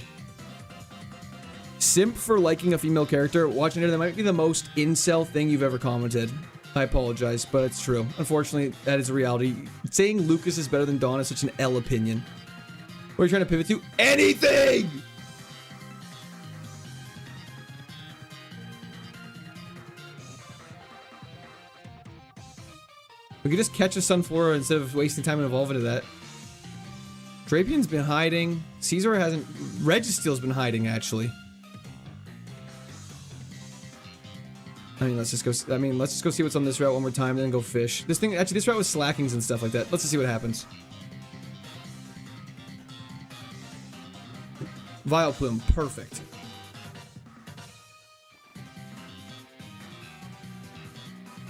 Simp for liking a female character. Watching it, that might be the most incel thing you've ever commented. I apologize, but it's true. Unfortunately, that is a reality. Saying Lucas is better than Dawn is such an L opinion. What are you trying to pivot to? Anything! We could just catch a Sunflora instead of wasting time and evolve into that. Drapian's been hiding. Caesar hasn't. Registeel's been hiding, actually. Let's just go see what's on this route one more time, and then go fish. This route was slackings and stuff like that. Let's just see what happens. Vileplume, perfect.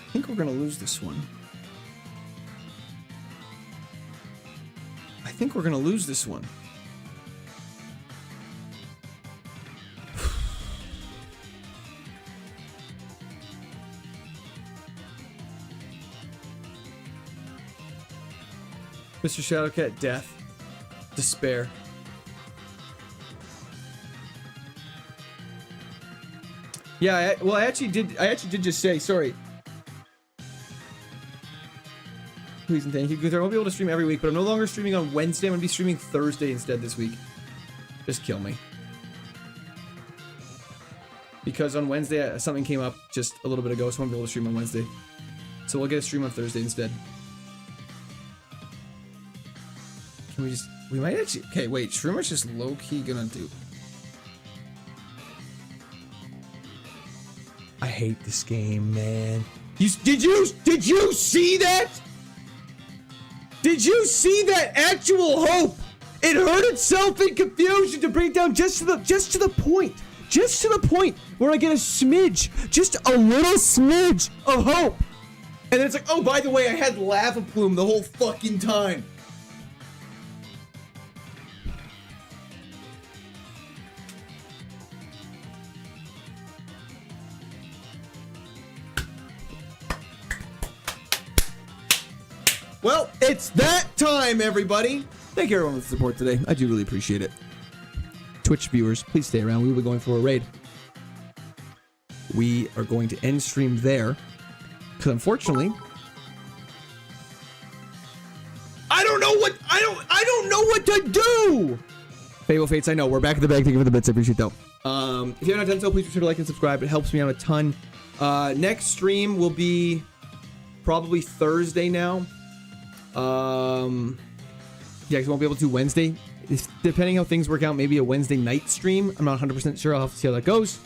I think we're gonna lose this one. I think we're gonna lose this one. Mr. Shadowcat, death. Despair. Yeah, I actually did just say, sorry. Please and thank you. Gunther, I won't be able to stream every week, but I'm no longer streaming on Wednesday. I'm going to be streaming Thursday instead this week. Just kill me. Because on Wednesday, something came up just a little bit ago, so I won't be able to stream on Wednesday. So we'll get a stream on Thursday instead. Can we just... We might actually... Okay, wait. Shrimmer's just low-key gonna do... I hate this game, man. Did you see that? Did you see that actual hope? It hurt itself in confusion to bring it down just to the point where I get a smidge, just a little smidge of hope. And then it's like, oh, by the way, I had lava plume the whole fucking time. Well, it's that time, everybody. Thank you, everyone, for the support today. I do really appreciate it. Twitch viewers, please stay around. We will be going for a raid. We are going to end stream there. Because unfortunately, I don't know what to do. Fable Fates, I know. We're back at the bag. Thank you for the bits. I appreciate that. If you haven't done so, please be sure to like and subscribe. It helps me out a ton. Next stream will be probably Thursday now. Yeah, because I won't be able to do Wednesday. Depending how things work out, maybe a Wednesday night stream. I'm not 100% sure. I'll have to see how that goes.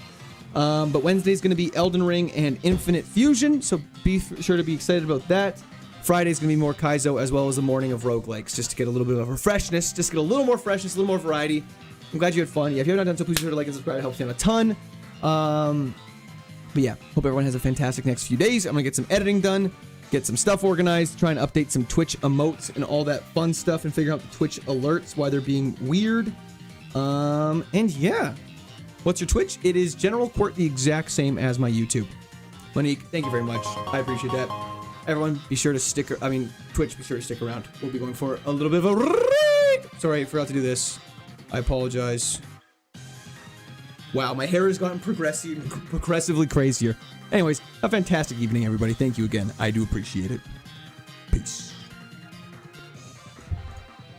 But Wednesday's going to be Elden Ring and Infinite Fusion, so be sure to be excited about that. Friday's going to be more Kaizo, as well as the morning of roguelikes, just to get a little bit of a freshness, just get a little more freshness, a little more variety. I'm glad you had fun. Yeah, if you haven't done so, please be sure to like and subscribe. It helps me out a ton. But yeah, hope everyone has a fantastic next few days. I'm going to get some editing done, get some stuff organized, try and update some Twitch emotes and all that fun stuff, and figure out the Twitch alerts, why they're being weird. And yeah. What's your Twitch? It is General Court, the exact same as my YouTube. Monique, thank you very much. I appreciate that. Everyone, be sure to Twitch, be sure to stick around. We'll be going for a little bit of a raid. Sorry, I forgot to do this. I apologize. Wow, my hair has gotten progressively crazier. Anyways, a fantastic evening, everybody. Thank you again. I do appreciate it. Peace.